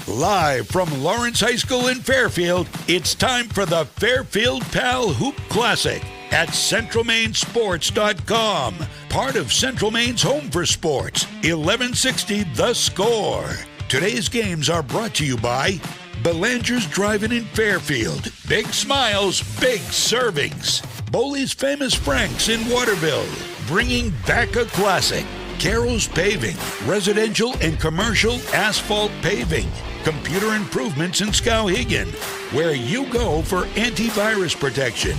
Live from Lawrence High School in Fairfield, it's time for the Fairfield Pal Hoop Classic at CentralMaineSports.com. Part of Central Maine's Home for Sports, 1160 The Score. Today's games are brought to you by Belanger's Drive-In in Fairfield. Big smiles, big servings. Boley's Famous Franks in Waterville. Bringing back a classic. Carroll's Paving, residential and commercial asphalt paving. Computer Improvements in Skowhegan, where you go for antivirus protection.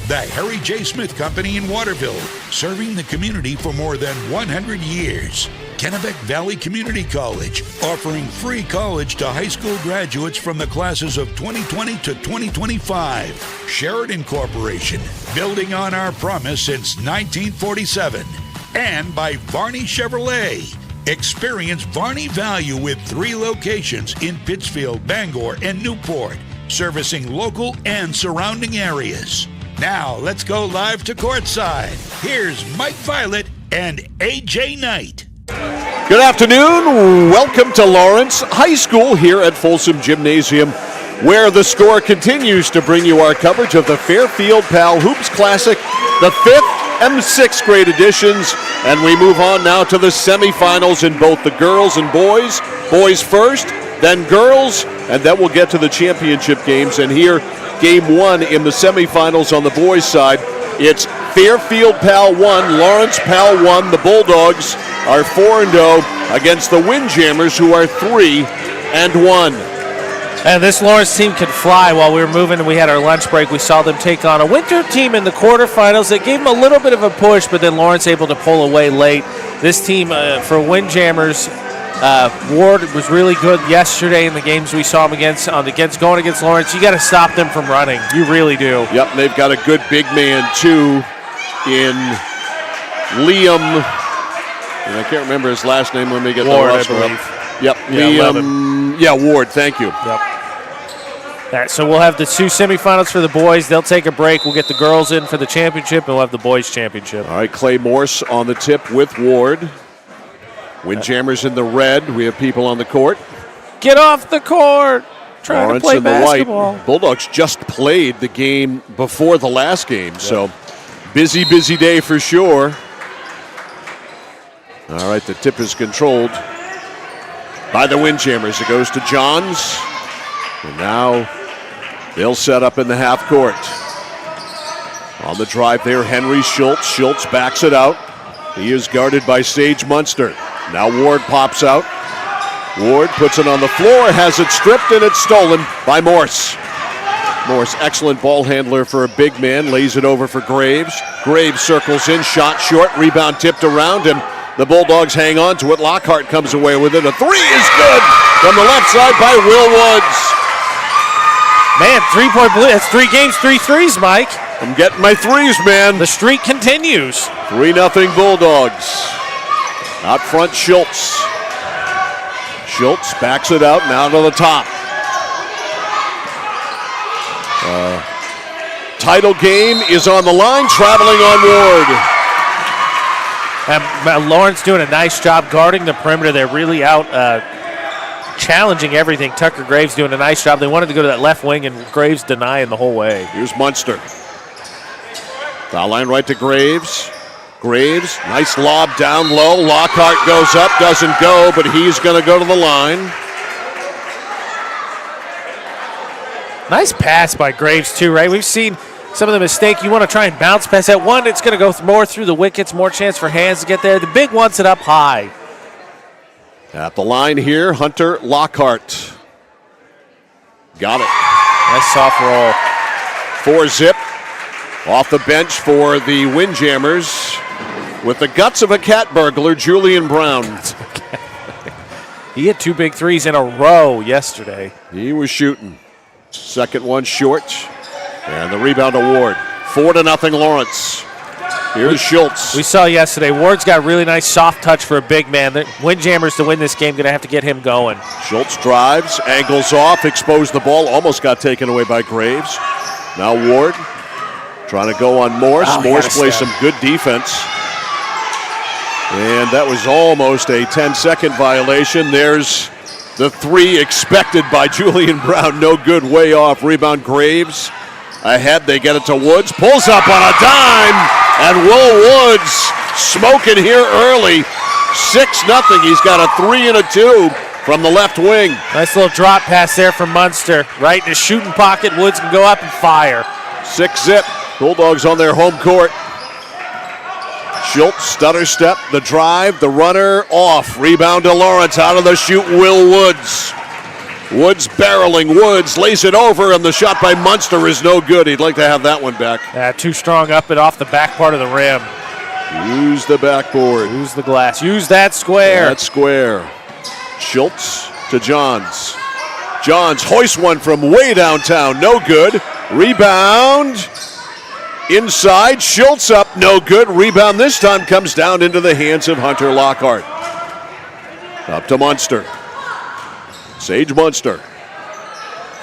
The Harry J. Smith Company in Waterville, serving the community for more than 100 years. Kennebec Valley Community College, offering free college to high school graduates from the classes of 2020 to 2025. Sheridan Corporation, building on our promise since 1947. And by Varney Chevrolet. Experience Varney value with 3 locations in Pittsfield, Bangor, and Newport, servicing local and surrounding areas. Now, let's go live to courtside. Here's Mike Violet and AJ Knight. Good afternoon. Welcome to Lawrence High School here at Folsom Gymnasium, where the Score continues to bring you our coverage of the Fairfield Pal Hoops Classic, the 5th and 6th grade editions, and we move on now to the semifinals in both the girls and boys. Boys first, then girls, and then we'll get to the championship games. And here, game 1 in the semifinals on the boys' side. It's Fairfield Pal 1, Lawrence Pal 1. The Bulldogs are 4-0 against the Windjammers, who are 3-1. And this Lawrence team could fly. While we were moving and we had our lunch break, we saw them take on a Winter team in the quarterfinals. They gave them a little bit of a push, but then Lawrence able to pull away late. This team for Windjammers, Ward was really good yesterday in the games we saw him against going against Lawrence. You got to stop them from running. You really do. Yep, and they've got a good big man, too, in Liam. And I can't remember his last name. Let me get Ward, the roster up. Yep, yeah, Liam. Yeah, Ward, thank you. Yep. All right, so we'll have the 2 semifinals for the boys. They'll take a break. We'll get the girls in for the championship, and we'll have the boys' championship. All right, Clay Morse on the tip with Ward. Windjammers in the red. We have people on the court. Get off the court. Trying Lawrence to play in the basketball. white. Bulldogs just played the game before the last game, so busy day for sure. All right, the tip is controlled by the Windjammers. It goes to Johns. And now they'll set up in the half court. On the drive there, Henry Schultz. Schultz backs it out. He is guarded by Sage Munster. Now Ward pops out. Ward puts it on the floor, has it stripped, and it's stolen by Morse. Morse, excellent ball handler for a big man, lays it over for Graves. Graves circles in, shot short, rebound tipped around, and the Bulldogs hang on to it. Lockhart comes away with it. A 3 is good from the left side by Will Woods. Man, 3-point blitz. That's 3 games, 3 threes, Mike. I'm getting my threes, man. The streak continues. 3-0 Bulldogs. Out front, Schultz. Schultz backs it out, now to the top. Title game is on the line, traveling on Ward. And Lawrence doing a nice job guarding the perimeter. They're really out challenging everything. Tucker Graves doing a nice job. They wanted to go to that left wing, and Graves denying the whole way. Here's Munster. Foul line right to Graves. Graves, nice lob down low. Lockhart goes up, doesn't go, but he's going to go to the line. Nice pass by Graves, too, right? We've seen some of the mistake. You want to try and bounce pass. That one, it's going to go more through the wickets, more chance for hands to get there. The big wants it up high. At the line here, Hunter Lockhart. Got it. Nice soft roll. 4-zip. Off the bench for the Windjammers with the guts of a cat burglar, Julian Brown. He hit 2 big threes in a row yesterday. He was shooting. Second one short. And the rebound award. 4-0 Lawrence. Here's Schultz. We saw yesterday, Ward's got a really nice soft touch for a big man. The Windjammers to win this game, going to have to get him going. Schultz drives, angles off, exposed the ball, almost got taken away by Graves. Now Ward trying to go on Morse. Morse plays some good defense. And that was almost a 10-second violation. There's The three expected by Julian Brown, no good, way off. Rebound Graves. Ahead, they get it to Woods. Pulls up on a dime, and Will Woods smoking here early. 6-0. He's got a 3 and a 2 from the left wing. Nice little drop pass there from Munster. Right in his shooting pocket. Woods can go up and fire. 6-zip. Bulldogs on their home court. Schultz, stutter step, the drive, the runner off. Rebound to Lawrence, out of the shoot, Will Woods. Woods barreling, Woods lays it over, and the shot by Munster is no good. He'd like to have that one back. Too strong up and off the back part of the rim. Use the backboard. Use the glass. Use that square. That square. Schultz to Johns. Johns hoists one from way downtown, no good. Rebound. Inside, Schultz up, no good. Rebound this time comes down into the hands of Hunter Lockhart. Up to Munster. Sage Munster.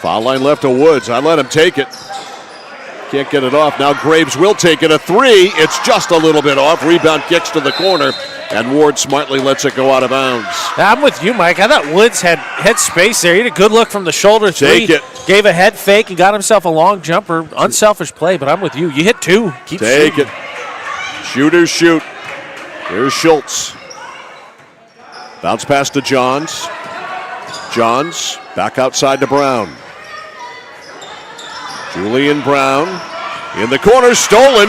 Foul line left to Woods. I let him take it. Can't get it off. Now Graves will take it. A 3. It's just a little bit off. Rebound kicks to the corner, and Ward smartly lets it go out of bounds. Now, I'm with you, Mike. I thought Woods had space there. He had a good look from the shoulder. Take it. Gave a head fake and got himself a long jumper. Unselfish play, but I'm with you. You hit 2. Keep Take shooting. it. Shooters shoot. Here's Schultz. Bounce pass to Johns. Johns back outside to Brown. Julian Brown in the corner, stolen.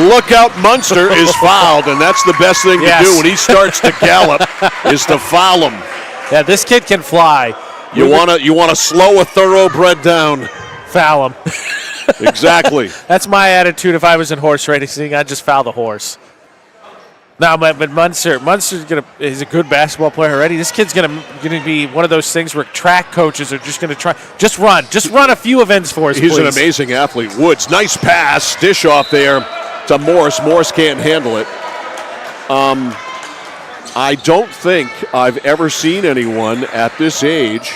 Look out, Munster is fouled, and that's the best thing to do when he starts to gallop is to foul him. Yeah, this kid can fly. You want to slow a thoroughbred down. Foul him. Exactly. That's my attitude if I was in horse racing. I'd just foul the horse. No, but Munster's he's a good basketball player already. This kid's gonna be one of those things where track coaches are just gonna try, just run a few events for us. He's please. an amazing athlete. Woods, nice pass, dish off there to Morris. Morris can't handle it. I don't think I've ever seen anyone at this age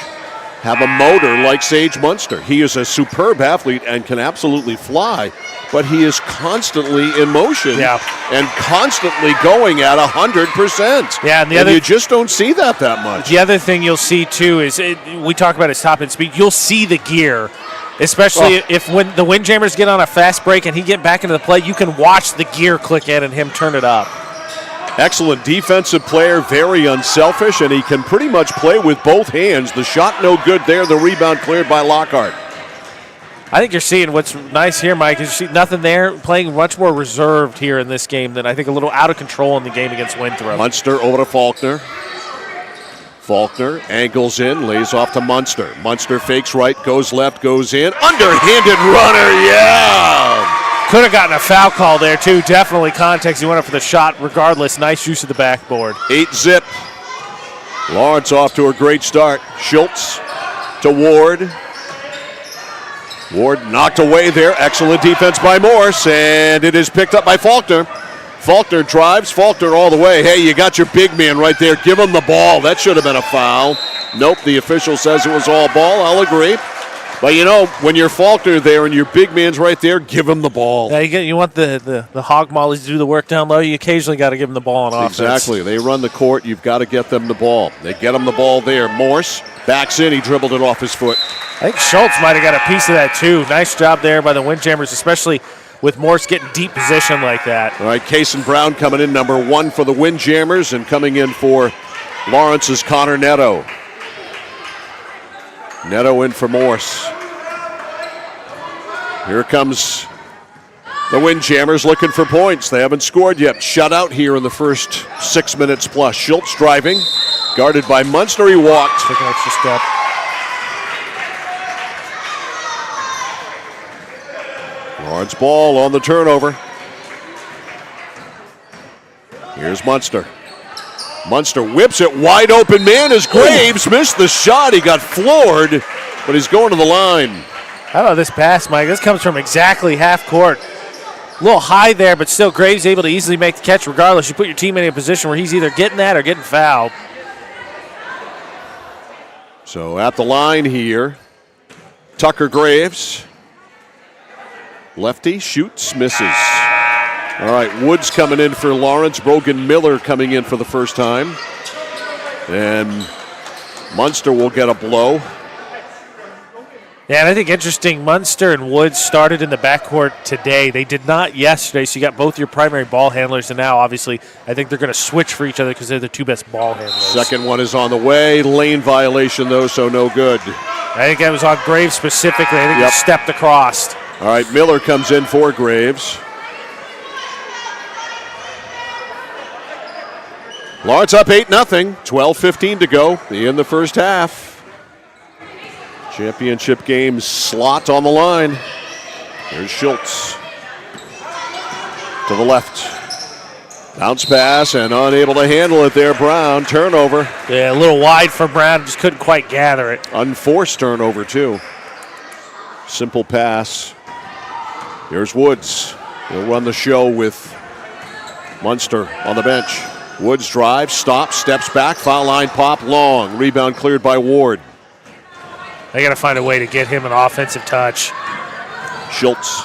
have a motor like Sage Munster. He is a superb athlete and can absolutely fly, but he is constantly in motion and constantly going at 100%. Yeah, and you just don't see that much. The other thing you'll see, too, is we talk about his top end speed. You'll see the gear, especially if when the Windjammers get on a fast break and he get back into the play, you can watch the gear click in and him turn it up. Excellent defensive player, very unselfish, and he can pretty much play with both hands. The shot no good there, the rebound cleared by Lockhart. I think you're seeing what's nice here, Mike, is you see nothing there, playing much more reserved here in this game than I think a little out of control in the game against Winthrop. Munster over to Faulkner. Faulkner angles in, lays off to Munster. Munster fakes right, goes left, goes in. Underhanded runner, yeah! Could have gotten a foul call there, too. Definitely context. He went up for the shot regardless. Nice use of the backboard. 8-zip. Lawrence off to a great start. Schultz to Ward. Ward knocked away there. Excellent defense by Morse, and it is picked up by Faulkner. Faulkner drives. Faulkner all the way. Hey, you got your big man right there. Give him the ball. That should have been a foul. Nope, the official says it was all ball. I'll agree. But, you know, when you're Faulkner there and your big man's right there, give him the ball. Yeah, you want the hog mollies to do the work down low. You occasionally got to give them the ball on offense. Exactly. They run the court. You've got to get them the ball. They get him the ball there. Morse backs in. He dribbled it off his foot. I think Schultz might have got a piece of that, too. Nice job there by the Windjammers, especially with Morse getting deep position like that. All right, Cason Brown coming in, number 1 for the Windjammers, and coming in for Lawrence's Connor Neto. Neto in for Morse. Here comes the Windjammers looking for points. They haven't scored yet. Shutout here in the first 6 minutes plus. Schultz driving, guarded by Munster. He walked. Take an extra step. Lawrence ball on the turnover. Here's Munster. Munster whips it wide open. Man, as Graves missed the shot. He got floored, but he's going to the line. How about this pass, Mike? This comes from exactly half court. A little high there, but still Graves able to easily make the catch regardless. You put your teammate in a position where he's either getting that or getting fouled. So at the line here, Tucker Graves. Lefty shoots, misses. All right, Woods coming in for Lawrence. Brogan Miller coming in for the first time. And Munster will get a blow. Yeah, and I think interesting, Munster and Woods started in the backcourt today. They did not yesterday, so you got both your primary ball handlers, and now, obviously, I think they're going to switch for each other because they're the two best ball handlers. Second one is on the way. Lane violation, though, so no good. I think that was on Graves specifically. I think he stepped across. All right, Miller comes in for Graves. Lawrence up 8-0, 12:15 to go in the first half. Championship game slot on the line. There's Schultz to the left. Bounce pass and unable to handle it there, Brown. Turnover. Yeah, a little wide for Brown, just couldn't quite gather it. Unforced turnover, too. Simple pass. Here's Woods. He'll run the show with Munster on the bench. Woods drives, stops, steps back, foul line pop, long. Rebound cleared by Ward. They got to find a way to get him an offensive touch. Schultz.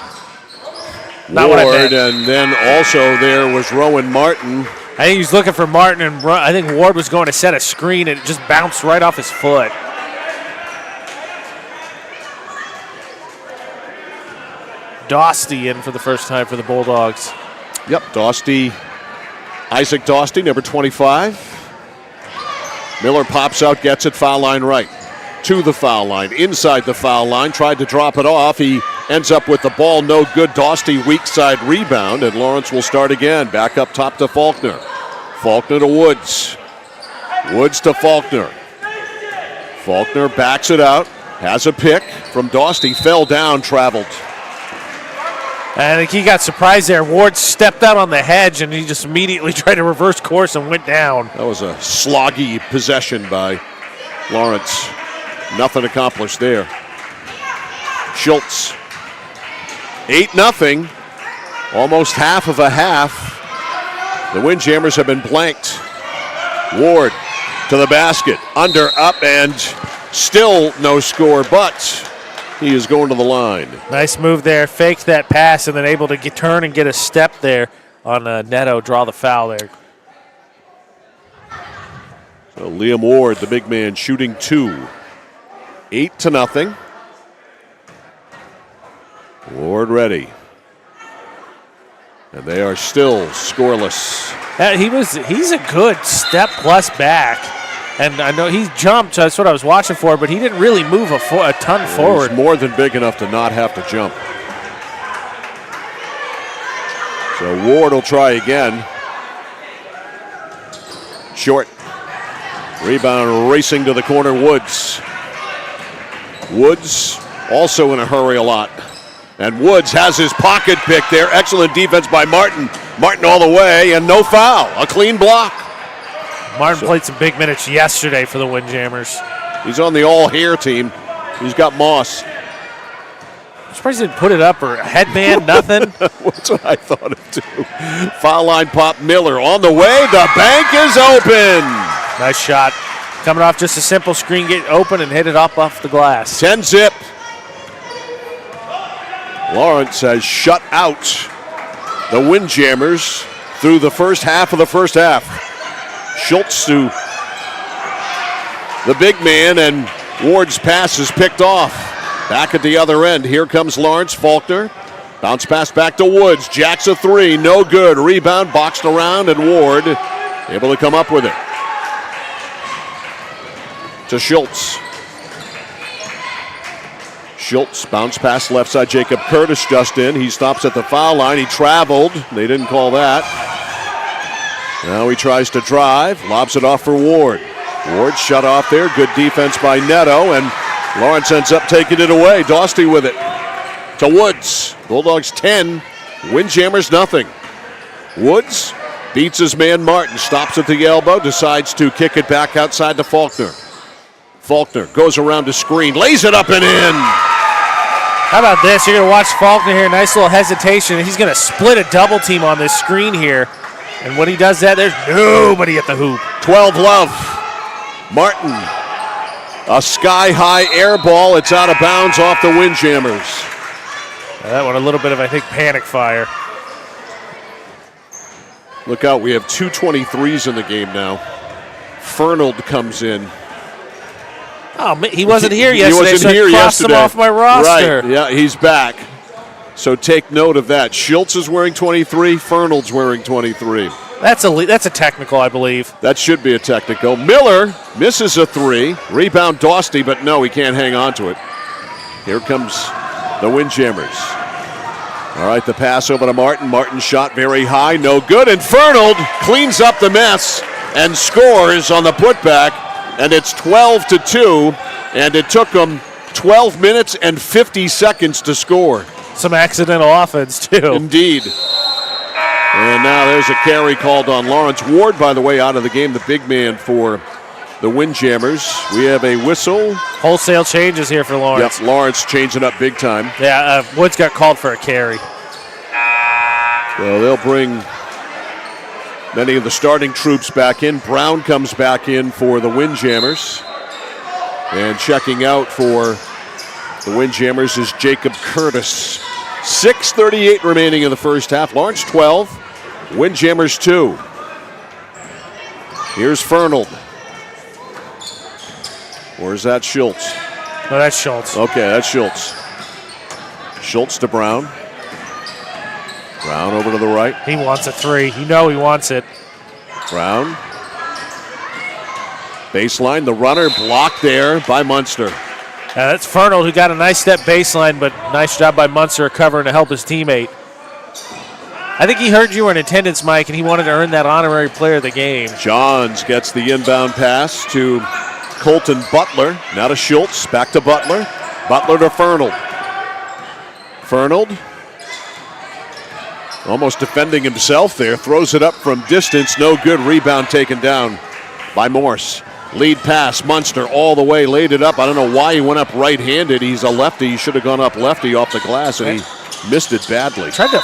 Not Ward, and then also there was Rowan Martin. I think he's looking for Martin, and I think Ward was going to set a screen, and it just bounced right off his foot. Dostie in for the first time for the Bulldogs. Yep, Dostie. Isaac Dostie, number 25. Miller pops out, gets it, foul line right. To the foul line, inside the foul line, tried to drop it off. He ends up with the ball, no good. Dostie, weak side rebound, and Lawrence will start again. Back up top to Faulkner. Faulkner to Woods. Woods to Faulkner. Faulkner backs it out, has a pick from Dostie, fell down, traveled. I think he got surprised there. Ward stepped out on the hedge, and he just immediately tried to reverse course and went down. That was a sloggy possession by Lawrence. Nothing accomplished there. Schultz. 8-0. Almost half of a half. The Windjammers have been blanked. Ward to the basket. Under, up, and still no score, but he is going to the line. Nice move there. Faked that pass and then able to turn and get a step there on Neto. Draw the foul there. So Liam Ward, the big man, shooting two. 8-0. Ward ready. And they are still scoreless. He's a good step plus back. And I know he jumped, so that's what I was watching for, but he didn't really move a ton forward. He's more than big enough to not have to jump. So Ward will try again. Short. Rebound racing to the corner, Woods. Woods also in a hurry a lot. And Woods has his pocket pick there. Excellent defense by Martin. Martin all the way, and no foul. A clean block. Martin played some big minutes yesterday for the Windjammers. He's on the all-hair team. He's got Moss. I'm surprised he didn't put it up or a headband, nothing. That's what I thought of, too. Foul line pop, Miller on the way. The bank is open. Nice shot. Coming off just a simple screen, get open and hit it up off the glass. 10-zip. Lawrence has shut out the Windjammers through the first half of the first half. Schultz to the big man, and Ward's pass is picked off. Back at the other end, here comes Lawrence. Faulkner. Bounce pass back to Woods. Jacks a three, no good. Rebound boxed around, and Ward able to come up with it. To Schultz. Schultz, bounce pass left side. Jacob Curtis just in. He stops at the foul line. He traveled. They didn't call that. Now he tries to drive. Lobs it off for Ward. Ward shut off there. Good defense by Neto. And Lawrence ends up taking it away. Dostie with it. To Woods. Bulldogs 10. Windjammers nothing. Woods beats his man Martin. Stops at the elbow. Decides to kick it back outside to Faulkner. Faulkner goes around to screen, lays it up and in. How about this? You're going to watch Faulkner here. Nice little hesitation. He's going to split a double team on this screen here. And when he does that, there's nobody at the hoop. 12 love. Martin. A sky-high air ball. It's out of bounds off the Windjammers. That one a little bit of, I think, panic fire. Look out. We have two 23s in the game now. Fernald comes in. Oh, he wasn't here yesterday, He wasn't so here I crossed yesterday. him off my roster. Right, yeah, he's back. So take note of that. Schultz is wearing 23. Fernald's wearing 23. That's a technical, I believe. That should be a technical. Miller misses a 3. Rebound Dostie, but no, he can't hang on to it. Here comes the Windjammers. All right, the pass over to Martin. Martin shot very high, no good. And Fernald cleans up the mess and scores on the putback. And it's 12-2. And it took them 12 minutes and 50 seconds to score. Some accidental offense, too. Indeed. And now there's a carry called on Lawrence Ward, by the way, out of the game, the big man for the Windjammers. We have a whistle. Wholesale changes here for Lawrence. Yep, Lawrence changing up big time. Yeah, Woods got called for a carry. So they'll bring many of the starting troops back in. Brown comes back in for the Windjammers. And checking out for the Windjammers is Jacob Curtis. 6:38 remaining in the first half. Lawrence 12, Windjammers 2. Here's Fernald. Or is that Schultz? No, that's Schultz. Okay, that's Schultz. Schultz to Brown. Brown over to the right. He wants a 3. You know he wants it. Brown. Baseline, the runner blocked there by Munster. That's Fernald, who got a nice step baseline, but nice job by Munster covering to help his teammate. I think he heard you were in attendance, Mike, and he wanted to earn that honorary player of the game. Johns gets the inbound pass to Colton Butler. Now to Schultz, back to Butler. Butler to Fernald. Fernald almost defending himself there. Throws it up from distance. No good. Rebound taken down by Morse. Lead pass, Munster all the way, laid it up. I don't know why he went up right-handed. He's a lefty. He should have gone up lefty off the glass, and he missed it badly. Tried to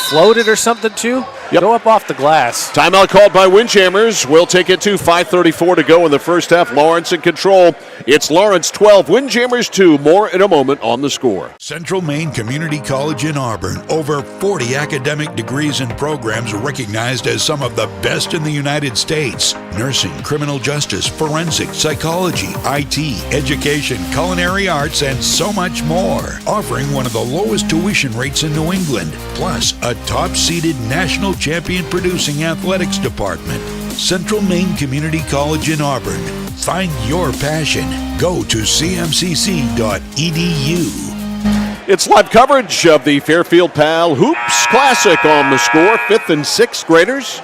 float it or something too. Yep. Go up off the glass. Timeout called by Windjammers. We'll take it to 5:34 to go in the first half. Lawrence in control. It's Lawrence 12, Windjammers 2. More in a moment on the score. Central Maine Community College in Auburn. Over 40 academic degrees and programs recognized as some of the best in the United States. Nursing, criminal justice, forensic, psychology, IT, education, culinary arts, and so much more. Offering one of the lowest tuition rates in New England. Plus, a top-seeded national champion producing athletics department. Central Maine Community College in Auburn. Find your passion. Go to cmcc.edu. It's live coverage of the Fairfield Pal Hoops Classic on the score. 5th and 6th graders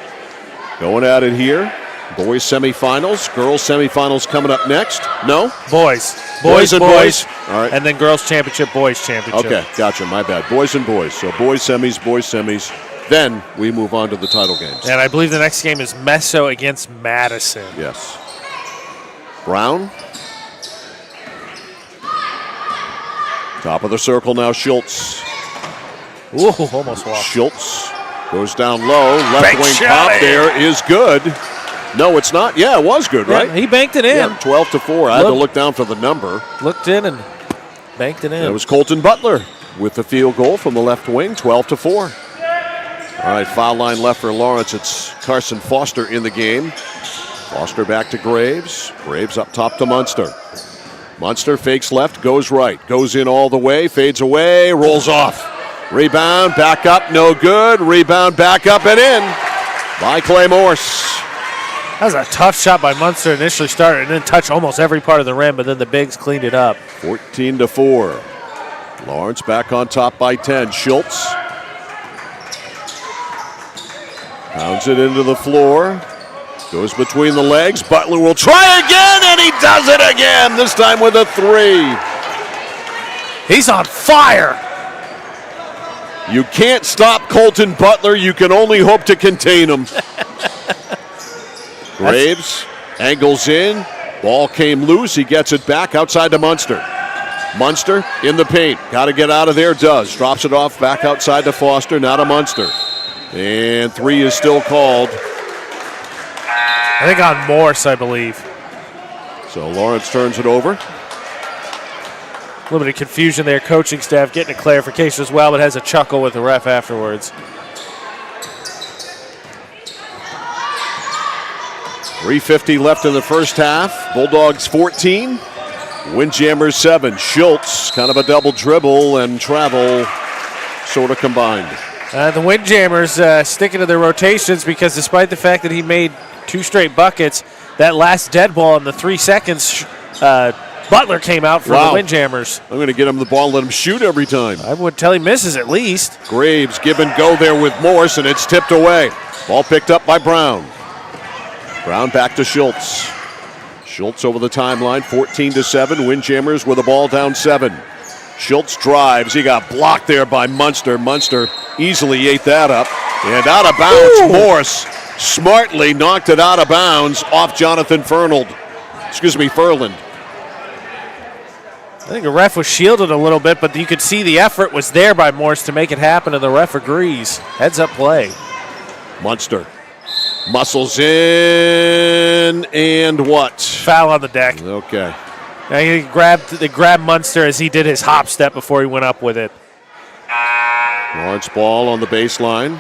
going at it here. Boys semifinals, girls semifinals coming up next. No? Boys. Boys and boys. All right. And then girls championship, boys championship. Okay, gotcha. My bad. Boys and boys. So boys semis. Then we move on to the title games. And I believe the next game is Meso against Madison. Yes. Brown. Top of the circle now, Schultz. Ooh, almost walked. Schultz goes down low. Left Bank wing shot pop there is good. No, it's not. Yeah, it was good, right? Yeah, he banked it in. Yeah, 12-4. I had to look down for the number. Looked in and banked it in. It was Colton Butler with the field goal from the left wing, 12-4. All right, foul line left for Lawrence. It's Carson Foster in the game. Foster back to Graves. Graves up top to Munster. Munster fakes left, goes right. Goes in all the way, fades away, rolls off. Rebound, back up, no good. Rebound, back up and in by Clay Morse. That was a tough shot by Munster. Initially started and then touched almost every part of the rim, but then the Bigs cleaned it up. 14-4. Lawrence back on top by 10. Schultz pounds it into the floor. Goes between the legs. Butler will try again, and he does it again, this time with a 3. He's on fire. You can't stop Colton Butler. You can only hope to contain him. Graves angles in. Ball came loose. He gets it back outside to Munster. Munster in the paint. Got to get out of there. Does. Drops it off back outside to Foster. Now to Munster. And 3 is still called. I think on Morse, I believe. So Lawrence turns it over. A little bit of confusion there. Coaching staff getting a clarification as well, but has a chuckle with the ref afterwards. 3:50 left in the first half. Bulldogs 14, Windjammers 7. Schultz, kind of a double dribble and travel sort of combined. The Windjammers sticking to their rotations because despite the fact that he made 2 straight buckets, that last dead ball in the 3 seconds, Butler came out for the Windjammers. I'm going to get him the ball and let him shoot every time. I would tell he misses at least. Graves give and go there with Morse, and it's tipped away. Ball picked up by Brown. Brown back to Schultz. Schultz over the timeline, 14-7. Windjammers with the ball down 7. Schultz drives. He got blocked there by Munster. Munster easily ate that up. And out of bounds, Morse smartly knocked it out of bounds off Jonathan Furland. I think the ref was shielded a little bit, but you could see the effort was there by Morse to make it happen, and the ref agrees. Heads up play. Munster muscles in, and what? Foul on the deck. Okay. Now they grabbed Munster as he did his hop step before he went up with it. Lawrence ball on the baseline.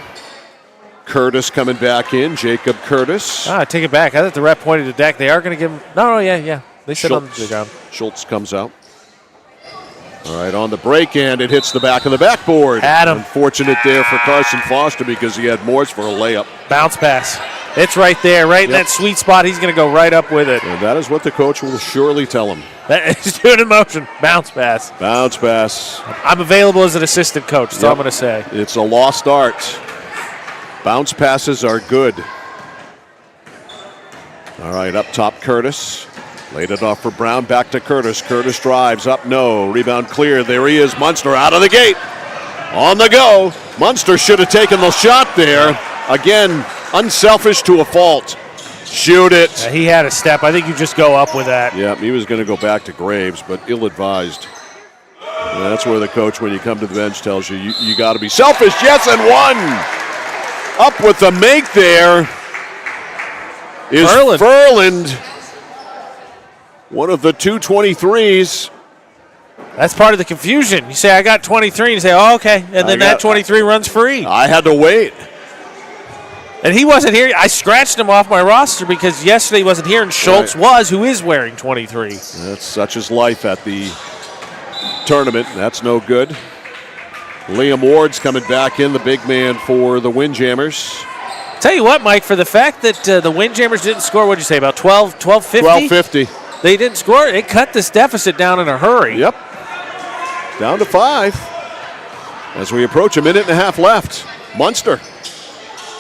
Curtis coming back in. Jacob Curtis. Take it back. I thought the ref pointed to the deck. They are going to give him. No, yeah. They sit on the ground. Schultz comes out. All right, on the break, and it hits the back of the backboard. Had him. Unfortunate there for Carson Foster because he had Morse for a layup. Bounce pass. It's right there, right in that sweet spot. He's going to go right up with it. And that is what the coach will surely tell him. He's doing in motion. Bounce pass. Bounce pass. I'm available as an assistant coach, that's all I'm going to say. It's a lost art. Bounce passes are good. All right, up top, Curtis. Laid it off for Brown, back to Curtis. Curtis drives up, no. Rebound clear, there he is. Munster out of the gate. On the go. Munster should have taken the shot there. Again, unselfish to a fault. Shoot it. He had a step. I think you just go up with that. Yeah, he was going to go back to Graves, but ill-advised. And that's where the coach, when you come to the bench, tells you, you got to be selfish. Yes, and one. Up with the make there is Furland. One of the 223s. That's part of the confusion. You say, I got 23, and you say, oh, okay. And then that 23 runs free. I had to wait. And he wasn't here. I scratched him off my roster because yesterday he wasn't here, and Schultz was, who is wearing 23. That's such is life at the tournament. That's no good. Liam Ward's coming back in, the big man for the Windjammers. Tell you what, Mike, for the fact that the Windjammers didn't score, what did you say, about 12:50? 12:50. They didn't score. It cut this deficit down in a hurry. Yep. Down to 5. As we approach a minute and a half left. Munster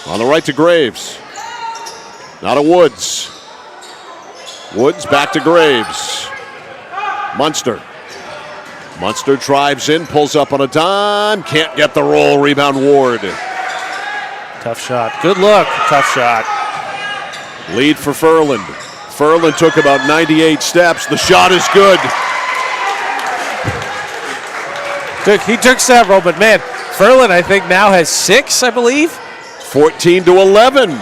on the right to Graves. Now to Woods. Woods back to Graves. Munster. Munster drives in, pulls up on a dime. Can't get the roll. Rebound Ward. Tough shot. Good look. Tough shot. Lead for Furland. Furland took about 98 steps. The shot is good. He took several, but man, Furland I think now has 6, I believe. 14-11.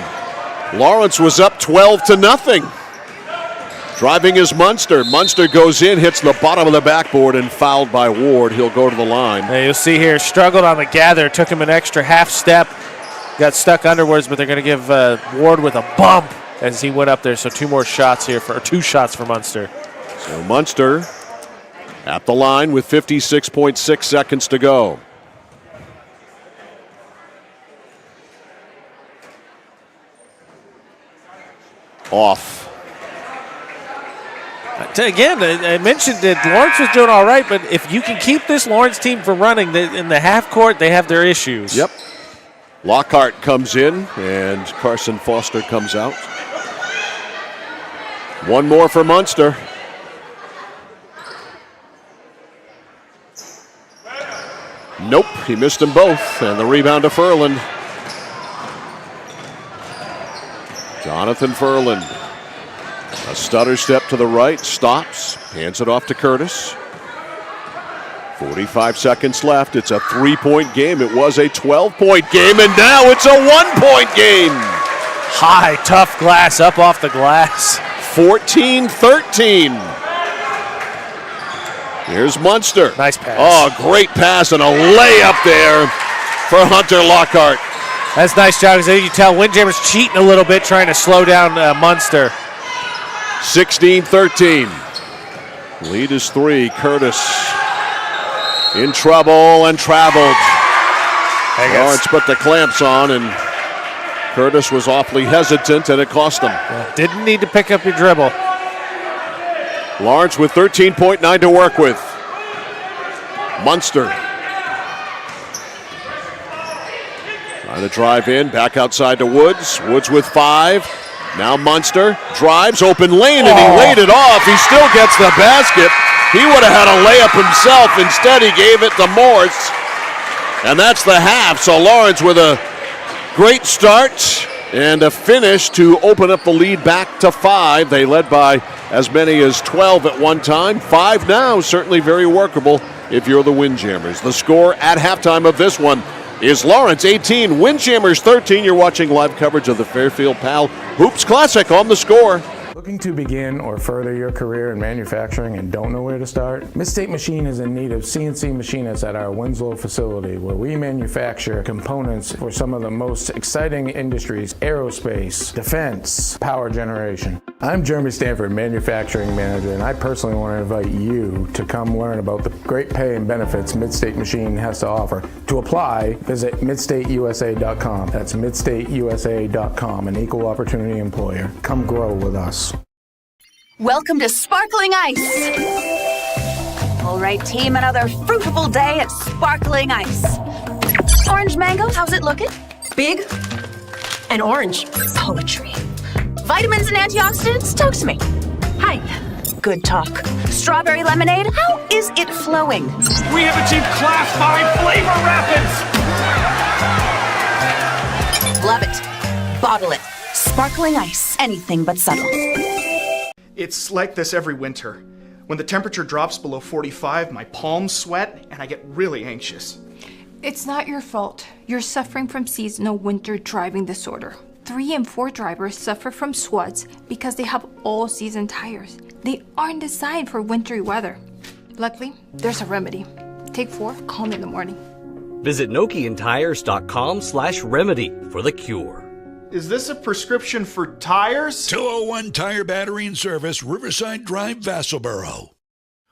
Lawrence was up 12-0. Driving is Munster. Munster goes in, hits the bottom of the backboard, and fouled by Ward. He'll go to the line. Hey, you'll see here, struggled on the gather. Took him an extra half step. Got stuck underwards, but they're going to give Ward with a bump as he went up there. So 2 shots here, for Munster. So Munster at the line with 56.6 seconds to go. Off. Again, I mentioned that Lawrence was doing all right, but if you can keep this Lawrence team from running in the half court, they have their issues. Yep. Lockhart comes in, and Carson Foster comes out. 1 more for Munster. Nope, he missed them both, and the rebound to Furland. Jonathan Furland. A stutter step to the right, stops, hands it off to Curtis. 45 seconds left. It's a 3-point game. It was a 12-point game, and now it's a 1-point game. High, tough glass up off the glass. 14-13. Here's Munster. Nice pass. Oh, great pass and a layup there for Hunter Lockhart. That's nice job, because you tell Windjammers cheating a little bit, trying to slow down Munster. 16-13. Lead is 3. Curtis in trouble and traveled. Lawrence put the clamps on, and Curtis was awfully hesitant, and it cost him. Didn't need to pick up your dribble. Lawrence with 13.9 to work with. Munster trying to drive in, back outside to Woods. Woods with 5. Now Munster drives, open lane, and he laid it off. He still gets the basket. He would have had a layup himself. Instead, he gave it to Morse. And that's the half. So Lawrence with a great start and a finish to open up the lead back to 5. They led by as many as 12 at one time. 5 now, certainly very workable if you're the Windjammers. The score at halftime of this one is Lawrence 18, Windjammers 13. You're watching live coverage of the Fairfield Pal Hoops Classic on The Score. Looking to begin or further your career in manufacturing and don't know where to start? Mid-State Machine is in need of CNC machinists at our Winslow facility, where we manufacture components for some of the most exciting industries: aerospace, defense, power generation. I'm Jeremy Stanford, manufacturing manager, and I personally want to invite you to come learn about the great pay and benefits Mid-State Machine has to offer. To apply, visit midstateusa.com. That's midstateusa.com, an equal opportunity employer. Come grow with us. Welcome to Sparkling Ice. All right, team, another fruitful day at Sparkling Ice. Orange mango, how's it looking? Big and orange. Poetry. Vitamins and antioxidants, talk to me. Hi. Good talk. Strawberry lemonade, how is it flowing? We have achieved Class 5 flavor rapids! Love it. Bottle it. Sparkling Ice, anything but subtle. It's like this every winter. When the temperature drops below 45, my palms sweat and I get really anxious. It's not your fault. You're suffering from seasonal winter driving disorder. 3 and 4 drivers suffer from SWUDs because they have all-season tires. They aren't designed for wintry weather. Luckily, there's a remedy. Take 4, call me in the morning. Visit NokianTires.com/remedy for the cure. Is this a prescription for tires? 201 Tire Battery and Service, Riverside Drive, Vassalboro.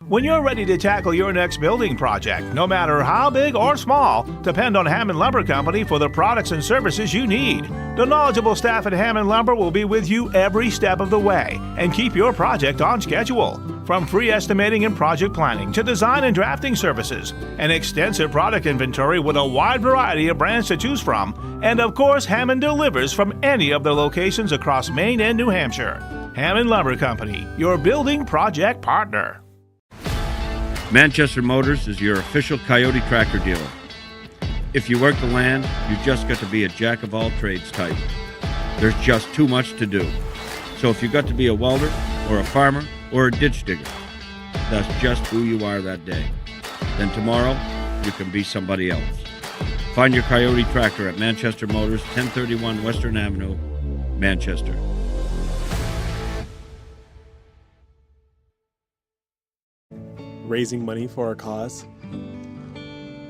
When you're ready to tackle your next building project, no matter how big or small, depend on Hammond Lumber Company for the products and services you need. The knowledgeable staff at Hammond Lumber will be with you every step of the way and keep your project on schedule. From free estimating and project planning to design and drafting services, an extensive product inventory with a wide variety of brands to choose from, and of course, Hammond delivers from any of the locations across Maine and New Hampshire. Hammond Lumber Company, your building project partner. Manchester Motors is your official Coyote tractor dealer. If you work the land, you just got to be a jack-of-all-trades type. There's just too much to do. So if you got to be a welder, or a farmer, or a ditch digger, that's just who you are that day. Then tomorrow, you can be somebody else. Find your Coyote tractor at Manchester Motors, 1031 Western Avenue, Manchester. Raising money for our cause,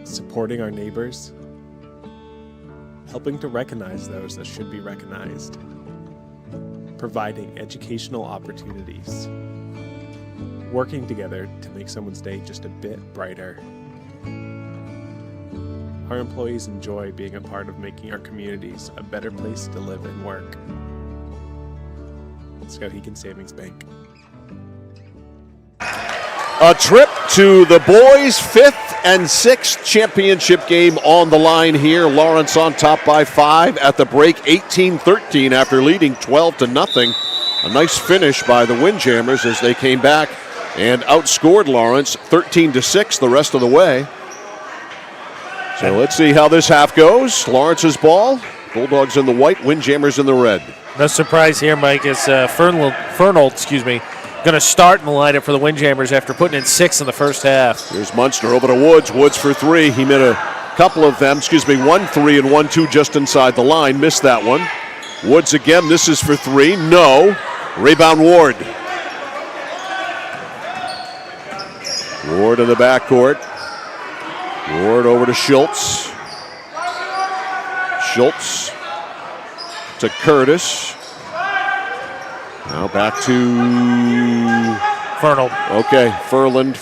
supporting our neighbors, helping to recognize those that should be recognized, providing educational opportunities, working together to make someone's day just a bit brighter. Our employees enjoy being a part of making our communities a better place to live and work. Skowhegan Savings Bank. A trip to the boys' 5th and 6th championship game on the line here. Lawrence on top by 5 at the break, 18-13 after leading 12-0. A nice finish by the Windjammers as they came back and outscored Lawrence 13-6 the rest of the way. So let's see how this half goes. Lawrence's ball, Bulldogs in the white, Windjammers in the red. No surprise here, Mike, is Fernald, going to start in the lineup for the Windjammers after putting in 6 in the first half. Here's Munster over to Woods. Woods for 3. He made a couple of them, 1 3 and 1 2 just inside the line. Missed that one. Woods again. This is for 3. No. Rebound Ward. Ward in the backcourt. Ward over to Schultz. Schultz to Curtis. Now back to Fernald. Okay, Furland.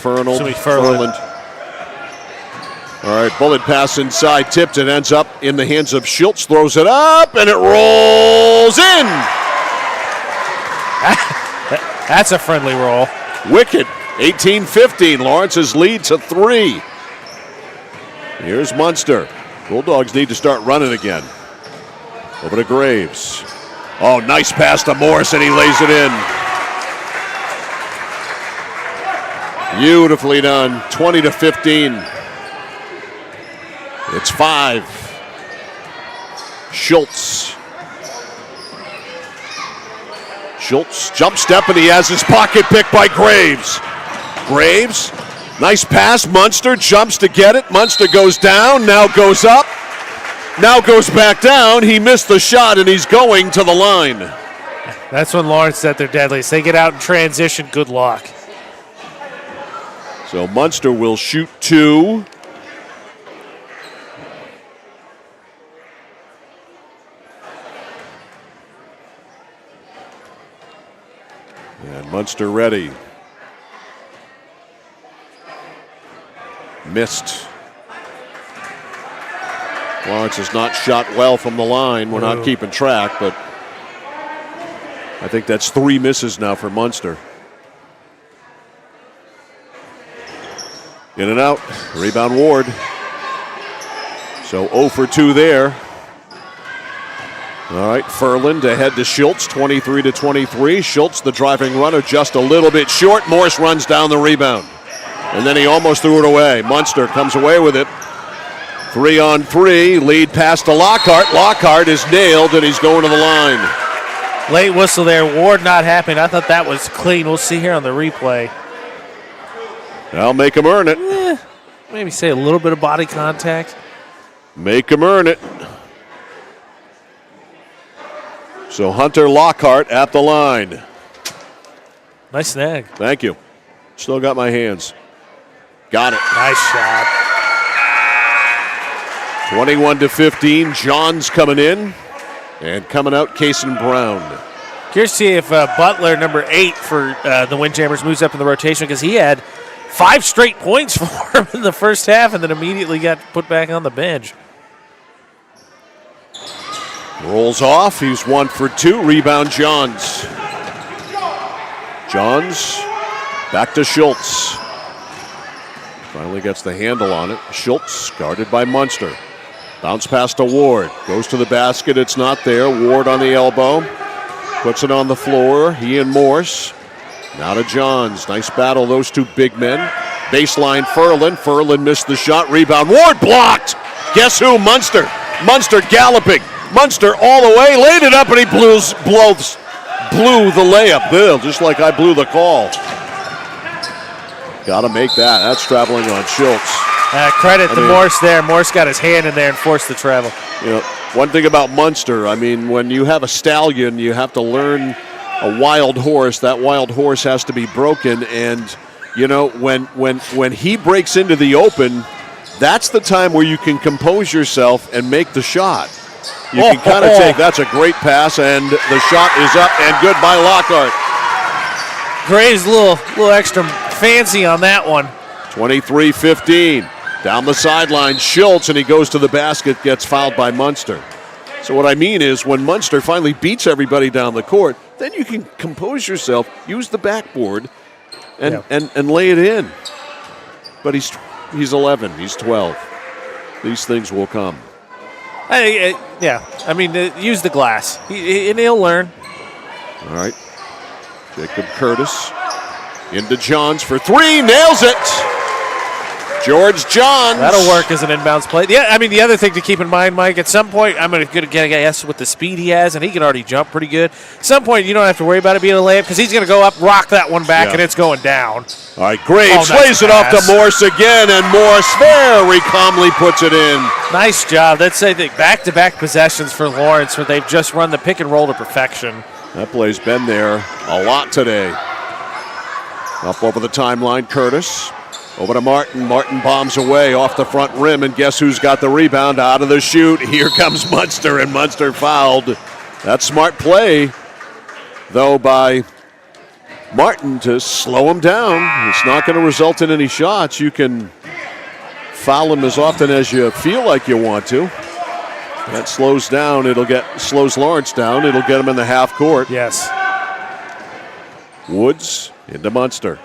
All right, bullet pass inside, tipped and ends up in the hands of Schultz, throws it up, and it rolls in. That's a friendly roll. Wicked, 18-15, Lawrence's lead to 3. Here's Munster. Bulldogs need to start running again. Over to Graves. Oh, nice pass to Morris, and he lays it in. Beautifully done, 20-15. It's 5. Schultz, jump step, and he has his pocket picked by Graves. Graves, nice pass. Munster jumps to get it. Munster goes down, now goes up, now goes back down. He missed the shot, and he's going to the line. That's when Lawrence said they're deadliest. They get out in transition, good luck. So Munster will shoot 2. And Munster ready. Missed. Lawrence has not shot well from the line. We're not keeping track, but I think that's 3 misses now for Munster. In and out. Rebound Ward. So 0 for 2 there. All right, Furland ahead to Schultz, 23-23. Schultz, the driving runner, just a little bit short. Morse runs down the rebound. And then he almost threw it away. Munster comes away with it. 3-on-3, lead pass to Lockhart. Lockhart is nailed, and he's going to the line. Late whistle there. Ward not happy. I thought that was clean. We'll see here on the replay. I'll make him earn it. Maybe say a little bit of body contact. Make him earn it. So Hunter Lockhart at the line. Nice snag. Thank you. Still got my hands. Got it. Nice shot. 21-15. Johns coming in. And coming out, Cason Brown. Curious to see if Butler, number 8 for the Windjammers, moves up in the rotation, because he had 5 straight points for him in the first half and then immediately got put back on the bench. Rolls off. He's 1 for 2. Rebound, Johns. Johns back to Schultz. Finally gets the handle on it. Schultz guarded by Munster. Bounce pass to Ward. Goes to the basket. It's not there. Ward on the elbow. Puts it on the floor. He and Morse. Now to Johns. Nice battle, those 2 big men. Baseline, Furland. Furland missed the shot. Rebound. Ward blocked. Guess who? Munster. Munster galloping. Munster all the way. Laid it up, and he blew the layup. Just like I blew the call. Got to make that. That's traveling on Schultz. Credit to Morse there. Morse got his hand in there and forced the travel. You know, one thing about Munster, I mean, when you have a stallion, you have to learn a wild horse. That wild horse has to be broken. And, you know, when he breaks into the open, that's the time where you can compose yourself and make the shot. You can kind of take, that's a great pass, and the shot is up and good by Lockhart. Graves a little extra fancy on that one. 23-15. Down the sideline, Schultz, and he goes to the basket, gets fouled by Munster. So what I mean is when Munster finally beats everybody down the court, then you can compose yourself, use the backboard, and lay it in. But he's 11, he's 12. These things will come. Use the glass. And he'll learn. All right. Jacob Curtis into Johns for 3, nails it. George Johns. That'll work as an inbounds play. Yeah, I mean, the other thing to keep in mind, Mike, at some point, I'm going to guess with the speed he has, and he can already jump pretty good. At some point, you don't have to worry about it being a layup because he's going to go up, rock that one back, and it's going down. All right, Graves lays it off to Morse again, and Morse very calmly puts it in. Nice job. That's, I think, back-to-back possessions for Lawrence where they've just run the pick and roll to perfection. That play's been there a lot today. Up over the timeline, Curtis. Over to Martin. Martin bombs away off the front rim, and guess who's got the rebound out of the shoot? Here comes Munster, and Munster fouled. That's smart play, though, by Martin to slow him down. It's not going to result in any shots. You can foul him as often as you feel like you want to. That slows Lawrence down. It'll get him in the half court. Yes. Woods into Munster.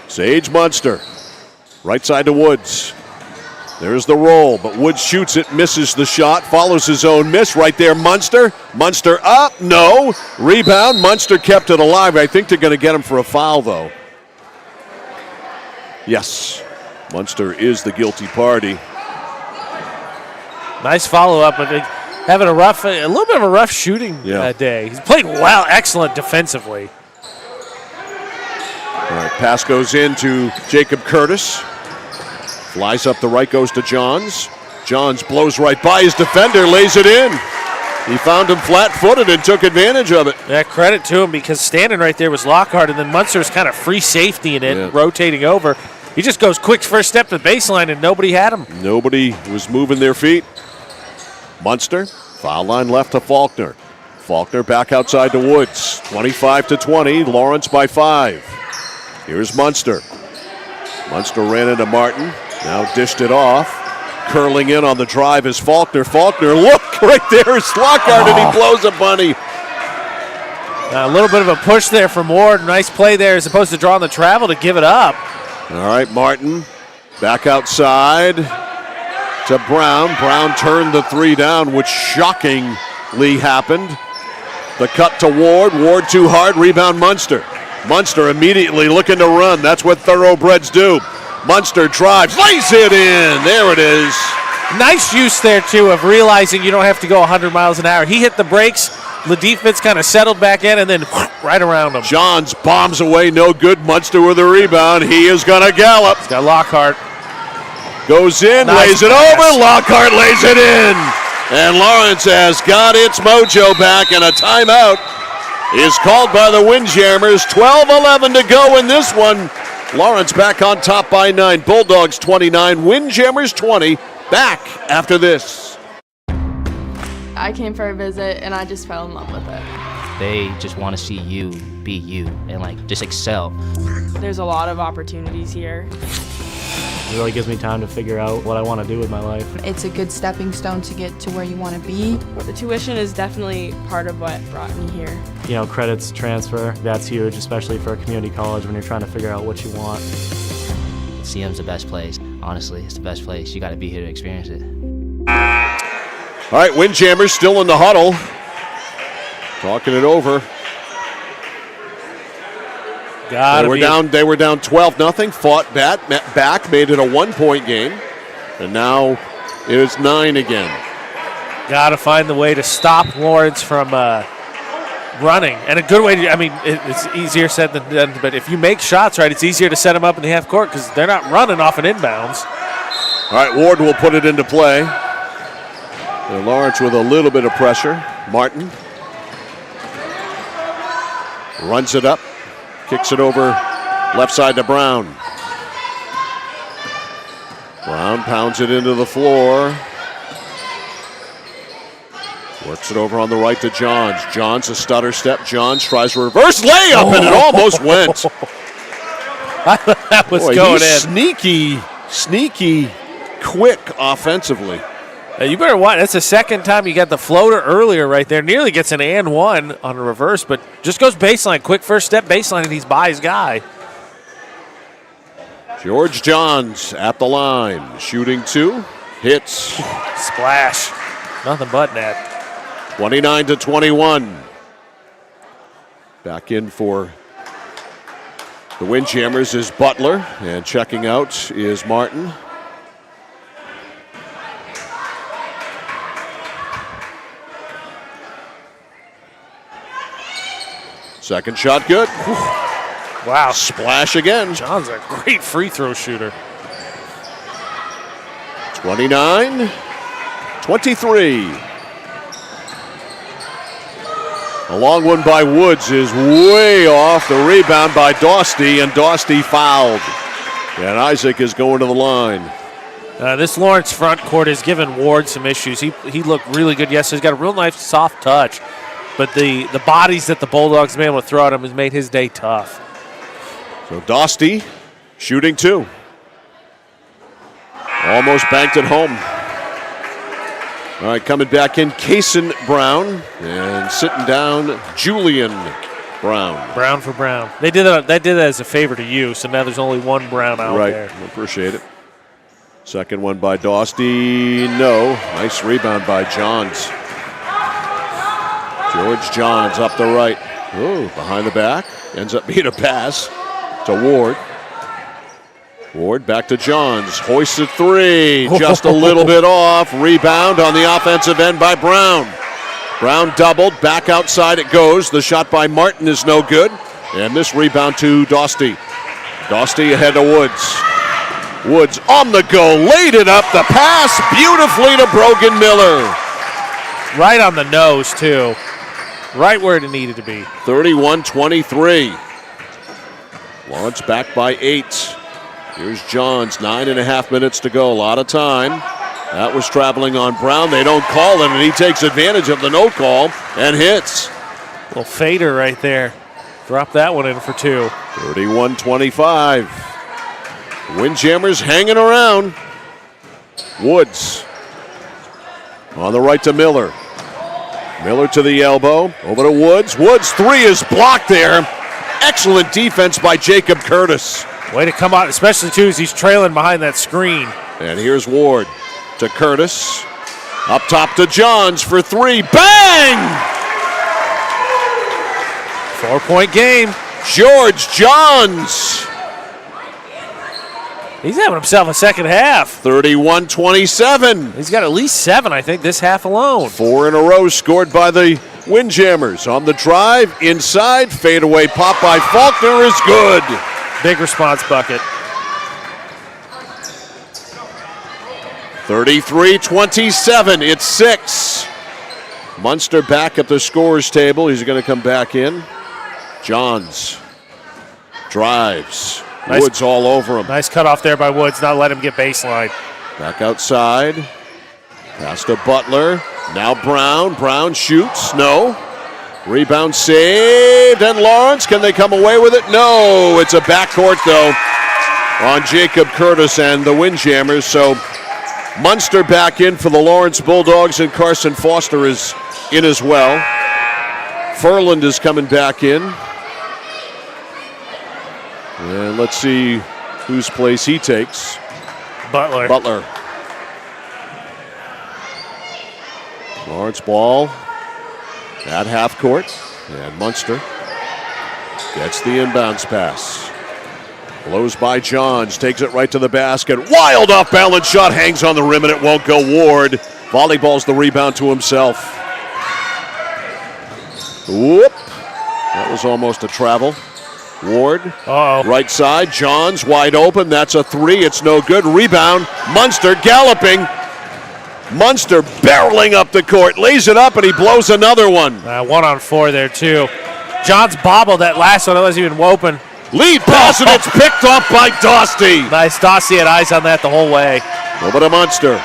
Sage Munster. Right side to Woods. There's the roll, but Woods shoots it, misses the shot, follows his own miss. Right there, Munster. Munster up, no. Rebound, Munster kept it alive. I think they're going to get him for a foul, though. Yes, Munster is the guilty party. Nice follow-up. I think having a little bit of a rough shooting day. He's played well, excellent defensively. All right, pass goes in to Jacob Curtis. Flies up the right, goes to Johns. Johns blows right by his defender, lays it in. He found him flat-footed and took advantage of it. Yeah, credit to him because standing right there was Lockhart, and then Munster's kind of free safety in it, rotating over. He just goes quick first step to the baseline, and nobody had him. Nobody was moving their feet. Munster, foul line left to Faulkner. Faulkner back outside to Woods. 25-20, Lawrence by 5. Here's Munster. Munster ran into Martin. Now dished it off. Curling in on the drive is Faulkner. Faulkner, look, right there is Lockhart, and he blows a bunny. A little bit of a push there from Ward. Nice play there as opposed to drawing the travel to give it up. All right, Martin back outside to Brown. Brown turned the three down, which shockingly happened. The cut to Ward. Ward too hard. Rebound Munster. Munster immediately looking to run. That's what thoroughbreds do. Munster drives, lays it in. There it is. Nice use there, too, of realizing you don't have to go 100 miles an hour. He hit the brakes. The defense kind of settled back in and then right around him. Johns bombs away, no good. Munster with a rebound. He is going to gallop. He's got Lockhart. Goes in, lays it over. Lockhart lays it in. And Lawrence has got its mojo back, and a timeout is called by the Windjammers. 12-11 to go in this one. Lawrence back on top by 9. Bulldogs 29, Windjammers 20. Back after this. I came for a visit and I just fell in love with it. They just want to see you be you and just excel. There's a lot of opportunities here. It really gives me time to figure out what I want to do with my life. It's a good stepping stone to get to where you want to be. The tuition is definitely part of what brought me here. You know, credits transfer, that's huge, especially for a community college when you're trying to figure out what you want. CM's the best place. Honestly, it's the best place. You got to be here to experience it. All right, Windjammers still in the huddle. Talking it over. They were down 12-0, fought back, made it a 1-point game, and now it is 9 again. Got to find the way to stop Lawrence from running. And a good way to, it's easier said than done, but if you make shots right, it's easier to set them up in the half court because they're not running off an inbounds. All right, Ward will put it into play. And Lawrence with a little bit of pressure. Martin runs it up. Kicks it over left side to Brown. Brown pounds it into the floor. Works it over on the right to Johns. Johns a stutter step. Johns tries a reverse layup, and it almost went. That was going in. Sneaky, quick offensively. You better watch. That's the second time you got the floater earlier right there. Nearly gets an and one on a reverse, but just goes baseline. Quick first step baseline, and he's by his guy. George Johns at the line. Shooting 2. Hits. Splash. Nothing but net. 29-21. Back in for the Windjammers is Butler, and checking out is Martin. Second shot good. Wow. Splash again. John's a great free throw shooter. 29-23. A long one by Woods is way off. The rebound by Dostie, and Dostie fouled. And Isaac is going to the line. This Lawrence front court has given Ward some issues. He looked really good yesterday. He's got a real nice soft touch. but the bodies that the Bulldogs man would throw at him has made his day tough. So Dostie shooting 2. Almost banked it home. All right, coming back in, Kason Brown, and sitting down, Julian Brown. Brown for Brown. They did that as a favor to you, so now there's only one Brown out there. Right, appreciate it. Second one by Dostie, no. Nice rebound by Johns. George Johns up the right. Ooh, behind the back. Ends up being a pass to Ward. Ward back to Johns. Hoisted 3. Just a little bit off. Rebound on the offensive end by Brown. Brown doubled. Back outside it goes. The shot by Martin is no good. And this rebound to Dostie. Dostie ahead to Woods. Woods on the go. Laid it up. The pass beautifully to Brogan Miller. Right on the nose, too. Right where it needed to be. 31-23. Lawrence back by 8. Here's Johns, 9.5 minutes to go. A lot of time. That was traveling on Brown. They don't call it, and he takes advantage of the no call and hits. Little fader right there. Drop that one in for 2. 31-25. Windjammers hanging around. Woods on the right to Miller. Miller to the elbow. Over to Woods. Woods 3 is blocked there. Excellent defense by Jacob Curtis. Way to come out, especially too as he's trailing behind that screen. And here's Ward to Curtis. Up top to Johns for 3. Bang! 4-point game. George Johns. He's having himself a second half. 31-27. He's got at least 7, I think, this half alone. 4 in a row scored by the Windjammers. On the drive, inside, fadeaway pop by Faulkner is good. Big response bucket. 33-27, it's 6. Munster back at the scorer's table. He's going to come back in. Johns drives. Nice. Woods all over him. Nice cutoff there by Woods, not let him get baseline. Back outside. Pass to Butler. Now Brown. Brown shoots. No. Rebound saved. And Lawrence, can they come away with it? No. It's a backcourt, though, on Jacob Curtis and the Windjammers. So Munster back in for the Lawrence Bulldogs, and Carson Foster is in as well. Furland is coming back in. And let's see whose place he takes. Butler. Lawrence ball at half court. And Munster gets the inbounds pass. Blows by Johns, takes it right to the basket. Wild off balance shot, hangs on the rim and it won't go. Ward volleyballs the rebound to himself. Whoop. That was almost a travel. Ward, right side, Johns wide open. That's a 3. It's no good. Rebound. Munster galloping. Munster barreling up the court, lays it up, and he blows another one. 1-on-4 there, too. Johns bobbled that last one. It wasn't even open. Lead pass, and it's picked up by Dostie. Nice. Dostie had eyes on that the whole way. Over to Munster.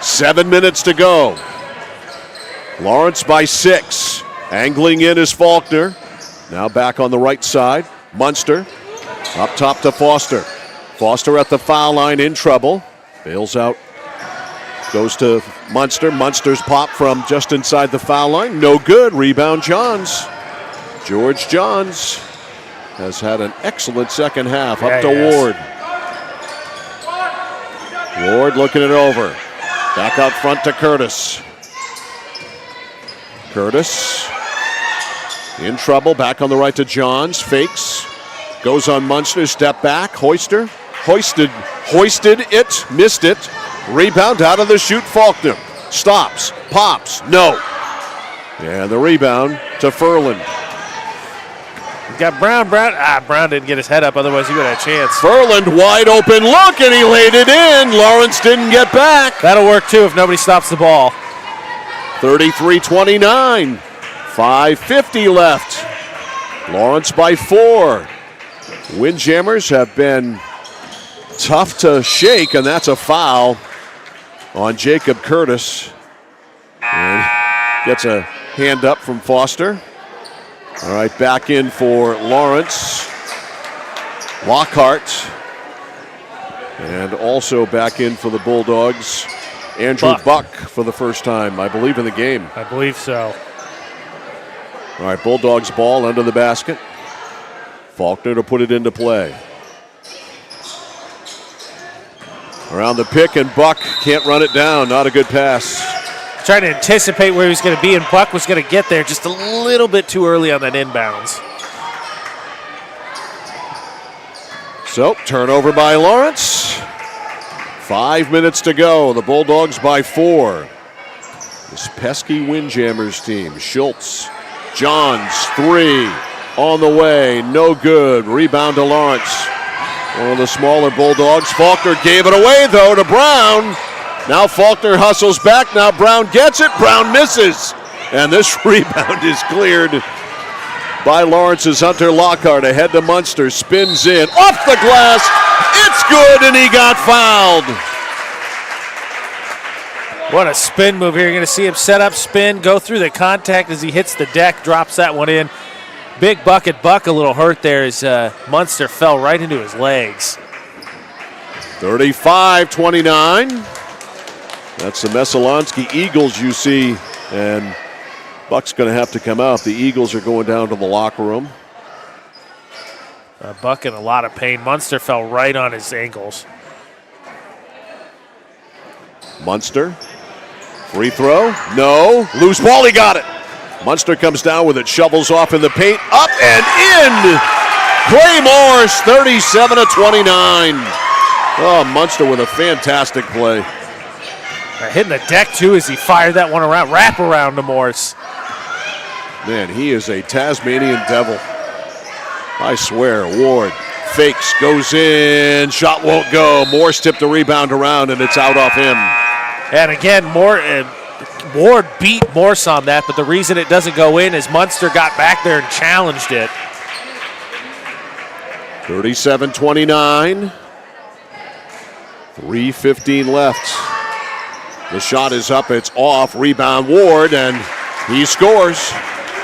7 minutes to go. Lawrence by 6. Angling in is Faulkner. Now back on the right side. Munster up top to Foster. Foster at the foul line in trouble. Bails out. Goes to Munster. Munster's pop from just inside the foul line. No good. Rebound Johns. George Johns has had an excellent second half. Up to Ward. Ward looking it over. Back out front to Curtis. Curtis in trouble. Back on the right to Johns. Fakes. Goes on Munster. Step back. Hoisted it. Missed it. Rebound out of the shoot. Faulkner. Stops. Pops. No. And the rebound to Furland. Got Brown. Brown didn't get his head up. Otherwise, he would have had a chance. Furland wide open look, and he laid it in. Lawrence didn't get back. That'll work, too, if nobody stops the ball. 33-29. 5:50 left. Lawrence by 4. Windjammers have been tough to shake, and that's a foul on Jacob Curtis. And gets a hand up from Foster. All right, back in for Lawrence. Lockhart. And also back in for the Bulldogs, Andrew Buck for the first time, I believe, in the game. I believe so. All right, Bulldogs ball under the basket. Faulkner to put it into play. Around the pick, and Buck can't run it down. Not a good pass. Trying to anticipate where he was going to be, and Buck was going to get there just a little bit too early on that inbounds. So, turnover by Lawrence. 5 minutes to go. The Bulldogs by 4. This pesky Windjammers team. Schultz, Johns, 3 on the way. No good. Rebound to Lawrence. One of the smaller Bulldogs. Faulkner gave it away, though, to Brown. Now Faulkner hustles back. Now Brown gets it. Brown misses. And this rebound is cleared by Lawrence's Hunter Lockhart. Ahead to Munster. Spins in. Off the glass. It's good, and he got fouled. What a spin move here. You're going to see him set up, spin, go through the contact as he hits the deck, drops that one in. Big bucket Buck a little hurt there as Munster fell right into his legs. 35-29. That's the Messalonskee Eagles you see, and Buck's going to have to come out. The Eagles are going down to the locker room. Buck in a lot of pain. Munster fell right on his ankles. Munster, free throw, no. Loose ball, he got it. Munster comes down with it, shovels off in the paint, up and in. Clay Morse, 37-29. Oh, Munster with a fantastic play. Hitting the deck, too, as he fired that one around. Wrap around to Morse. Man, he is a Tasmanian devil. I swear. Ward fakes, goes in, shot won't go. Morse tipped the rebound around, and it's out off him. And again, Ward beat Morse on that, but the reason it doesn't go in is Munster got back there and challenged it. 37-29. 3:15 left. The shot is up, it's off. Rebound Ward, and he scores.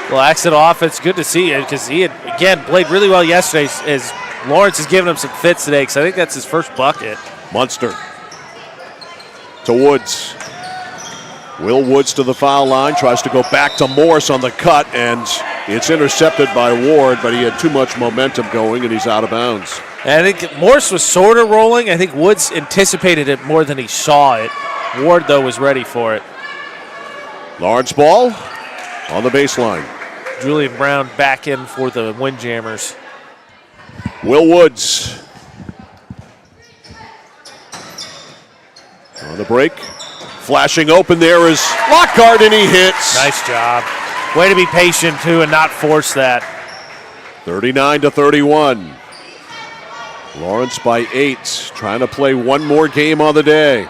Well, excellent offense. Good to see it because he had, again, played really well yesterday as Lawrence is giving him some fits today because I think that's his first bucket. Munster to Woods. Will Woods to the foul line, tries to go back to Morse on the cut, and it's intercepted by Ward, but he had too much momentum going, and he's out of bounds. And I think Morse was sort of rolling. I think Woods anticipated it more than he saw it. Ward, though, was ready for it. Lawrence ball on the baseline. Julian Brown back in for the Windjammers. Will Woods on the break. Flashing open there is Lockhart, and he hits. Nice job. Way to be patient, too, and not force that. 39-31. Lawrence by 8, trying to play one more game on the day.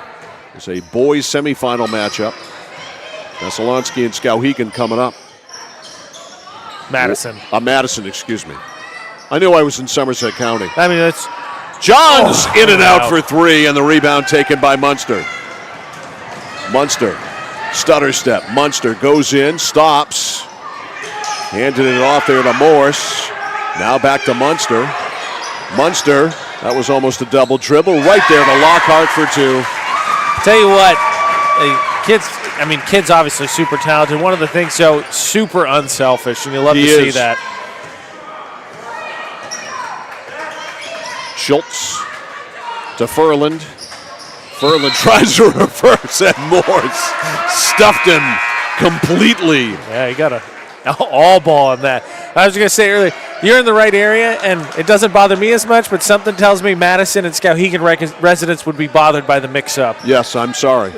It's a boys semifinal matchup. Messalonskee and Skowhegan coming up. Madison. Madison, excuse me. I knew I was in Somerset County. I mean, that's... Johns in and out for 3, and the rebound taken by Munster. Munster, stutter step. Munster goes in, stops. Handed it off there to Morse. Now back to Munster. Munster, that was almost a double dribble. Right there to Lockhart for 2. Tell you what, kids obviously super talented. One of the things, so super unselfish, and you love to see that. Schultz to Furland. Furland tries to reverse, and Morse stuffed him completely. Yeah, he got a all ball on that. I was going to say earlier, you're in the right area, and it doesn't bother me as much, but something tells me Madison and Skowhegan residents would be bothered by the mix-up. Yes, I'm sorry.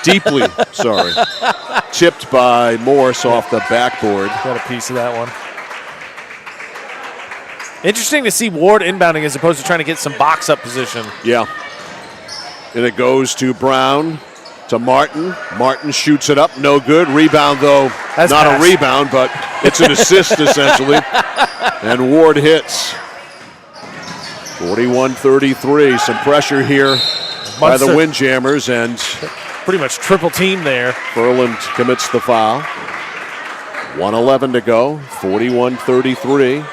Deeply sorry. Tipped by Morse off the backboard. Got a piece of that one. Interesting to see Ward inbounding as opposed to trying to get some box-up position. Yeah. And it goes to Brown, to Martin. Martin shoots it up, no good. Rebound, though, that's not pass. A rebound, but it's an assist, essentially. And Ward hits. 41-33. Some pressure here by the Windjammers, and pretty much triple team there. Furland commits the foul. 1:11 to go, 41-33.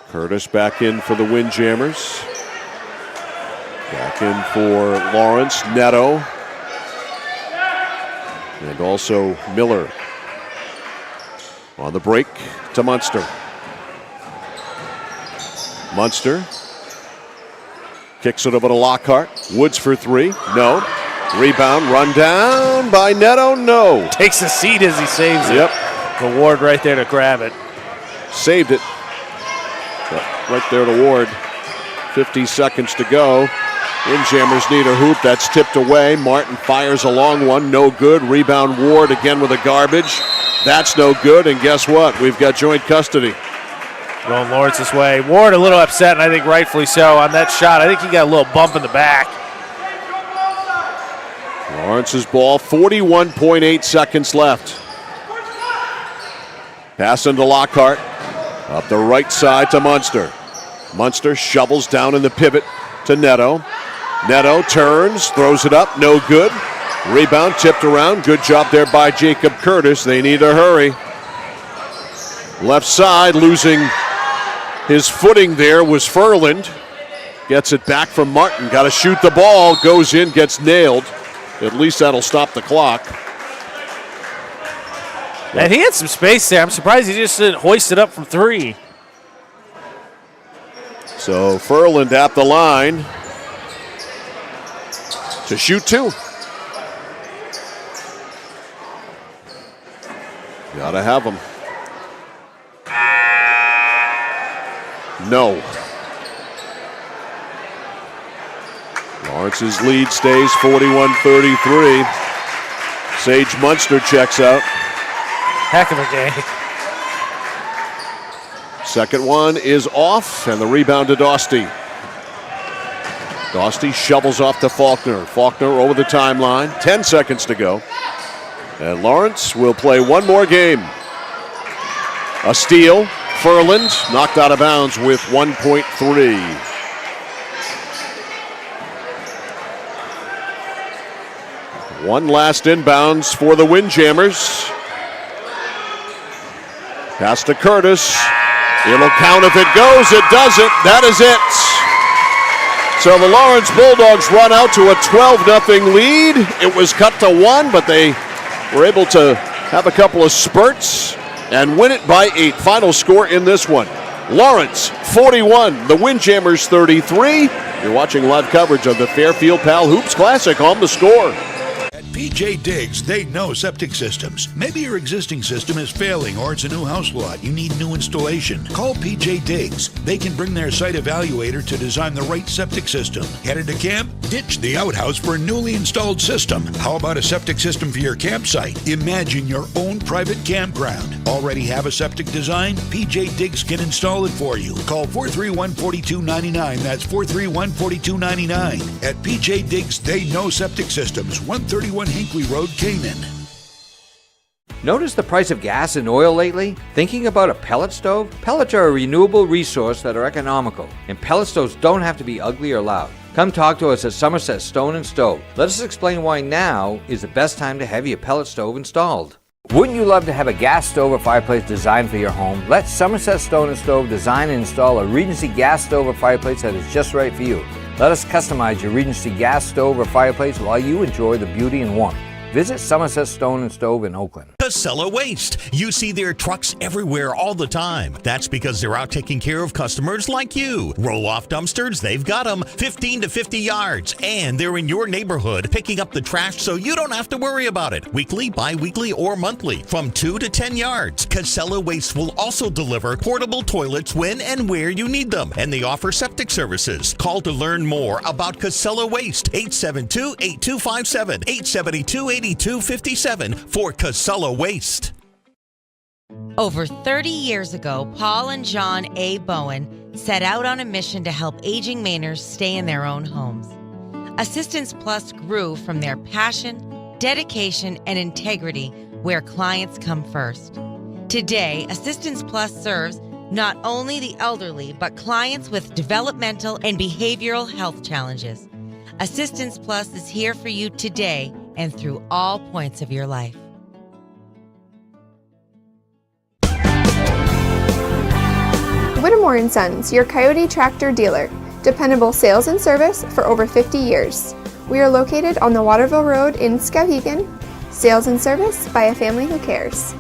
Curtis back in for the Windjammers. Back in for Lawrence, Neto, and also Miller. On the break to Munster. Munster kicks it over to Lockhart. Woods for three. No. Rebound, run down by Neto. No. Takes a seat as he saves it. Yep. The Ward right there to grab it. Saved it. But right there to Ward. 50 seconds to go. Windjammers need a hoop. That's tipped away. Martin fires a long one. No good. Rebound Ward again with a garbage. That's no good. And guess what? We've got joint custody. Going Lawrence's way. Ward a little upset, and I think rightfully so on that shot. I think he got a little bump in the back. Lawrence's ball, 41.8 seconds left. Pass into Lockhart. Up the right side to Munster. Munster shovels down in the pivot to Neto. Neto turns, throws it up, no good. Rebound tipped around. Good job there by Jacob Curtis. They need to hurry. Left side, losing his footing there was Furland. Gets it back from Martin. Got to shoot the ball. Goes in, gets nailed. At least that'll stop the clock. And he had some space there. I'm surprised he just didn't hoist it up from three. So Furland at the line to shoot two. Gotta have him. No. Lawrence's lead stays 41-33. Sage Munster checks out. Heck of a game. Second one is off, and the rebound to Dostie. Dostie shovels off to Faulkner. Faulkner over the timeline. 10 seconds to go. And Lawrence will play one more game. A steal. Furland knocked out of bounds with 1.3. One last inbounds for the Windjammers. Pass to Curtis. It'll count if it goes. It doesn't. That is it. So the Lawrence Bulldogs run out to a 12-0 lead. It was cut to 1, but they were able to have a couple of spurts and win it by 8. Final score in this one. Lawrence 41, the Windjammers 33. You're watching live coverage of the Fairfield Pal Hoops Classic on The Score. At PJ Diggs, they know septic systems. Maybe your existing system is failing or it's a new house lot. You need new installation. Call PJ Diggs. They can bring their site evaluator to design the right septic system. Headed to camp? Ditch the outhouse for a newly installed system. How about a septic system for your campsite? Imagine your own private campground. Already have a septic design? PJ Diggs can install it for you. Call 431-4299. That's 431-4299. At PJ Diggs, they know septic systems. 131 Hinckley Road, Canaan. Notice the price of gas and oil lately? Thinking about a pellet stove? Pellets are a renewable resource that are economical, and pellet stoves don't have to be ugly or loud. Come talk to us at Somerset Stone & Stove. Let us explain why now is the best time to have your pellet stove installed. Wouldn't you love to have a gas stove or fireplace designed for your home? Let Somerset Stone & Stove design and install a Regency gas stove or fireplace that is just right for you. Let us customize your Regency gas stove or fireplace while you enjoy the beauty and warmth. Visit Somerset Stone & Stove in Oakland. Casella Waste. You see their trucks everywhere all the time. That's because they're out taking care of customers like you. Roll-off dumpsters, they've got them 15 to 50 yards. And they're in your neighborhood picking up the trash so you don't have to worry about it. Weekly, bi-weekly, or monthly from 2 to 10 yards. Casella Waste will also deliver portable toilets when and where you need them. And they offer septic services. Call to learn more about Casella Waste. 872-8257, 872-8257 for Casella Waste. Over 30 years ago, Paul and John A. Bowen set out on a mission to help aging Mainers stay in their own homes. Assistance Plus grew from their passion, dedication, and integrity where clients come first. Today, Assistance Plus serves not only the elderly, but clients with developmental and behavioral health challenges. Assistance Plus is here for you today and through all points of your life. Whittemore & Sons, your Coyote Tractor dealer. Dependable sales and service for over 50 years. We are located on the Waterville Road in Skowhegan. Sales and service by a family who cares.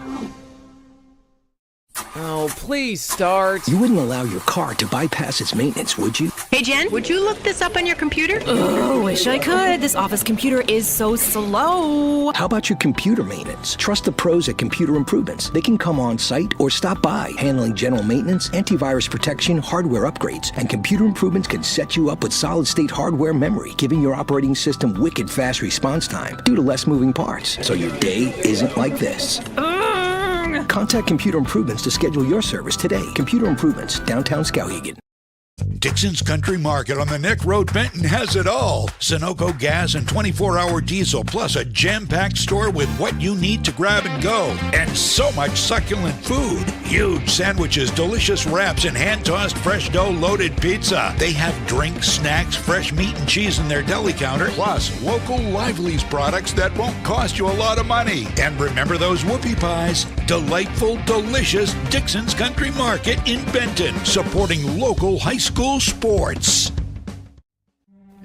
Oh, please start. You wouldn't allow your car to bypass its maintenance, would you? Hey, Jen, would you look this up on your computer? Oh, wish I could. This office computer is so slow. How about your computer maintenance? Trust the pros at Computer Improvements. They can come on site or stop by, handling general maintenance, antivirus protection, hardware upgrades, and Computer Improvements can set you up with solid-state hardware memory, giving your operating system wicked fast response time due to less moving parts, so your day isn't like this. Contact Computer Improvements to schedule your service today. Computer Improvements, downtown Skowhegan. Dixon's Country Market on the Neck Road, Benton has it all. Sunoco gas and 24-hour diesel, plus a jam-packed store with what you need to grab and go. And so much succulent food. Huge sandwiches, delicious wraps, and hand-tossed fresh dough-loaded pizza. They have drinks, snacks, fresh meat and cheese in their deli counter, plus local Lively's products that won't cost you a lot of money. And remember those whoopie pies? Delightful, delicious Dixon's Country Market in Benton, supporting local high school sports.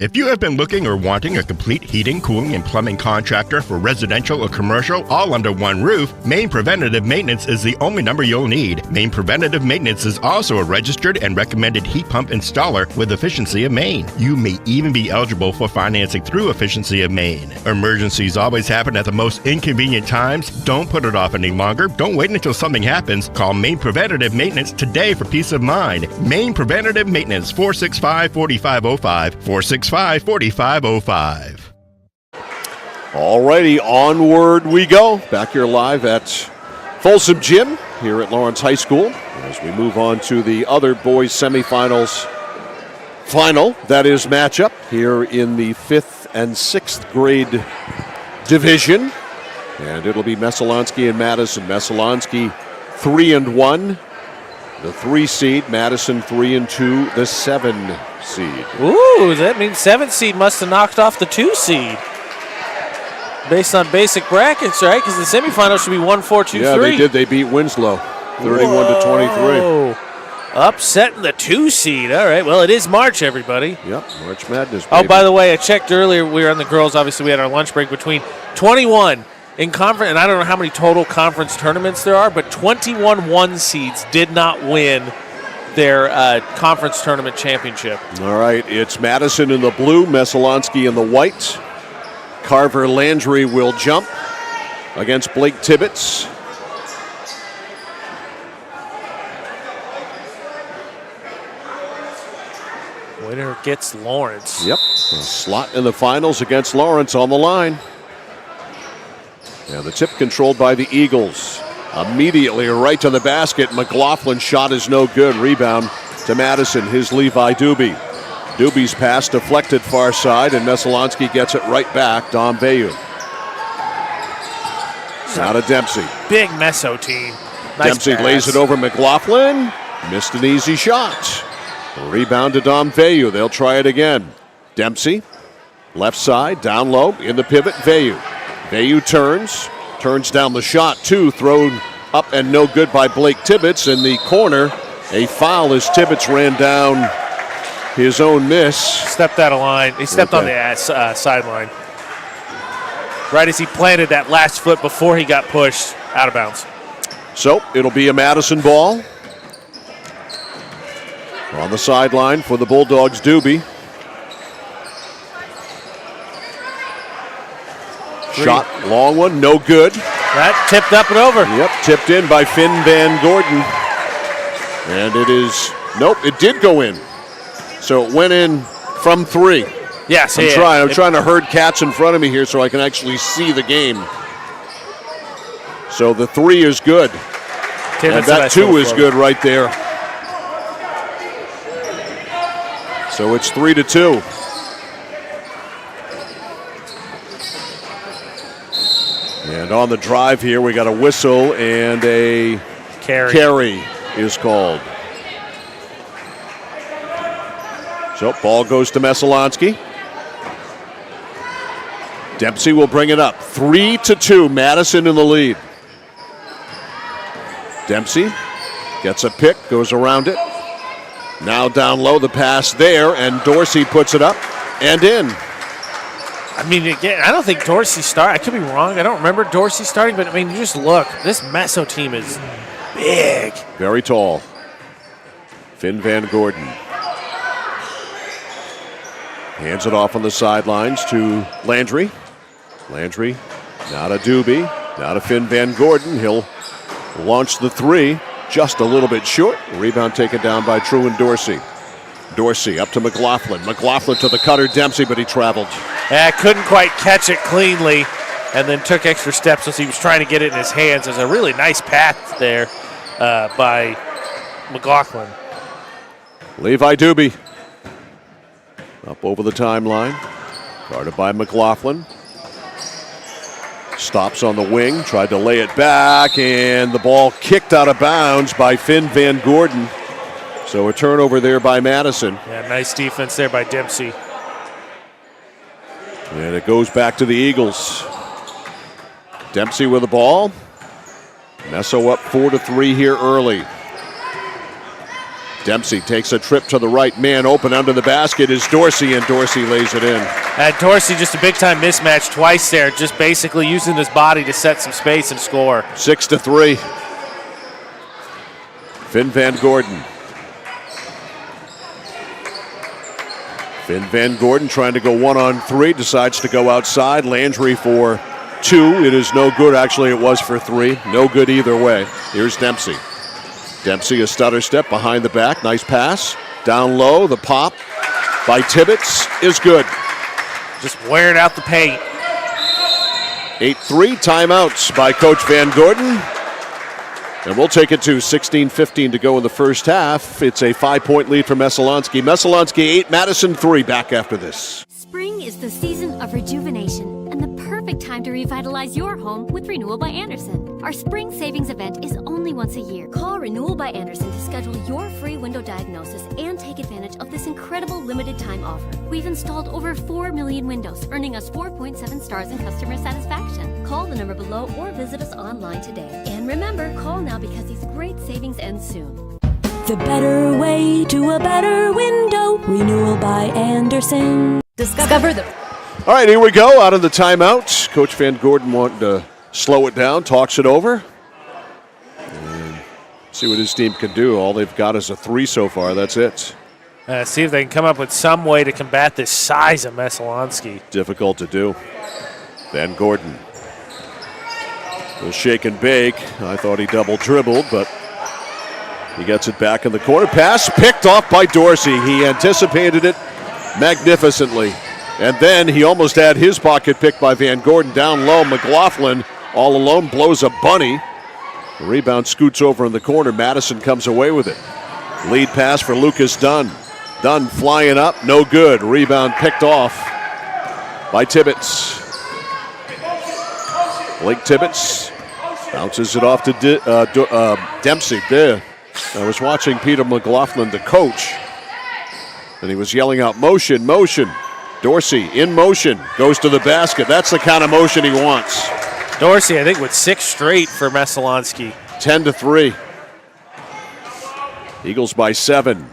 If you have been looking or wanting a complete heating, cooling, and plumbing contractor for residential or commercial all under one roof, Maine Preventative Maintenance is the only number you'll need. Maine Preventative Maintenance is also a registered and recommended heat pump installer with Efficiency of Maine. You may even be eligible for financing through Efficiency of Maine. Emergencies always happen at the most inconvenient times. Don't put it off any longer. Don't wait until something happens. Call Maine Preventative Maintenance today for peace of mind. Maine Preventative Maintenance, 465-4505, 465-4505. Alrighty, onward we go. Back here live at Folsom Gym here at Lawrence High School as we move on to the other boys semifinals final, that is matchup here in the 5th and 6th grade division. And it'll be Messalonskee and Madison. Messalonskee 3-1. The 3 seed, Madison 3-2, the 7 seed. Ooh, that means 7th seed must have knocked off the 2 seed. Based on basic brackets, right? Because the semifinals should be 1-4-2-3. Yeah, they did. They beat Winslow 31-23. Upsetting the 2 seed. All right, well, it is March, everybody. Yep, March Madness, baby. Oh, by the way, I checked earlier. We were on the girls. Obviously, we had our lunch break between 21 in conference, and I don't know how many total conference tournaments there are, but 21 1 seeds did not win their conference tournament championship. All right, it's Madison in the blue, Messalonskee in the white. Carver Landry will jump against Blake Tibbetts. Winner gets Lawrence. Yep, a slot in the finals against Lawrence on the line. Now the tip controlled by the Eagles. Immediately right to the basket. McLaughlin's shot is no good. Rebound to Madison. His Levi Doobie. Doobie's pass deflected far side, and Messalonskee gets it right back. Dom Veyu. Now to Dempsey. Big Messo team. Nice Dempsey pass. lays it over McLaughlin. Missed an easy shot. Rebound to Dom Veyu. They'll try it again. Dempsey. Left side. Down low. In the pivot. Veyu. Veyu turns down the shot, too, thrown up and no good by Blake Tibbetts in the corner. A foul as Tibbetts ran down his own miss. Stepped out of line. He stepped on the sideline. Right as he planted that last foot before he got pushed out of bounds. So it'll be a Madison ball. On the sideline for the Bulldogs, Doobie. Shot, long one, no good. That tipped up and over. Yep, tipped in by Finn Van Gordon. And it is, nope, it did go in. So it went in from 3. Yes, I'm trying to herd cats in front of me here so I can actually see the game. So the 3 is good. And that 2 is good right there. So it's 3-2. And on the drive here, we got a whistle and a carry is called. So ball goes to Messalonskee. Dempsey will bring it up. 3-2, Madison in the lead. Dempsey gets a pick, goes around it. Now down low, the pass there, and Dorsey puts it up and in. I mean, again, I don't think Dorsey started. I could be wrong. I don't remember Dorsey starting, but I mean, you just look. This Messo team is big. Very tall. Finn Van Gordon. Hands it off on the sidelines to Landry. Landry, now to Doobie, now to Finn Van Gordon. He'll launch the three, just a little bit short. Rebound taken down by Truman Dorsey. Dorsey up to McLaughlin. McLaughlin to the cutter, Dempsey, but he traveled. Yeah, couldn't quite catch it cleanly, and then took extra steps as he was trying to get it in his hands. There's a really nice pass there by McLaughlin. Levi Doobie up over the timeline. Guarded by McLaughlin. Stops on the wing, tried to lay it back, and the ball kicked out of bounds by Finn Van Gordon. So a turnover there by Madison. Yeah, nice defense there by Dempsey. And it goes back to the Eagles. Dempsey with the ball. Messo up 4-3 here early. Dempsey takes a trip to the right. Man open under the basket is Dorsey, and Dorsey lays it in. And Dorsey just a big-time mismatch twice there, just basically using his body to set some space and score. 6-3. Finn Van Gordon. Finn Van Gordon trying to go 1-on-3, decides to go outside. Landry for 2. It is no good. Actually, it was for 3. No good either way. Here's Dempsey. Dempsey, a stutter step behind the back. Nice pass. Down low, the pop by Tibbetts is good. Just wearing out the paint. 8-3 timeouts by Coach Van Gordon. And we'll take it to 16-15 to go in the first half. It's a 5-point lead for Messalonskee. Messalonskee 8, Madison 3. Back after this. Spring is the season of rejuvenation and the perfect time to revitalize your home with Renewal by Andersen. Our spring savings event is only once a year. Call Renewal by Andersen to schedule your free window diagnosis and take advantage of this incredible limited time offer. We've installed over 4 million windows, earning us 4.7 stars in customer satisfaction. Call the number below or visit us online today. And remember, call now because these great savings end soon. The better way to a better window. Renewal by Andersen. Discover the... All right, here we go. Out of the timeout. Coach Van Gordon wanting to slow it down, talks it over. And see what his team can do. All they've got is a 3 so far. That's it. See if they can come up with some way to combat this size of Messalonskee. Difficult to do. Van Gordon will shake and bake. I thought he double dribbled, but he gets it back in the corner. Pass picked off by Dorsey. He anticipated it magnificently. And then he almost had his pocket picked by Van Gordon. Down low, McLaughlin all alone blows a bunny. The rebound scoots over in the corner. Madison comes away with it. Lead pass for Lucas Dunn. Dunn flying up, no good. Rebound picked off by Tibbetts. Blake Tibbetts bounces it off to Dempsey. There. I was watching Peter McLaughlin, the coach, and he was yelling out, motion, motion. Dorsey in motion, goes to the basket. That's the kind of motion he wants. Dorsey, I think, with 6 straight for Messalonskee. 10-3. Eagles by 7.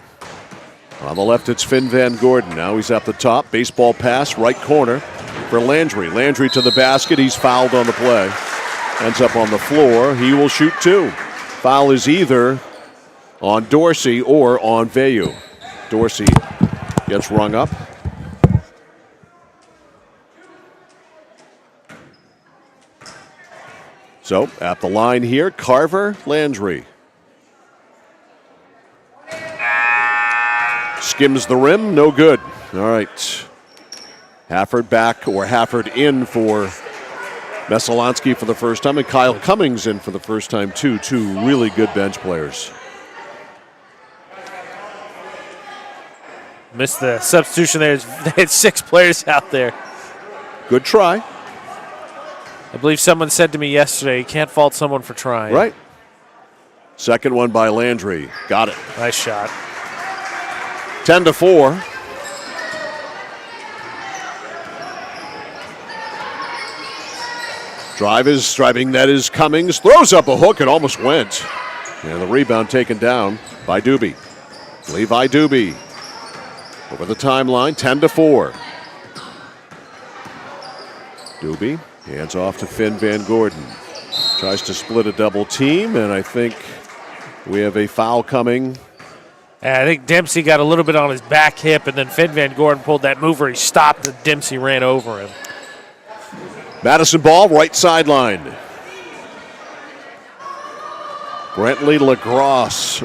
On the left, it's Finn Van Gordon. Now he's at the top. Baseball pass, right corner for Landry. Landry to the basket. He's fouled on the play. Ends up on the floor. He will shoot 2. Foul is either on Dorsey or on Vayu. Dorsey gets rung up. So, at the line here, Carver, Landry. Skims the rim, no good. All right. Hafford back, or Hafford in for Messalonskee for the first time, and Kyle Cummings in for the first time, too. 2 really good bench players. Missed the substitution there. They had 6 players out there. Good try. I believe someone said to me yesterday, you can't fault someone for trying. Right. Second one by Landry. Got it. Nice shot. 10-4. Driving net is Cummings. Throws up a hook. It almost went. And the rebound taken down by Doobie. Levi Doobie over the timeline, 10-4. Doobie hands off to Finn Van Gordon. Tries to split a double team, and I think we have a foul coming. I think Dempsey got a little bit on his back hip, and then Finn Van Gordon pulled that move where he stopped, and Dempsey ran over him. Madison ball, right sideline. Brentley LaGrosse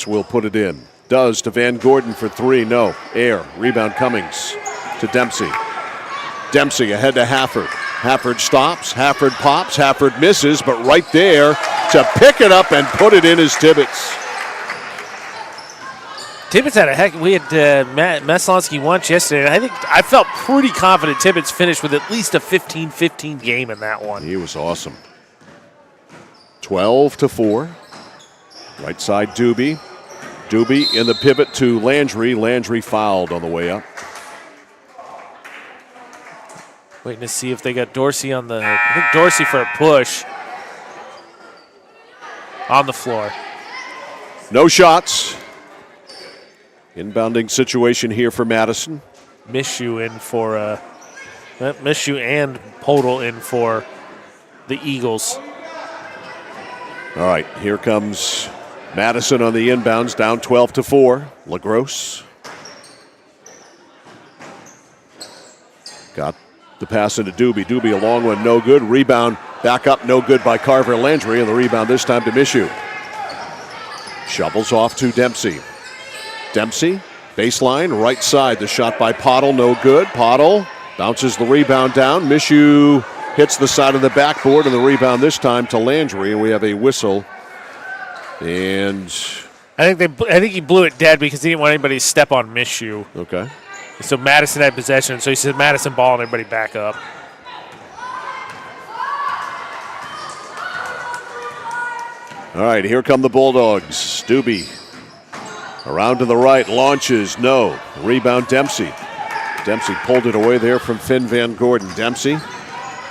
will put it in. Does to Van Gordon for three. No. Air. Rebound Cummings to Dempsey. Dempsey ahead to Hafford. Hafford stops. Hafford pops. Hafford misses, but right there to pick it up and put it in is Tibbetts. Tibbetts had we had Messalonskee once yesterday, and I felt pretty confident Tibbetts finished with at least a 15-15 game in that one. He was awesome. 12-4. Right side Doobie. Doobie in the pivot to Landry. Landry fouled on the way up. Waiting to see if they got Dorsey on the, I think Dorsey for a push on the floor. No shots. Inbounding situation here for Madison. Mishu in for, Mishu and Podol in for the Eagles. All right, here comes Madison on the inbounds, down 12-4. LaGrosse got the pass into Doobie. Doobie, a long one, no good. Rebound, back up, no good by Carver Landry, and the rebound this time to Mishu. Shovels off to Dempsey. Dempsey, baseline, right side. The shot by Podol, no good. Podol bounces the rebound down. Mishu hits the side of the backboard, and the rebound this time to Landry, and we have a whistle. And I think he blew it dead because he didn't want anybody to step on Mishu. Okay. So Madison had possession, so he said Madison ball and everybody back up. All right, here come the Bulldogs. Doobie around to the right, launches, no. Rebound Dempsey. Dempsey pulled it away there from Finn Van Gordon. Dempsey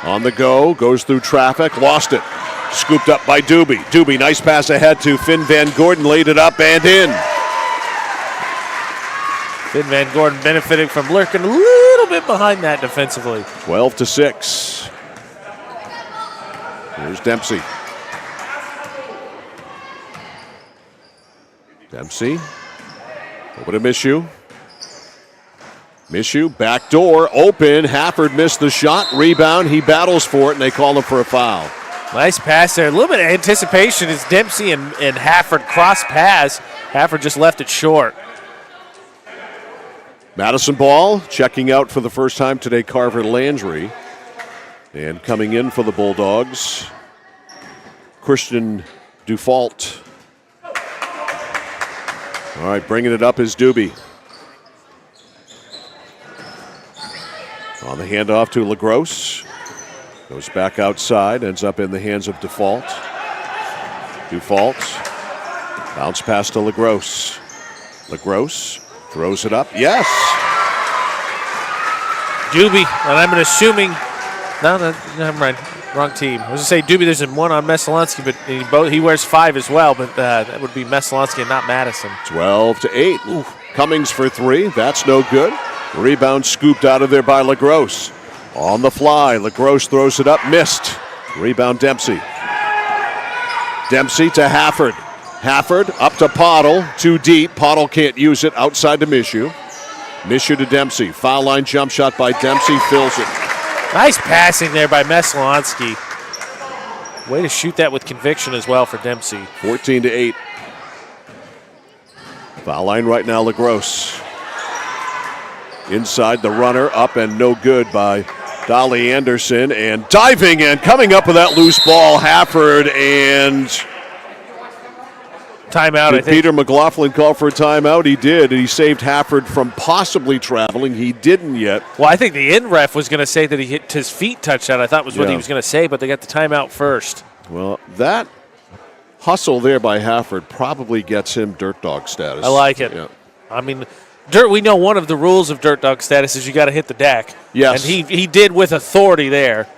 on the go, goes through traffic, lost it. Scooped up by Doobie. Doobie, nice pass ahead to Finn Van Gordon, laid it up and in. Finn Van Gordon benefiting from lurking a little bit behind that defensively. 12-6. Here's Dempsey. Dempsey. Over to Mishu. Mishu, back door, open. Hafford missed the shot. Rebound. He battles for it, and they call him for a foul. Nice pass there. A little bit of anticipation as Dempsey and Hafford cross pass. Hafford just left it short. Madison ball, checking out for the first time today, Carver Landry. And coming in for the Bulldogs, Christian Dufault. All right, bringing it up is Doobie. On the handoff to LaGrosse. Goes back outside, ends up in the hands of Dufault. Dufault. Bounce pass to LaGrosse. LaGrosse throws it up. Yes! Doobie, and I'm assuming, no, never mind, wrong team. I was going to say Doobie, there's one on Messalonskee, but he wears 5 as well, but that would be Messalonskee and not Madison. 12-8. Ooh. Cummings for 3. That's no good. Rebound scooped out of there by LaGrosse. On the fly, LaGrosse throws it up, missed. Rebound Dempsey. Dempsey to Hafford. Hafford up to Podol, too deep. Podol can't use it, outside to Mishu. Mishu to Dempsey. Foul line jump shot by Dempsey, fills it. Nice passing there by Messalonskee. Way to shoot that with conviction as well for Dempsey. 14-8. Foul line right now, LaGrosse. Inside the runner, up and no good by Dolly Anderson. And diving and coming up with that loose ball, Hafford, and timeout, I think. Peter McLaughlin called for a timeout? He did. He saved Hafford from possibly traveling. He didn't yet. Well, I think the end ref was going to say that he hit his feet touched out. I thought was what he was going to say, but they got the timeout first. Well, that hustle there by Hafford probably gets him dirt dog status. I like it. Yeah. I mean, we know one of the rules of dirt dog status is you got to hit the deck. Yes. And he did with authority there.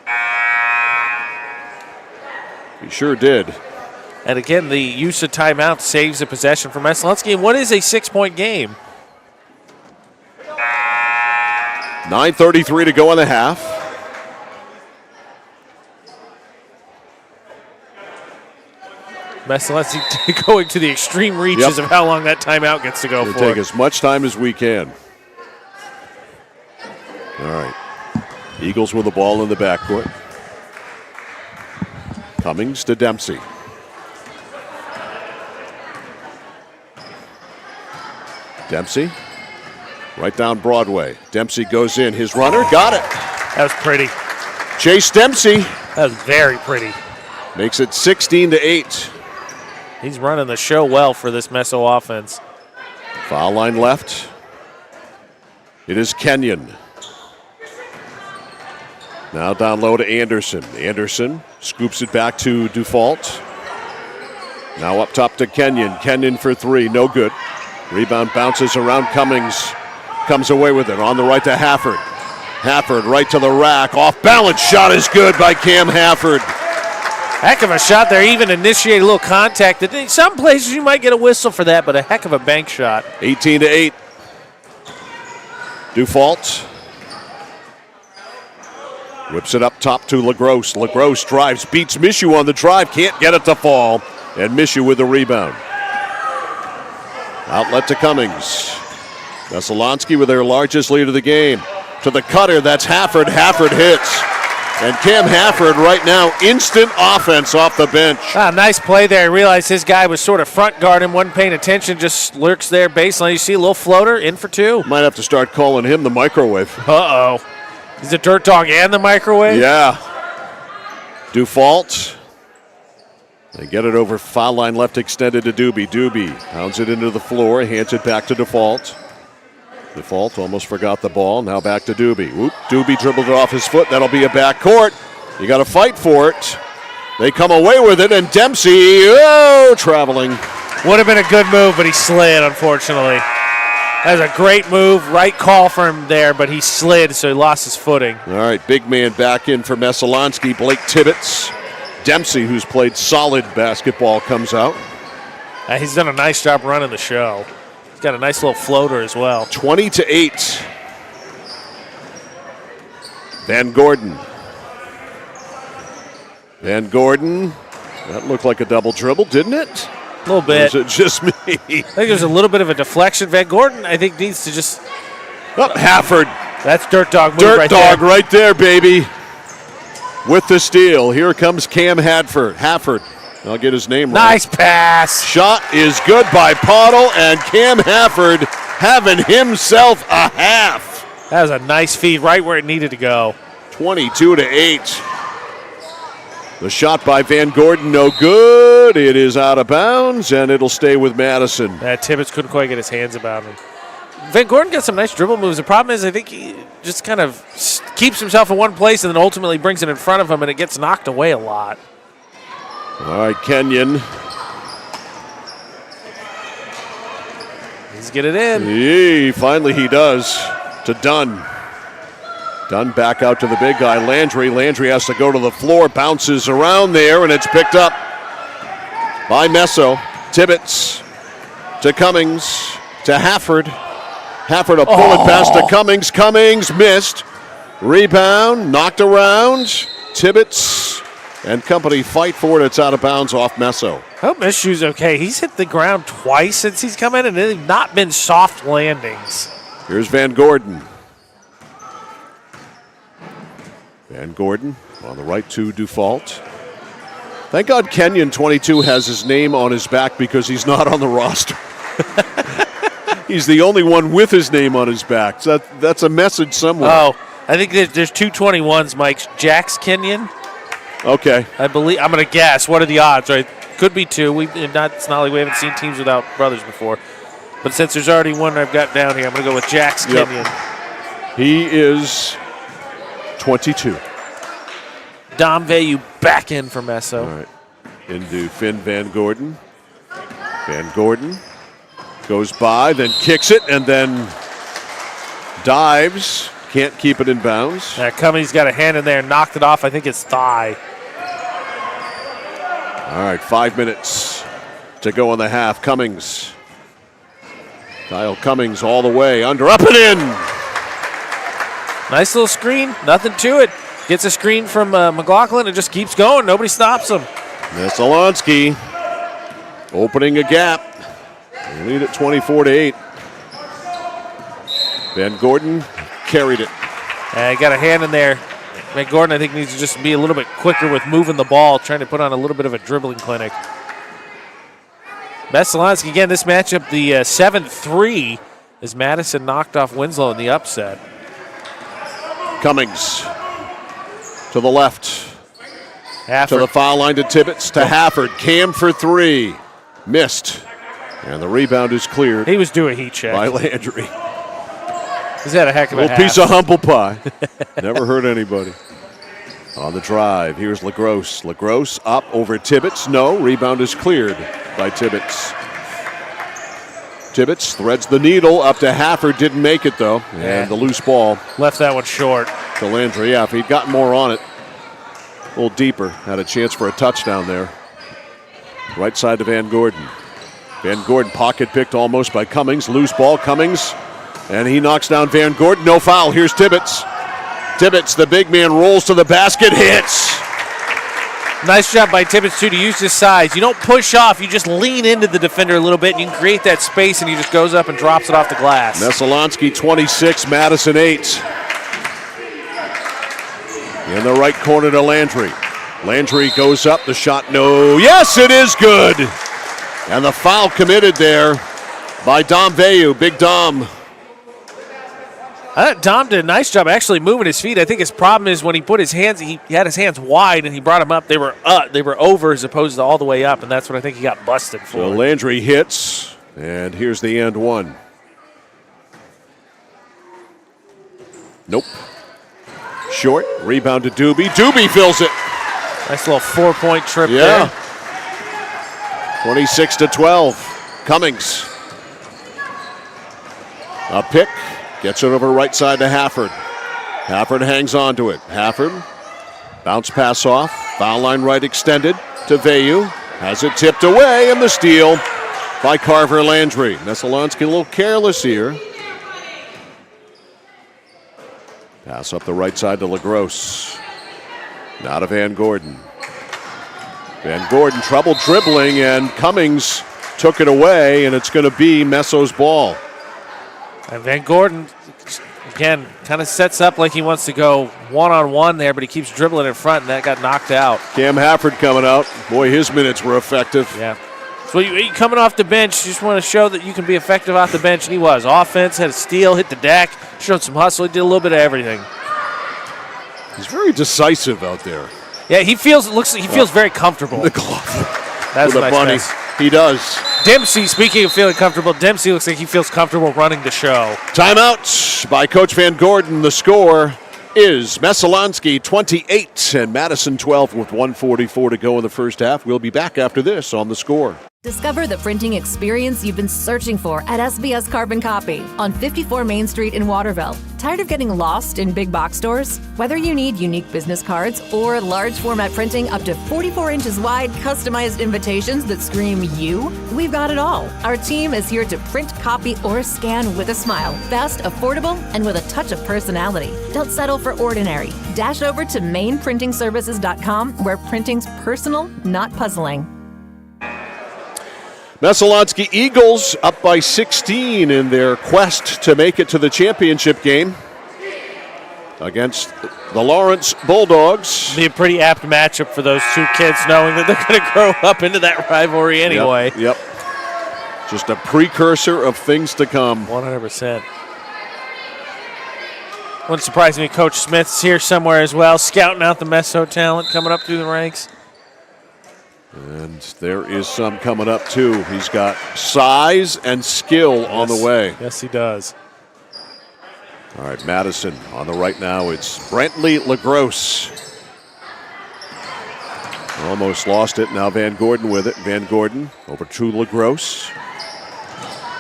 sure did. And again, the use of timeout saves a possession for Messalonskee. And what is a 6-point game? 9:33 to go in the half. Messalonskee going to the extreme reaches of how long that timeout gets to go We'll for. take as much time as we can. All right. Eagles with the ball in the backcourt. Cummings to Dempsey. Dempsey, right down Broadway. Dempsey goes in. His runner, got it. That was pretty. Chase Dempsey. That was very pretty. Makes it 16-8. He's running the show well for this Meso offense. Foul line left. It is Kenyon. Now down low to Anderson. Anderson scoops it back to Dufault. Now up top to Kenyon. Kenyon for three, no good. Rebound bounces around Cummings. Comes away with it on the right to Hafford. Hafford right to the rack. Off balance shot is good by Cam Hafford. Heck of a shot there. Even initiate a little contact. Some places you might get a whistle for that, but a heck of a bank shot. 18-8. Dufault. Whips it up top to LaGrosse. LaGrosse drives, beats Mishu on the drive. Can't get it to fall. And Mishu with the rebound. Outlet to Cummings. Messalonskee with their largest lead of the game. To the cutter, that's Hafford. Hafford hits. And Cam Hafford right now, instant offense off the bench. Nice play there. I realized his guy was sort of front guard and wasn't paying attention, just lurks there baseline. You see a little floater, in for two. Might have to start calling him the microwave. Uh-oh. He's a dirt dog and the microwave? Yeah. Dufault. They get it over foul line left extended to Doobie. Doobie pounds it into the floor, hands it back to Dufault. Dufault almost forgot the ball. Now back to Doobie. Whoop. Doobie dribbled it off his foot. That'll be a backcourt. You got to fight for it. They come away with it, and Dempsey, traveling. Would have been a good move, but he slid, unfortunately. That was a great move. Right call for him there, but he slid, so he lost his footing. All right, big man back in for Messalonskee. Blake Tibbetts. Dempsey, who's played solid basketball, comes out. He's done a nice job running the show. He's got a nice little floater as well. 20-8. Van Gordon. Van Gordon. That looked like a double dribble, didn't it? A little bit. Or was it just me? I think there's a little bit of a deflection. Van Gordon, I think, needs to just... Hafford. That's dirt dog move right there. Dirt dog right there, baby. With the steal. Here comes Cam Hafford. I'll get his name right. Nice pass. Shot is good by Pottle, and Cam Hafford having himself a half. That was a nice feed right where it needed to go. 22-8. The shot by Van Gordon, no good. It is out of bounds, and it'll stay with Madison. Tibbetts couldn't quite get his hands about him. Van Gordon got some nice dribble moves. The problem is I think he just kind of keeps himself in one place and then ultimately brings it in front of him, and it gets knocked away a lot. All right, Kenyon. He's get it in. Finally he does. To Dunn. Dunn back out to the big guy, Landry. Landry has to go to the floor, bounces around there, and it's picked up by Meso. Tibbetts to Cummings to Hafford. Hafford a pull it past to Cummings. Cummings missed. Rebound, knocked around. Tibbetts and company fight for it. It's out of bounds off Meso. I hope Mishu's okay. He's hit the ground twice since he's come in, and they've not been soft landings. Here's Van Gordon. Van Gordon on the right to Dufault. Thank God Kenyon, 22, has his name on his back because he's not on the roster. He's the only one with his name on his back. So that's a message somewhere. Oh, I think there's two 21s, Mike. Jax Kenyon. Okay. I believe. I'm going to guess. What are the odds? Right? Could be two. It's not like we haven't seen teams without brothers before. But since there's already one I've got down here, I'm going to go with Jax Kenyon. He is 22. Dom Veyu back in for Meso. All right. Into Finn Van Gordon. Van Gordon goes by, then kicks it, and then dives. Can't keep it in bounds. Cummings got a hand in there and knocked it off. I think it's thigh. All right, 5 minutes to go in the half. Cummings. Kyle Cummings all the way, under, up and in. Nice little screen, nothing to it. Gets a screen from McLaughlin and just keeps going. Nobody stops him. Messalonskee opening a gap. They lead at 24-8. Van Gordon carried it. He got a hand in there. Van Gordon, I think, needs to just be a little bit quicker with moving the ball, trying to put on a little bit of a dribbling clinic. Messalonskee, again, this matchup, the 7-3, as Madison knocked off Winslow in the upset. Cummings to the left. Hafford. To the foul line to Tibbetts, to Hafford. Cam for three. Missed. And the rebound is cleared. He was due a heat check. By Landry. He's had a heck of a little half. piece of humble pie. Never hurt anybody. On the drive, here's LaGrosse. LaGrosse up over Tibbetts. No, rebound is cleared by Tibbetts. Tibbetts threads the needle up to Hafford. Didn't make it, though. And the loose ball. Left that one short. To Landry. Yeah, if he'd gotten more on it, a little deeper, had a chance for a touchdown there. Right side to Van Gordon. Van Gordon pocket picked almost by Cummings. Loose ball, Cummings. And he knocks down Van Gordon. No foul. Here's Tibbetts. Tibbetts, the big man, rolls to the basket, hits. Nice job by Tibbetts, too, to use his size. You don't push off. You just lean into the defender a little bit, and you can create that space, and he just goes up and drops it off the glass. Messalonskee 26, Madison 8. In the right corner to Landry. Landry goes up, the shot, no. Yes, it is good. And the foul committed there by Dom Veyu, Big Dom. I thought Dom did a nice job actually moving his feet. I think his problem is when he put his hands, he had his hands wide and he brought them up. They were over as opposed to all the way up, and that's what I think he got busted for. So Landry hits, and here's the end one. Nope. Short, rebound to Doobie. Doobie fills it. Nice little 4-point trip there. Yeah. 26-12. Cummings. A pick. Gets it over right side to Hafford. Hafford hangs on to it. Hafford. Bounce pass off. Foul line right extended to Veyu. Has it tipped away, and the steal by Carver Landry. Messalonskee a little careless here. Pass up the right side to LaGrosse. Now to Van Gordon. Van Gordon trouble dribbling, and Cummings took it away, and it's going to be Messo's ball. And Van Gordon, again, kind of sets up like he wants to go one-on-one there, but he keeps dribbling in front, and that got knocked out. Cam Hafford coming out. Boy, his minutes were effective. Yeah. So you coming off the bench, you just want to show that you can be effective off the bench, and he was. Offense, had a steal, hit the deck, showed some hustle. He did a little bit of everything. He's very decisive out there. Yeah, he feels very comfortable. The glove. That's with a bunny. Pass. He does. Dempsey, speaking of feeling comfortable, Dempsey looks like he feels comfortable running the show. Timeout by Coach Van Gordon. The score is Messalonskee 28 and Madison 12 with 1:44 to go in the first half. We'll be back after this on The Score. Discover the printing experience you've been searching for at SBS Carbon Copy on 54 Main Street in Waterville. Tired of getting lost in big box stores? Whether you need unique business cards or large format printing up to 44 inches wide, customized invitations that scream you, we've got it all. Our team is here to print, copy, or scan with a smile. Fast, affordable, and with a touch of personality. Don't settle for ordinary. Dash over to mainprintingservices.com where printing's personal, not puzzling. Messalonskee Eagles up by 16 in their quest to make it to the championship game against the Lawrence Bulldogs. Be a pretty apt matchup for those two kids, knowing that they're going to grow up into that rivalry anyway. Yep. Just a precursor of things to come. 100%. Wouldn't surprise me, Coach Smith's here somewhere as well, scouting out the Messo talent coming up through the ranks. And there is some coming up, too. He's got size and skill on the way. Yes, he does. All right, Madison on the right now. It's Brantley LaGrosse. Almost lost it. Now Van Gordon with it. Van Gordon over to LaGrosse.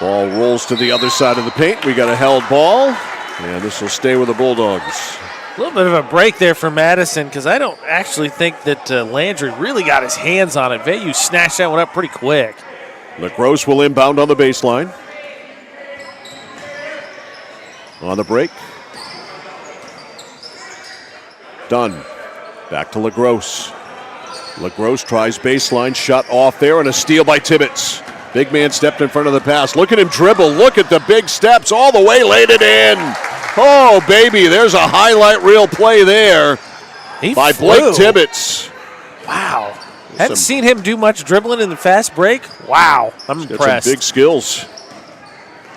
Ball rolls to the other side of the paint. We got a held ball. And this will stay with the Bulldogs. A little bit of a break there for Madison because I don't actually think that Landry really got his hands on it. Veyu snatched that one up pretty quick. LaGrosse will inbound on the baseline. On the break. Dunn. Back to LaGrosse. LaGrosse tries baseline, shut off there, and a steal by Tibbetts. Big man stepped in front of the pass. Look at him dribble. Look at the big steps all the way, laid it in. Oh, baby, there's a highlight reel play there by Blake Tibbetts. Wow. Hadn't seen him do much dribbling in the fast break. Wow, I'm impressed. Some big skills.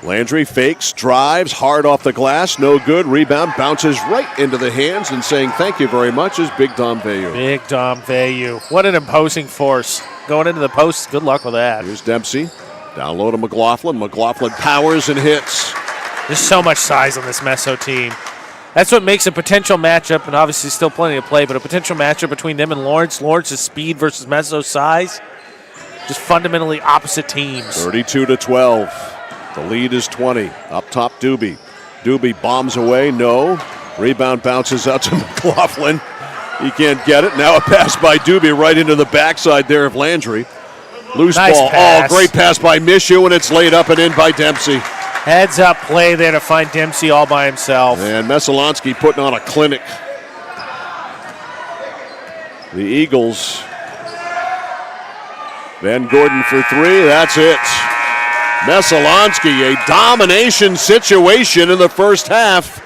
Landry fakes, drives, hard off the glass, no good. Rebound bounces right into the hands, and saying thank you very much is Big Dom Veyu. Big Dom Veyu. What an imposing force. Going into the post, good luck with that. Here's Dempsey. Down low to McLaughlin. McLaughlin powers and hits. There's so much size on this Messo team. That's what makes a potential matchup, and obviously still plenty to play, but a potential matchup between them and Lawrence. Lawrence's speed versus Messo's size. Just fundamentally opposite teams. 32-12. The lead is 20. Up top, Doobie. Doobie bombs away. No. Rebound bounces out to McLaughlin. He can't get it. Now a pass by Doobie right into the backside there of Landry. Loose nice ball. Pass. Oh, great pass by Mishu, and it's laid up and in by Dempsey. Heads up play there to find Dempsey all by himself. And Messalonskee putting on a clinic. The Eagles. Van Gordon for three. That's it. Messalonskee, a domination situation in the first half.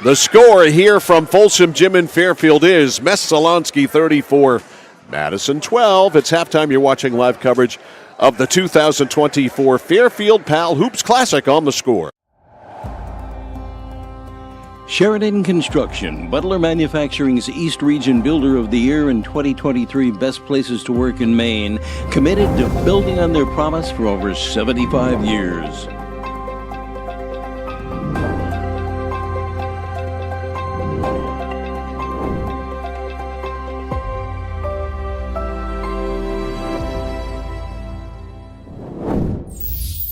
The score here from Folsom Gym in Fairfield is Messalonskee 34, Madison 12. It's halftime. You're watching live coverage of the 2024 Fairfield Pal Hoops Classic on The Score. Sheridan Construction, Butler Manufacturing's East Region Builder of the Year and 2023 Best Places to Work in Maine, committed to building on their promise for over 75 years.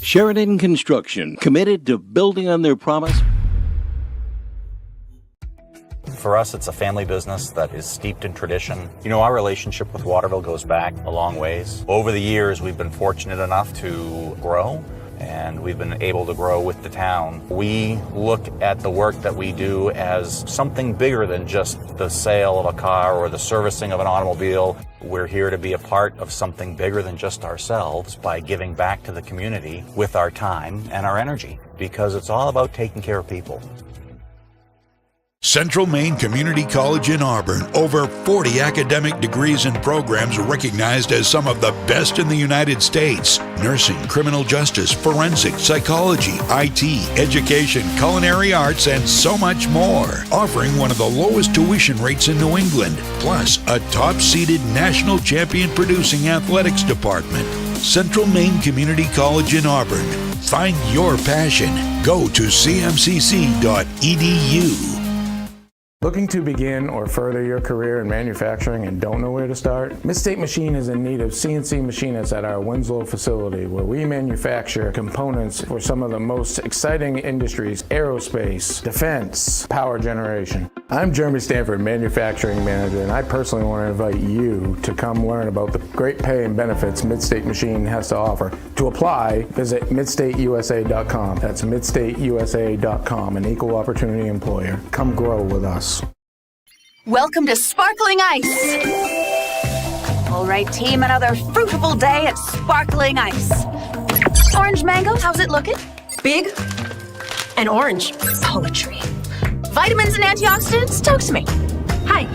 Sheridan Construction, committed to building on their promise. For us, it's a family business that is steeped in tradition. You know, our relationship with Waterville goes back a long ways. Over the years, we've been fortunate enough to grow, and we've been able to grow with the town. We look at the work that we do as something bigger than just the sale of a car or the servicing of an automobile. We're here to be a part of something bigger than just ourselves by giving back to the community with our time and our energy, because it's all about taking care of people. Central Maine Community College in Auburn. Over 40 academic degrees and programs recognized as some of the best in the United States. Nursing, criminal justice, forensic, psychology, IT, education, culinary arts, and so much more. Offering one of the lowest tuition rates in New England. Plus, a top-seeded national champion producing athletics department. Central Maine Community College in Auburn. Find your passion. Go to cmcc.edu. Looking to begin or further your career in manufacturing and don't know where to start? Midstate Machine is in need of CNC machinists at our Winslow facility, where we manufacture components for some of the most exciting industries: aerospace, defense, power generation. I'm Jeremy Stanford, manufacturing manager, and I personally want to invite you to come learn about the great pay and benefits Midstate Machine has to offer. To apply, visit midstateusa.com. That's midstateusa.com, an equal opportunity employer. Come grow with us. Welcome to Sparkling Ice. All right, team, another fruitful day at Sparkling Ice. Orange mango, how's it looking? Big and orange. Poetry. Vitamins and antioxidants, talk to me. Hi.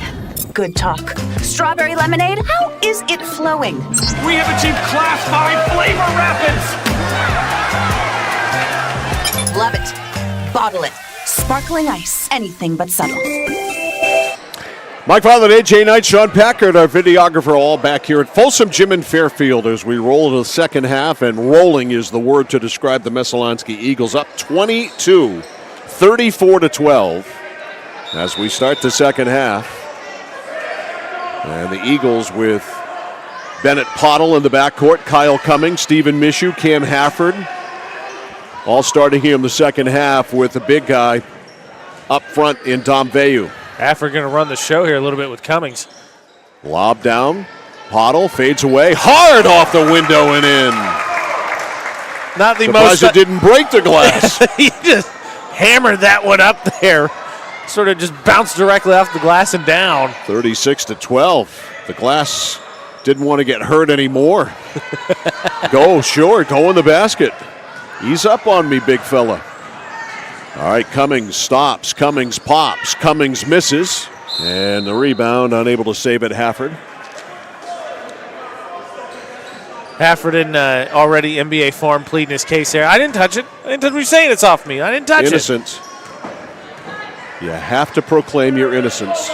Good talk. Strawberry lemonade, how is it flowing? We have achieved Class 5 flavor rapids. Love it. Bottle it. Sparkling Ice, anything but subtle. Mike Fowler, AJ Knight, Sean Packard, our videographer, all back here at Folsom Gym in Fairfield as we roll into the second half, and rolling is the word to describe the Messalonskee Eagles, up 22, 34-12 as we start the second half. And the Eagles with Bennett Pottle in the backcourt, Kyle Cummings, Stephen Mishu, Cam Hafford, all starting here in the second half with the big guy up front in Dom Veyu. Hafford going to run the show here a little bit with Cummings. Lob down. Pottle fades away. Hard off the window and in. Not the Surprised most. it didn't break the glass. He just hammered that one up there. Sort of just bounced directly off the glass and down. 36-12. The glass didn't want to get hurt anymore. Go in the basket. Ease up on me, big fella. All right, Cummings stops. Cummings pops. Cummings misses. And the rebound, unable to save it, Hafford. Hafford in already NBA form pleading his case there. I didn't touch it. I didn't touch what you're saying it's off me. I didn't touch Innocence. You have to proclaim your innocence.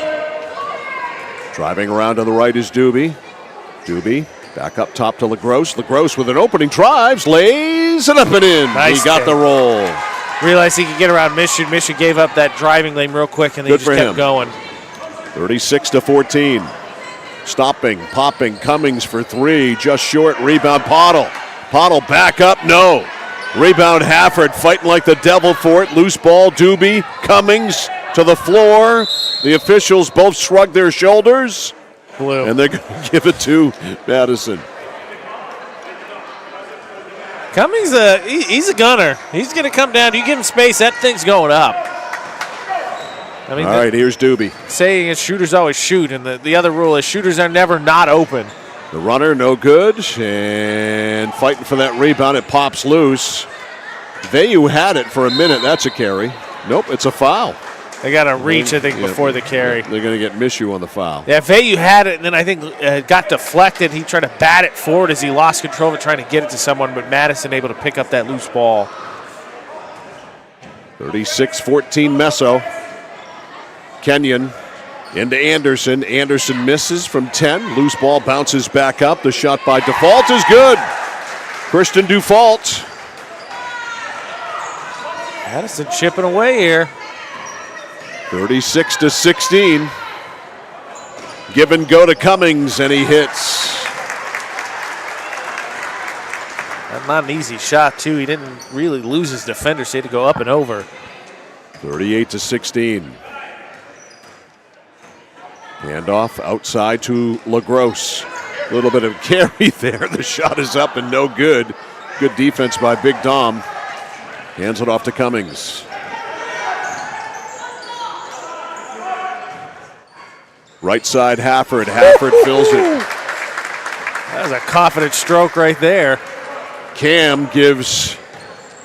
Driving around to the right is Doobie. Doobie back up top to LaGrosse. LaGrosse with an opening drives, lays it up and in. Nice He got the roll. Realized he could get around Mission. Mission gave up that driving lane real quick, and they just kept going. 36-14. Stopping, popping, Cummings for three, just short. Rebound, Pottle. Pottle back up, no. Rebound, Hafford fighting like the devil for it. Loose ball, Doobie. Cummings to the floor. The officials both shrug their shoulders. Blue. And they're going to give it to Madison. Cummings, he's a gunner. He's going to come down. You give him space, that thing's going up. I mean, all right, here's Doobie. Saying is shooters always shoot, and the other rule is shooters are never not open. The runner, no good, and fighting for that rebound. It pops loose. Vayu had it for a minute. That's a carry. Nope, it's a foul. They got to reach, I think, before the carry. They're going to get Mishu on the foul. Yeah, Vayu had it, and then I think it got deflected. He tried to bat it forward as he lost control of it, trying to get it to someone, but Madison able to pick up that loose ball. 36-14 Meso. Kenyon into Anderson. Anderson misses from 10. Loose ball bounces back up. The shot by Default is good. Christian Default. Madison chipping away here. 36-16. Give and go to Cummings, and he hits. That's not an easy shot, too. He didn't really lose his defender, so he had to go up and over. 38-16. Handoff outside to LaGrosse. A little bit of carry there. The shot is up and no good. Good defense by Big Dom. Hands it off to Cummings. Right side, Hafford. Hafford fills it. That was a confident stroke right there. Cam gives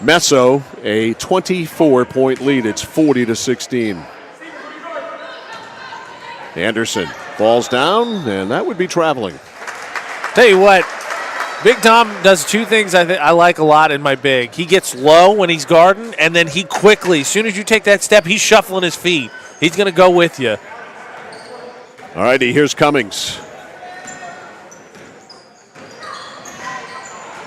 Meso a 24-point lead. It's 40-16. Anderson falls down, and that would be traveling. Tell you what, Big Tom does two things I like a lot in my big. He gets low when he's guarding, and then he quickly, as soon as you take that step, he's shuffling his feet. He's going to go with you. All righty, here's Cummings.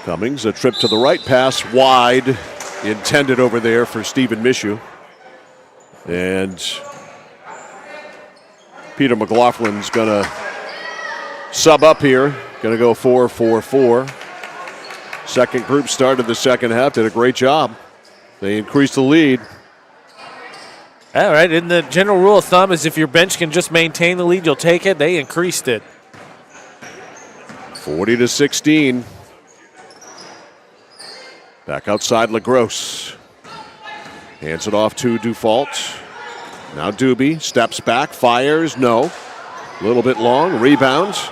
Cummings, a trip to the right, pass wide, intended over there for Stephen Mishu. And Peter McLaughlin's going to sub up here. Going to go 4-4-4. Second group started the second half, did a great job. They increased the lead. All right, and the general rule of thumb is if your bench can just maintain the lead, you'll take it. They increased it. 40-16. Back outside LaGrosse. Hands it off to Default. Now Doobie steps back, fires, no. A little bit long, rebounds.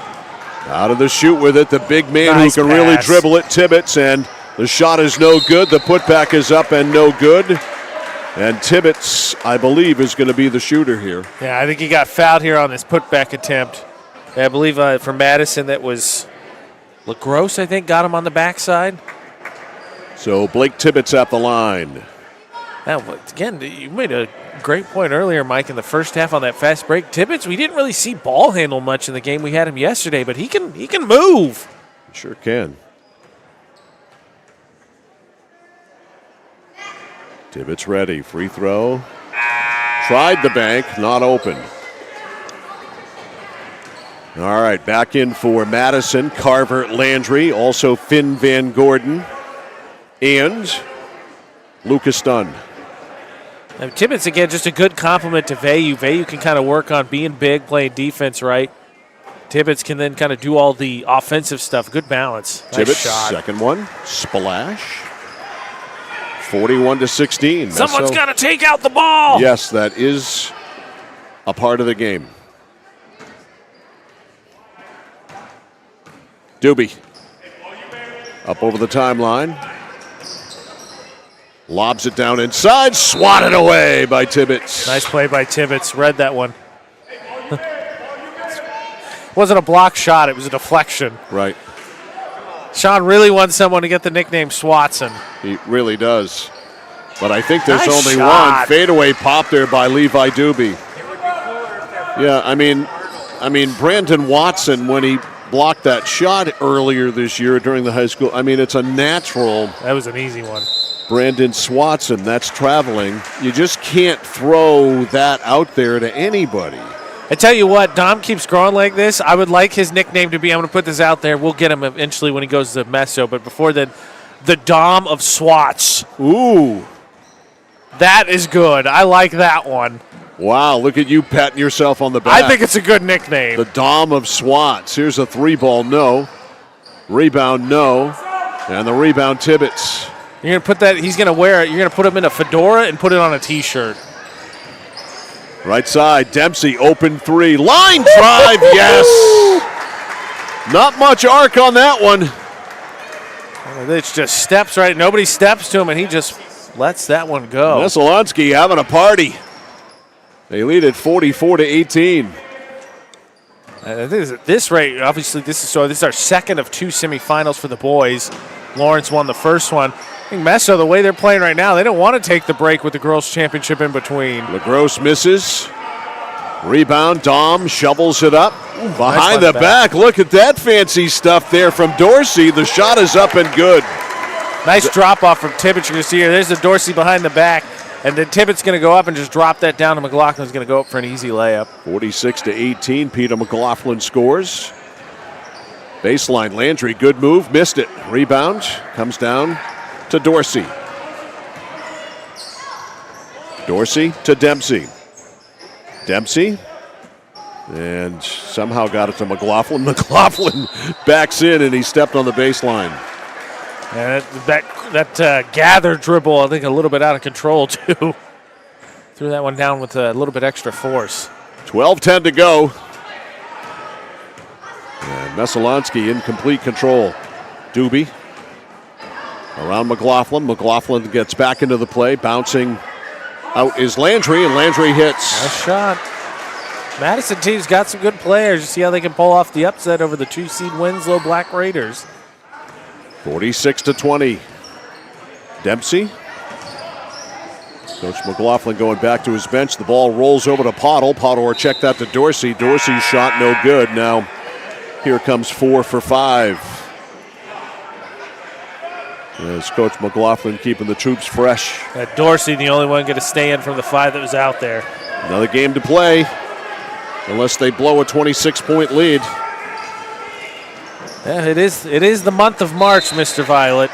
Out of the shoot with it, the big man nice who can pass. really dribble it, Tibbetts, and the shot is no good. The putback is up and no good. And Tibbetts, I believe, is going to be the shooter here. Yeah, I think he got fouled here on this putback attempt. Yeah, I believe for Madison that was LaGrosse, I think, got him on the backside. So Blake Tibbetts at the line. Now, again, you made a great point earlier, Mike, in the first half on that fast break. Tibbetts, we didn't really see ball handle much in the game. We had him yesterday, but he can move. Sure can. Tibbetts ready. Free throw. Tried the bank, not open. All right, back in for Madison, Carver, Landry, also Finn Van Gordon, and Lucas Dunn. And Tibbetts, again, just a good compliment to Vayu. Vayu can kind of work on being big, playing defense right. Tibbetts can then kind of do all the offensive stuff. Good balance. Tibbetts, nice shot. Second one, splash. 41-16. Someone's got to take out the ball. Yes, that is a part of the game. Doobie up over the timeline. Lobs it down inside, swatted away by Tibbetts. Nice play by Tibbetts. Read that one. Wasn't a block shot, it was a deflection. Right. Sean really wants someone to get the nickname Swatson. He really does. But I think there's Nice only shot. one fadeaway pop there by Levi Doobie. Yeah, I mean Brandon Watson, when he blocked that shot earlier this year during the high school, I mean, it's a natural. That was an easy one. Brandon Swatson, that's traveling. You just can't throw that out there to anybody. I tell you what, Dom keeps growing like this. I would like his nickname to be, I'm going to put this out there, we'll get him eventually when he goes to Meso, but before then, the Dom of Swats. Ooh. That is good. I like that one. Wow, look at you patting yourself on the back. I think it's a good nickname. The Dom of Swats. Here's a 3-ball, no. Rebound, no. And the rebound, Tibbetts. You're going to put that, he's going to wear it, you're going to put him in a fedora and put it on a T-shirt. Right side, Dempsey, open three. Line drive, yes. Not much arc on that one. It's just steps right. Nobody steps to him, and he just lets that one go. Messalonskee having a party. They lead at 44-18. I think at this rate, obviously, this is our second of two semifinals for the boys. Lawrence won the first one. I think Meso, the way they're playing right now, they don't want to take the break with the girls' championship in between. LaGrosse misses. Rebound, Dom shovels it up. Behind nice the back. Look at that fancy stuff there from Dorsey. The shot is up and good. Nice drop off from Tibbetts. You're going to see here. There's the Dorsey behind the back. And then Tibbetts going to go up and just drop that down to McLaughlin's going to go up for an easy layup. 46-18. Peter McLaughlin scores. Baseline, Landry, good move, missed it. Rebound, comes down to Dorsey. Dorsey to Dempsey. Dempsey, and somehow got it to McLaughlin. McLaughlin backs in, and he stepped on the baseline. And that gather dribble, I think, a little bit out of control, too. Threw that one down with a little bit extra force. 12-10 to go. And Messalonskee in complete control. Doobie around McLaughlin. McLaughlin gets back into the play. Bouncing out is Landry, and Landry hits. Nice shot. Madison team's got some good players. You see how they can pull off the upset over the 2-seed Winslow Black Raiders. 46-20. Dempsey. Coach McLaughlin going back to his bench. The ball rolls over to Pottle. Pottle checked that to Dorsey. Dorsey's shot no good. Now here comes 4 for 5. As Coach McLaughlin keeping the troops fresh. Dorsey, the only one going to stay in from the 5 that was out there. Another game to play, unless they blow a 26-point lead. Yeah, it is the month of March, Mr. Violet.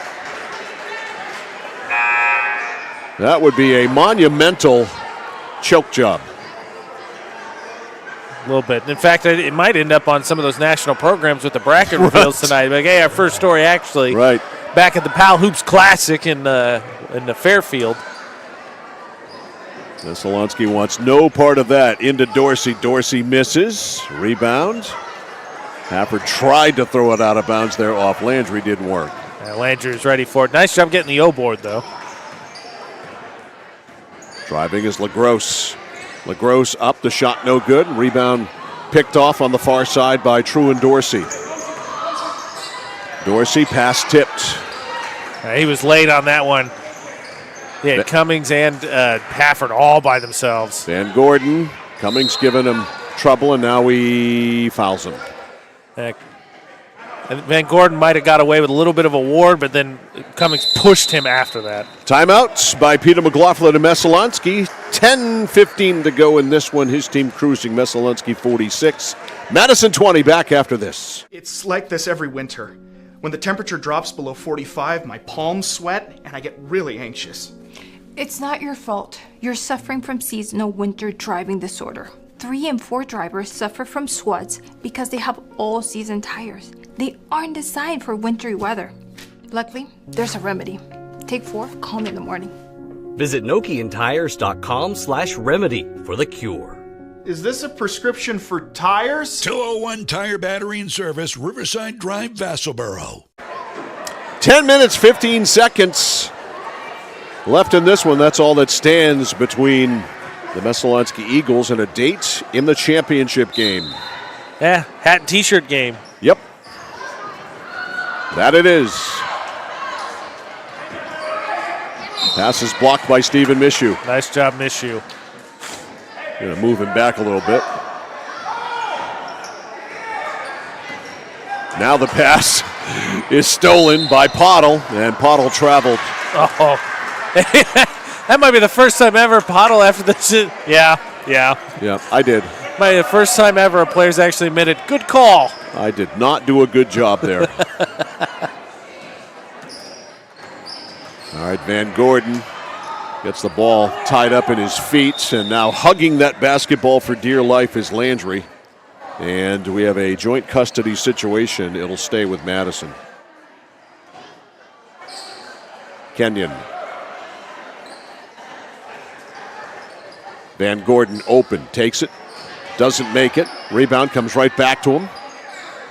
That would be a monumental choke job. A little bit. In fact, it might end up on some of those national programs with the bracket reveals tonight. Like, hey, our first story actually. Right. Back at the Pal Hoops Classic in the Fairfield. Messalonskee wants no part of that. Into Dorsey. Dorsey misses. Rebound. Hafford tried to throw it out of bounds there off Landry. Didn't work. Landry's ready for it. Nice job getting the O board, though. Driving is LaGrosse. LaGrosse up. The shot no good. Rebound picked off on the far side by Truan Dorsey. Dorsey pass tipped. He was late on that one. He had Cummings and Hafford all by themselves. Van Gordon. Cummings giving him trouble, and now he fouls him. And Van Gordon might have got away with a little bit of a ward, but then Cummings pushed him after that. Timeouts by Peter McLaughlin and Messalonskee. 10:15 to go in this one. His team cruising. Messalonskee 46. Madison 20. Back after this. It's like this every winter. When the temperature drops below 45, my palms sweat and I get really anxious. It's not your fault. You're suffering from seasonal winter driving disorder. 3 and 4 drivers suffer from SWUDs because they have all-season tires. They aren't designed for wintry weather. Luckily, there's a remedy. Take 4, call me in the morning. Visit NokianTires.com/remedy for the cure. Is this a prescription for tires? 201 Tire Battery and Service, Riverside Drive, Vassalboro. 10 minutes, 15 seconds left in this one. That's all that stands between the Messalonskee Eagles and a date in the championship game. Yeah, hat and t-shirt game. Yep. That it is. Pass is blocked by Stephen Mishu. Nice job, Mishu. Going to move him back a little bit. Now the pass is stolen by Pottle, and Pottle traveled. Oh, that might be the first time ever Pottle after this. Yeah. Yeah, I did. Might be the first time ever a player's actually admitted, good call. I did not do a good job there. All right, Van Gordon gets the ball tied up in his feet, and now hugging that basketball for dear life is Landry. And we have a joint custody situation. It'll stay with Madison. Kenyon. Van Gordon open, takes it, doesn't make it. Rebound comes right back to him.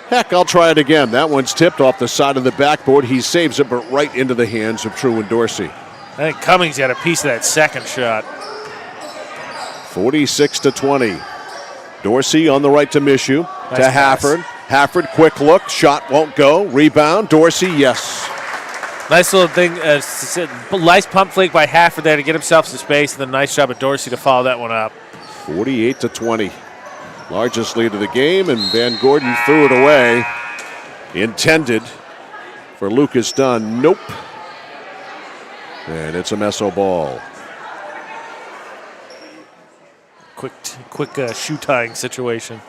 Heck, I'll try it again. That one's tipped off the side of the backboard. He saves it, but right into the hands of Truman Dorsey. I think Cummings got a piece of that second shot. 46-20. Dorsey on the right to Mishu, Nice to pass. Hafford. Hafford, quick look, shot won't go. Rebound, Dorsey, yes. Nice little thing, nice pump fake by Hafford there to get himself some space, and then nice job of Dorsey to follow that one up. 48-20. Largest lead of the game, and Van Gordon threw it away. Intended for Lucas Dunn. Nope. And it's a Meso ball. Quick shoe tying situation.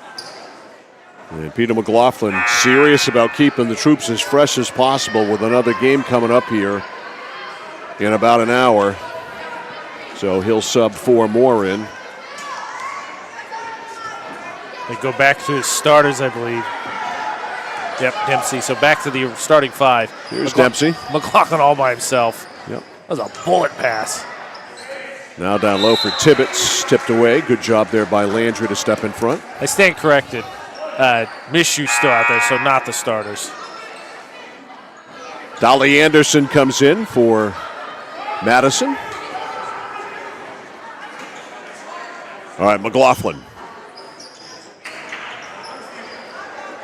And Peter McLaughlin serious about keeping the troops as fresh as possible with another game coming up here in about an hour. So he'll sub 4 more in. They go back to his starters, I believe. Yep, Dempsey. So back to the starting 5. Here's Dempsey. McLaughlin all by himself. Yep. That was a bullet pass. Now down low for Tibbetts. Tipped away. Good job there by Landry to step in front. I stand corrected. Mishu's still out there, so not the starters. Dolly Anderson comes in for Madison. All right, McLaughlin.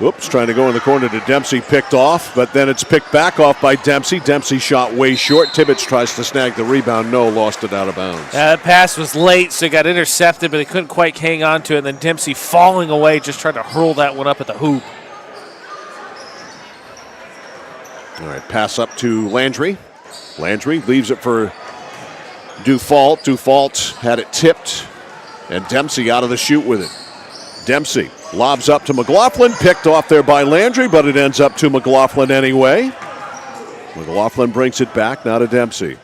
Oops, trying to go in the corner to Dempsey, picked off, but then it's picked back off by Dempsey. Dempsey shot way short. Tibbetts tries to snag the rebound. No, lost it out of bounds. That pass was late, so it got intercepted, but they couldn't quite hang on to it. And then Dempsey falling away, just trying to hurl that one up at the hoop. All right, pass up to Landry. Landry leaves it for Dufault. Dufault had it tipped, and Dempsey out of the chute with it. Dempsey lobs up to McLaughlin, picked off there by Landry, but it ends up to McLaughlin anyway. McLaughlin brings it back, now to Dempsey.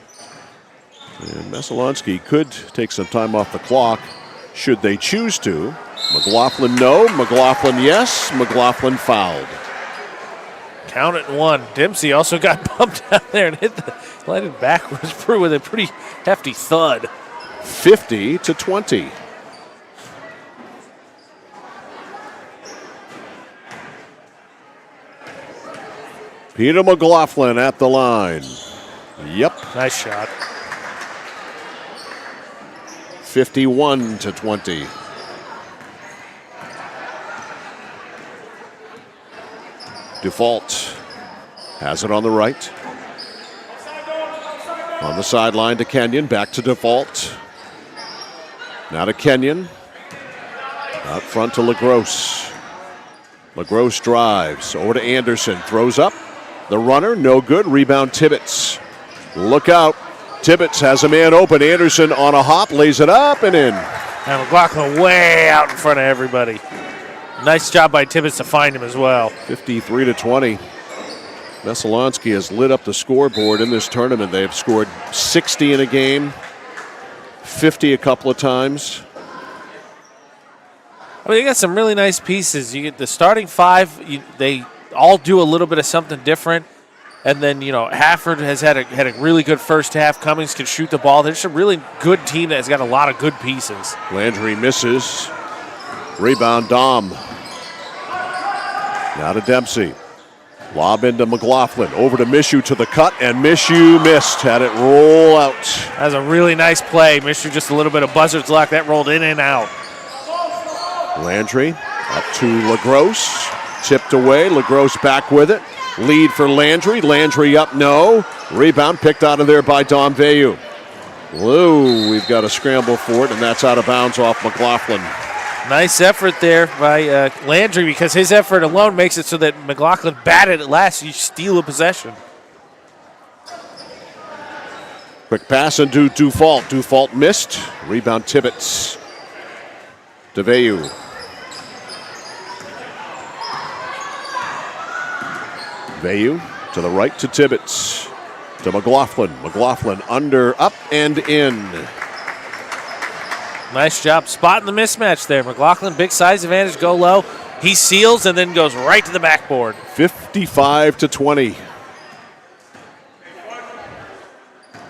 And Messalonskee could take some time off the clock, should they choose to. McLaughlin, no. McLaughlin, yes. McLaughlin fouled. Count it 1. Dempsey also got bumped out there and landed backwards with a pretty hefty thud. 50-20. Peter McLaughlin at the line. Yep. Nice shot. 51-20. Dufault has it on the right. On the sideline to Kenyon. Back to Dufault. Now to Kenyon. Out front to LaGrosse. LaGrosse drives. Over to Anderson. Throws up. The runner, no good. Rebound Tibbetts. Look out. Tibbetts has a man open. Anderson on a hop, lays it up and in. And McLaughlin way out in front of everybody. Nice job by Tibbetts to find him as well. 53-20. Messalonskee has lit up the scoreboard in this tournament. They have scored 60 in a game. 50 a couple of times. I mean, you got some really nice pieces. You get the starting five. They all do a little bit of something different. And then, Hafford has had a really good first half. Cummings can shoot the ball. They're just a really good team that has got a lot of good pieces. Landry misses. Rebound, Dom. Now to Dempsey. Lob into McLaughlin. Over to Mishu to the cut, and Mishu missed. Had it roll out. That was a really nice play. Mishu just a little bit of buzzard's luck. That rolled in and out. Landry up to LaGrosse. Tipped away. LaGrosse back with it. Lead for Landry. Landry up, no. Rebound picked out of there by Dom Veyu. Whoa, we've got a scramble for it, and that's out of bounds off McLaughlin. Nice effort there by Landry, because his effort alone makes it so that McLaughlin batted it last. You steal a possession. Quick pass into Dufault. Dufault missed. Rebound Tibbetts. To Veyu. Veyu to the right to Tibbetts. To McLaughlin. McLaughlin under, up, and in. Nice job spotting the mismatch there. McLaughlin, big size advantage, go low. He seals and then goes right to the backboard. 55-20.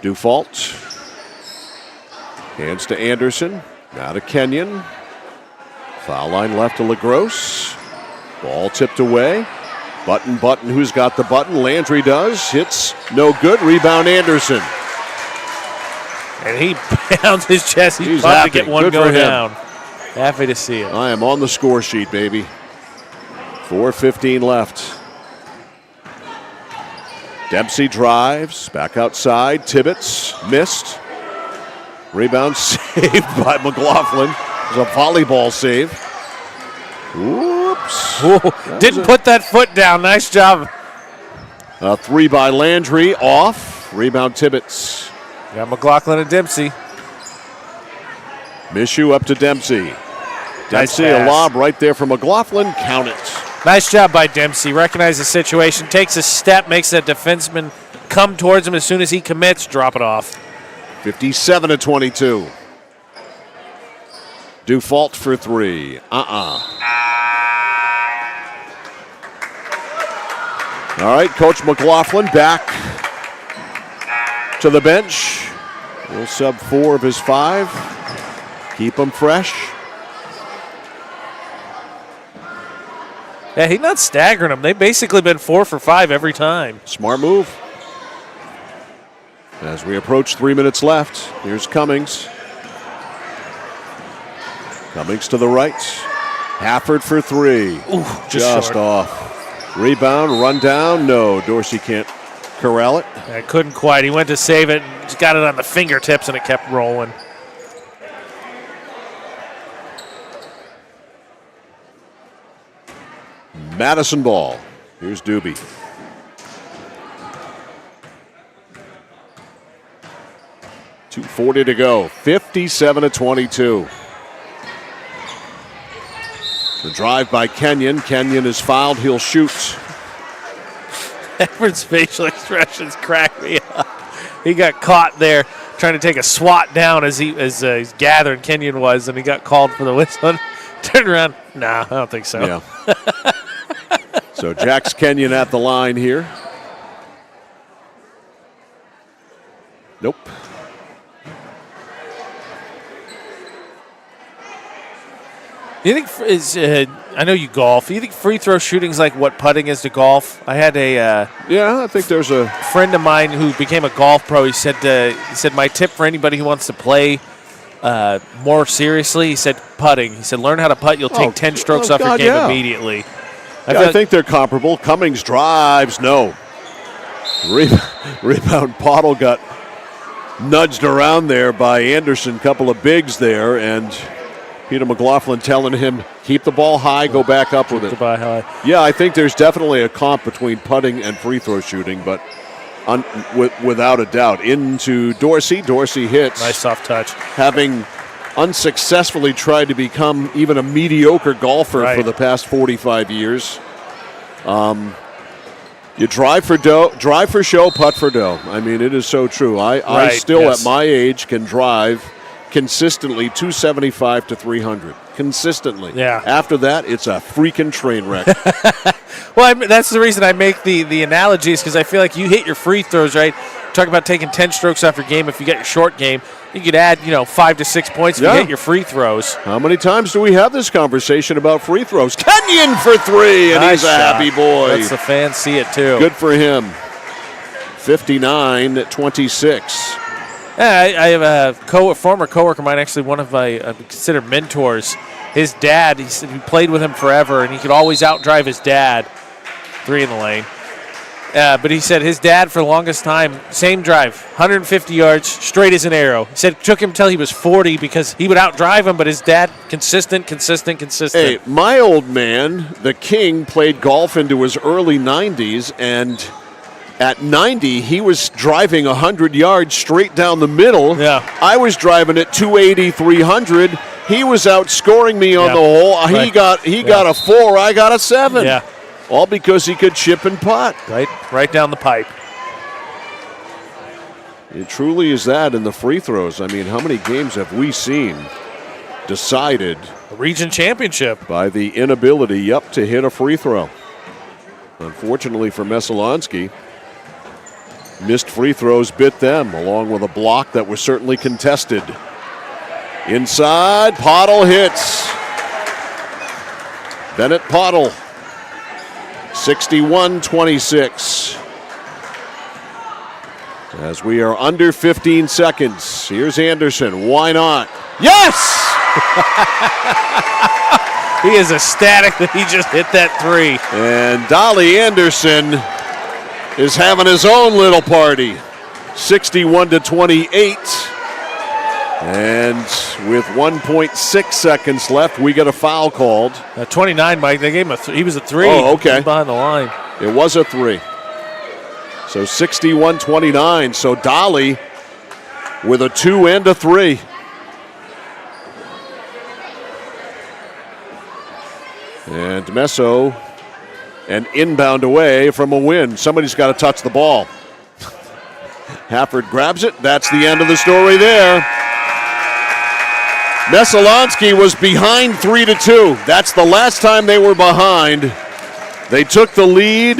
Dufault. Hands to Anderson. Now to Kenyon. Foul line left to LaGrosse. Ball tipped away. Button, who's got the button? Landry does. Hits, no good. Rebound Anderson. And he pounds his chest. He's happy to get one go down. Happy to see it. I am on the score sheet, baby. 4:15 left. Dempsey drives. Back outside. Tibbetts missed. Rebound saved by McLaughlin. It was a volleyball save. Whoops. Didn't put that foot down. Nice job. A three by Landry. Off. Rebound Tibbetts. Got McLaughlin and Dempsey. Mishu up to Dempsey. Dempsey, Nice a lob right there for McLaughlin. Count it. Nice job by Dempsey. Recognizes the situation. Takes a step. Makes that defenseman come towards him. As soon as he commits, drop it off. 57-22. Dufault for three. All right, Coach McLaughlin back to the bench. We'll sub 4 of his 5. Keep him fresh. Yeah, he's not staggering them. They've basically been 4 for 5 every time. Smart move. As we approach 3 minutes left, here's Cummings. Cummings to the right. Hafford for 3. Ooh, just short. off. Rebound, run down. No, Dorsey can't corral it. I couldn't quite. He went to save it, and just got it on the fingertips, and it kept rolling. Madison ball. Here's Doobie. .240 to go. 57-22. The drive by Kenyon. Kenyon is fouled. He'll shoot. Edward's facial expressions crack me up. He got caught there trying to take a swat down as he's gathering. Kenyon was, and he got called for the whistle. Turned around. Nah, I don't think so. Yeah. So Jax Kenyon at the line here. Nope. You think I know you golf. You think free throw shooting is like what putting is to golf? I had a I think there's a friend of mine who became a golf pro. He said my tip for anybody who wants to play more seriously. He said putting. He said learn how to putt. You'll take 10 strokes off your game immediately. I think they're comparable. Cummings drives. No. Rebound. Pottle got nudged around there by Anderson. Couple of bigs there, and Peter McLaughlin telling him, keep the ball high, go back up with it. The ball high. Yeah, I think there's definitely a comp between putting and free throw shooting, but without a doubt. Into Dorsey. Dorsey hits. Nice soft touch. Having unsuccessfully tried to become even a mediocre golfer for the past 45 years. You drive for show, putt for dough. I mean, it is so true. I still, at my age, can drive consistently 275 to 300. Consistently. Yeah. After that, it's a freaking train wreck. Well, that's the reason I make the analogies, because I feel like you hit your free throws, right? Talk about taking 10 strokes off your game. If you get your short game, you could add 5 to 6 points if you hit your free throws. How many times do we have this conversation about free throws? Kenyon for 3, and nice he's a happy boy. That's the fans see it too. Good for him. 59-26. Yeah, I have a former coworker of mine, actually one of my considered mentors. His dad, he said he played with him forever, and he could always outdrive his dad. 3 in the lane. But he said his dad, for the longest time, same drive, 150 yards, straight as an arrow. He said it took him until he was 40 because he would outdrive him, but his dad, consistent. Hey, my old man, the King, played golf into his early 90s, and at 90, he was driving 100 yards straight down the middle. Yeah. I was driving at 280, 300. He was outscoring me on the hole. He got a 4, I got a 7. Yeah. All because he could chip and putt. Right down the pipe. It truly is that in the free throws. I mean, how many games have we seen decided a region championship by the inability, to hit a free throw? Unfortunately for Messalonskee, missed free throws bit them, along with a block that was certainly contested. Inside, Pottle hits. Bennett Pottle, 61-26. As we are under 15 seconds, here's Anderson. Why not? Yes! He is ecstatic that he just hit that 3. And Dolly Anderson is having his own little party. 61-28. And with 1.6 seconds left, we get a foul called. 29, Mike. They gave him he was a 3. Oh, okay. Behind the line. It was a 3. So 61-29. So Dolly with a 2 and a 3. And Messo, an inbound away from a win. Somebody's got to touch the ball. Hafford grabs it. That's the end of the story there. Messalonskee was behind 3-2. That's the last time they were behind. They took the lead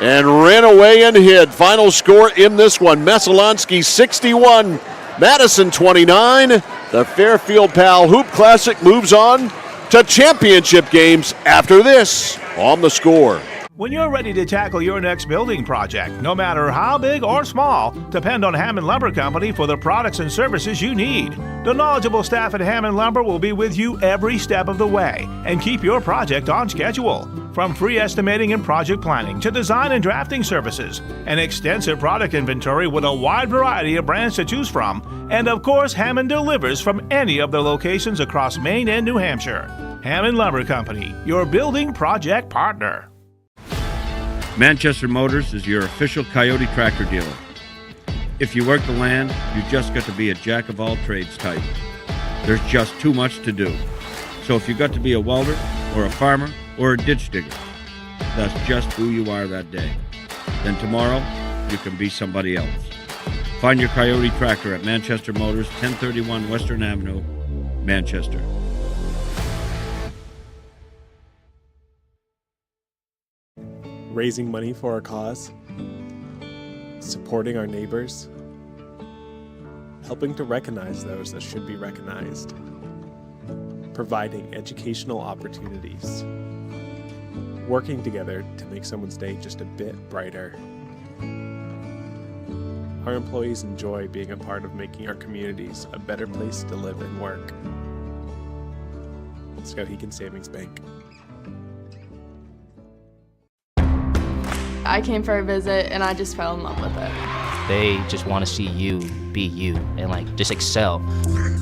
and ran away and hid. Final score in this one, Messalonskee 61, Madison 29. The Fairfield Pal Hoop Classic moves on to championship games after this on The Score. When you're ready to tackle your next building project, no matter how big or small, depend on Hammond Lumber Company for the products and services you need. The knowledgeable staff at Hammond Lumber will be with you every step of the way and keep your project on schedule. From free estimating and project planning to design and drafting services, an extensive product inventory with a wide variety of brands to choose from, and of course, Hammond delivers from any of their locations across Maine and New Hampshire. Hammond Lumber Company, your building project partner. Manchester Motors is your official Coyote tractor dealer. If you work the land, you just got to be a jack of all trades type. There's just too much to do. So if you got to be a welder or a farmer or a ditch digger, that's just who you are that day. Then tomorrow, you can be somebody else. Find your Coyote tractor at Manchester Motors, 1031 Western Avenue, Manchester. Raising money for our cause, supporting our neighbors, helping to recognize those that should be recognized, providing educational opportunities, working together to make someone's day just a bit brighter. Our employees enjoy being a part of making our communities a better place to live and work. Skowhegan Savings Bank. I came for a visit and I just fell in love with it. They just want to see you be you and just excel.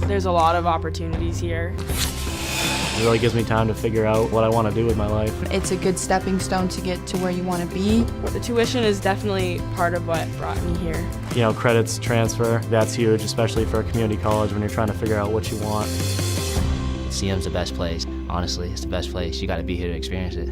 There's a lot of opportunities here. It really gives me time to figure out what I want to do with my life. It's a good stepping stone to get to where you want to be. The tuition is definitely part of what brought me here. You know, credits transfer, that's huge, especially for a community college when you're trying to figure out what you want. CM's the best place. Honestly, it's the best place. You got to be here to experience it.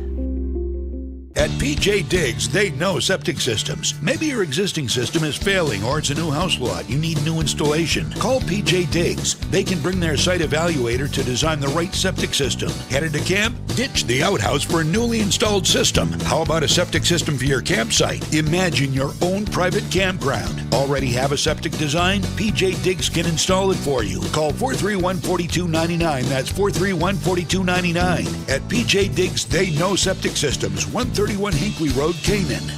At PJ Diggs, they know septic systems. Maybe your existing system is failing or it's a new house lot. You need new installation. Call PJ Diggs. They can bring their site evaluator to design the right septic system. Headed to camp? Ditch the outhouse for a newly installed system. How about a septic system for your campsite? Imagine your own private campground. Already have a septic design? PJ Diggs can install it for you. Call 431-4299. That's 431-4299. At PJ Diggs, they know septic systems. 131 Hinkley Road, Canaan.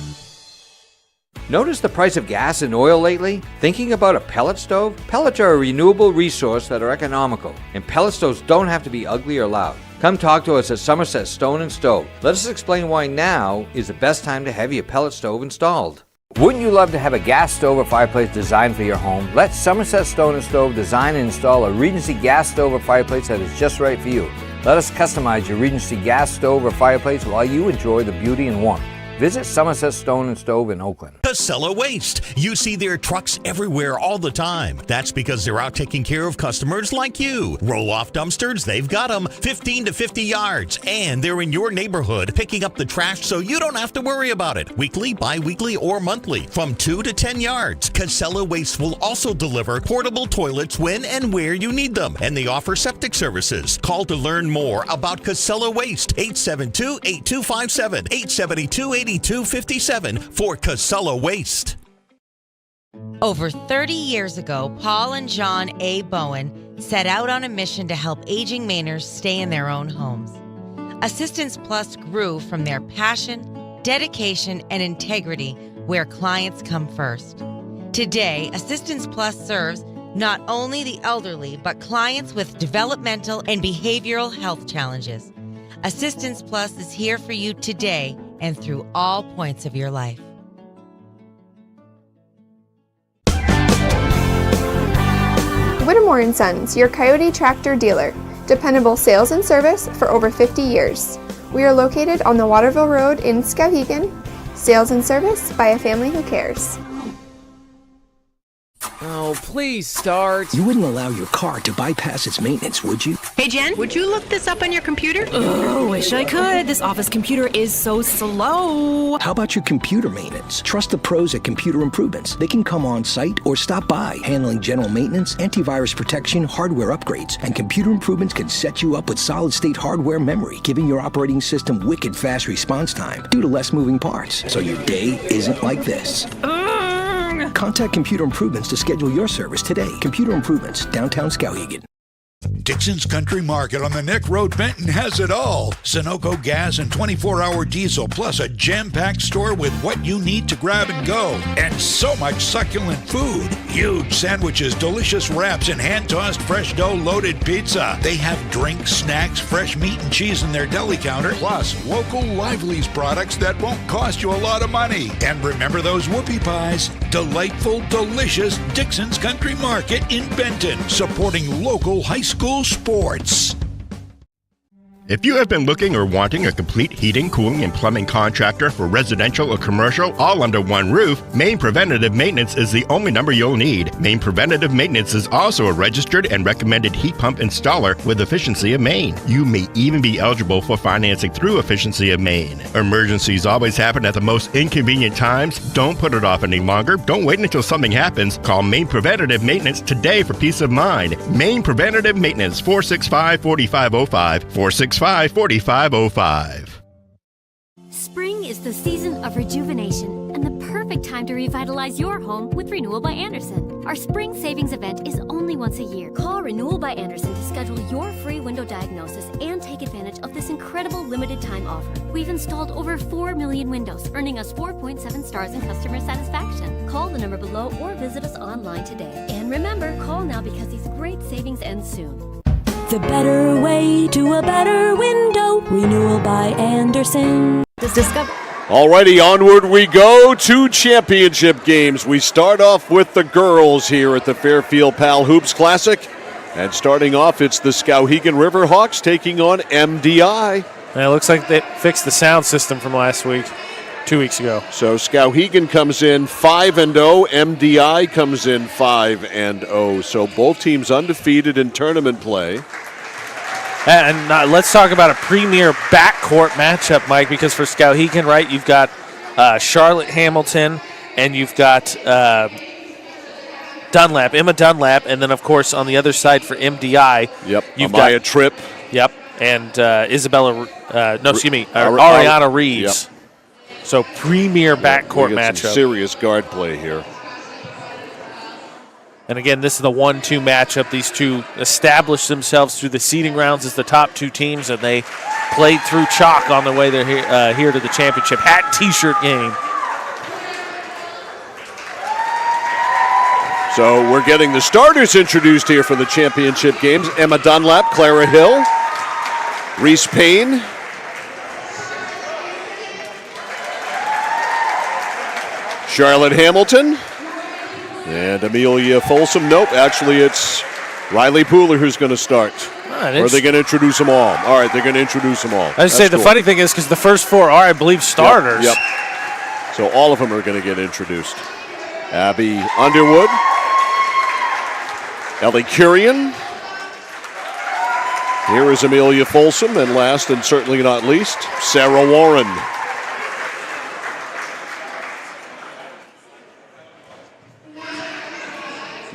Notice the price of gas and oil lately? Thinking about a pellet stove? Pellets are a renewable resource that are economical, and pellet stoves don't have to be ugly or loud. Come talk to us at Somerset Stone & Stove. Let us explain why now is the best time to have your pellet stove installed. Wouldn't you love to have a gas stove or fireplace designed for your home? Let Somerset Stone & Stove design and install a Regency gas stove or fireplace that is just right for you. Let us customize your Regency gas stove or fireplace while you enjoy the beauty and warmth. Visit Somerset Stone & Stove in Oakland. Casella Waste. You see their trucks everywhere all the time. That's because they're out taking care of customers like you. Roll-off dumpsters, they've got them 15 to 50 yards. And they're in your neighborhood picking up the trash so you don't have to worry about it. Weekly, bi-weekly, or monthly. From 2 to 10 yards. Casella Waste will also deliver portable toilets when and where you need them. And they offer septic services. Call to learn more about Casella Waste. 872-8257. 872-8257 for Casella Waste. Over 30 years ago, Paul and John A. Bowen set out on a mission to help aging Mainers stay in their own homes. Assistance Plus grew from their passion, dedication, and integrity where clients come first. Today, Assistance Plus serves not only the elderly, but clients with developmental and behavioral health challenges. Assistance Plus is here for you today and through all points of your life. Whittemore & Sons, your Coyote tractor dealer. Dependable sales and service for over 50 years. We are located on the Waterville Road in Skowhegan. Sales and service by a family who cares. Oh, please start. You wouldn't allow your car to bypass its maintenance, would you? Hey, Jen, would you look this up on your computer? Oh, wish I could. This office computer is so slow. How about your computer maintenance? Trust the pros at Computer Improvements. They can come on site or stop by, handling general maintenance, antivirus protection, hardware upgrades, and Computer Improvements can set you up with solid-state hardware memory, giving your operating system wicked fast response time due to less moving parts, so your day isn't like this. Contact Computer Improvements to schedule your service today. Computer Improvements, downtown Skowhegan. Dixon's Country Market on the Neck Road, Benton has it all. Sunoco gas and 24-hour diesel, plus a jam-packed store with what you need to grab and go. And so much succulent food. Huge sandwiches, delicious wraps, and hand-tossed fresh dough-loaded pizza. They have drinks, snacks, fresh meat and cheese in their deli counter, plus local Lively's products that won't cost you a lot of money. And remember those whoopie pies? Delightful, delicious Dixon's Country Market in Benton, supporting local high school sports. If you have been looking or wanting a complete heating, cooling, and plumbing contractor for residential or commercial all under one roof, Maine Preventative Maintenance is the only number you'll need. Maine Preventative Maintenance is also a registered and recommended heat pump installer with Efficiency of Maine. You may even be eligible for financing through Efficiency of Maine. Emergencies always happen at the most inconvenient times. Don't put it off any longer. Don't wait until something happens. Call Maine Preventative Maintenance today for peace of mind. Maine Preventative Maintenance, 465-4505, 465-4505. Spring is the season of rejuvenation and the perfect time to revitalize your home with Renewal by Anderson. Our spring savings event is only once a year. Call Renewal by Anderson to schedule your free window diagnosis and take advantage of this incredible limited time offer. We've installed over 4 million windows, earning us 4.7 stars in customer satisfaction. Call the number below or visit us online today. And remember, call now because these great savings end soon. The better way to a better window. Renewal by Anderson. Alrighty, onward we go to championship games. We start off with the girls here at the Fairfield Pal Hoops Classic. And starting off, it's the Skowhegan Riverhawks taking on MDI. And it looks like they fixed the sound system from last week, 2 weeks ago. So Skowhegan comes in 5-0. MDI comes in 5-0. So both teams undefeated in tournament play. And let's talk about a premier backcourt matchup, Mike, because for Skowhegan, right, you've got Charlotte Hamilton, and you've got Emma Dunlap, and then, of course, on the other side for MDI, you've Amaya Tripp. Yep, and Ariana Reeves. Yep. So premier backcourt matchup. Some serious guard play here. And again, this is the 1-2 matchup. These two established themselves through the seeding rounds as the top two teams, and they played through chalk on the way they're here to the championship hat and T-shirt game. So we're getting the starters introduced here for the championship games. Emma Dunlap, Clara Hill, Reese Payne, Charlotte Hamilton, and Amelia Folsom. Nope, actually it's Riley Pooler who's going to start. Or are they going to introduce them all? All right, they're going to introduce them all. I would say the funny thing is because the first four are, I believe, starters. Yep. So all of them are going to get introduced. Abby Underwood, Ellie Curian. Here is Amelia Folsom, and last and certainly not least, Sarah Warren.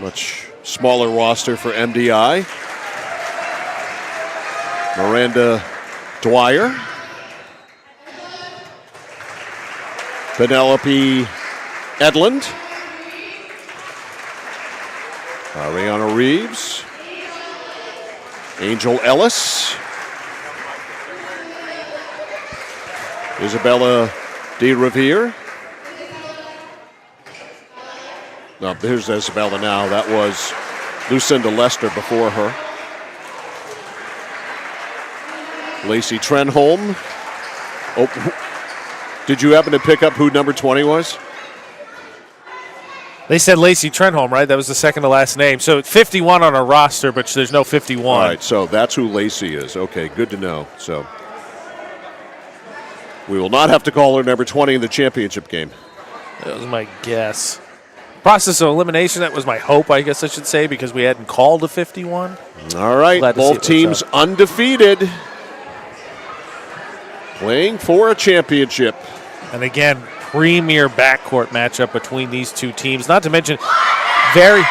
Much smaller roster for MDI. Miranda Dwyer. Penelope Edlund. Ariana Reeves. Angel Ellis. Isabella De Revere. No, here's Isabella now. That was Lucinda Lester before her. Lacey Trenholm. Oh, did you happen to pick up who number 20 was? They said Lacey Trenholm, right? That was the second to last name. So 51 on our roster, but there's no 51. All right, so that's who Lacey is. Okay, good to know. So we will not have to call her number 20 in the championship game. That was my guess. Process of elimination, that was my hope, I guess I should say, because we hadn't called a 51. All right, both teams undefeated. Playing for a championship. And again, premier backcourt matchup between these two teams. Not to mention very,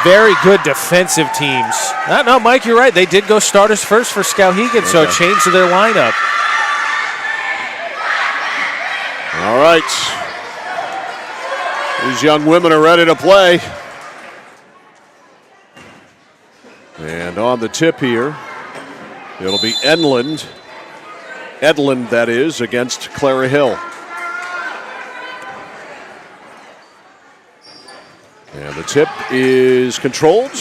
very good defensive teams. No, Mike, you're right. They did go starters first for Skowhegan, so a change to their lineup. All right. These young women are ready to play. And on the tip here, it'll be Edlund, that is, against Clara Hill. And the tip is controlled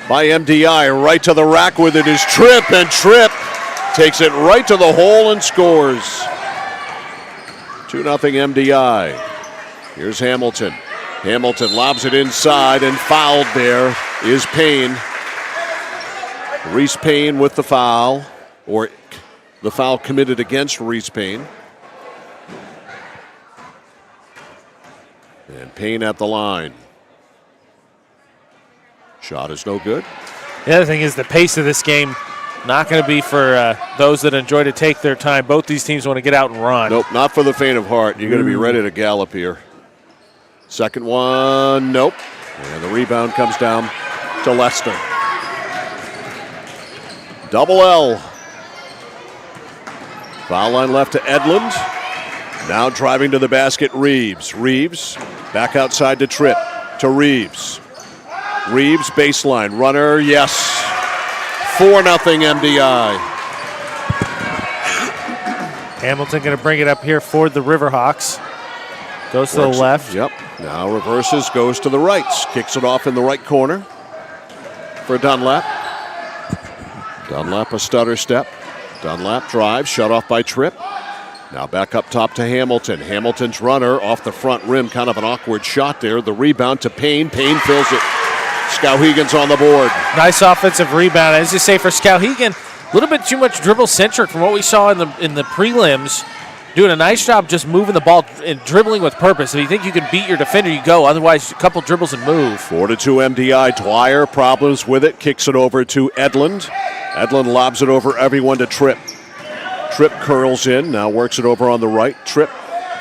by MDI. Right to the rack with it is Tripp, and Tripp takes it right to the hole and scores. 2-0 MDI. Here's Hamilton. Hamilton lobs it inside, and fouled there is Payne. Reese Payne with the foul, or the foul committed against Reese Payne. And Payne at the line. Shot is no good. The other thing is the pace of this game, not going to be for those that enjoy to take their time. Both these teams want to get out and run. Nope, not for the faint of heart. You're going to be ready to gallop here. Second one, nope. And the rebound comes down to Lester. Double L. Foul line left to Edlund. Now driving to the basket, Reeves. Reeves back outside to Tripp. To Reeves. Reeves baseline. Runner, yes. 4-0 MDI. Hamilton going to bring it up here for the Riverhawks. Goes to the left. Yep. Now reverses, goes to the right. Kicks it off in the right corner for Dunlap. Dunlap a stutter step. Dunlap drives, shut off by Tripp. Now back up top to Hamilton. Hamilton's runner off the front rim. Kind of an awkward shot there. The rebound to Payne. Payne fills it. Skowhegan's on the board. Nice offensive rebound. As you say, for Skowhegan, a little bit too much dribble-centric from what we saw in the prelims. Doing a nice job just moving the ball and dribbling with purpose. If you think you can beat your defender, you go. Otherwise, a couple dribbles and move. 4-2 MDI. Dwyer, problems with it. Kicks it over to Edlund. Edlund lobs it over everyone to Tripp. Tripp curls in, now works it over on the right. Tripp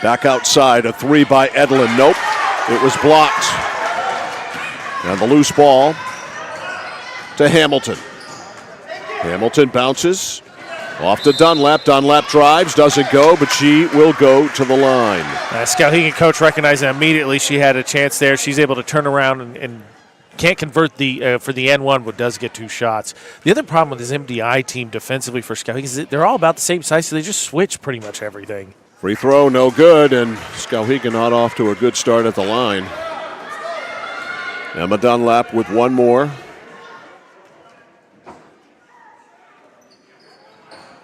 back outside, a three by Edlund. Nope, it was blocked. And the loose ball to Hamilton. Hamilton bounces off to Dunlap. Dunlap drives, doesn't go, but she will go to the line. Skowhegan coach recognized that immediately she had a chance there. She's able to turn around and can't convert for the N1, but does get 2 shots. The other problem with this MDI team defensively for Skowhegan is that they're all about the same size, so they just switch pretty much everything. Free throw, no good, and Skowhegan not off to a good start at the line. Emma Dunlap with one more.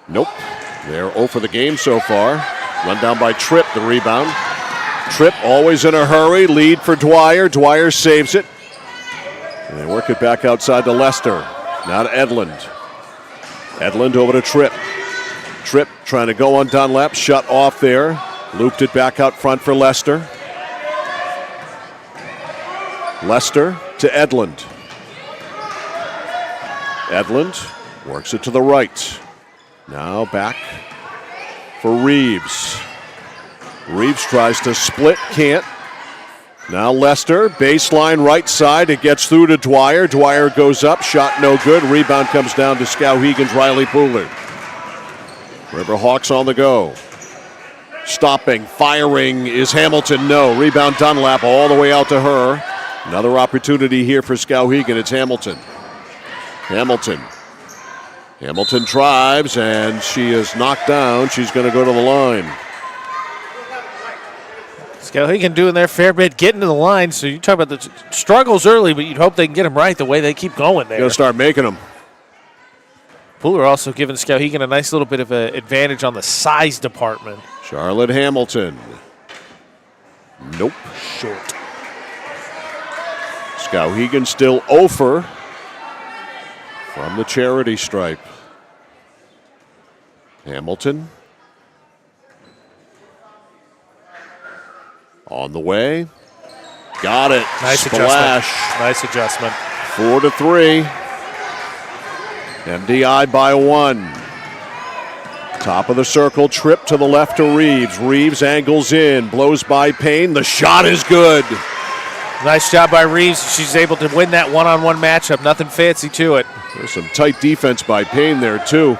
Nope. They're 0 for the game so far. Run down by Tripp, the rebound. Tripp always in a hurry. Lead for Dwyer. Dwyer saves it. And they work it back outside to Lester. Now to Edlund. Edlund over to Tripp. Tripp trying to go on Dunlap. Shut off there. Looped it back out front for Lester. Lester to Edlund. Edlund works it to the right. Now back for Reeves. Reeves tries to split, can't. Now Lester, baseline right side. It gets through to Dwyer. Dwyer goes up, shot no good. Rebound comes down to Skowhegan's Riley Pooler. Riverhawks on the go. Stopping, firing is Hamilton, no. Rebound Dunlap all the way out to her. Another opportunity here for Skowhegan. It's Hamilton. Hamilton drives, and she is knocked down. She's going to go to the line. Skowhegan doing their fair bit getting to the line, so you talk about the struggles early, but you'd hope they can get them right the way they keep going there. Going to start making them. Pooler also giving Skowhegan a nice little bit of an advantage on the size department. Charlotte Hamilton. Nope. Short. Skowhegan still 0 for from the charity stripe. Hamilton on the way. Got it. Nice Splash. Adjustment. Nice adjustment. 4-3. MDI by 1. Top of the circle, Tripp to the left to Reeves. Reeves angles in, blows by Payne. The shot is good. Nice job by Reeves. She's able to win that one-on-one matchup. Nothing fancy to it. There's some tight defense by Payne there, too.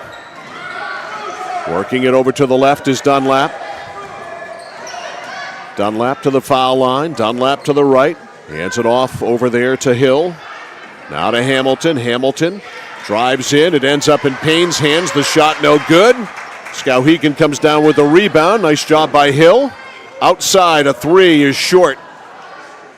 Working it over to the left is Dunlap. Dunlap to the foul line. Dunlap to the right. Hands it off over there to Hill. Now to Hamilton. Hamilton drives in. It ends up in Payne's hands. The shot no good. Skowhegan comes down with a rebound. Nice job by Hill. Outside, a three is short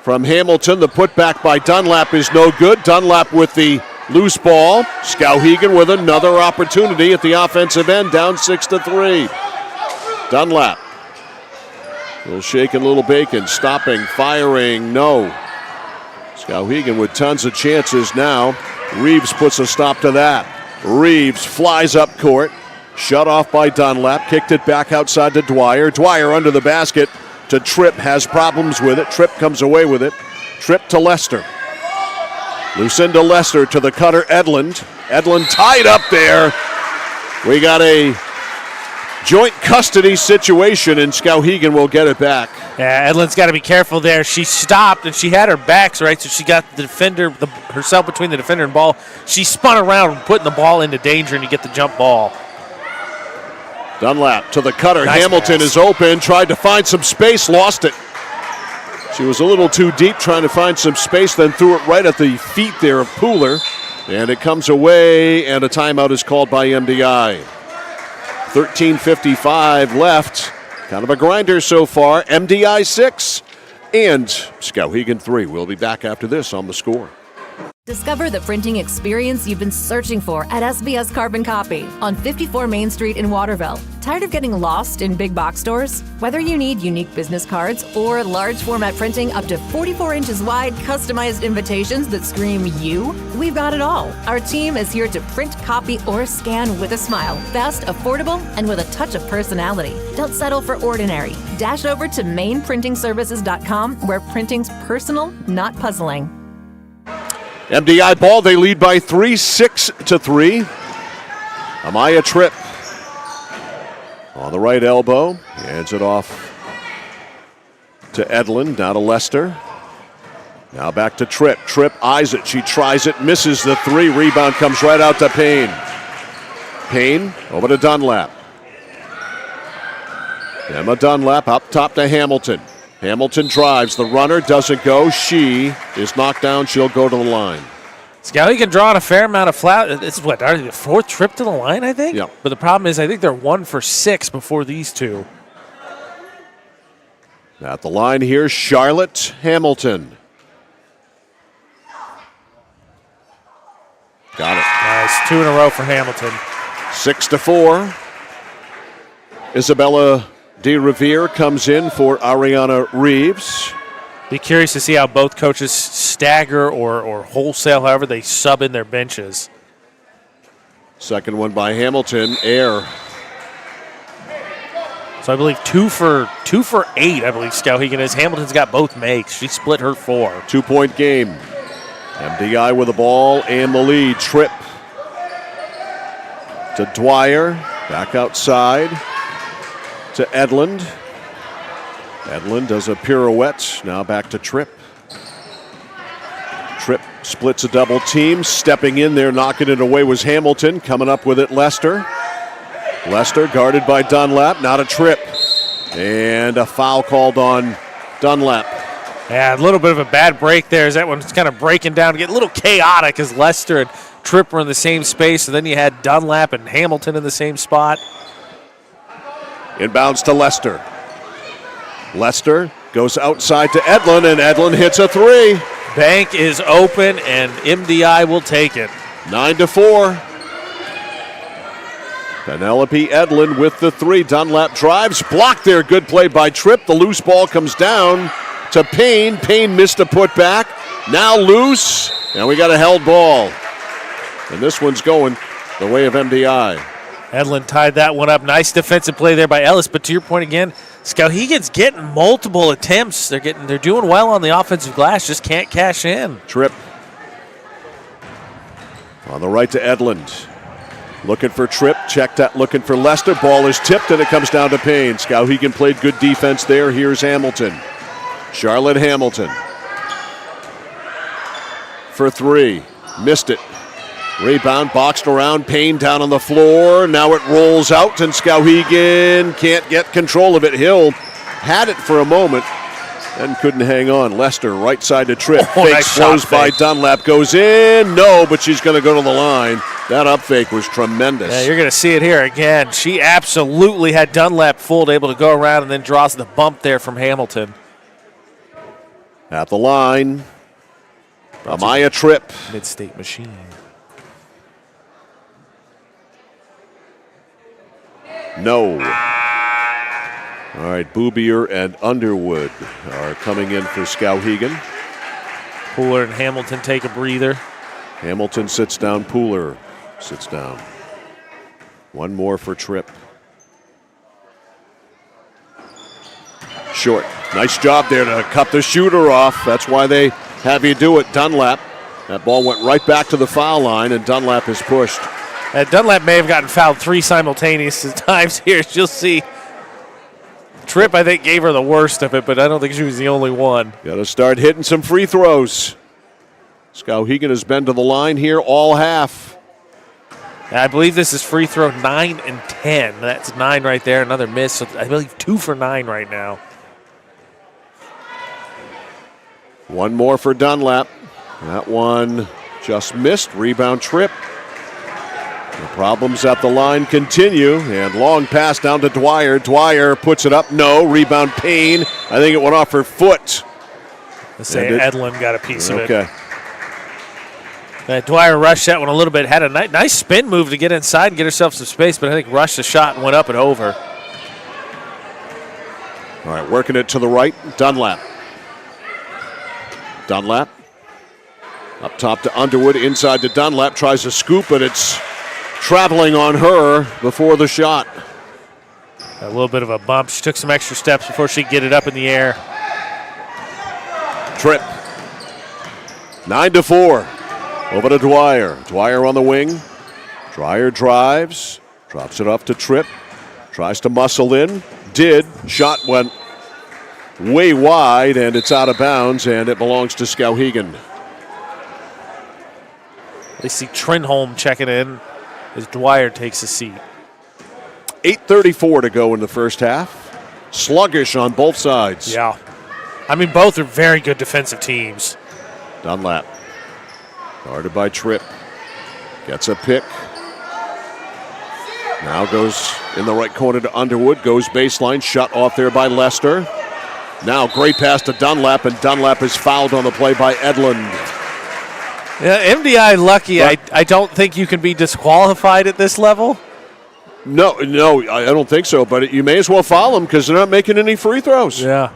from Hamilton. The putback by Dunlap is no good. Dunlap with the loose ball. Skowhegan with another opportunity at the offensive end, down 6-3. Dunlap. Little shaking, little bacon. Stopping, firing, no. Skowhegan with tons of chances now. Reeves puts a stop to that. Reeves flies up court. Shut off by Dunlap. Kicked it back outside to Dwyer. Dwyer under the basket to Tripp. Has problems with it. Tripp comes away with it. Tripp to Lester. Lucinda Lester to the cutter Edlund. Edlund tied up there. We got a joint custody situation, and Skowhegan will get it back. Yeah, Edlund's got to be careful there. She stopped, and she had her backs, right, so she got the defender, herself between the defender and ball. She spun around, putting the ball into danger, and you get the jump ball. Dunlap to the cutter. Nice Hamilton pass. is open, tried to find some space, lost it. She was a little too deep trying to find some space, then threw it right at the feet there of Pooler. And it comes away, and a timeout is called by MDI. 13:55 left. Kind of a grinder so far. MDI 6 and Skowhegan 3. We'll be back after this on The Score. Discover the printing experience you've been searching for at SBS Carbon Copy on 54 Main Street in Waterville. Tired of getting lost in big box stores? Whether you need unique business cards or large format printing up to 44 inches wide, customized invitations that scream you, we've got it all. Our team is here to print, copy, or scan with a smile. Fast, affordable, and with a touch of personality. Don't settle for ordinary. Dash over to mainprintingservices.com where printing's personal, not puzzling. MDI ball, they lead by 3, 6-3. Amaya Tripp on the right elbow. Hands it off to Edlin. Now to Lester. Now back to Tripp. Tripp eyes it. She tries it. Misses the three. Rebound comes right out to Payne. Payne over to Dunlap. Emma Dunlap up top to Hamilton. Hamilton drives. The runner doesn't go. She is knocked down. She'll go to the line. Skowhegan drawing a fair amount of foul. This is what, the fourth trip to the line, I think? Yep. But the problem is I think they're 1 for 6 before these two. At the line here, Charlotte Hamilton. Got it. Nice. 2 in a row for Hamilton. 6-4. Isabella De Revere comes in for Ariana Reeves. Be curious to see how both coaches stagger or wholesale, however they sub in their benches. Second one by Hamilton, air. So I believe 2 for 8, I believe Skowhegan is. Hamilton's got both makes. She split her 4. 2-point game. MDI with the ball and the lead. Tripp to Dwyer. Back outside to Edlund. Edlund does a pirouette. Now back to Tripp. Tripp splits a double team. Stepping in there, knocking it away was Hamilton. Coming up with it, Lester. Lester guarded by Dunlap. Now to Tripp. And a foul called on Dunlap. Yeah, a little bit of a bad break there as that one's kind of breaking down, get a little chaotic as Lester and Tripp were in the same space, and then you had Dunlap and Hamilton in the same spot. Inbounds to Lester. Lester goes outside to Edlin, and Edlin hits a three. Bank is open, and MDI will take it. 9-4. Penelope Edlin with the three. Dunlap drives, blocked there. Good play by Tripp. The loose ball comes down to Payne. Payne missed a putback. Now loose, and we got a held ball. And this one's going the way of MDI. Edlin tied that one up. Nice defensive play there by Ellis. But to your point again, Skowhegan's getting multiple attempts. They're doing well on the offensive glass, just can't cash in. Tripp on the right to Edlund. Looking for Tripp, checked out, looking for Lester. Ball is tipped and it comes down to Payne. Skowhegan played good defense there. Here's Hamilton. Charlotte Hamilton for three. Missed it. Rebound, boxed around, Payne down on the floor. Now it rolls out, and Skowhegan can't get control of it. Hill had it for a moment and couldn't hang on. Lester, right side to Tripp. Fake nice flows shot by fake. Dunlap. Goes in. No, but she's going to go to the line. That up fake was tremendous. Yeah, you're going to see it here again. She absolutely had Dunlap fooled, able to go around and then draws the bump there from Hamilton. At the line, Amaya Tripp. Mid-state machine. No. All right, Boobier and Underwood are coming in for Skowhegan. Pooler and Hamilton take a breather. Hamilton sits down, Pooler sits down. One more for Tripp. Short. Nice job there to cut the shooter off. That's why they have you do it. Dunlap. That ball went right back to the foul line, and Dunlap is pushed. Dunlap may have gotten fouled 3 simultaneous times here. You'll see. Tripp, I think, gave her the worst of it, but I don't think she was the only one. Got to start hitting some free throws. Skowhegan has been to the line here all half. I believe this is free throw 9 and 10. That's 9 right there, another miss. So I believe 2 for 9 right now. One more for Dunlap. That one just missed. Rebound Tripp. The problems at the line continue, and long pass down to Dwyer. Dwyer puts it up. No. Rebound Payne. I think it went off her foot. Let's say Edlin got a piece of it. Okay. Dwyer rushed that one a little bit. Had a nice spin move to get inside and get herself some space, but I think rushed the shot and went up and over. All right, working it to the right. Dunlap. Dunlap. Up top to Underwood. Inside to Dunlap. Tries to scoop, but it's traveling on her before the shot. A little bit of a bump. She took some extra steps before she could get it up in the air. Tripp. 9-4. Over to Dwyer. Dwyer on the wing. Dreyer drives, drops it off to Tripp, tries to muscle in, did, shot went way wide, and it's out of bounds, and it belongs to Skowhegan. They see Trenholm checking in as Dwyer takes a seat. 8:34 to go in the first half. Sluggish on both sides. Yeah. I mean, both are very good defensive teams. Dunlap. Guarded by Tripp. Gets a pick. Now goes in the right corner to Underwood. Goes baseline. Shut off there by Lester. Now great pass to Dunlap, and Dunlap is fouled on the play by Edlund. Yeah, MDI lucky. I don't think you can be disqualified at this level. No, I don't think so. But you may as well foul them because they're not making any free throws. Yeah.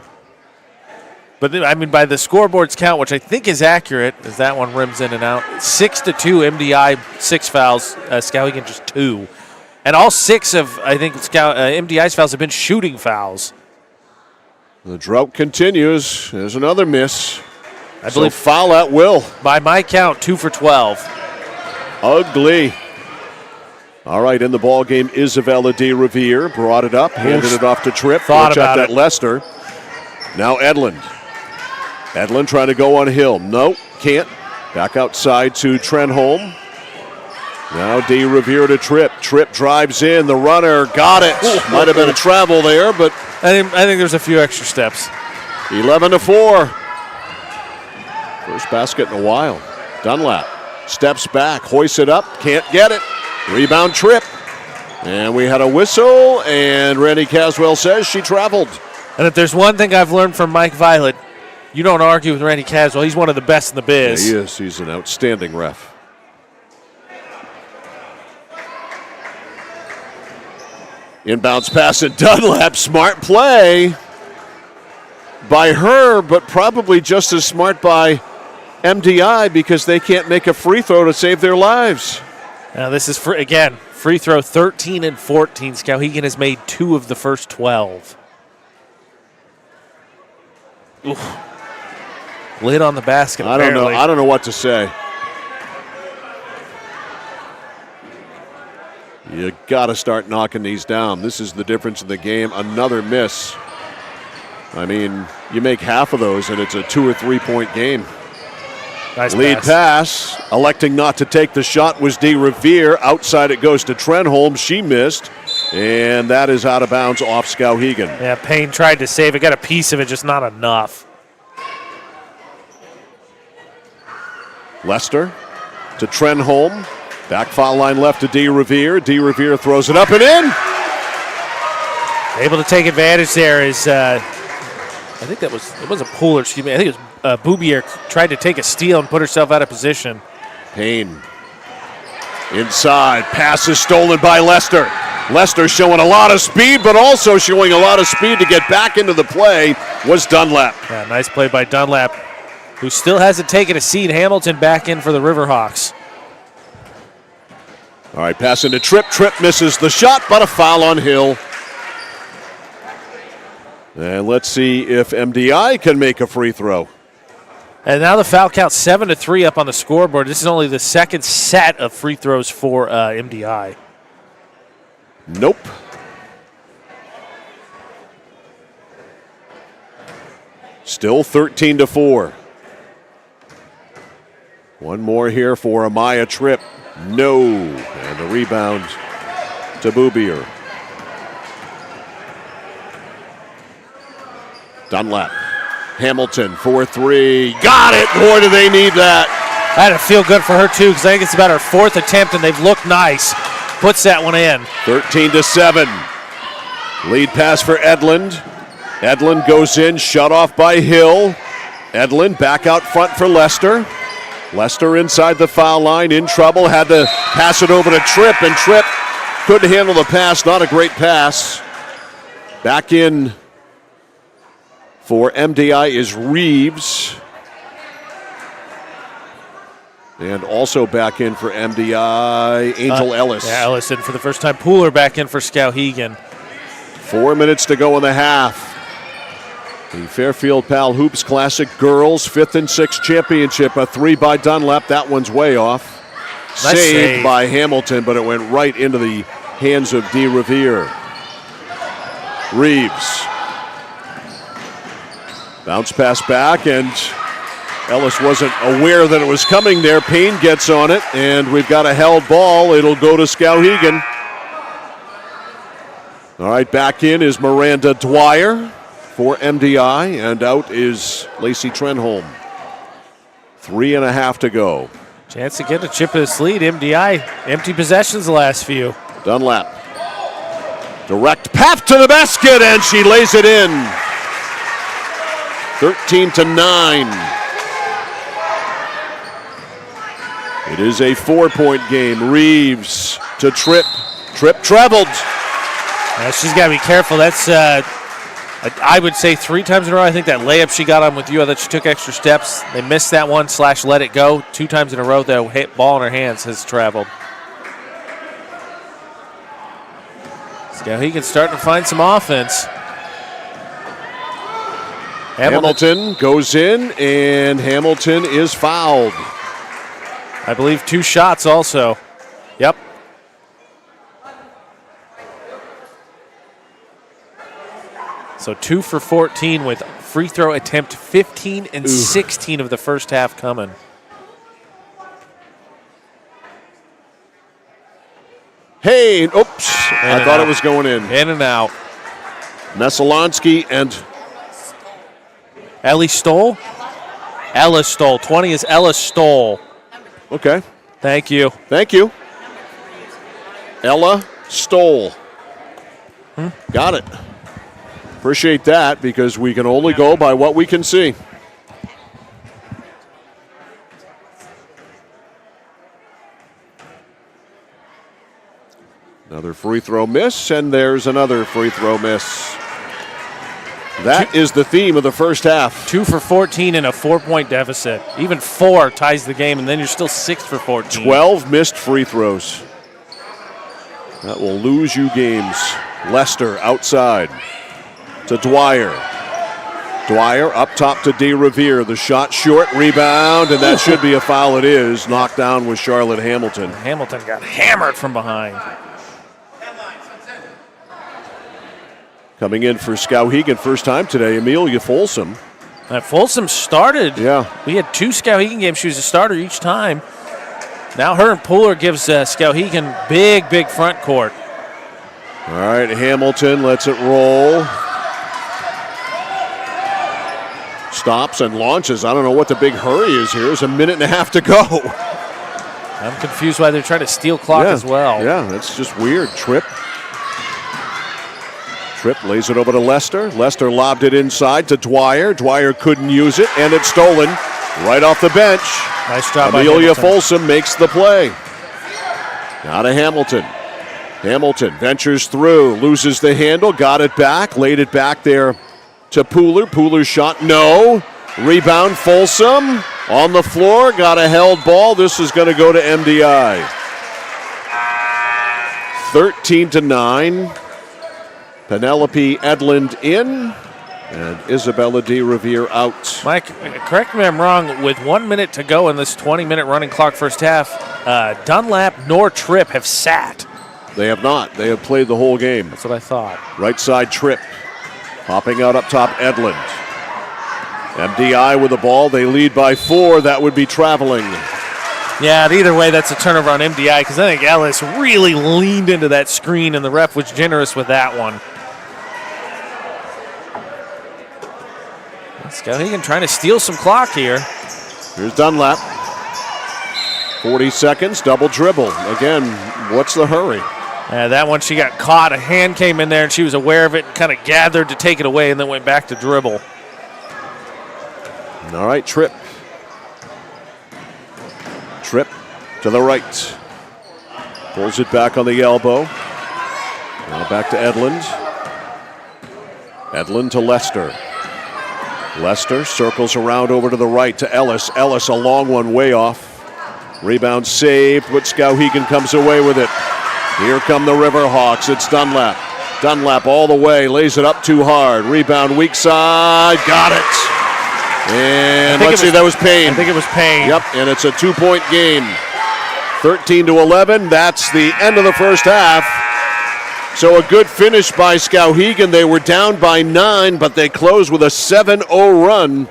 But I mean, by the scoreboard's count, which I think is accurate, as that one rims in and out, 6-2 MDI, 6 fouls. Skowhegan just 2, and all 6 of MDI's fouls have been shooting fouls. The drought continues. There's another miss. I believe foul at will. By my count, 2 for 12. Ugly. All right, in the ball game, Isabella de Revere brought it up, handed it off to Tripp. Thought about it. Lester. Now Edlund. Edlund trying to go on Hill. Nope, can't. Back outside to Trenholm. Now de Revere to Tripp. Tripp drives in. The runner got it. Might have been a travel there, but I think there's a few extra steps. 11-4. First basket in a while. Dunlap steps back, hoists it up, can't get it. Rebound Tripp. And we had a whistle, and Randy Caswell says she traveled. And if there's one thing I've learned from Mike Violet, you don't argue with Randy Caswell. He's one of the best in the biz. Yeah, he is. He's an outstanding ref. Inbounds pass to Dunlap. Smart play by her, but probably just as smart by MDI because they can't make a free throw to save their lives. Now this is, free throw 13 and 14. Skowhegan has made 2 of the first 12. Oof. Lid on the basket, I don't know what to say. You got to start knocking these down. This is the difference in the game. Another miss. I mean, you make half of those, and it's a 2 or 3 point game. Nice lead pass. Electing not to take the shot was de Revere. Outside it goes to Trenholm. She missed, and that is out of bounds off Skowhegan. Yeah, Payne tried to save it. Got a piece of it, just not enough. Lester to Trenholm. Back foul line left to de Revere. De Revere throws it up and in. Able to take advantage there is, I think it wasn't Pooler, excuse me. I think it was Boubier tried to take a steal and put herself out of position. Payne inside. Pass is stolen by Lester. Lester showing a lot of speed, but also showing a lot of speed to get back into the play was Dunlap. Yeah, nice play by Dunlap, who still hasn't taken a seat. Hamilton back in for the Riverhawks. All right, passing to Tripp. Tripp misses the shot, but a foul on Hill. And let's see if MDI can make a free throw. And now the foul count 7-3 up on the scoreboard. This is only the second set of free throws for MDI. Nope. Still 13-4. One more here for Amaya Tripp. No. And the rebound to Boubier. Dunlap. Hamilton for 3. Got it. Boy, do they need that. That had to feel good for her, too, because I think it's about her 4th attempt, and they've looked nice. Puts that one in. 13-7. Lead pass for Edlund. Edlund goes in, shut off by Hill. Edlund back out front for Lester. Lester inside the foul line, in trouble, had to pass it over to Tripp, and Tripp couldn't handle the pass. Not a great pass. Back in for MDI is Reeves. And also back in for MDI, Angel Ellis. Yeah, Ellis in for the first time. Pooler back in for Skowhegan. 4 minutes to go in the half. The Fairfield Pal Hoops Classic Girls 5th and 6th Championship. A 3 by Dunlap. That one's way off. Saved by Hamilton, but it went right into the hands of DeRiviere. Reeves. Bounce pass back, and Ellis wasn't aware that it was coming there. Payne gets on it, and we've got a held ball. It'll go to Skowhegan. All right, back in is Miranda Dwyer for MDI, and out is Lacey Trenholm. 3.5 to go. Chance to get a chip of this lead. MDI, empty possessions the last few. Dunlap. Direct path to the basket, and she lays it in. 13-9. It is a 4-point game. Reeves to Tripp. Tripp traveled. She's got to be careful. That's, I would say 3 times in a row. I think that layup she got on with you, that she took extra steps. They missed that one / let it go. 2 times in a row, the ball in her hands has traveled. Skowhegan starting to find some offense. Hamilton goes in, and Hamilton is fouled. I believe 2 shots also. Yep. So 2 for 14 with free throw attempt 15 and 16 of the first half coming. Hey, oops. I thought it was going in. In and out. Messalonskee and Ellie Stoll? Ella Stoll. 20 is Ella Stoll. Okay. Thank you. Thank you. Ella Stoll. Got it. Appreciate that, because we can only go by what we can see. Another free throw miss, and there's another free throw miss. That is the theme of the first half. 2 for 14 in a 4-point deficit. Even 4 ties the game, and then you're still 6 for 14. 12 missed free throws. That will lose you games. Lester outside to Dwyer. Dwyer up top to DeRiviere. The shot short, rebound, and that should be a foul. It is. Knocked down with Charlotte Hamilton. Hamilton got hammered from behind. Coming in for Skowhegan first time today, Amelia Folsom. Folsom started. Yeah. We had 2 Skowhegan games. She was a starter each time. Now her and Pooler gives Skowhegan big front court. All right, Hamilton lets it roll. Stops and launches. I don't know what the big hurry is here. There's 1.5 minutes to go. I'm confused why they're trying to steal clock as well. Yeah, that's just weird. Tripp lays it over to Lester. Lester lobbed it inside to Dwyer. Dwyer couldn't use it, and it's stolen right off the bench. Nice job Amelia by Hamilton. Folsom makes the play. Now to Hamilton. Hamilton ventures through, loses the handle, got it back, laid it back there to Pooler. Pooler's shot, no. Rebound, Folsom on the floor, got a held ball. This is going to go to MDI. 13-9. Penelope Edlund in, and Isabella DeRiviere out. Mike, correct me if I'm wrong, with 1 minute to go in this 20-minute running clock first half, Dunlap nor Tripp have sat. They have not. They have played the whole game. That's what I thought. Right side Tripp. Popping out up top, Edlund. MDI with the ball. They lead by 4. That would be traveling. Yeah, either way, that's a turnover on MDI, because I think Ellis really leaned into that screen, and the ref was generous with that one. Skowhegan trying to steal some clock here. Here's Dunlap. 40 seconds, double dribble. Again, what's the hurry? That one she got caught. A hand came in there, and she was aware of it and kind of gathered to take it away and then went back to dribble. All right, Tripp. Tripp to the right. Pulls it back on the elbow. Now back to Edlund. Edlund to Lester. Lester circles around over to the right to Ellis. Ellis, a long one, way off. Rebound saved, but Skowhegan comes away with it. Here come the Riverhawks. It's Dunlap. Dunlap all the way, lays it up too hard. Rebound weak side, got it. And let's see, that was Payne. I think it was Payne. Yep, and it's a 2-point game. 13-11, that's the end of the first half. So a good finish by Skowhegan. They were down by 9, but they closed with a 7-0 run.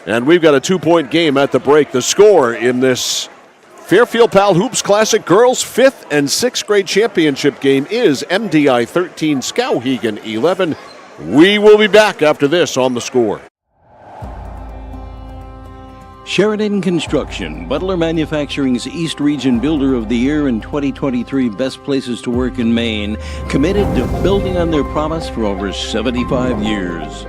And we've got a 2-point game at the break. The score in this Fairfield Pal Hoops Classic Girls 5th and 6th grade championship game is MDI 13, Skowhegan 11. We will be back after this on The Score. Sheridan Construction, Butler Manufacturing's East Region Builder of the Year and 2023 Best Places to Work in Maine, committed to building on their promise for over 75 years.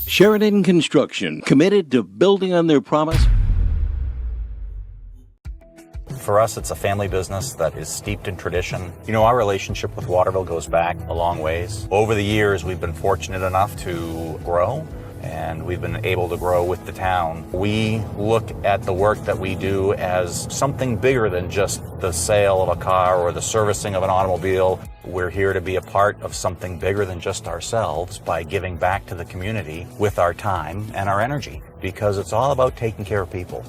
Sheridan Construction, committed to building on their promise. For us, it's a family business that is steeped in tradition. You know, our relationship with Waterville goes back a long ways. Over the years, we've been fortunate enough to grow, and we've been able to grow with the town. We look at the work that we do as something bigger than just the sale of a car or the servicing of an automobile. We're here to be a part of something bigger than just ourselves by giving back to the community with our time and our energy, because it's all about taking care of people.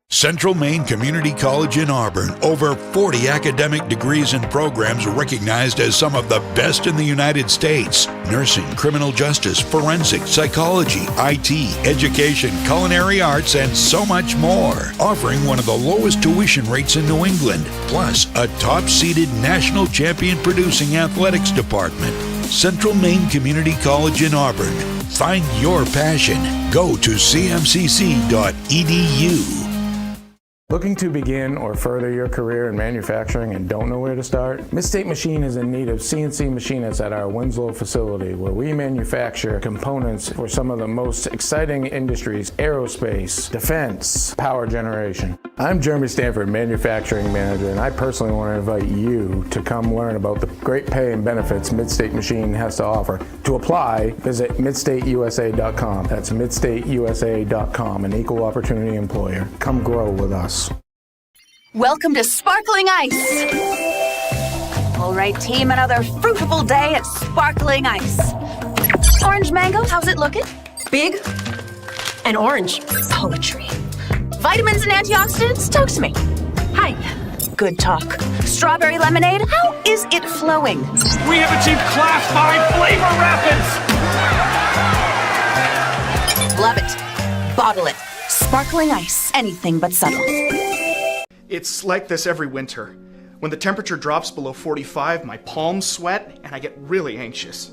Central Maine Community College in Auburn. Over 40 academic degrees and programs recognized as some of the best in the United States. Nursing, criminal justice, forensic, psychology, IT, education, culinary arts, and so much more. Offering one of the lowest tuition rates in New England. Plus, a top-seeded national champion producing athletics department. Central Maine Community College in Auburn. Find your passion. Go to cmcc.edu. Looking to begin or further your career in manufacturing and don't know where to start? Midstate Machine is in need of CNC machinists at our Winslow facility, where we manufacture components for some of the most exciting industries: aerospace, defense, power generation. I'm Jeremy Stanford, manufacturing manager, and I personally want to invite you to come learn about the great pay and benefits Midstate Machine has to offer. To apply, visit midstateusa.com. That's midstateusa.com, an equal opportunity employer. Come grow with us. Welcome to Sparkling Ice. All right, team, another fruitful day at Sparkling Ice. Orange mango, how's it looking? Big and orange. Poetry. Vitamins and antioxidants, talk to me. Hi. Good talk. Strawberry lemonade, how is it flowing? We have achieved Class 5 flavor rapids. Love it. Bottle it. Sparkling Ice, anything but subtle. It's like this every winter. When the temperature drops below 45, my palms sweat and I get really anxious.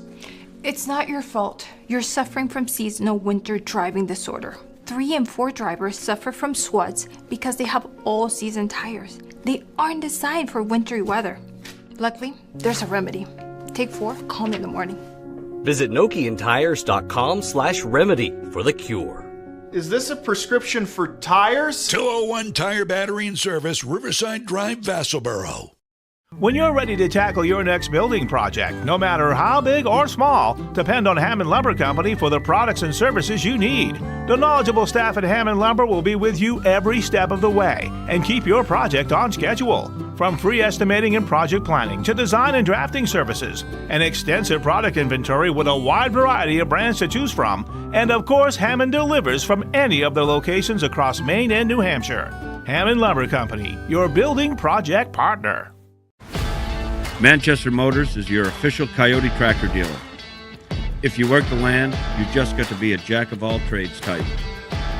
It's not your fault. You're suffering from seasonal winter driving disorder. 3 and 4 drivers suffer from SWUDs because they have all-season tires. They aren't designed for wintry weather. Luckily, there's a remedy. Take 4, call me in the morning. Visit NokianTires.com/remedy for the cure. Is this a prescription for tires? 201 Tire Battery and Service, Riverside Drive, Vassalboro. When you're ready to tackle your next building project, no matter how big or small, depend on Hammond Lumber Company for the products and services you need. The knowledgeable staff at Hammond Lumber will be with you every step of the way and keep your project on schedule. From free estimating and project planning to design and drafting services, an extensive product inventory with a wide variety of brands to choose from, and of course, Hammond delivers from any of their locations across Maine and New Hampshire. Hammond Lumber Company, your building project partner. Manchester Motors is your official Coyote tractor dealer. If you work the land, you just got to be a jack-of-all-trades type.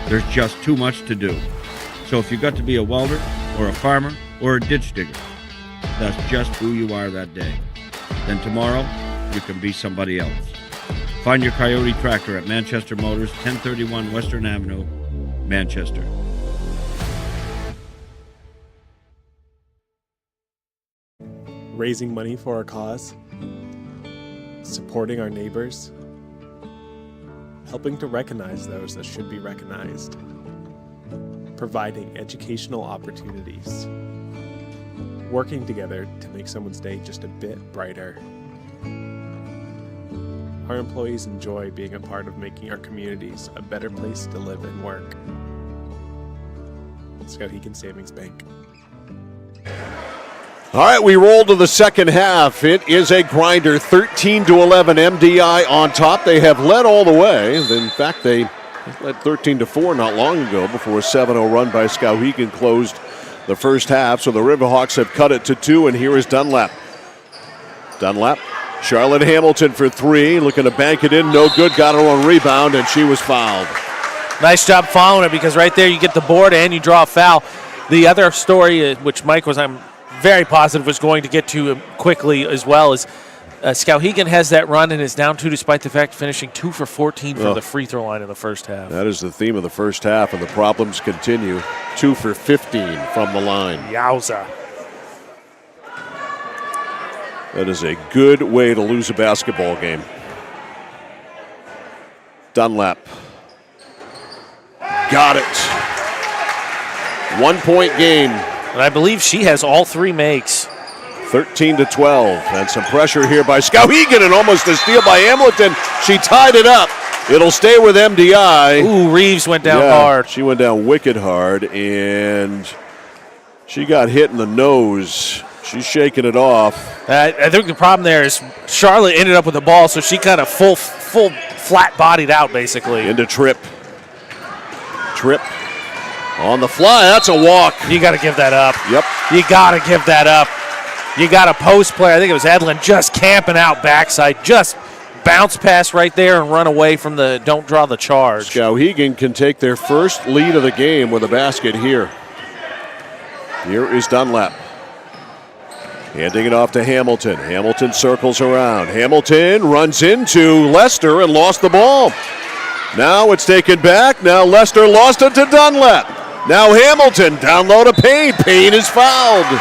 There's just too much to do. So if you got to be a welder, or a farmer, or a ditch digger, that's just who you are that day. Then tomorrow, you can be somebody else. Find your Coyote tractor at Manchester Motors, 1031 Western Avenue, Manchester. Raising money for our cause, supporting our neighbors, helping to recognize those that should be recognized, providing educational opportunities, working together to make someone's day just a bit brighter. Our employees enjoy being a part of making our communities a better place to live and work. Skowhegan Savings Bank. All right, we roll to the second half. It is a grinder, 13-11, MDI on top. They have led all the way. In fact, they led 13-4 not long ago before a 7-0 run by Skowhegan closed the first half. So the Riverhawks have cut it to 2, and here is Dunlap. Charlotte Hamilton for 3, looking to bank it in, no good, got her on rebound, and she was fouled. Nice job following it, because right there you get the board and you draw a foul. The other story, which Mike was, I'm very positive, was going to get to quickly as well, is Skowhegan has that run and is down 2 despite the fact finishing 2 for 14 from the free throw line in the first half. That is the theme of the first half, and the problems continue. 2 for 15 from the line. Yowza. That is a good way to lose a basketball game. Dunlap. Got it. 1-point game. And I believe she has all 3 makes. 13-12. And some pressure here by Skowhegan, and almost a steal by Hamilton. She tied it up. It'll stay with MDI. Ooh, Reeves went down hard. She went down wicked hard, and she got hit in the nose. She's shaking it off. I think the problem there is Charlotte ended up with the ball, so she kind of full flat-bodied out, basically. Into Tripp. Tripp on the fly. That's a walk. You got to give that up. Yep. You got to give that up. You got a post player. I think it was Edlin just camping out backside. Just bounce pass right there and run away from the don't draw the charge. Skowhegan can take their first lead of the game with a basket here. Here is Dunlap. Handing it off to Hamilton. Hamilton circles around. Hamilton runs into Lester and lost the ball. Now it's taken back. Now Lester lost it to Dunlap. Now Hamilton down low to Payne. Payne is fouled.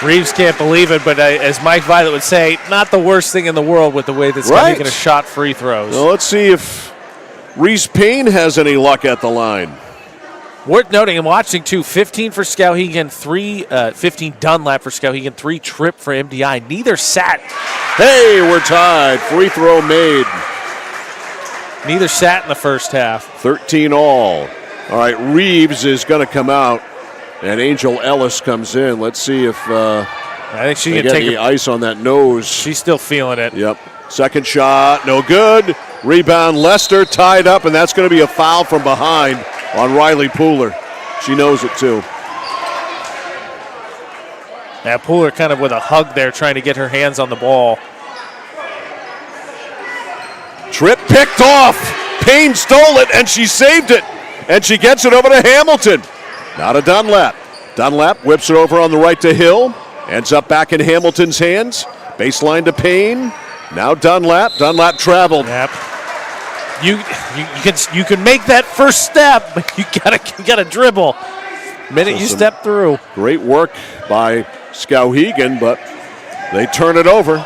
Reeves can't believe it, but as Mike Violet would say, not the worst thing in the world with the way that Skowhegan has shot free throws. Well, let's see if Reese Payne has any luck at the line. Worth noting and watching, too, 15 for Skowhegan, 15 Dunlap for Skowhegan, 3 Tripp for MDI. Neither sat. Hey, we're tied. Free throw made. Neither sat in the first half. 13 all. All right, Reeves is going to come out, and Angel Ellis comes in. Let's see if I think she can get take the ice on that nose. She's still feeling it. Yep. Second shot, no good. Rebound, Lester tied up, and that's going to be a foul from behind on Riley Pooler. She knows it too. Yeah, Pooler kind of with a hug there, trying to get her hands on the ball. Tripp picked off. Payne stole it, and she saved it. And she gets it over to Hamilton. Now to Dunlap. Dunlap whips it over on the right to Hill. Ends up back in Hamilton's hands. Baseline to Payne. Now Dunlap. Dunlap traveled. Yep. You can make that first step, but you gotta dribble. The minute you step through. Great work by Skowhegan, but they turn it over.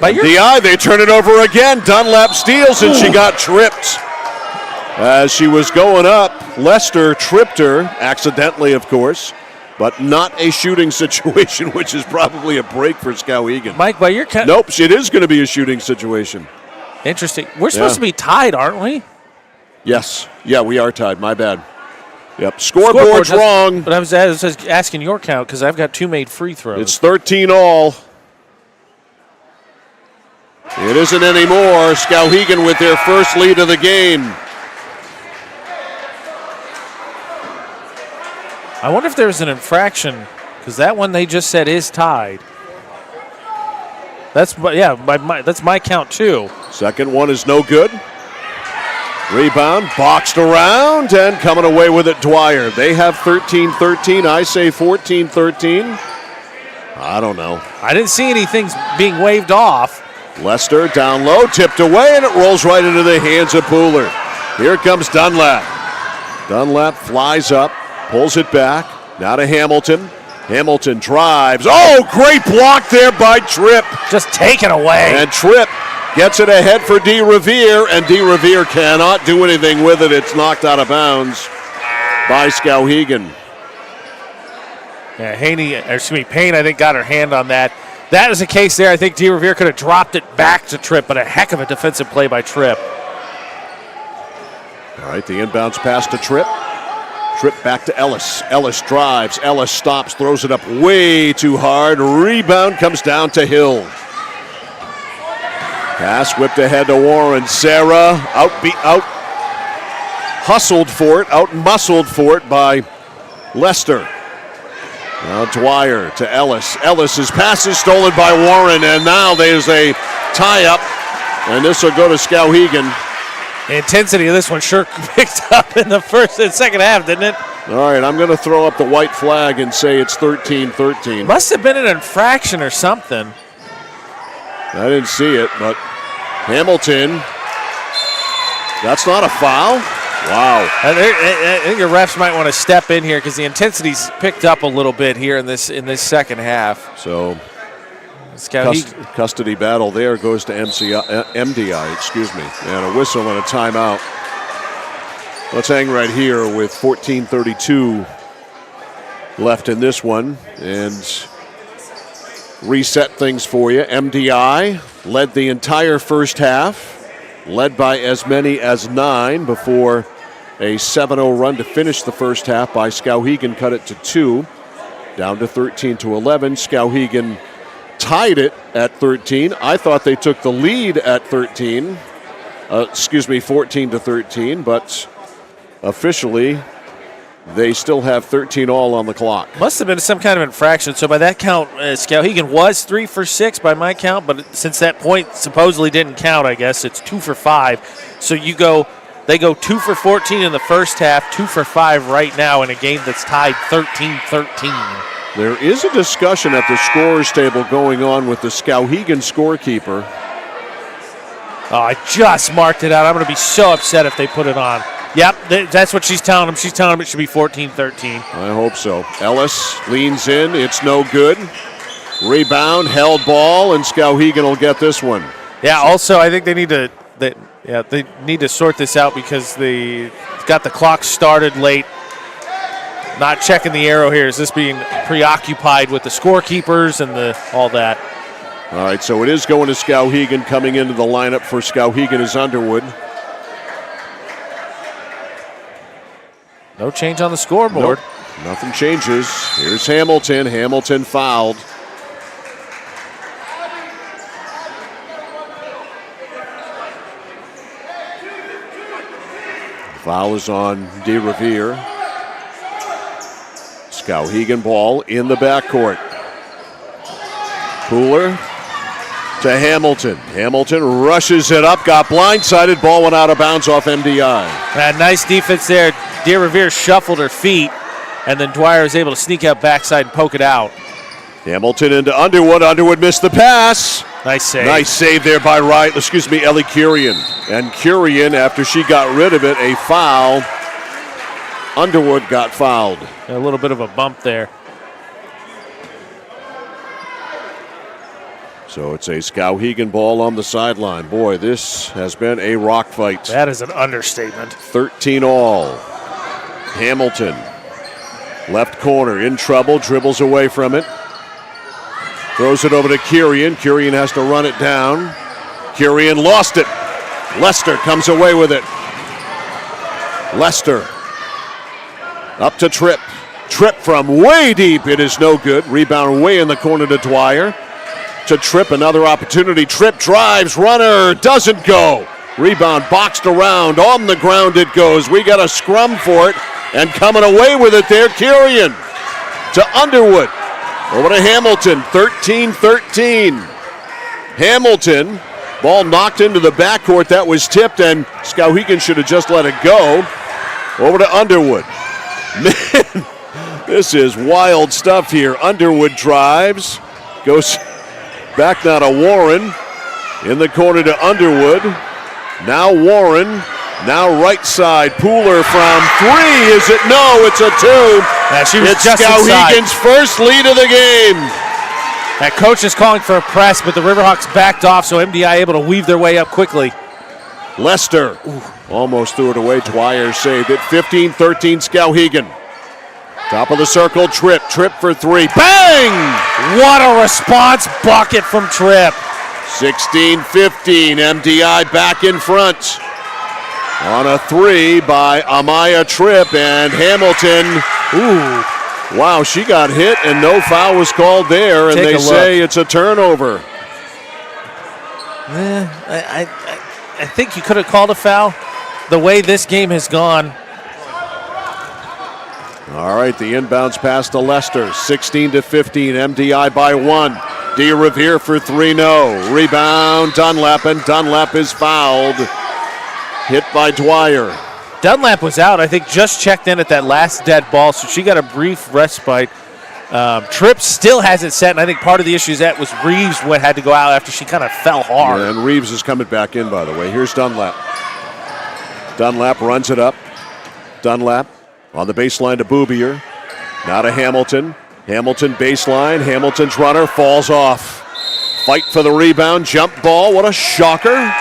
They turn it over again. Dunlap steals, and she got tripped. As she was going up, Lester tripped her, accidentally, of course, but not a shooting situation, which is probably a break for Skowhegan. Mike, by your count. Nope, it is going to be a shooting situation. Interesting. We're supposed to be tied, aren't we? Yes. Yeah, we are tied. My bad. Yep. Scoreboard's wrong. But I was asking your count because I've got 2 made free throws. It's 13 all. It isn't anymore. Skowhegan with their first lead of the game. I wonder if there's an infraction, because that one they just said is tied. That's my count too. Second one is no good. Rebound, boxed around, and coming away with it, Dwyer. They have 13-13. I say 14-13. I don't know. I didn't see anything being waved off. Lester down low, tipped away, and it rolls right into the hands of Pooler. Here comes Dunlap. Dunlap flies up, pulls it back. Now to Hamilton. Hamilton drives. Oh, great block there by Tripp. Just taken away. And Tripp gets it ahead for D. Revere, and D. Revere cannot do anything with it. It's knocked out of bounds by Skowhegan. Yeah, Payne, I think, got her hand on that. That is the case there. I think D. Revere could have dropped it back to Tripp, but a heck of a defensive play by Tripp. All right, the inbounds pass to Tripp. Trip back to Ellis. Ellis drives. Ellis stops, throws it up way too hard. Rebound comes down to Hill. Pass whipped ahead to Warren. Sarah hustled for it, out-muscled for it by Lester. Now Dwyer to Ellis. Ellis's pass is stolen by Warren, and now there's a tie-up, and this will go to Skowhegan. The intensity of this one sure picked up in the first and second half, didn't it? All right, I'm going to throw up the white flag and say it's 13-13. Must have been an infraction or something. I didn't see it, but Hamilton, that's not a foul? Wow. I think the refs might want to step in here because the intensity's picked up a little bit here in this second half. So custody battle there goes to MDI, excuse me, and a whistle and a timeout. Let's hang right here with 14:32 left in this one and reset things for you. MDI led the entire first half, led by as many as 9 before a 7-0 run to finish the first half by Skowhegan cut it to 2, down to 13-11. Skowhegan tied it at 13. I thought they took the lead at 14-13, but officially they still have 13 all on the clock. Must have been some kind of infraction. So by that count, Skowhegan was 3 for 6 by my count, but since that point supposedly didn't count, I guess it's 2 for 5. So they go 2 for 14 in the first half, 2 for 5 right now in a game that's tied 13-13. There is a discussion at the scorers table going on with the Skowhegan scorekeeper. Oh, I just marked it out. I'm going to be so upset if they put it on. Yep, that's what she's telling him. She's telling him it should be 14-13. I hope so. Ellis leans in. It's no good. Rebound, held ball, and Skowhegan will get this one. Yeah, also, I think they need to sort this out because they got the clock started late. Not checking the arrow here. Is this being preoccupied with the scorekeepers and all that? All right, so it is going to Skowhegan. Coming into the lineup for Skowhegan is Underwood. No change on the scoreboard. Nope, nothing changes. Here's Hamilton. Hamilton fouled. Foul is on DeRevere. Skowhegan ball in the backcourt. Pooler to Hamilton. Hamilton rushes it up, got blindsided. Ball went out of bounds off MDI. Nice defense there. DeRevere shuffled her feet, and then Dwyer was able to sneak out backside and poke it out. Hamilton into Underwood. Underwood missed the pass. Nice save. Nice save there by Ellie Curian. And Curian, after she got rid of it, a foul. Underwood got fouled. A little bit of a bump there. So it's a Skowhegan ball on the sideline. Boy, this has been a rock fight. That is an understatement. 13 all. Hamilton, left corner, in trouble, dribbles away from it. Throws it over to Curian. Curian has to run it down. Curian lost it. Lester comes away with it. Lester up to Tripp. Tripp from way deep. It is no good. Rebound way in the corner to Dwyer. To Tripp, another opportunity. Tripp drives, runner, doesn't go. Rebound boxed around, on the ground it goes. We got a scrum for it, and coming away with it there, Curian to Underwood. Over to Hamilton, 13-13. Hamilton, ball knocked into the backcourt. That was tipped, and Skowhegan should have just let it go. Over to Underwood. Man, this is wild stuff here. Underwood drives, goes back now to Warren. In the corner to Underwood. Now Warren. Now right side. Pooler from 3. Is it? No, it's a 2. Yeah, she was it's just Skowhegan's first lead of the game. That coach is calling for a press, but the Riverhawks backed off, so MDI able to weave their way up quickly. Lester almost threw it away. Dwyer saved it. 15-13 Skowhegan. Top of the circle, Tripp. Tripp for 3. Bang! What a response bucket from Tripp. 16-15, MDI back in front. On a 3 by Amaya Tripp, and Hamilton. Ooh. Wow, she got hit and no foul was called there, and they say it's a turnover. I think you could have called a foul the way this game has gone. All right, the inbounds pass to Leicester, 16-15, MDI by 1. DeRevere for 3, no. Rebound, Dunlap, and Dunlap is fouled. Hit by Dwyer. Dunlap was out, I think, just checked in at that last dead ball, so she got a brief respite. Tripp still has it set, and I think part of the issue is that was Reeves had to go out after she kind of fell hard. Yeah, and Reeves is coming back in, by the way. Here's Dunlap. Dunlap runs it up. Dunlap on the baseline to Boubier. Now to Hamilton. Hamilton baseline. Hamilton's runner falls off. Fight for the rebound. Jump ball. What a shocker.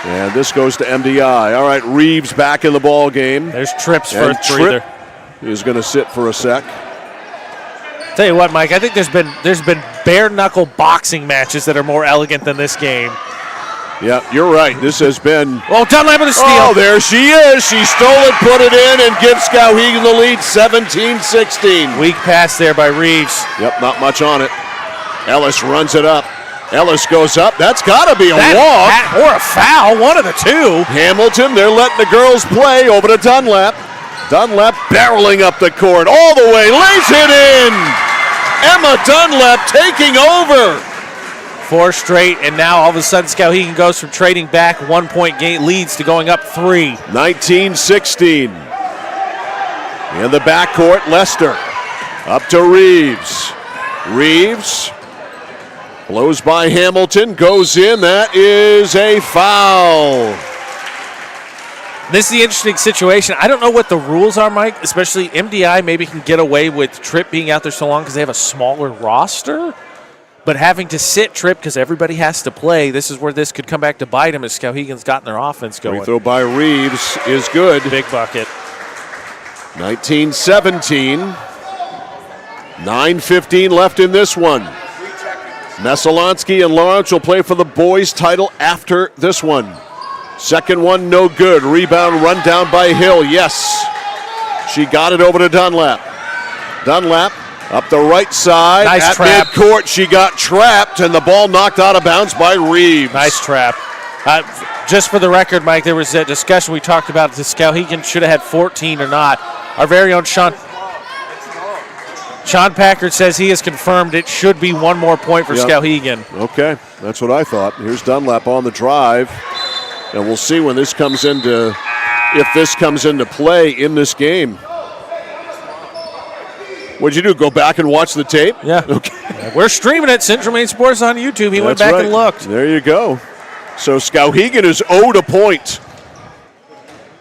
And this goes to MDI. All right, Reeves back in the ball game. There's Tripp's first breather. Is going to sit for a sec. Tell you what, Mike, I think there's been bare knuckle boxing matches that are more elegant than this game. Yeah, you're right. This has been. Oh, Dunlap with a steal. Oh, there she is. She stole it, put it in, and gives Skowhegan the lead, 17-16. Weak pass there by Reeves. Yep, not much on it. Ellis runs it up. Ellis goes up. That's got to be a walk. Or a foul, one of the two. Hamilton, they're letting the girls play over to Dunlap. Dunlap barreling up the court all the way, lays it in. Emma Dunlap taking over. 4 straight, and now all of a sudden Skowhegan goes from trading back 1-point leads to going up 3. 19-16. In the backcourt, Leicester. Up to Reeves. Reeves blows by Hamilton, goes in. That is a foul. This is the interesting situation. I don't know what the rules are, Mike, especially MDI maybe can get away with Tripp being out there so long because they have a smaller roster. But having to sit Tripp because everybody has to play, this is where this could come back to bite him as Skowhegan's gotten their offense going. Free throw by Reeves is good. Big bucket. 19-17. 9:15 left in this one. Messalonskee and Lawrence will play for the boys' title after this one. Second one, no good. Rebound run down by Hill. Yes. She got it over to Dunlap. Dunlap up the right side. Nice at trap. Midcourt, she got trapped, and the ball knocked out of bounds by Reeves. Nice trap. Just for the record, Mike, there was a discussion we talked about if Skowhegan should have had 14 or not. Our very own Sean Packard says he has confirmed it should be one more point for Skowhegan. Okay, that's what I thought. Here's Dunlap on the drive, and we'll see when this comes into, if this comes into play in this game. What'd you do, go back and watch the tape? Yeah. Okay. We're streaming it. Central Maine Sports on YouTube. He went back and looked. There you go. So Skowhegan is owed a point.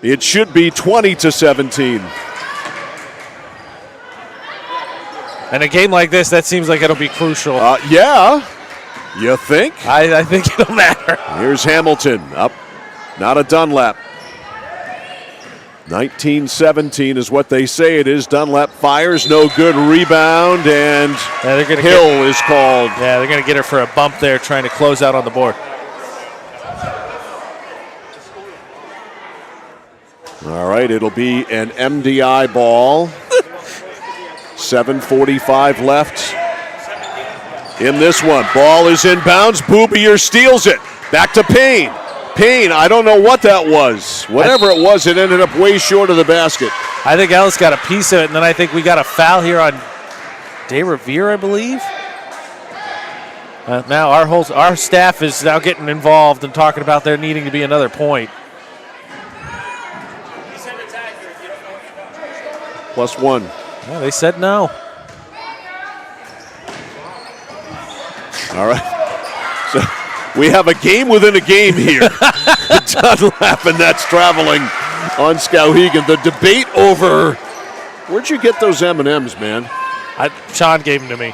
It should be 20-17. And a game like this, that seems like it'll be crucial. Yeah. You think? I think it'll matter. Here's Hamilton up. Not a Dunlap. 19-17 is what they say it is. Dunlap fires, no good. Rebound, and Hill is called. Yeah, they're going to get her for a bump there, trying to close out on the board. All right, it'll be an MDI ball. 7:45 left in this one. Ball is inbounds. Boubier steals it. Back to Payne. Payne, I don't know what that was. Whatever it was, it ended up way short of the basket. I think Ellis got a piece of it, and then I think we got a foul here on DeRevere, I believe. Now our staff is now getting involved and talking about there needing to be another point. +1. Well, they said no. All right. So we have a game within a game here. Dunlap, and that's traveling on Skowhegan. The debate over, where'd you get those M&Ms, man? Sean gave them to me.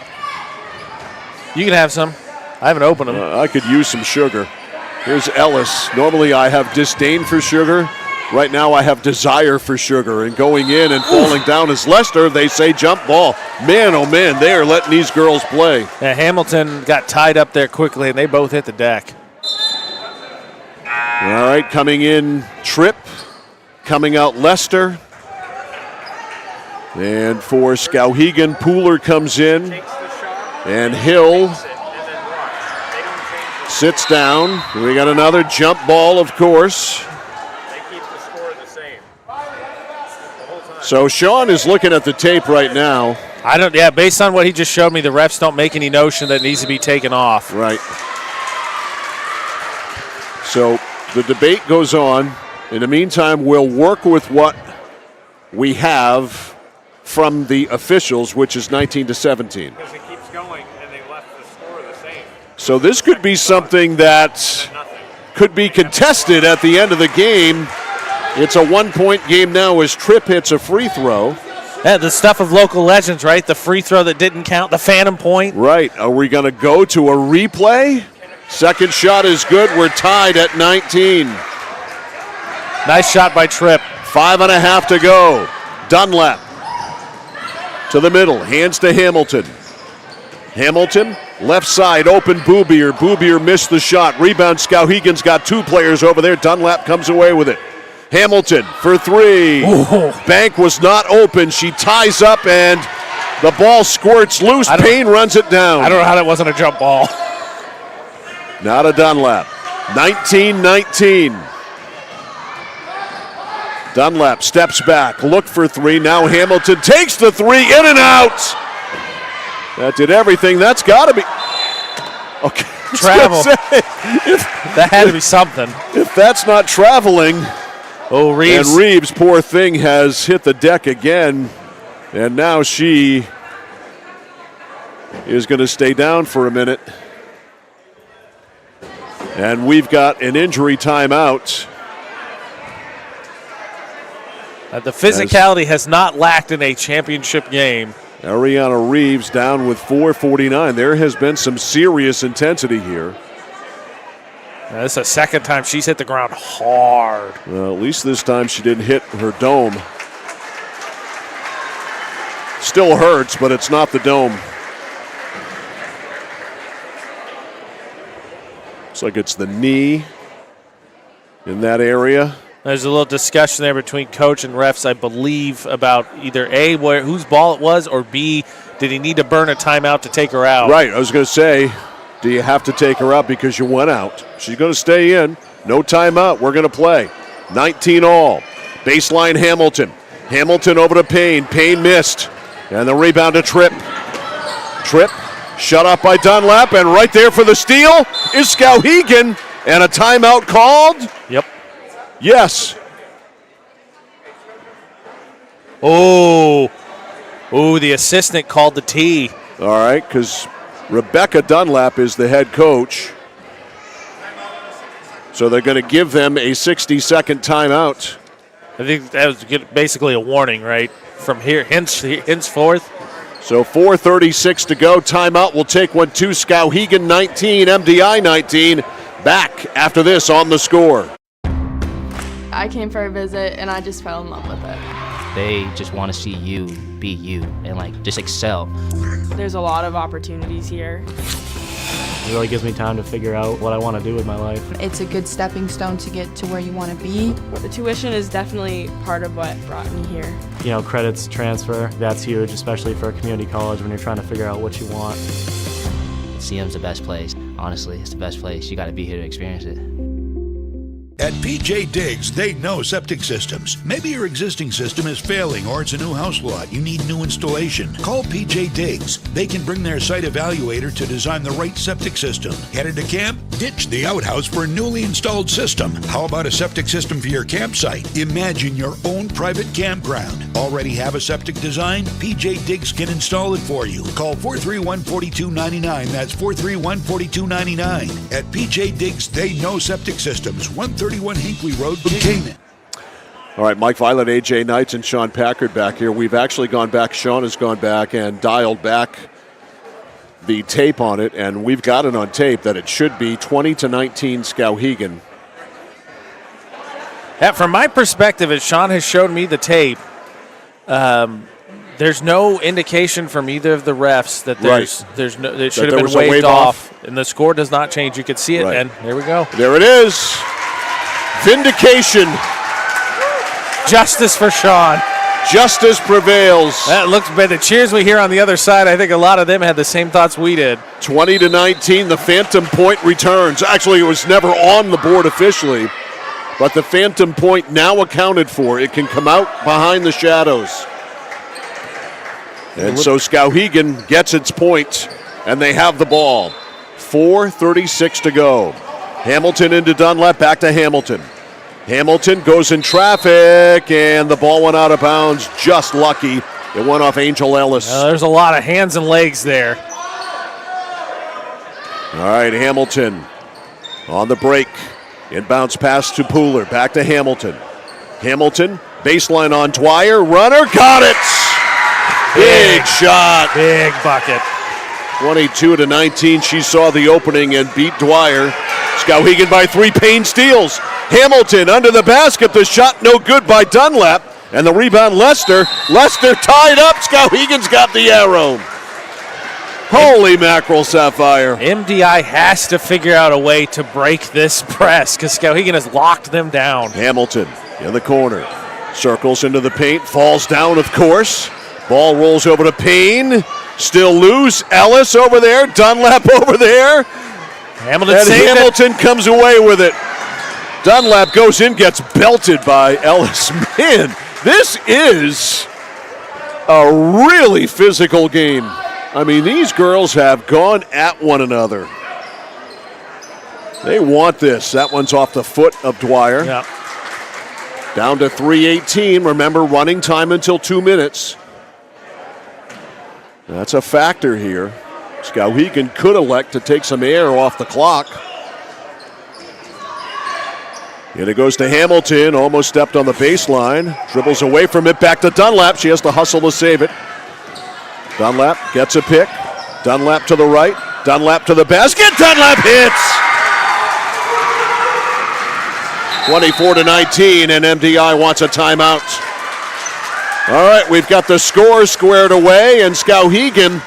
You can have some. I haven't opened them. I could use some sugar. Here's Ellis. Normally I have disdain for sugar. Right now I have desire for sugar, and going in and falling down is Leicester. They say jump ball. Man, oh man, they are letting these girls play. Yeah, Hamilton got tied up there quickly, and they both hit the deck. All right, coming in Tripp, coming out Lester. And for Skowhegan, Pooler comes in. And Hill sits down. We got another jump ball, of course. So Sean is looking at the tape right now. Based on what he just showed me, the refs don't make any notion that it needs to be taken off. Right. So the debate goes on. In the meantime, we'll work with what we have from the officials, which is 19-17. Because it keeps going, and they left the score the same. So this could be something that could be contested at the end of the game. It's a 1-point game now as Tripp hits a free throw. Yeah, the stuff of local legends, right? The free throw that didn't count, the phantom point. Right. Are we going to go to a replay? Second shot is good. We're tied at 19. Nice shot by Tripp. 5.5 to go. Dunlap to the middle. Hands to Hamilton. Hamilton, left side, open Boobier. Boobier missed the shot. Rebound, Skowhegan's got two players over there. Dunlap comes away with it. Hamilton for three. Ooh. Bank was not open. She ties up and the ball squirts loose. Payne runs it down. I don't know how that wasn't a jump ball. Not a Dunlap. 19-19. Dunlap steps back. Look for three. Now Hamilton takes the three. In and out. That did everything. That's got to be. Okay. Travel. That had to be something. If that's not traveling. Oh, Reeves. And Reeves, poor thing, has hit the deck again. And now she is going to stay down for a minute. And we've got an injury timeout. The physicality has not lacked in a championship game. Ariana Reeves down with 4:49. There has been some serious intensity here. This is the second time she's hit the ground hard. Well, at least this time she didn't hit her dome. Still hurts, but it's not the dome. Looks like it's the knee in that area. There's a little discussion there between coach and refs, I believe, about either A, whose ball it was, or B, did he need to burn a timeout to take her out? Right, I was going to say, do you have to take her out because you went out? She's going to stay in. No timeout. We're going to play. 19 all. Baseline Hamilton. Hamilton over to Payne. Payne missed. And the rebound to Tripp. Tripp shut off by Dunlap. And right there for the steal is Skowhegan. And a timeout called? Yep. Yes. Oh, the assistant called the T. All right, because Rebecca Dunlap is the head coach. So they're going to give them a 60-second timeout. I think that was basically a warning, right? From here, henceforth. So 4:36 to go. Timeout. We'll take one to Skowhegan 19, MDI 19. Back after this on The Score. I came for a visit and I just fell in love with it. They just want to see you be you and just excel. There's a lot of opportunities here. It really gives me time to figure out what I want to do with my life. It's a good stepping stone to get to where you want to be. The tuition is definitely part of what brought me here. Credits transfer, that's huge, especially for a community college when you're trying to figure out what you want. CM's the best place. Honestly, it's the best place. You got to be here to experience it. At PJ Diggs, they know septic systems. Maybe your existing system is failing or it's a new house lot. You need new installation. Call PJ Diggs. They can bring their site evaluator to design the right septic system. Headed to camp? Ditch the outhouse for a newly installed system. How about a septic system for your campsite? Imagine your own private campground. Already have a septic design? PJ Diggs can install it for you. Call 431-4299. That's 431-4299. At PJ Diggs, they know septic systems. 131 Hinkley Road, Canaan. All right, Mike Violet, AJ Knights, and Sean Packard back here. We've actually gone back. Sean has gone back and dialed back the tape on it, and we've got it on tape that it should be 20-19 Skowhegan. Yeah, from my perspective, as Sean has showed me the tape, there's no indication from either of the refs that it should have been waved off, and the score does not change. You can see it, and there we go. There it is. Vindication. Justice for Sean. Justice prevails. That looks bad. The cheers we hear on the other side, I think a lot of them had the same thoughts we did. 20-19, the Phantom point returns. Actually, it was never on the board officially, but the Phantom point now accounted for. It can come out behind the shadows. And so Skowhegan gets its point, and they have the ball. 4:36 to go. Hamilton into Dunlap, back to Hamilton. Hamilton goes in traffic, and the ball went out of bounds. Just lucky. It went off Angel Ellis. There's a lot of hands and legs there. All right, Hamilton on the break. Inbounds pass to Pooler. Back to Hamilton. Hamilton, baseline on Dwyer. Runner, got it! Big shot. Big bucket. 22-19. She saw the opening and beat Dwyer. Skowhegan by 3. Payne steals. Hamilton under the basket. The shot no good by Dunlap. And the rebound, Lester. Lester tied up. Skowhegan's got the arrow. Holy mackerel, Sapphire. MDI has to figure out a way to break this press because Skowhegan has locked them down. Hamilton in the corner. Circles into the paint. Falls down, of course. Ball rolls over to Payne. Still loose. Ellis over there. Dunlap over there. Hamilton comes away with it. Dunlap goes in, gets belted by Ellis. Man, this is a really physical game. I mean, these girls have gone at one another. They want this. That one's off the foot of Dwyer. Yep. Down to 3:18. Remember, running time until 2 minutes. That's a factor here. Skowhegan could elect to take some air off the clock. And it goes to Hamilton, almost stepped on the baseline. Dribbles away from it, back to Dunlap. She has to hustle to save it. Dunlap gets a pick. Dunlap to the right. Dunlap to the basket. Dunlap hits! 24-19, and MDI wants a timeout. All right, we've got the score squared away, and Skowhegan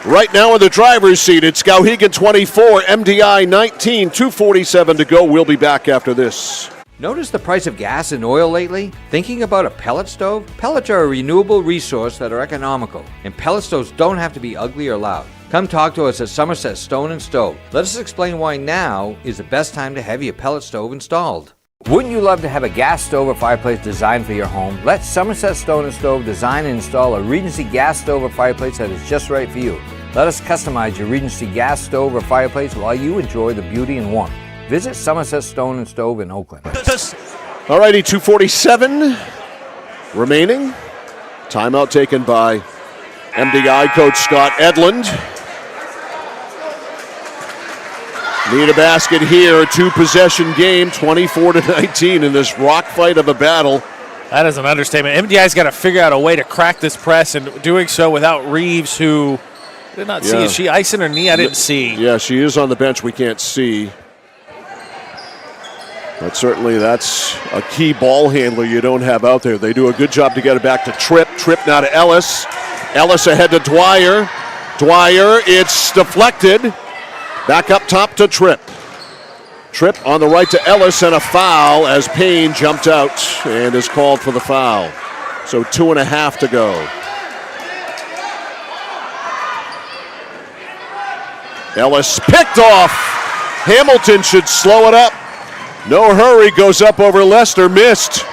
right now in the driver's seat. It's Skowhegan 24, MDI 19, 2:47 to go. We'll be back after this. Notice the price of gas and oil lately? Thinking about a pellet stove? Pellets are a renewable resource that are economical, and pellet stoves don't have to be ugly or loud. Come talk to us at Somerset Stone & Stove. Let us explain why now is the best time to have your pellet stove installed. Wouldn't you love to have a gas stove or fireplace designed for your home? Let Somerset Stone & Stove design and install a Regency gas stove or fireplace that is just right for you. Let us customize your Regency gas stove or fireplace while you enjoy the beauty and warmth. Visit Somerset Stone & Stove in Oakland. All righty, 2:47 remaining. Timeout taken by MDI coach Scott Edlund. Need a basket here, 2-possession game, 24-19 in this rock fight of a battle. That is an understatement. MDI's got to figure out a way to crack this press, and doing so without Reeves, who I did not see. Is she icing her knee? I didn't see. Yeah, she is on the bench. We can't see. But certainly that's a key ball handler you don't have out there. They do a good job to get it back to Tripp. Tripp now to Ellis. Ellis ahead to Dwyer. Dwyer, it's deflected. Back up top to Tripp. Tripp on the right to Ellis, and a foul as Payne jumped out and is called for the foul. So 2.5 to go. Ellis picked off. Hamilton should slow it up. No hurry, goes up over Lester, missed.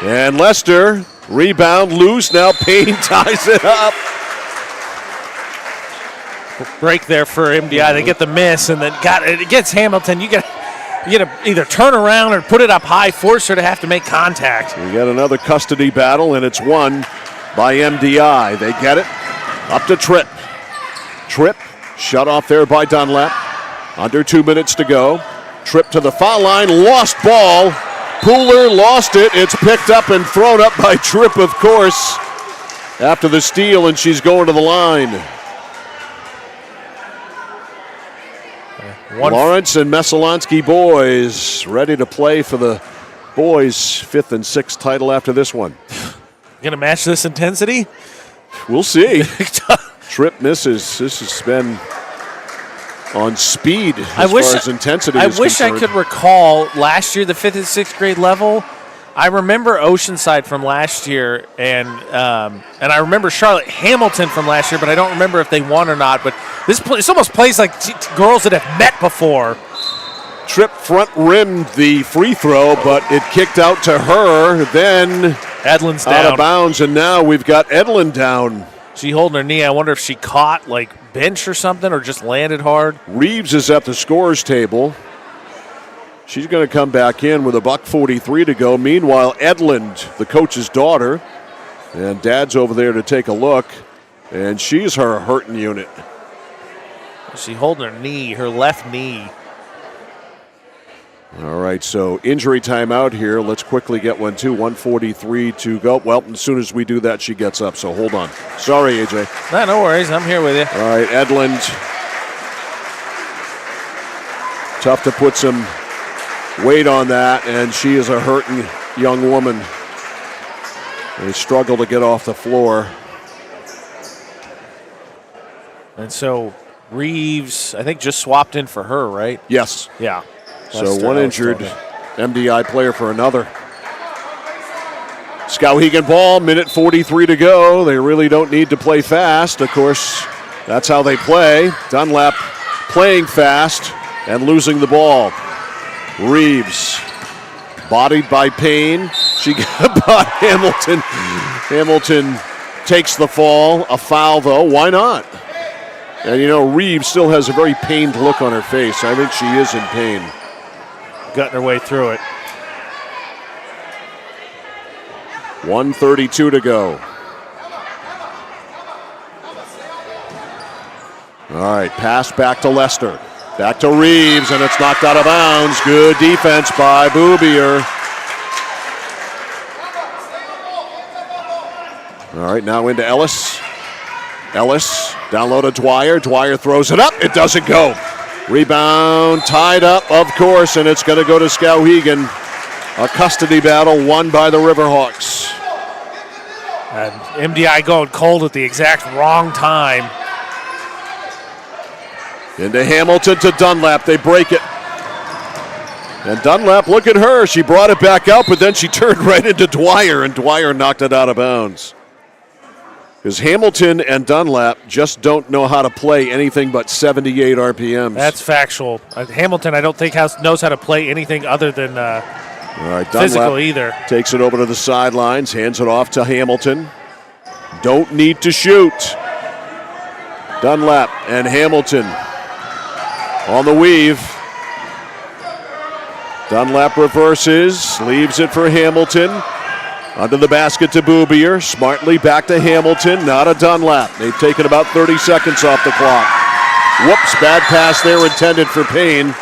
And Lester, rebound, loose, now Payne ties it up. Break there for MDI. They get the miss, and then it gets Hamilton. You got to either turn around or put it up high, force her to have to make contact. We got another custody battle, and it's won by MDI. They get it up to Tripp. Tripp shut off there by Dunlap. Under 2 minutes to go. Tripp to the foul line, lost ball. Pooler lost it. It's picked up and thrown up by Tripp, of course, after the steal, and she's going to the line. Lawrence and Messalonskee boys ready to play for the boys' 5th and 6th title after this one. Going to match this intensity? We'll see. Tripp misses. This has been on speed as far as intensity is wish I concerned. could recall last year, the 5th and 6th grade level. I remember Oceanside from last year, and I remember Charlotte Hamilton from last year, but I don't remember if they won or not. But this almost plays like girls that have met before. Tripp front rimmed the free throw, but it kicked out to her. Then Edlin's out down. of bounds, and now we've got Edlin down. She holding her knee. I wonder if she caught like bench or something, or just landed hard. Reeves is at the scorer's table. She's going to come back in with $1:43 to go. Meanwhile, Edlund, the coach's daughter, and Dad's over there to take a look, and she's her hurting unit. She holding her knee, her left knee. All right, so injury timeout here. Let's quickly get one, too. 1:43 to go. Well, as soon as we do that, she gets up, so hold on. Sorry, AJ. No worries. I'm here with you. All right, Edlund. Tough to put some weight on that, and she is a hurting young woman. They struggle to get off the floor. And so Reeves, I think, just swapped in for her, right? Yes. Yeah. So one injured MDI player for another. Skowhegan ball, 1:43 to go. They really don't need to play fast. Of course, that's how they play. Dunlap playing fast and losing the ball. Reeves, bodied by Payne. She got by Hamilton. Hamilton takes the fall. A foul, though. Why not? And, you know, Reeves still has a very pained look on her face. I think she is in pain. Gutting her way through it. 1:32 to go. All right, pass back to Lester. Back to Reeves, and it's knocked out of bounds. Good defense by Boubier. All right, now into Ellis. Ellis, down low to Dwyer. Dwyer throws it up. It doesn't go. Rebound, tied up, of course, and it's going to go to Skowhegan. A custody battle won by the Riverhawks. And MDI going cold at the exact wrong time. Into Hamilton to Dunlap. They break it. And Dunlap, look at her. She brought it back out, but then she turned right into Dwyer, and Dwyer knocked it out of bounds. Because Hamilton and Dunlap just don't know how to play anything but 78 RPMs. That's factual. Hamilton, I don't think knows how to play anything other than All right, physical Dunlap either. Takes it over to the sidelines, hands it off to Hamilton. Don't need to shoot. Dunlap and Hamilton on the weave. Dunlap reverses, leaves it for Hamilton. Under the basket to Boubier. Smartly back to Hamilton, not a Dunlap. They've taken about 30 seconds off the clock. Whoops, bad pass there intended for Payne.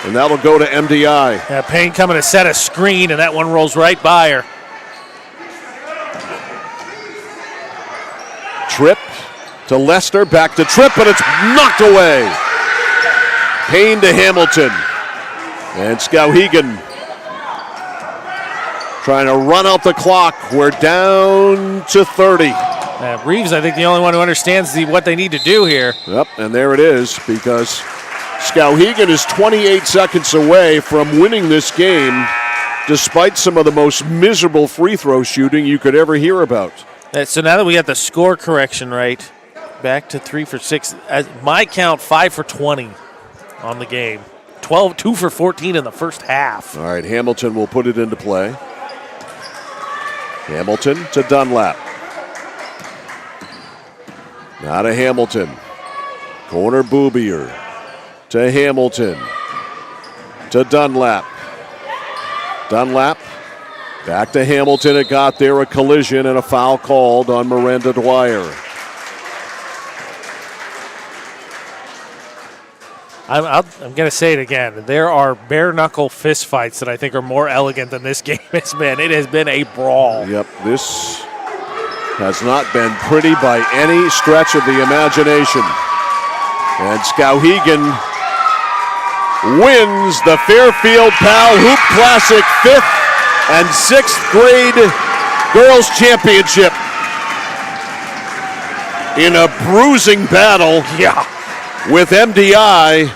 And that'll go to MDI. Yeah, Payne coming to set a screen, and that one rolls right by her. Tripp to Lester, back to Tripp, but it's knocked away. Payne to Hamilton. And Skowhegan trying to run out the clock. We're down to 30. Reeves, I think, the only one who understands what they need to do here. Yep, and there it is, because Skowhegan is 28 seconds away from winning this game, despite some of the most miserable free throw shooting you could ever hear about. So now that we got the score correction right, back to 3 for 6. At my count, 5 for 20 on the game. 2 for 14 in the first half. All right, Hamilton will put it into play. Hamilton to Dunlap. Now to Hamilton. Corner Boubier to Hamilton. To Dunlap. Dunlap back to Hamilton. It got there, a collision and a foul called on Miranda Dwyer. I'm going to say it again. There are bare-knuckle fistfights that I think are more elegant than this game has been. It has been a brawl. Yep, this has not been pretty by any stretch of the imagination. And Skowhegan wins the Fairfield Pal Hoop Classic 5th and 6th grade girls championship in a bruising battle. Yeah. with MDI.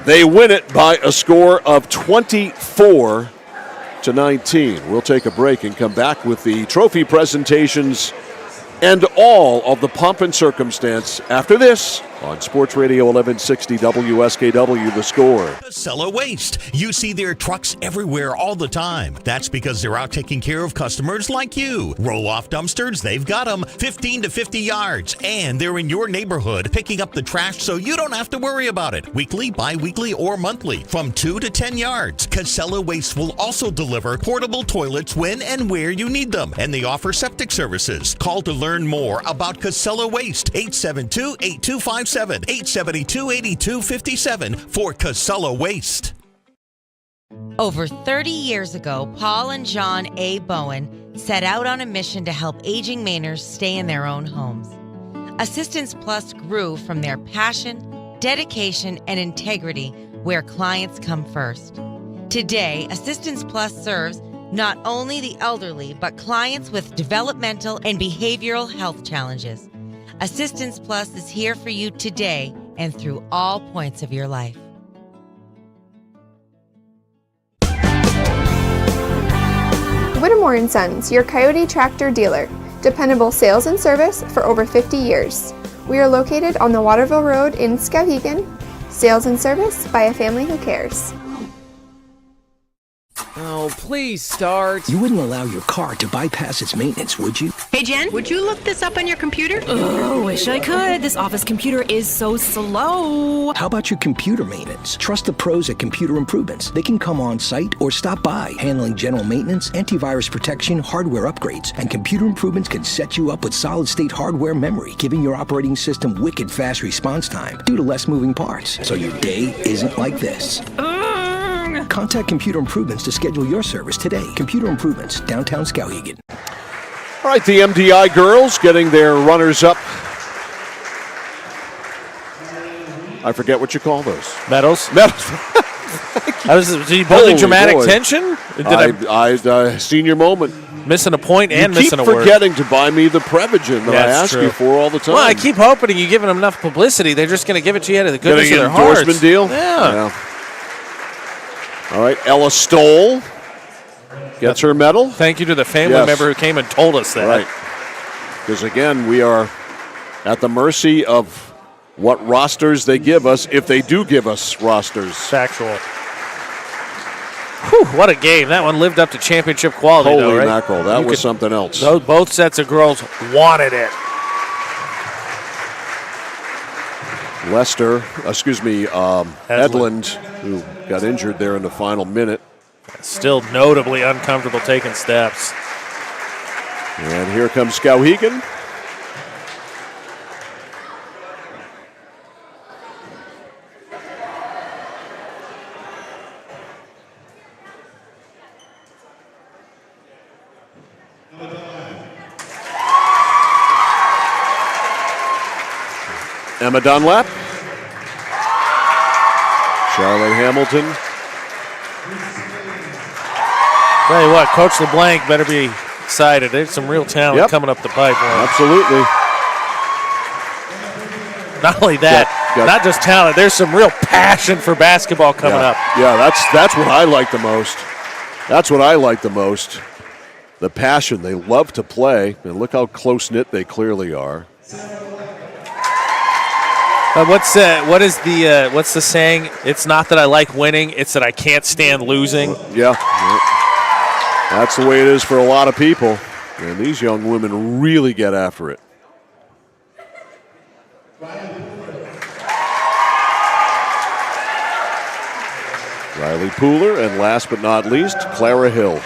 They win it by a score of 24-19. We'll take a break and come back with the trophy presentations and all of the pomp and circumstance after this on Sports Radio 1160 WSKW, The Score. Casella Waste. You see their trucks everywhere all the time. That's because they're out taking care of customers like you. Roll-off dumpsters, they've got them 15 to 50 yards. And they're in your neighborhood picking up the trash so you don't have to worry about it. Weekly, bi-weekly, or monthly from 2 to 10 yards. Casella Waste will also deliver portable toilets when and where you need them. And they offer septic services. Call to learn more about Casella Waste. 872-8257. 872-8257 for Casella Waste. Over 30 years ago, Paul and John A. Bowen set out on a mission to help aging Mainers stay in their own homes. Assistance Plus grew from their passion, dedication, and integrity where clients come first. Today, Assistance Plus serves not only the elderly, but clients with developmental and behavioral health challenges. Assistance Plus is here for you today and through all points of your life. Whittemore & Sons, your Coyote Tractor dealer. Dependable sales and service for over 50 years. We are located on the Waterville Road in Skowhegan. Sales and service by a family who cares. Oh, please start. You wouldn't allow your car to bypass its maintenance, would you? Hey, Jen, would you look this up on your computer? Oh, wish I could. This office computer is so slow. How about your computer maintenance? Trust the pros at Computer Improvements. They can come on site or stop by, handling general maintenance, antivirus protection, hardware upgrades, and Computer Improvements can set you up with solid-state hardware memory, giving your operating system wicked fast response time due to less moving parts, so your day isn't like this. Contact Computer Improvements to schedule your service today. Computer Improvements, downtown Skowhegan. All right, the MDI girls getting their runners-up. I forget what you call those. Medals. Was he building dramatic tension? Senior moment. Missing a point and you missing a keep word. forgetting to buy me the Prevagen that I ask you for all the time. Well, I keep hoping you giving them enough publicity. They're just going to give it to you out of the goodness of their Getting an endorsement hearts. deal? Yeah. All right, Ella Stoll gets her medal. Thank you to the family member who came and told us that. Right. Because, again, we are at the mercy of what rosters they give us, if they do give us rosters. Factual. Whew, what a game. That one lived up to championship quality, Holy though, right? mackerel, that was something else. Both sets of girls wanted it. Edlund, who got injured there in the final minute. Still notably uncomfortable taking steps. And here comes Skowhegan. Emma Dunlap. Charlotte Hamilton. Tell you what, Coach LeBlanc better be excited. There's some real talent coming up the pipeline. Absolutely. Not only that, not just talent, there's some real passion for basketball coming up. Yeah, that's what I like the most. That's what I like the most. The passion. They love to play, and look how close-knit they clearly are. What's the saying? It's not that I like winning, it's that I can't stand losing. Yeah. That's the way it is for a lot of people. And these young women really get after it. Riley Pooler, and last but not least, Clara Hill.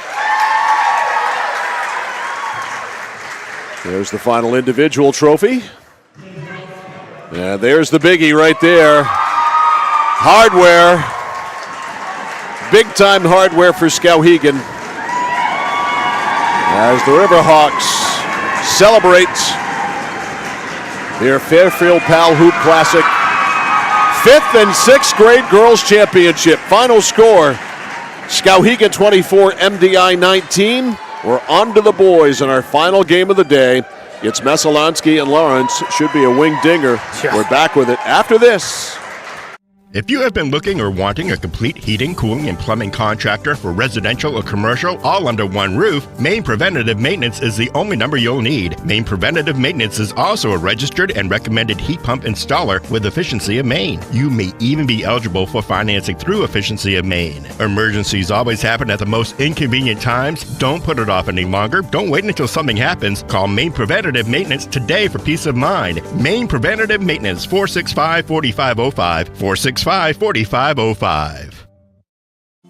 There's the final individual trophy. And there's the biggie right there. Hardware. Big-time hardware for Skowhegan. As the Riverhawks celebrate their Fairfield Pal Hoop Classic 5th and 6th grade girls championship. Final score, Skowhegan 24, MDI 19. We're on to the boys in our final game of the day. It's Messalonskee and Lawrence. Should be a wing dinger. We're back with it after this. If you have been looking or wanting a complete heating, cooling, and plumbing contractor for residential or commercial, all under one roof, Maine Preventative Maintenance is the only number you'll need. Maine Preventative Maintenance is also a registered and recommended heat pump installer with Efficiency of Maine. You may even be eligible for financing through Efficiency of Maine. Emergencies always happen at the most inconvenient times. Don't put it off any longer. Don't wait until something happens. Call Maine Preventative Maintenance today for peace of mind. Maine Preventative Maintenance, 465-4505, 465-4505.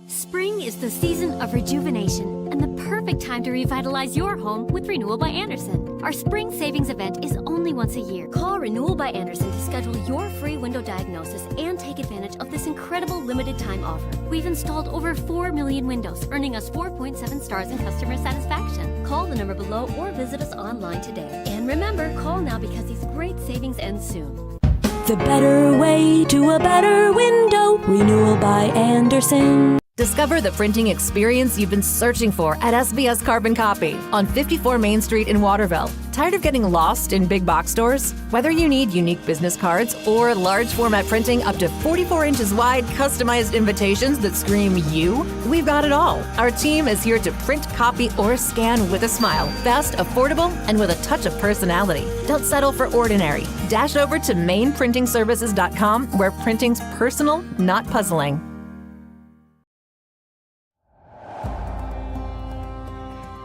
Spring is the season of rejuvenation and the perfect time to revitalize your home with Renewal by Andersen. Our spring savings event is only once a year. Call Renewal by Andersen to schedule your free window diagnosis and take advantage of this incredible limited time offer. We've installed over 4 million windows, earning us 4.7 stars in customer satisfaction. Call the number below or visit us online today. And remember, call now because these great savings end soon. The better way to a better window. Renewal by Andersen. Discover the printing experience you've been searching for at SBS Carbon Copy on 54 Main Street in Waterville. Tired of getting lost in big box stores? Whether you need unique business cards or large format printing up to 44 inches wide, customized invitations that scream you, we've got it all. Our team is here to print, copy, or scan with a smile. Fast, affordable, and with a touch of personality. Don't settle for ordinary. Dash over to mainprintingservices.com where printing's personal, not puzzling.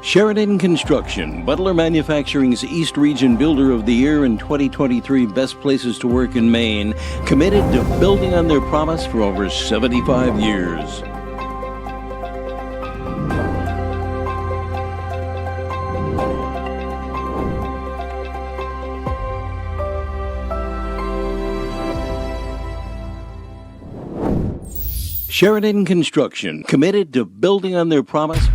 Sheridan Construction, Butler Manufacturing's East Region Builder of the Year and 2023 Best Places to Work in Maine, committed to building on their promise for over 75 years. Sheridan Construction, committed to building on their promise.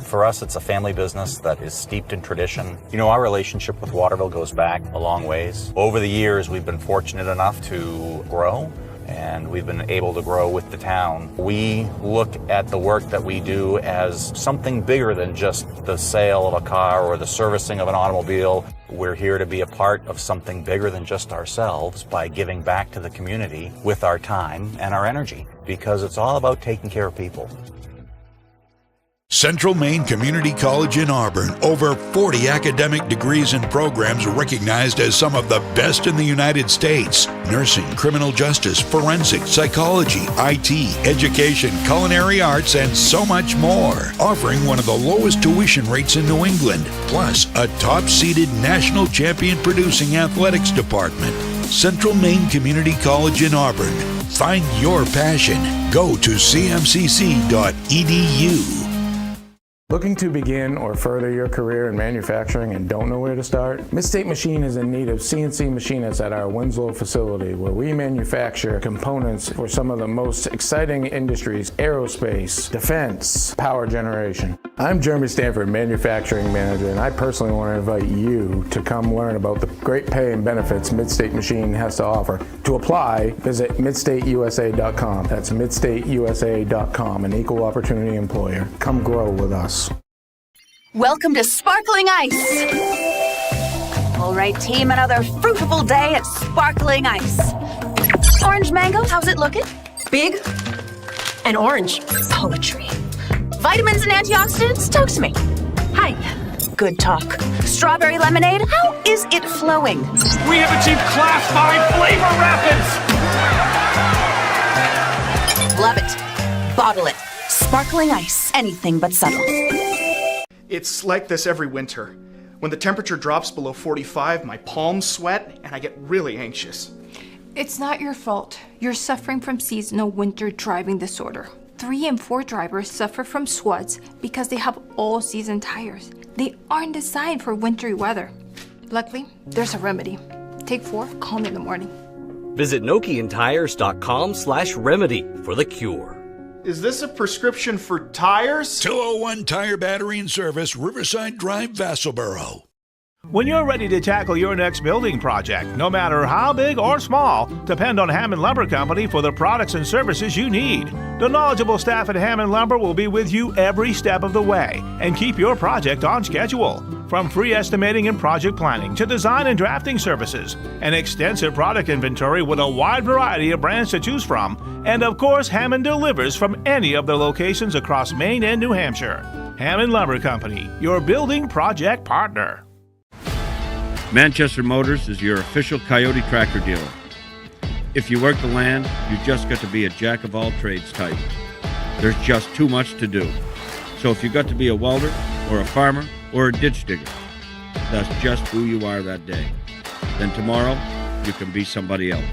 For us, it's a family business that is steeped in tradition. You know, our relationship with Waterville goes back a long ways. Over the years, we've been fortunate enough to grow, and we've been able to grow with the town. We look at the work that we do as something bigger than just the sale of a car or the servicing of an automobile. We're here to be a part of something bigger than just ourselves by giving back to the community with our time and our energy, because it's all about taking care of people. Central Maine Community College in Auburn. Over 40 academic degrees and programs recognized as some of the best in the United States. Nursing, criminal justice, forensic, psychology, IT, education, culinary arts, and so much more. Offering one of the lowest tuition rates in New England. Plus, a top-seeded national champion producing athletics department. Central Maine Community College in Auburn. Find your passion. Go to cmcc.edu. Looking to begin or further your career in manufacturing and don't know where to start? Midstate Machine is in need of CNC machinists at our Winslow facility, where we manufacture components for some of the most exciting industries: aerospace, defense, power generation. I'm Jeremy Stanford, manufacturing manager, and I personally want to invite you to come learn about the great pay and benefits Midstate Machine has to offer. To apply, visit midstateusa.com. That's midstateusa.com, an equal opportunity employer. Come grow with us. Welcome to Sparkling Ice. All right, team, another fruitful day at Sparkling Ice. Orange mango, how's it looking? Big and orange. Poetry. Vitamins and antioxidants, talk to me. Hi. Good talk. Strawberry lemonade, how is it flowing? We have achieved Class 5 flavor rapids! Love it. Bottle it. Sparkling Ice, anything but subtle. It's like this every winter. When the temperature drops below 45, my palms sweat and I get really anxious. It's not your fault. You're suffering from seasonal winter driving disorder. 3 and 4 drivers suffer from SWUDs because they have all-season tires. They aren't designed for wintry weather. Luckily, there's a remedy. Take 4, call me in the morning. Visit NokianTires.com/remedy for the cure. Is this a prescription for tires? 201 Tire Battery and Service, Riverside Drive, Vassalboro. When you're ready to tackle your next building project, no matter how big or small, depend on Hammond Lumber Company for the products and services you need. The knowledgeable staff at Hammond Lumber will be with you every step of the way and keep your project on schedule. From free estimating and project planning to design and drafting services, an extensive product inventory with a wide variety of brands to choose from, and of course, Hammond delivers from any of the locations across Maine and New Hampshire. Hammond Lumber Company, your building project partner. Manchester Motors is your official Coyote tractor dealer. If you work the land, you just got to be a jack-of-all-trades type. There's just too much to do. So if you got to be a welder, or a farmer, or a ditch digger, that's just who you are that day. Then tomorrow, you can be somebody else.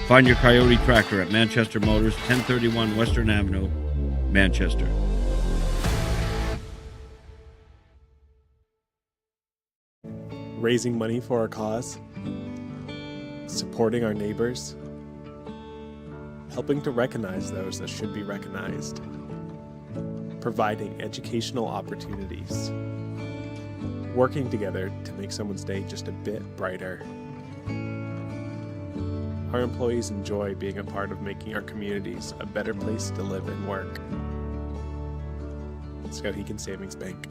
Find your Coyote tractor at Manchester Motors, 1031 Western Avenue, Manchester. Raising money for our cause, supporting our neighbors, helping to recognize those that should be recognized, providing educational opportunities, working together to make someone's day just a bit brighter. Our employees enjoy being a part of making our communities a better place to live and work. Skowhegan Savings Bank.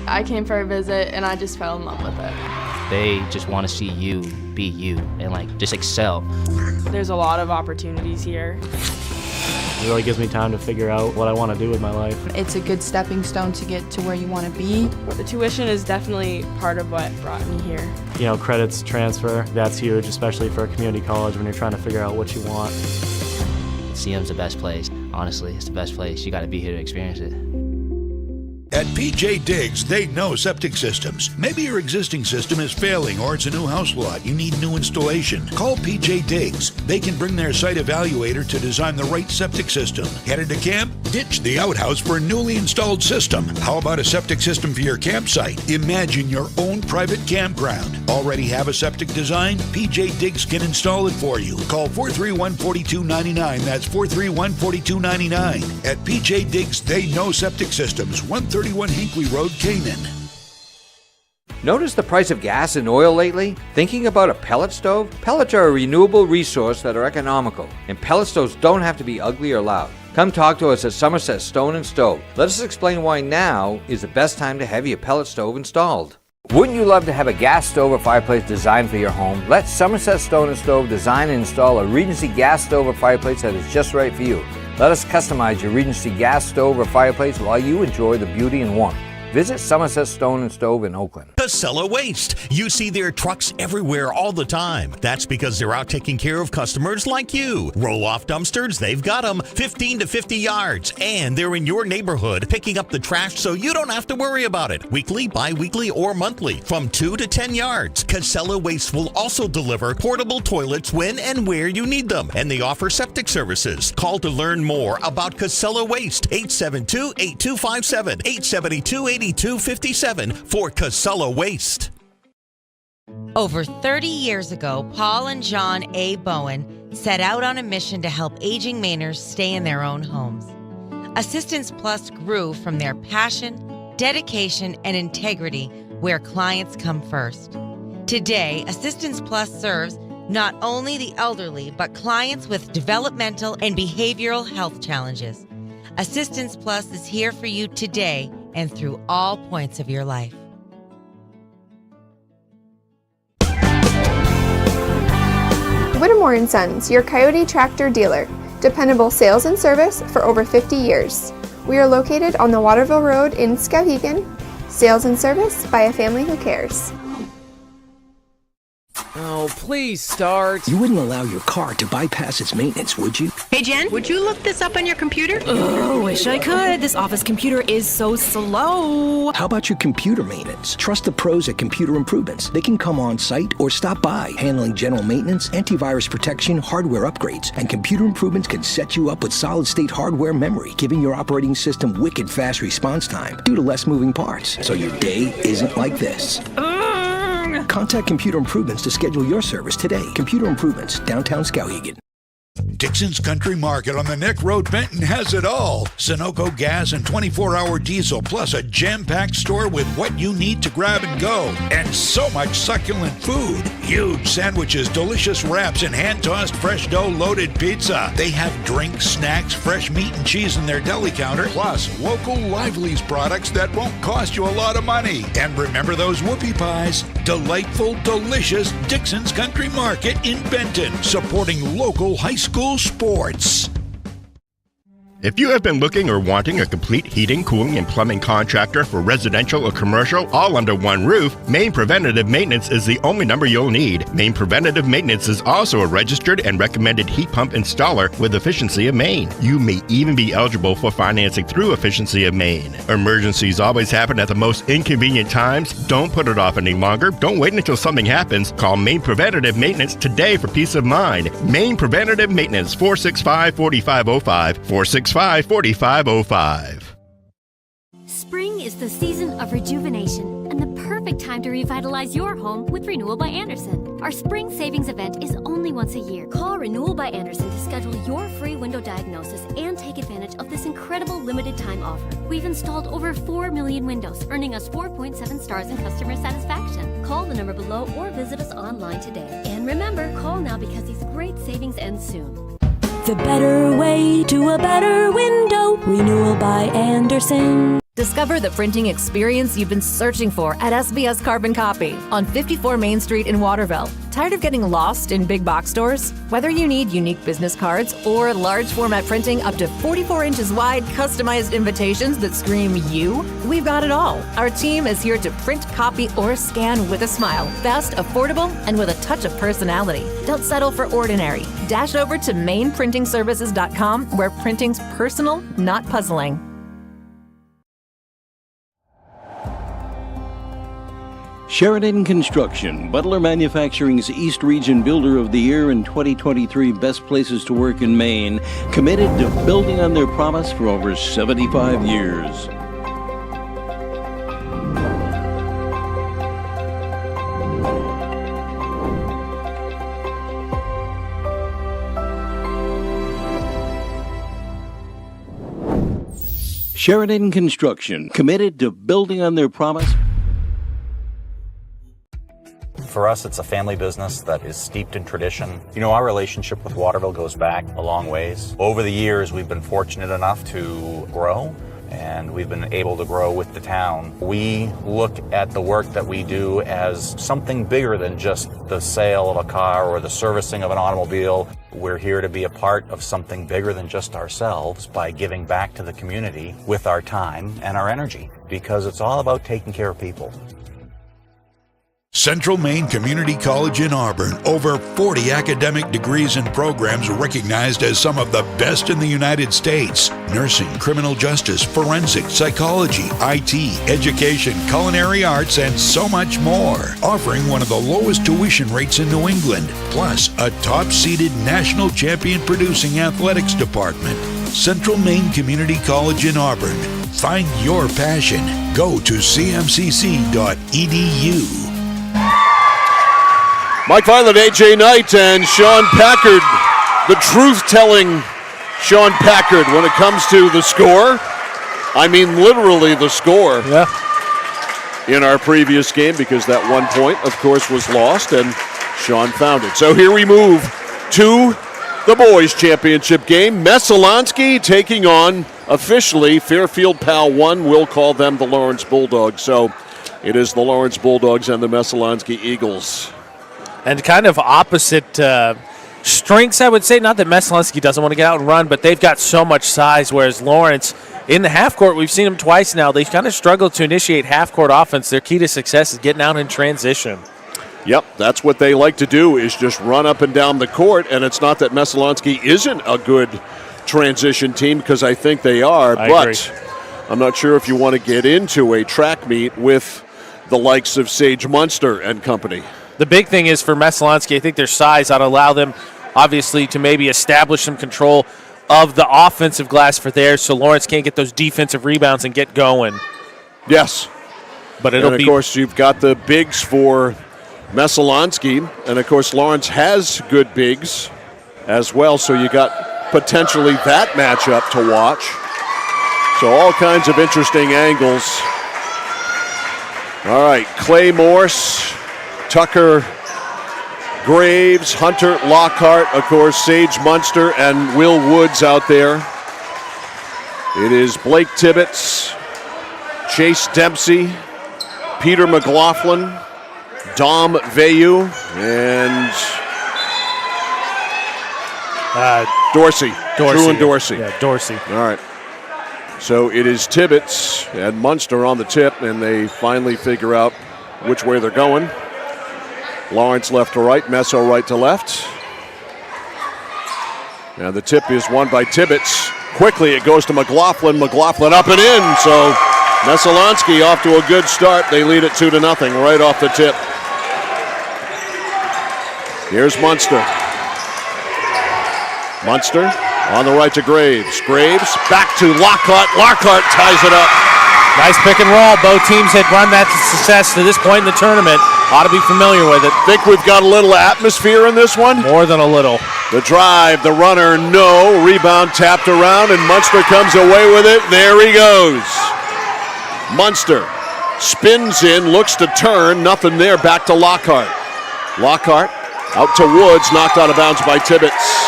I came for a visit and I just fell in love with it. They just want to see you be you and just excel. There's a lot of opportunities here. It really gives me time to figure out what I want to do with my life. It's a good stepping stone to get to where you want to be. The tuition is definitely part of what brought me here. Credits transfer, that's huge, especially for a community college when you're trying to figure out what you want. CM's the best place. Honestly, it's the best place. You got to be here to experience it. At PJ Diggs, they know septic systems. Maybe your existing system is failing or it's a new house lot. You need new installation. Call PJ Diggs. They can bring their site evaluator to design the right septic system. Headed to camp? Ditch the outhouse for a newly installed system. How about a septic system for your campsite? Imagine your own private campground. Already have a septic design? PJ Diggs can install it for you. Call 431-4299. That's 431-4299. At PJ Diggs, they know septic systems. 131 Hinkley Road, Canaan. Notice the price of gas and oil lately? Thinking about a pellet stove? Pellets are a renewable resource that are economical, and pellet stoves don't have to be ugly or loud. Come talk to us at Somerset Stone & Stove. Let us explain why now is the best time to have your pellet stove installed. Wouldn't you love to have a gas stove or fireplace designed for your home? Let Somerset Stone & Stove design and install a Regency gas stove or fireplace that is just right for you. Let us customize your Regency gas stove or fireplace while you enjoy the beauty and warmth. Visit Somerset Stone & Stove in Oakland. Casella Waste. You see their trucks everywhere all the time. That's because they're out taking care of customers like you. Roll-off dumpsters, they've got them 15 to 50 yards. And they're in your neighborhood picking up the trash so you don't have to worry about it. Weekly, bi-weekly, or monthly from 2 to 10 yards. Casella Waste will also deliver portable toilets when and where you need them. And they offer septic services. Call to learn more about Casella Waste. 872-8257. 872-8257 for Casella Waste. Over 30 years ago, Paul and John A. Bowen set out on a mission to help aging Mainers stay in their own homes. Assistance Plus grew from their passion, dedication, and integrity where clients come first. Today, Assistance Plus serves not only the elderly, but clients with developmental and behavioral health challenges. Assistance Plus is here for you today and through all points of your life. Whittemore & Sons, your Coyote tractor dealer. Dependable sales and service for over 50 years. We are located on the Waterville Road in Skowhegan. Sales and service by a family who cares. Oh, please start. You wouldn't allow your car to bypass its maintenance, would you? Hey, Jen, would you look this up on your computer? Oh, wish I could. This office computer is so slow. How about your computer maintenance? Trust the pros at Computer Improvements. They can come on site or stop by, handling general maintenance, antivirus protection, hardware upgrades, and Computer Improvements can set you up with solid-state hardware memory, giving your operating system wicked fast response time due to less moving parts, so your day isn't like this. Contact Computer Improvements to schedule your service today. Computer Improvements, downtown Skowhegan. Dixon's Country Market on the Neck Road, Benton has it all. Sunoco gas and 24-hour diesel, plus a jam-packed store with what you need to grab and go. And so much succulent food. Huge sandwiches, delicious wraps, and hand-tossed fresh dough-loaded pizza. They have drinks, snacks, fresh meat and cheese in their deli counter, plus local Lively's products that won't cost you a lot of money. And remember those whoopie pies? Delightful, delicious Dixon's Country Market in Benton, supporting local high school sports. If you have been looking or wanting a complete heating, cooling, and plumbing contractor for residential or commercial all under one roof, Maine Preventative Maintenance is the only number you'll need. Maine Preventative Maintenance is also a registered and recommended heat pump installer with Efficiency of Maine. You may even be eligible for financing through Efficiency of Maine. Emergencies always happen at the most inconvenient times. Don't put it off any longer. Don't wait until something happens. Call Maine Preventative Maintenance today for peace of mind. Maine Preventative Maintenance, 465-4505, 465-4505. Spring is the season of rejuvenation and the perfect time to revitalize your home with Renewal by Andersen. Our spring savings event is only once a year. Call Renewal by Andersen to schedule your free window diagnosis and take advantage of this incredible limited time offer. We've installed over 4 million windows, earning us 4.7 stars in customer satisfaction. Call the number below or visit us online today. And remember, call now because these great savings end soon. The better way to a better window. Renewal by Andersen. Discover the printing experience you've been searching for at SBS Carbon Copy on 54 Main Street in Waterville. Tired of getting lost in big box stores? Whether you need unique business cards or large format printing up to 44 inches wide, customized invitations that scream you, we've got it all. Our team is here to print, copy, or scan with a smile. Fast, affordable, and with a touch of personality. Don't settle for ordinary. Dash over to mainprintingservices.com where printing's personal, not puzzling. Sheridan Construction, Butler Manufacturing's East Region Builder of the Year and 2023 Best Places to Work in Maine, committed to building on their promise for over 75 years. Sheridan Construction, committed to building on their promise. For us, it's a family business that is steeped in tradition. You know, our relationship with Waterville goes back a long ways. Over the years, we've been fortunate enough to grow, and we've been able to grow with the town. We look at the work that we do as something bigger than just the sale of a car or the servicing of an automobile. We're here to be a part of something bigger than just ourselves by giving back to the community with our time and our energy, because it's all about taking care of people. Central Maine Community College in Auburn. Over 40 academic degrees and programs recognized as some of the best in the United States. Nursing, criminal justice, forensic, psychology, IT, education, culinary arts, and so much more. Offering one of the lowest tuition rates in New England. Plus, a top-seeded national champion producing athletics department. Central Maine Community College in Auburn. Find your passion. Go to cmcc.edu. Mike Violet, AJ Knight, and Sean Packard, the truth-telling Sean Packard when it comes to the score. I mean, literally the score. Yeah. In our previous game, because that 1 point, of course, was lost, and Sean found it. So here we move to the boys' championship game. Messalonskee taking on, officially, Fairfield Pal 1. We'll call them the Lawrence Bulldogs. So it is the Lawrence Bulldogs and the Messalonskee Eagles. And kind of opposite strengths, I would say. Not that Messalonskee doesn't want to get out and run, but they've got so much size, whereas Lawrence, in the half court, we've seen them twice now. They've kind of struggled to initiate half-court offense. Their key to success is getting out in transition. Yep, that's what they like to do, is just run up and down the court, and it's not that Messalonskee isn't a good transition team, because I think they are, I but agree. I'm not sure if you want to get into a track meet with the likes of Sage Munster and company. The big thing is for Messalonskee, I think their size ought to allow them, obviously, to maybe establish some control of the offensive glass for theirs, so Lawrence can't get those defensive rebounds and get going. Yes. But it'll and, of course, you've got the bigs for Messalonskee, and, of course, Lawrence has good bigs. as well, so you got potentially that matchup to watch. So all kinds of interesting angles. All right, Clay Morse, Tucker Graves, Hunter Lockhart, of course, Sage Munster and Will Woods out there. It is Blake Tibbetts, Chase Dempsey, Peter McLaughlin, Dom Veyu, and Dorsey. Truan Dorsey. Yeah, Dorsey. All right. So it is Tibbetts and Munster on the tip, and they finally figure out which way they're going. Lawrence left to right, Messo right to left. And the tip is won by Tibbetts. Quickly it goes to McLaughlin. McLaughlin up and in. So Messalonskee off to a good start. They lead it 2-0 right off the tip. Here's Munster. Munster on the right to Graves. Graves back to Lockhart. Lockhart ties it up. Nice pick and roll. Both teams had run that to success to this point in the tournament. Ought to be familiar with it. Think we've got a little atmosphere in this one? More than a little. The drive, the runner, no. Rebound tapped around, and Munster comes away with it. There he goes. Munster spins in, looks to turn. Nothing there. Back to Lockhart. Lockhart out to Woods, knocked out of bounds by Tibbetts.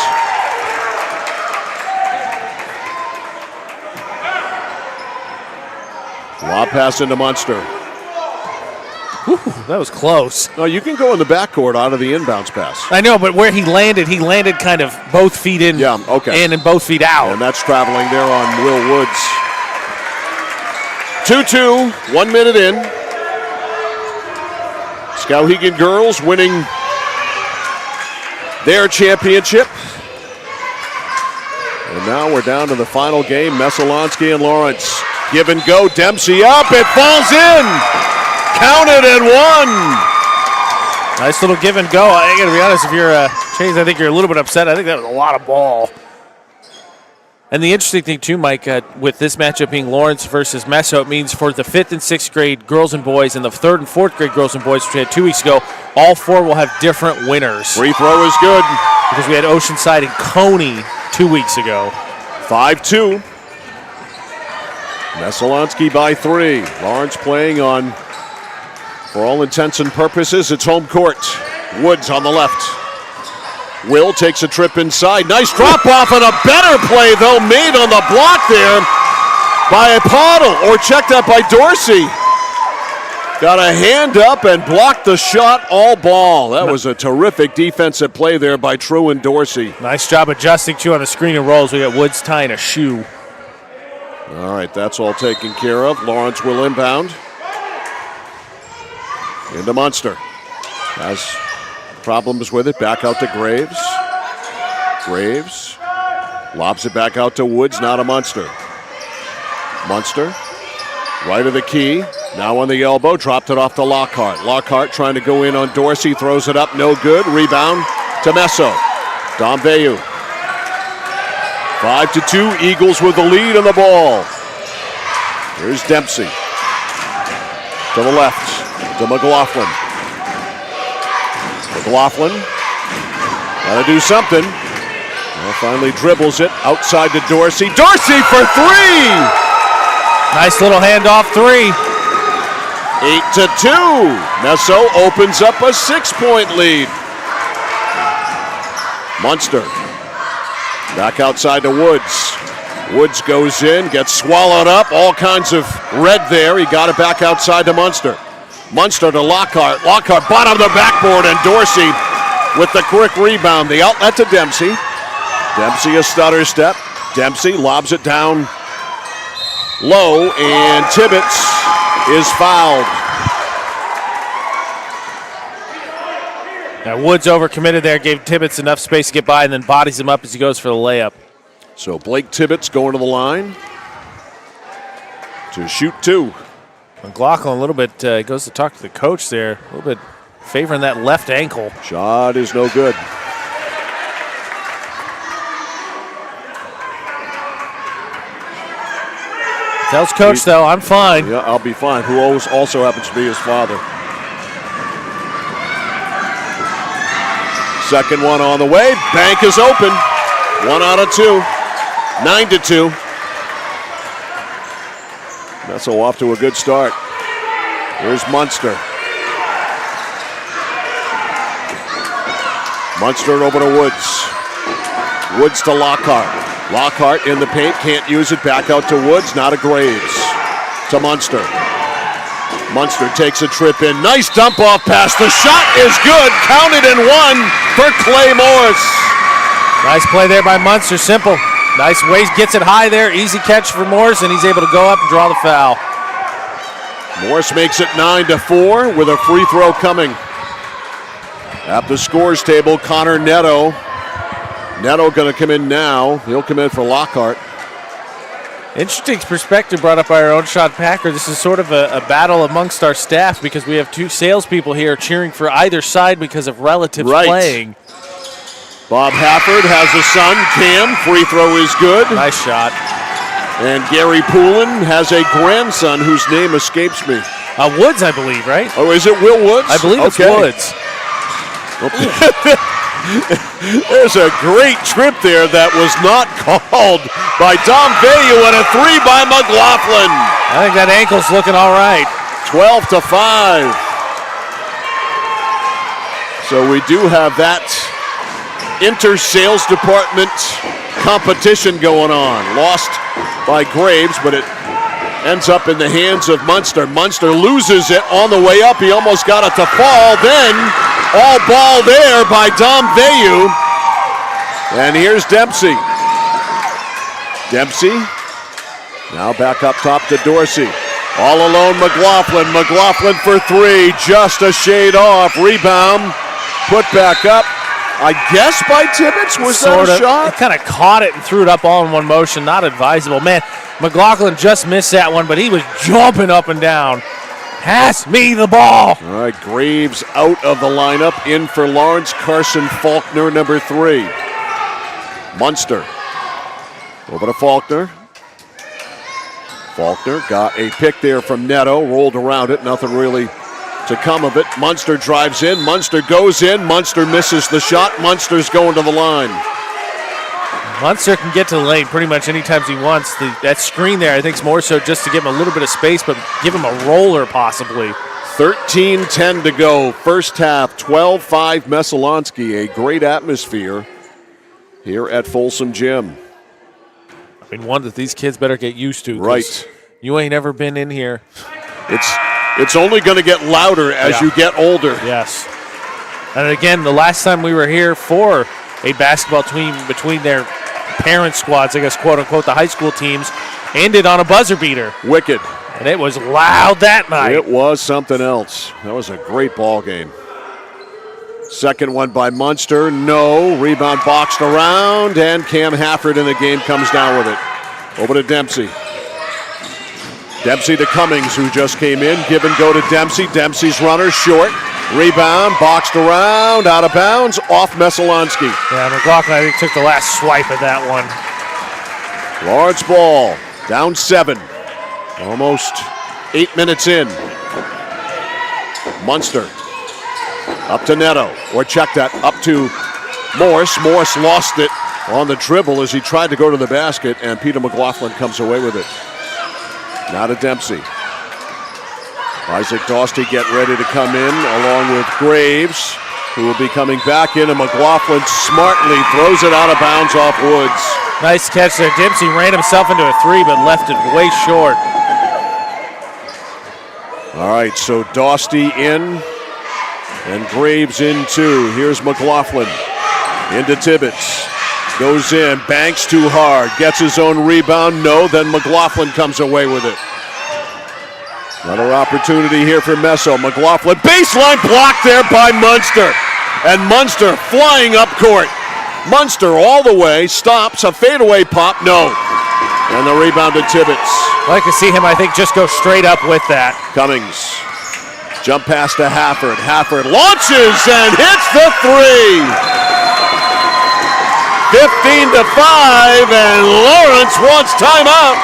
Lob pass into Munster. Whew, that was close. No, you can go in the backcourt out of the inbounds pass. I know, but where he landed kind of both feet in, and both feet out. And that's traveling there on Will Woods. 2-2, 1 minute in. Skowhegan girls winning their championship. And now we're down to the final game, Messalonskee and Lawrence. Give and go, Dempsey up, it falls in! Counted and one! Nice little give and go. I gotta be honest, if you're Chase, I think you're a little bit upset. I think that was a lot of ball. And the interesting thing too, Mike, with this matchup being Lawrence versus Messo, it means for the 5th and 6th grade girls and boys and the 3rd and 4th grade girls and boys, which we had 2 weeks ago, all 4 will have different winners. Free throw is good. Because we had Oceanside and Coney 2 weeks ago. 5-2. Messalonskee by 3. Lawrence playing on, for all intents and purposes, it's home court. Woods on the left. Will takes a trip inside. Nice drop off and a better play, though, made on the block there by Podle, or checked out by Dorsey. Got a hand up and blocked the shot all ball. That was a terrific defensive play there by Truan Dorsey. Nice job adjusting, too, on the screen and rolls. We got Woods tying a shoe. All right, that's all taken care of. Lawrence will inbound. Into Munster. Has problems with it. Back out to Graves. Graves lobs it back out to Woods, now to Munster. Munster, right of the key. Now on the elbow, dropped it off to Lockhart. Lockhart trying to go in on Dorsey, throws it up, no good. Rebound to Messo. Dom Veyu. 5-2, Eagles with the lead on the ball. Here's Dempsey. To the left, to McLaughlin. McLaughlin, gotta do something. Well, finally dribbles it outside to Dorsey. Dorsey for 3! Nice little handoff 3. 8-2. Messo opens up a 6-point lead. Munster. Back outside to Woods. Woods goes in, gets swallowed up. All kinds of red there. He got it back outside to Munster. Munster to Lockhart. Lockhart bottom of the backboard, and Dorsey with the quick rebound. The outlet to Dempsey. Dempsey a stutter step. Dempsey lobs it down low, and Tibbetts is fouled. Now Woods overcommitted there, gave Tibbetts enough space to get by, and then bodies him up as he goes for the layup. So Blake Tibbetts going to the line to shoot 2. McLaughlin a little bit goes to talk to the coach there, a little bit favoring that left ankle. Shot is no good. Tells coach, though, I'm fine. Yeah, I'll be fine. Who also happens to be his father. Second one on the way. Bank is open. 1 out of 2. 9-2. Messel off to a good start. Here's Munster. Munster over to Woods. Woods to Lockhart. Lockhart in the paint, can't use it. Back out to Woods, not a Graves. To Munster. Munster takes a trip in. Nice dump off pass. The shot is good. Counted and 1 for Clay Morris. Nice play there by Munster. Simple. Nice ways, gets it high there. Easy catch for Morris, and he's able to go up and draw the foul. Morris makes it 9-4 with a free throw coming. At the scores table, Connor Neto. Neto going to come in now. He'll come in for Lockhart. Interesting perspective brought up by our own Sean Packer. This is sort of a battle amongst our staff because we have 2 salespeople here cheering for either side because of relatives playing. Bob Hafford has a son, Cam. Free throw is good. Nice shot. And Gary Poulin has a grandson whose name escapes me. Woods, I believe, right? Oh, is it Will Woods? I believe it's Woods. There's a great trip there that was not called by Dom Veyu and a 3 by McLaughlin. I think that ankle's looking all right. 12-5. So we do have that inter-sales department competition going on. Lost by Graves, but it ends up in the hands of Munster. Munster loses it on the way up. He almost got it to fall. Then all ball there by Dom Veyu. And here's Dempsey. Dempsey now back up top to Dorsey. All alone McLaughlin. McLaughlin for 3. Just a shade off. Rebound. Put back up. I guess by Tibbetts. Was that a shot? He kind of caught it and threw it up all in one motion. Not advisable. Man, McLaughlin just missed that one, but he was jumping up and down. Pass me the ball. All right, Graves out of the lineup. In for Lawrence Carson Faulkner, number 3. Munster. Over to Faulkner. Faulkner got a pick there from Neto. Rolled around it. Nothing really to come of it. Munster drives in. Munster goes in. Munster misses the shot. Munster's going to the line. Munster can get to the lane pretty much anytime he wants. That screen there, I think, is more so just to give him a little bit of space, but give him a roller possibly. 13-10 to go. First half, 12-5 Messalonskee. A great atmosphere here at Folsom Gym. I mean, one that these kids better get used to. Right. You ain't ever been in here. It's only going to get louder as you get older. Yes. And again, the last time we were here for a basketball team between their parent squads, I guess, quote-unquote, the high school teams, ended on a buzzer beater. Wicked. And it was loud that night. It was something else. That was a great ball game. Second one by Munster. No. Rebound boxed around, and Cam Hafford in the game comes down with it. Over to Dempsey. Dempsey to Cummings, who just came in. Give and go to Dempsey. Dempsey's runner short. Rebound, boxed around, out of bounds, off Messalonskee. Yeah, McLaughlin, I think, took the last swipe at that one. Lawrence ball, down 7. Almost 8 minutes in. Munster, up to Neto, or check that, up to Morris. Morris lost it on the dribble as he tried to go to the basket, and Peter McLaughlin comes away with it. Now to Dempsey. Isaac Dostey get ready to come in along with Graves, who will be coming back in, and McLaughlin smartly throws it out of bounds off Woods. Nice catch there. Dempsey ran himself into a 3, but left it way short. All right, so Dostey in, and Graves in too. Here's McLaughlin into Tibbetts. Goes in, banks too hard, gets his own rebound. No, then McLaughlin comes away with it. Another opportunity here for Messo. McLaughlin, baseline block there by Munster. And Munster flying up court. Munster all the way, stops, a fadeaway pop, no. And the rebound to Tibbetts. I'd like to see him, I think, just go straight up with that. Cummings, jump pass to Hafford. Hafford launches and hits the 3. 15-5, and Lawrence wants timeout.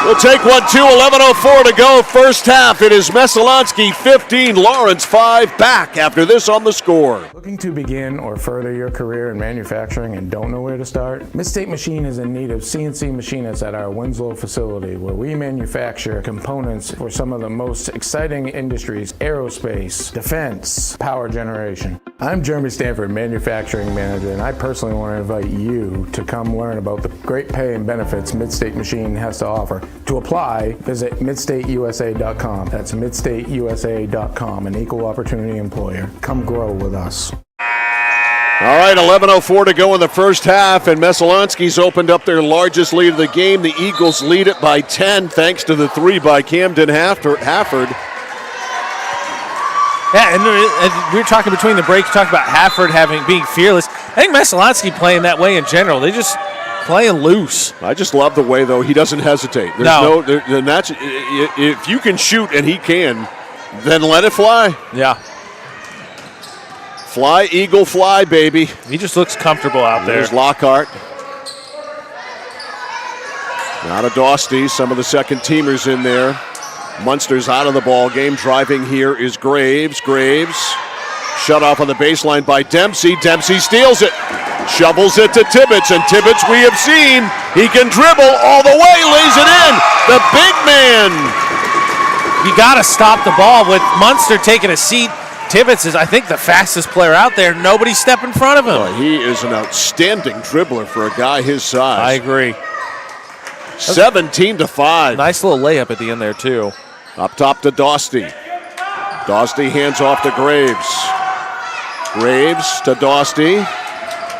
We'll take 1-2, 11:04 to go. First half, it is Messalonskee 15, Lawrence 5. Back after this on The Score. Looking to begin or further your career in manufacturing and don't know where to start? Mid-State Machine is in need of CNC machinists at our Winslow facility, where we manufacture components for some of the most exciting industries: aerospace, defense, power generation. I'm Jeremy Stanford, manufacturing manager, and I personally want to invite you to come learn about the great pay and benefits Mid-State Machine has to offer. To apply, visit midstateusa.com. That's midstateusa.com, an equal opportunity employer. Come grow with us. All right, 11:04 to go in the first half, and Messalonskee's opened up their largest lead of the game. The Eagles lead it by 10, thanks to the 3 by Camden Hafford. Yeah, and we were talking between the breaks, talking about Hafford being fearless. I think Messalonskee playing that way in general. They just playing loose. I just love the way, though, he doesn't hesitate. If you can shoot, and he can, then let it fly. Yeah. Fly, Eagle, fly, baby. He just looks comfortable out there. There's Lockhart. Now to Dostie, some of the second teamers in there. Munster's out of the ball game. Driving here is Graves. Shut off on the baseline by Dempsey. Dempsey steals it. Shovels it to Tibbetts, and Tibbetts, we have seen, he can dribble all the way, lays it in. The big man. You got to stop the ball with Munster taking a seat. Tibbetts is, I think, the fastest player out there. Nobody step in front of him. Well, he is an outstanding dribbler for a guy his size. I agree. 17-5. Nice little layup at the end there, too. Up top to Dostie. Dostie hands off to Graves. Graves to Dostie.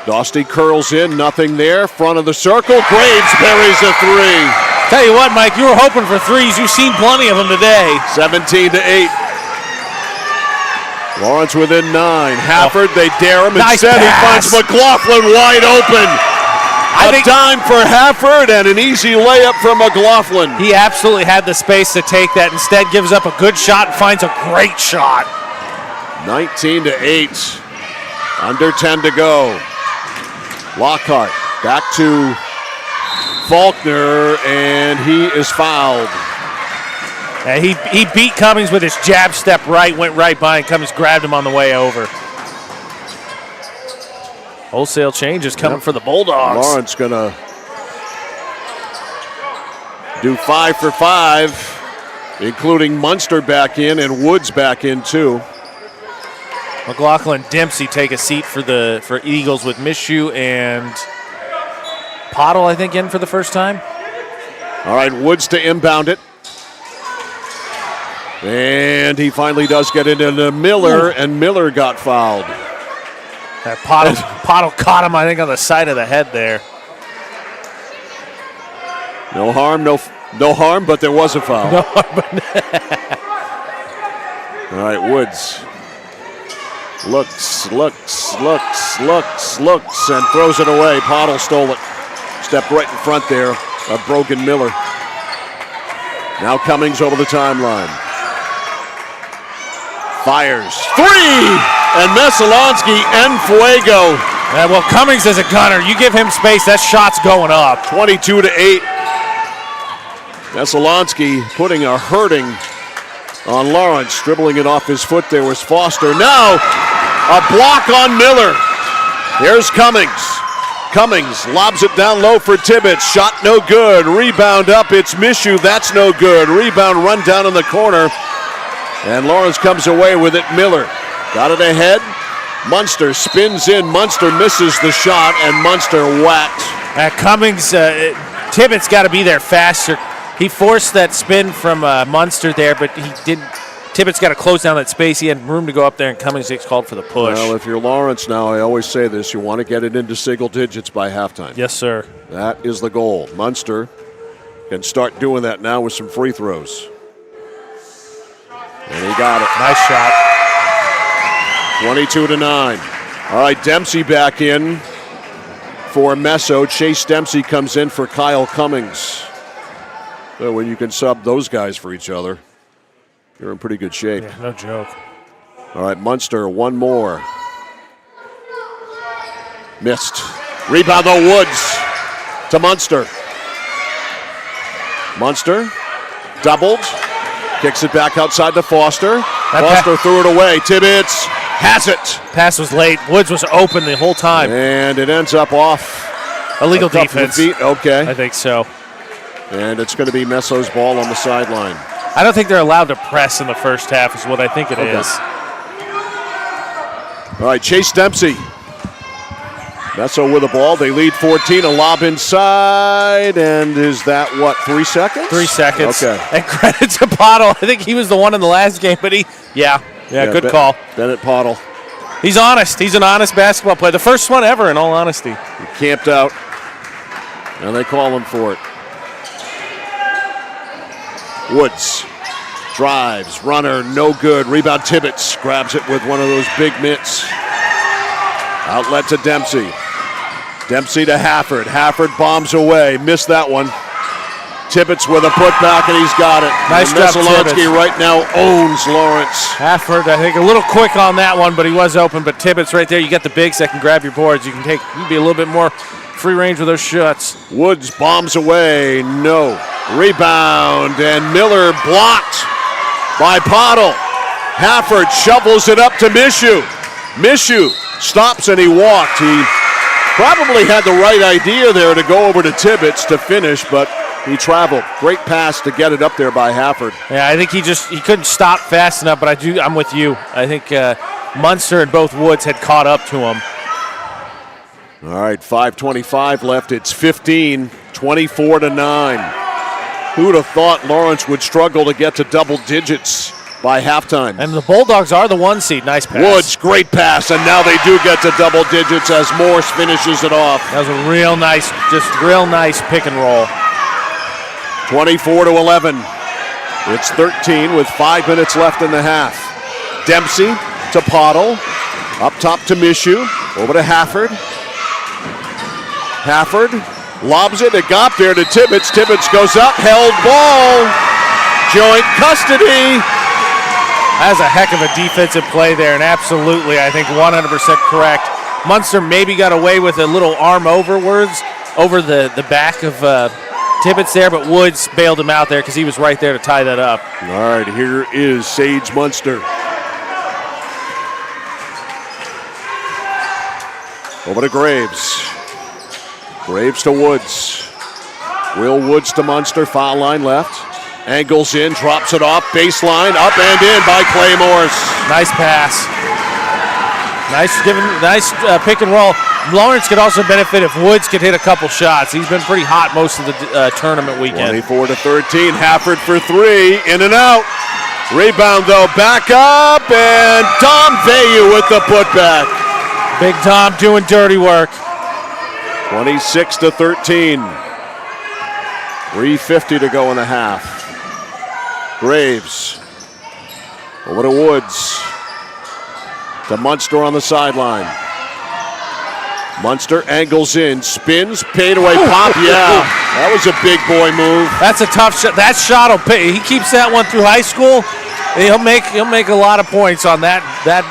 Dostie curls in, nothing there. Front of the circle. Graves buries a 3. Tell you what, Mike, you were hoping for threes. You've seen plenty of them today. 17-8. Lawrence within 9. Hafford, they dare him. Nice Instead, pass. He finds McLaughlin wide open. A dime for Hafford and an easy layup for McLaughlin. He absolutely had the space to take that. Instead, gives up a good shot and finds a great shot. 19-8. Under 10 to go. Lockhart back to Faulkner, and he is fouled. He beat Cummings with his jab step right, went right by, and Cummings grabbed him on the way over. Wholesale changes coming for the Bulldogs. Lawrence going to do 5 for 5, including Munster back in and Woods back in too. McLaughlin and Dempsey take a seat for Eagles with Mishu and Pottle, I think, in for the first time. All right, Woods to inbound it. And he finally does get into Miller, and Miller got fouled. That Pottle caught him, I think, on the side of the head there. No harm, but there was a foul. No harm, All right, Woods looks, and throws it away. Pottle stole it. Stepped right in front there of Brogan Miller. Now Cummings over the timeline. Fires. 3! And Messalonskee en fuego. Yeah, well, Cummings is a gunner. You give him space, that shot's going up. 22-8. Messalonskee putting a hurting on Lawrence. Dribbling it off his foot there was Foster. Now a block on Miller. Here's Cummings. Cummings lobs it down low for Tibbetts. Shot no good. Rebound up. It's Mishu. That's no good. Rebound run down in the corner. And Lawrence comes away with it. Miller got it ahead. Munster spins in. Munster misses the shot, and Munster whacked. Cummings, Tibbetts got to be there faster. He forced that spin from Munster there, but he didn't. Tibbetts got to close down that space. He had room to go up there, and Cummings gets called for the push. Well, if you're Lawrence now, I always say this, you want to get it into single digits by halftime. Yes, sir. That is the goal. Munster can start doing that now with some free throws. And he got it. Nice shot. 22-9. All right, Dempsey back in for Messo. Chase Dempsey comes in for Kyle Cummings. So when you can sub those guys for each other, you're in pretty good shape. Yeah, no joke. All right, Munster, one more. Missed. Rebound though, Woods to Munster. Munster, doubled, kicks it back outside to Foster. Foster threw it away. Tibbetts has it. Pass was late. Woods was open the whole time. And it ends up off. Illegal defense. Feet. Okay. I think so. And it's going to be Messo's ball on the sideline. I don't think they're allowed to press in the first half is what I think it is. All right, Chase Dempsey. Messo with the ball. They lead 14. A lob inside. And is that, 3 seconds? 3 seconds. Okay. And credit to Pottle. I think he was the one in the last game, but good call. Bennett Pottle. He's honest. He's an honest basketball player. The first one ever, in all honesty. He camped out. And they call him for it. Woods drives, runner, no good. Rebound, Tibbetts grabs it with one of those big mitts. Outlet to Dempsey. Dempsey to Hafford. Hafford bombs away. Missed that one. Tibbetts with a putback, and he's got it. Nice job, Messalonskee right now owns Lawrence. Hafford, I think, a little quick on that one, but he was open. But Tibbetts right there, you got the bigs that can grab your boards. You can be a little bit more free range with those shots. Woods bombs away. No. Rebound, and Miller blocked by Pottle. Hafford shovels it up to Mishu. Mishu stops and he walked. He probably had the right idea there to go over to Tibbetts to finish, but he traveled. Great pass to get it up there by Hafford. Yeah, I think he couldn't stop fast enough, but I'm with you. I think Munster and both Woods had caught up to him. All right, 5:25 left. It's 15, 24-9. Who would have thought Lawrence would struggle to get to double digits by halftime? And the Bulldogs are the 1 seed. Nice pass. Woods, great pass, and now they do get to double digits as Morse finishes it off. That was a real nice pick and roll. 24-11. It's 13 with 5 minutes left in the half. Dempsey to Pottle. Up top to Mishu. Over to Hafford. Hafford lobs it. It got there to Tibbetts. Tibbetts goes up. Held ball. Joint custody. That's a heck of a defensive play there, and absolutely, I think 100% correct. Munster maybe got away with a little arm over the back of Tibbetts there, but Woods bailed him out there because he was right there to tie that up. All right, here is Sage Munster. Over to Graves. Graves to Woods. Will Woods to Munster, foul line left. Angles in, drops it off, baseline, up and in by Clay Morse. Nice pass. Nice pick and roll. Lawrence could also benefit if Woods could hit a couple shots. He's been pretty hot most of the tournament weekend. 24-13, Hafford for 3, in and out. Rebound though, back up, and Dom Vayu with the putback. Big Tom doing dirty work. 26-13. 3:50 to go in the half. Graves. Over to Woods. To Munster on the sideline. Munster angles in, spins, paid away pop. Yeah, that was a big boy move. That's a tough shot. That shot will pay. He keeps that one through high school. He'll make a lot of points on that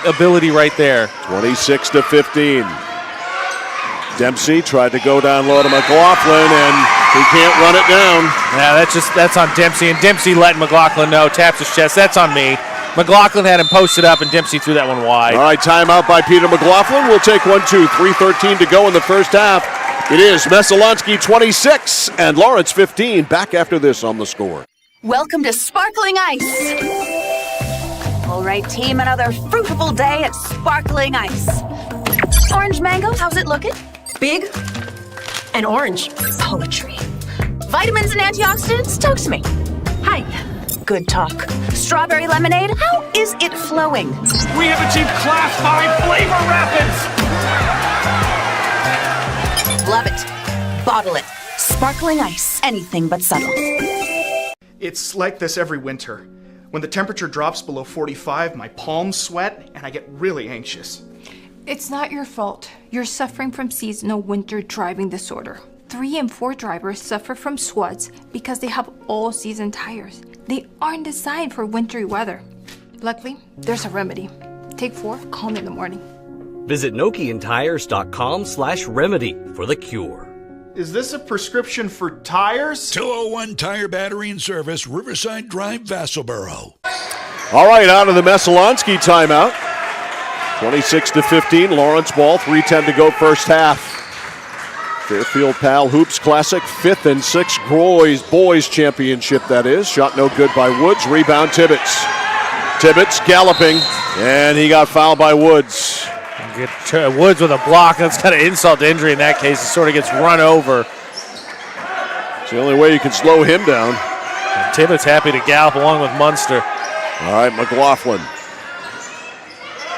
ability right there. 26-15. Dempsey tried to go down low to McLaughlin, and he can't run it down. Yeah, that's on Dempsey, and Dempsey letting McLaughlin know, taps his chest. That's on me. McLaughlin had him posted up, and Dempsey threw that one wide. All right, timeout by Peter McLaughlin. We'll take 1-2, 3:13 to go in the first half. It is Messalonskee 26 and Lawrence 15. Back after this on The Score. Welcome to Sparkling Ice. All right, team, another fruitful day at Sparkling Ice. Orange mango, how's it looking? Big and orange. Poetry. Vitamins and antioxidants, talk to me. Hi. Good talk. Strawberry lemonade, how is it flowing? We have achieved Class 5 flavor rapids. Love it. Bottle it. Sparkling Ice, anything but subtle. It's like this every winter. When the temperature drops below 45, my palms sweat and I get really anxious. It's not your fault. You're suffering from seasonal winter driving disorder. 3 and 4 drivers suffer from SWUDs because they have all-season tires. They aren't designed for wintry weather. Luckily, there's a remedy. Take 4, call me in the morning. Visit NokianTires.com/remedy for the cure. Is this a prescription for tires? 201 Tire Battery and Service, Riverside Drive, Vassalboro. All right, out of the Messalonskee timeout. 26-15, Lawrence ball, 3:10 to go first half. Fairfield Pal Hoops Classic, 5th and 6th boys championship, that is. Shot no good by Woods, rebound Tibbetts. Tibbetts galloping, and he got fouled by Woods. Woods with a block. That's kind of insult to injury in that case. He sort of gets run over. It's the only way you can slow him down. And Tibbetts happy to gallop along with Munster. All right, McLaughlin.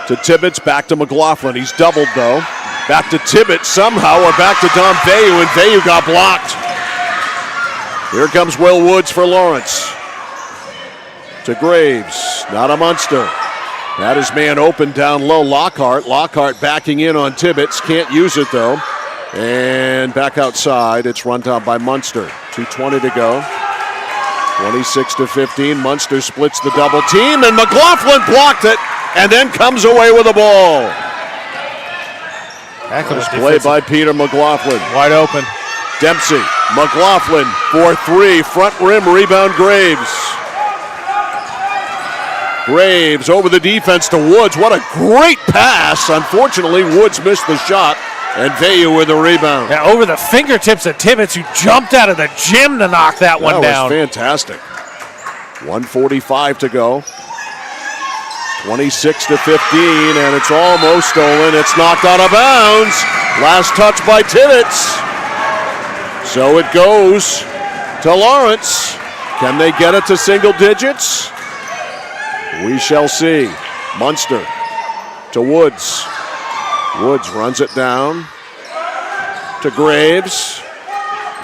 To Tibbetts, back to McLaughlin. He's doubled, though. Back to Tibbetts somehow, or back to Dom Veyu, and Veyu got blocked. Here comes Will Woods for Lawrence. To Graves, not a Munster. That is man open down low, Lockhart. Lockhart backing in on Tibbetts, can't use it though. And back outside, it's run down by Munster. 2:20 to go. 26-15, Munster splits the double team, and McLaughlin blocked it, and then comes away with the ball. Nice play by Peter McLaughlin. Wide open. Dempsey, McLaughlin for 3, front rim rebound Graves. Graves over the defense to Woods. What a great pass. Unfortunately, Woods missed the shot, and Veyu with the rebound. Yeah, over the fingertips of Tibbetts, who jumped out of the gym to knock that one down. That was fantastic. 1:45 to go. 26-15, and it's almost stolen. It's knocked out of bounds. Last touch by Tibbetts. So it goes to Lawrence. Can they get it to single digits? We shall see. Munster to Woods. Woods runs it down to Graves.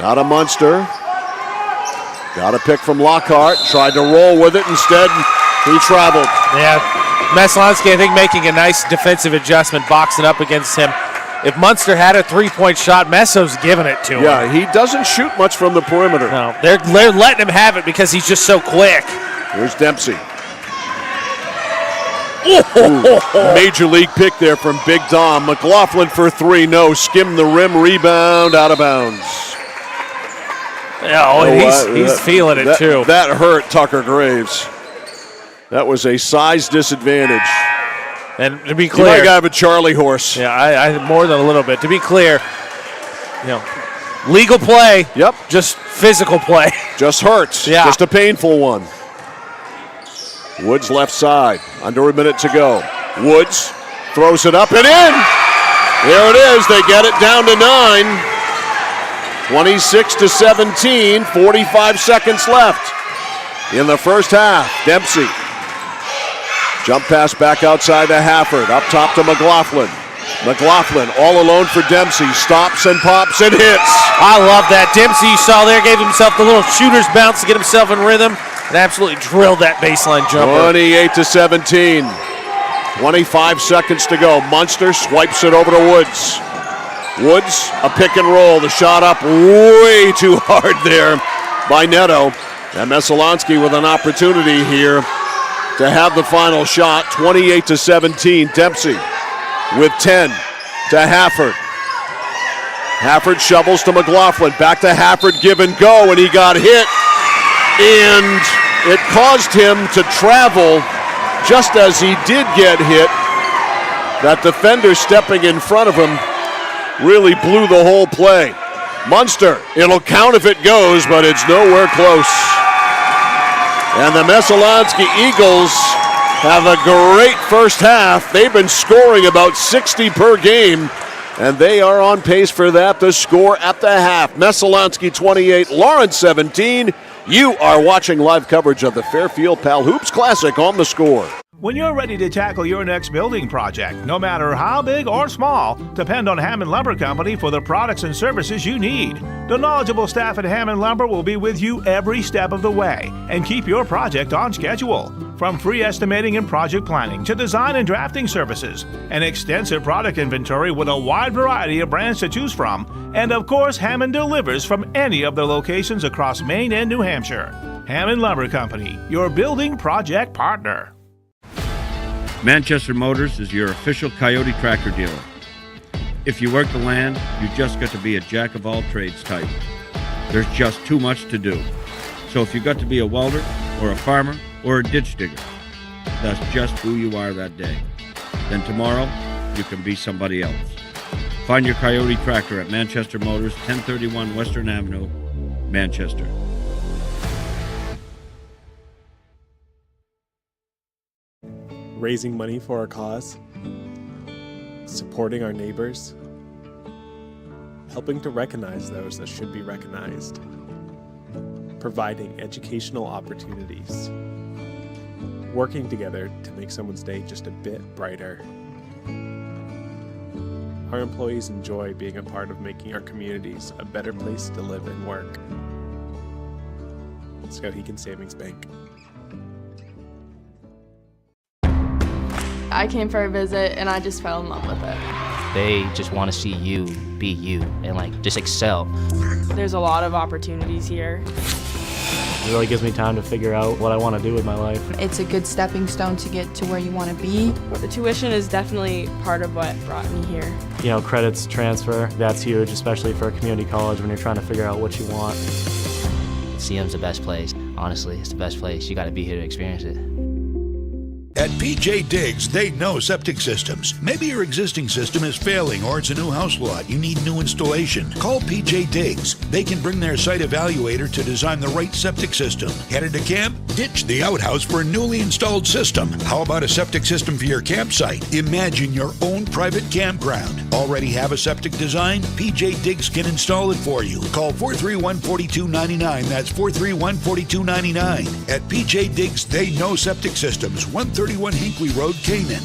Not a Munster. Got a pick from Lockhart. Tried to roll with it. Instead, he traveled. Yeah, Messalonskee, I think, making a nice defensive adjustment, boxing up against him. If Munster had a three-point shot, Messo's giving it to him. Yeah, he doesn't shoot much from the perimeter. No, they're letting him have it because he's just so quick. Here's Dempsey. Ooh, major league pick there from Big Dom. McLaughlin for 3, no. Skimmed the rim, rebound, out of bounds. Yeah, he's feeling it too. That hurt Tucker Graves. That was a size disadvantage. And to be clear, you might have a Charlie horse. Yeah, I more than a little bit. To be clear, legal play. Yep. Just physical play. Just hurts. Yeah. Just a painful one. Woods left side. Under a minute to go. Woods throws it up and in. There it is. They get it down to 9. 26-17. 45 seconds left in the first half. Dempsey. Jump pass back outside to Hafford. Up top to McLaughlin. McLaughlin all alone for Dempsey. Stops and pops and hits. I love that. Dempsey, you saw there, gave himself the little shooter's bounce to get himself in rhythm and absolutely drilled that baseline jumper. 28-17. 25 seconds to go. Munster swipes it over to Woods. Woods, a pick and roll. The shot up way too hard there by Neto. And Messalonskee with an opportunity here to have the final shot. 28-17. Dempsey with 10 to Hafford. Hafford shovels to McLaughlin. Back to Hafford, give and go, and he got hit. And it caused him to travel just as he did get hit. That defender stepping in front of him really blew the whole play. Munster, it'll count if it goes, but it's nowhere close. And the Messalonskee Eagles have a great first half. They've been scoring about 60 per game, and they are on pace for that to score at the half. Messalonskee 28, Lawrence 17. You are watching live coverage of the Fairfield Pal Hoops Classic on The Score. When you're ready to tackle your next building project, no matter how big or small, depend on Hammond Lumber Company for the products and services you need. The knowledgeable staff at Hammond Lumber will be with you every step of the way and keep your project on schedule. From free estimating and project planning to design and drafting services, an extensive product inventory with a wide variety of brands to choose from, and of course, Hammond delivers from any of their locations across Maine and New Hampshire. Hammond Lumber Company, your building project partner. Manchester Motors is your official Coyote tractor dealer. If you work the land, you just got to be a jack-of-all-trades type. There's just too much to do. So if you got to be a welder, or a farmer, or a ditch digger, that's just who you are that day. Then tomorrow, you can be somebody else. Find your Coyote tractor at Manchester Motors, 1031 Western Avenue, Manchester. Raising money for our cause, supporting our neighbors, helping to recognize those that should be recognized, providing educational opportunities, working together to make someone's day just a bit brighter. Our employees enjoy being a part of making our communities a better place to live and work. Skowhegan Savings Bank. I came for a visit and I just fell in love with it. They just want to see you be you and just excel. There's a lot of opportunities here. It really gives me time to figure out what I want to do with my life. It's a good stepping stone to get to where you want to be. The tuition is definitely part of what brought me here. You know, credits transfer, that's huge, especially for a community college when you're trying to figure out what you want. CM's the best place. Honestly, it's the best place. You got to be here to experience it. At PJ Diggs, they know septic systems. Maybe your existing system is failing or it's a new house lot. You need new installation. Call PJ Diggs. They can bring their site evaluator to design the right septic system. Headed to camp? Ditch the outhouse for a newly installed system. How about a septic system for your campsite? Imagine your own private campground. Already have a septic design? PJ Diggs can install it for you. Call 431-4299. That's 431-4299. At PJ Diggs, they know septic systems. 131 Hinkley Road, Canaan.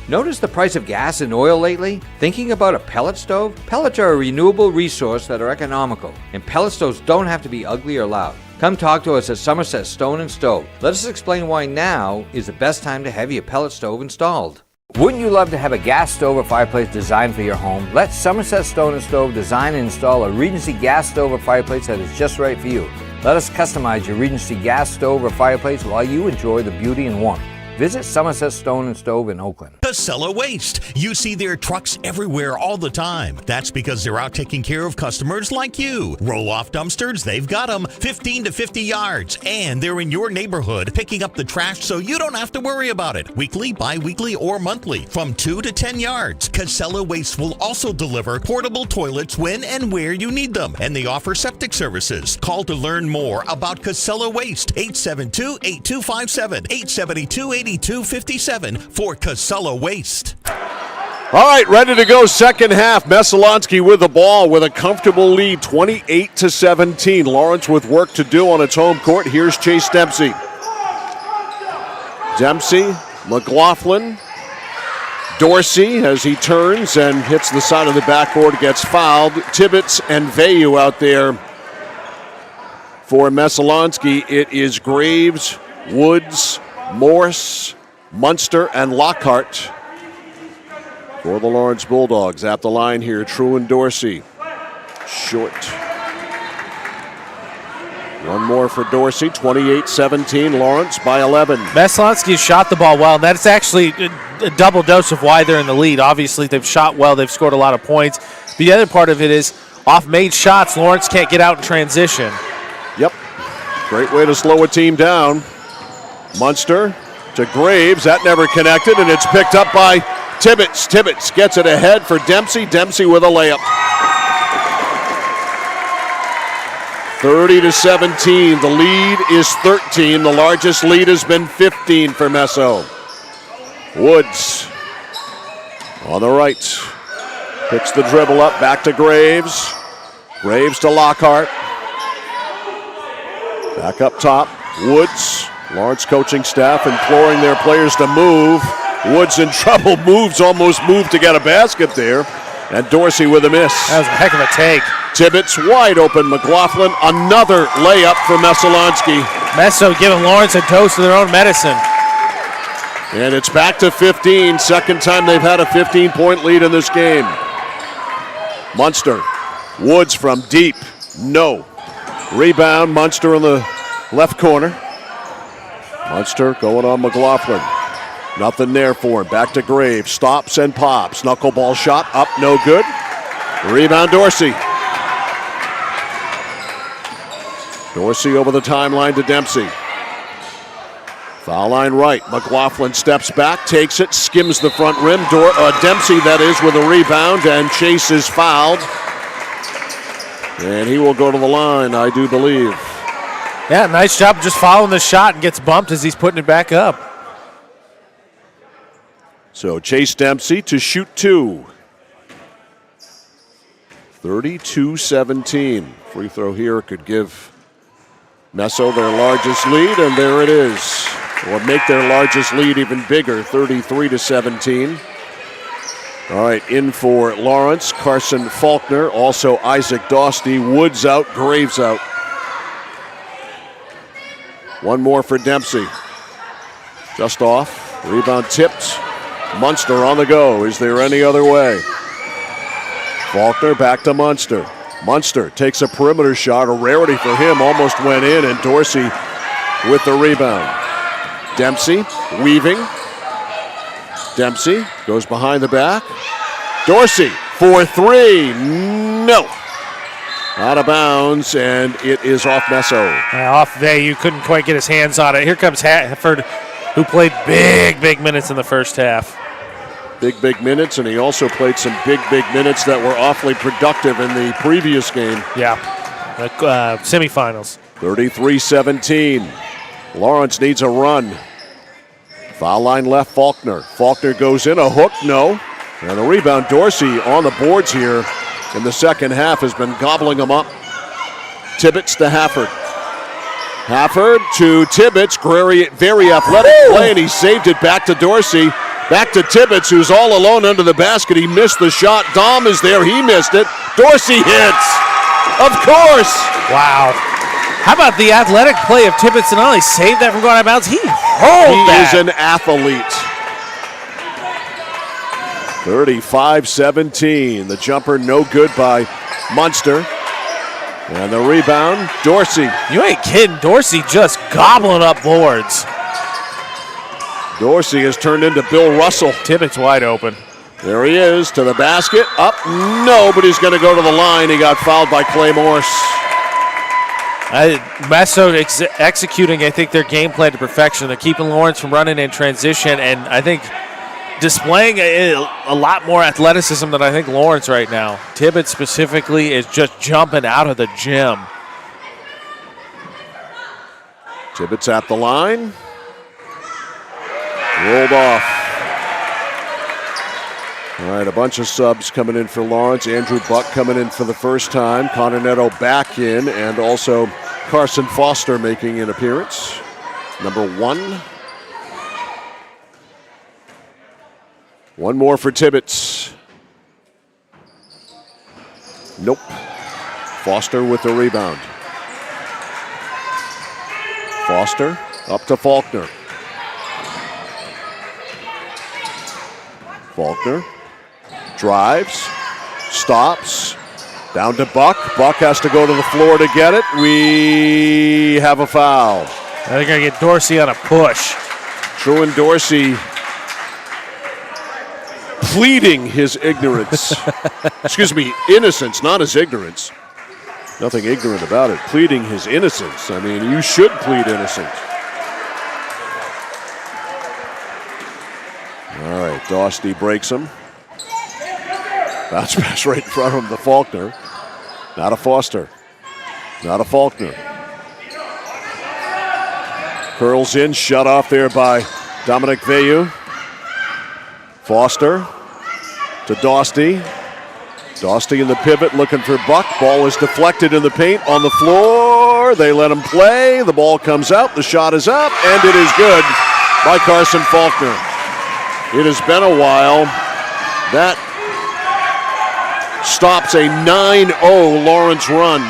Notice the price of gas and oil lately? Thinking about a pellet stove? Pellets are a renewable resource that are economical, and pellet stoves don't have to be ugly or loud. Come talk to us at Somerset Stone & Stove. Let us explain why now is the best time to have your pellet stove installed. Wouldn't you love to have a gas stove or fireplace designed for your home? Let Somerset Stone & Stove design and install a Regency gas stove or fireplace that is just right for you. Let us customize your Regency gas stove or fireplace while you enjoy the beauty and warmth. Visit Somerset Stone & Stove in Oakland. Casella Waste. You see their trucks everywhere all the time. That's because they're out taking care of customers like you. Roll-off dumpsters, they've got them 15 to 50 yards. And they're in your neighborhood picking up the trash so you don't have to worry about it. Weekly, bi-weekly, or monthly. From 2 to 10 yards. Casella Waste will also deliver portable toilets when and where you need them. And they offer septic services. Call to learn more about Casella Waste. 872-8257. 872-8257 for Casella Waste. All right, ready to go second half. Messalonskee with the ball with a comfortable lead, 28-17. Lawrence with work to do on its home court. Here's Chase Dempsey. Dempsey, McLaughlin, Dorsey as he turns and hits the side of the backboard, gets fouled. Tibbetts and Vayu out there for Messalonskee. It is Graves, Woods, Morse, Munster, and Lockhart for the Lawrence Bulldogs. At the line here, True and Dorsey. Short. One more for Dorsey, 28-17, Lawrence by 11. Messalonskee shot the ball well, and that's actually a double dose of why they're in the lead. Obviously, they've shot well, they've scored a lot of points. But the other part of it is, off made shots, Lawrence can't get out in transition. Yep, great way to slow a team down. Munster to Graves, that never connected, and it's picked up by Tibbetts. Tibbetts gets it ahead for Dempsey. Dempsey with a layup. 30-17, the lead is 13. The largest lead has been 15 for Messo. Woods on the right, picks the dribble up, back to Graves. Graves to Lockhart. Back up top, Woods. Lawrence coaching staff imploring their players to move. Woods in trouble, almost moved to get a basket there. And Dorsey with a miss. That was a heck of a take. Tibbetts wide open. McLaughlin, another layup for Messalonskee. Messo giving Lawrence a dose of their own medicine. And it's back to 15. Second time they've had a 15-point lead in this game. Munster. Woods from deep. No. Rebound. Munster in the left corner. Munster going on McLaughlin. Nothing there for him. Back to Graves. Stops and pops. Knuckleball shot up, no good. Rebound, Dorsey. Dorsey over the timeline to Dempsey. Foul line right. McLaughlin steps back, takes it, skims the front rim. Dempsey, that is, with a rebound, and Chase is fouled. And he will go to the line, I do believe. Yeah, nice job just following the shot and gets bumped as he's putting it back up. So Chase Dempsey to shoot two. 32-17. Free throw here could give Messo their largest lead, and there it is. Or make their largest lead even bigger, 33-17. All right, in for Lawrence, Carson Faulkner, also Isaac Dostie, Woods out, Graves out. One more for Dempsey. Just off, rebound tipped. Munster on the go. Is there any other way? Faulkner back to Munster. Munster takes a perimeter shot, a rarity for him, almost went in, and Dorsey with the rebound. Dempsey weaving. Dempsey goes behind the back. Dorsey for three. No. Out of bounds, and it is off Messo. Off there, you couldn't quite get his hands on it. Here comes Hafford, who played big minutes in the first half. Big minutes, and he also played some big minutes that were awfully productive in the previous game. Yeah, the semifinals. 33-17. Lawrence needs a run. Foul line left, Faulkner. Faulkner goes in, a hook, no. And the rebound, Dorsey on the boards here in the second half has been gobbling them up. Tibbetts to Hafford. Hafford to Tibbetts, very athletic play, and he saved it back to Dorsey. Back to Tibbetts, who's all alone under the basket. He missed the shot. Dom is there. He missed it. Dorsey hits. Of course. Wow. How about the athletic play of Tibbetts and all? He saved that from going out of bounds. He is an athlete. 35-17. The jumper no good by Munster. And the rebound, Dorsey. You ain't kidding. Dorsey just gobbling up boards. Dorsey has turned into Bill Russell. Tibbetts wide open. There he is to the basket. Up, no, but he's going to go to the line. He got fouled by Clay Morse. Messo executing, I think, their game plan to perfection. They're keeping Lawrence from running in transition, and I think displaying a lot more athleticism than I think Lawrence right now. Tibbetts specifically is just jumping out of the gym. Tibbetts at the line. Rolled off. All right, a bunch of subs coming in for Lawrence. Andrew Buck coming in for the first time. Connor Neto back in, and also Carson Foster making an appearance. Number 1. One more for Tibbetts. Nope. Foster with the rebound. Foster up to Faulkner. Faulkner drives, stops, down to Buck. Buck has to go to the floor to get it. We have a foul. I think I get Dorsey on a push. Truan Dorsey pleading his ignorance. Excuse me, innocence, not his ignorance. Nothing ignorant about it. Pleading his innocence. I mean, you should plead innocence. All right, Dostie breaks him. Bounce pass right in front of him to Faulkner. Not a Foster. Not a Faulkner. Curls in, shut off there by Dominic Veilleux. Foster to Dostie. Dostie in the pivot looking for Buck. Ball is deflected in the paint on the floor. They let him play. The ball comes out. The shot is up, and it is good by Carson Faulkner. It has been a while. That stops a 9-0 Lawrence run.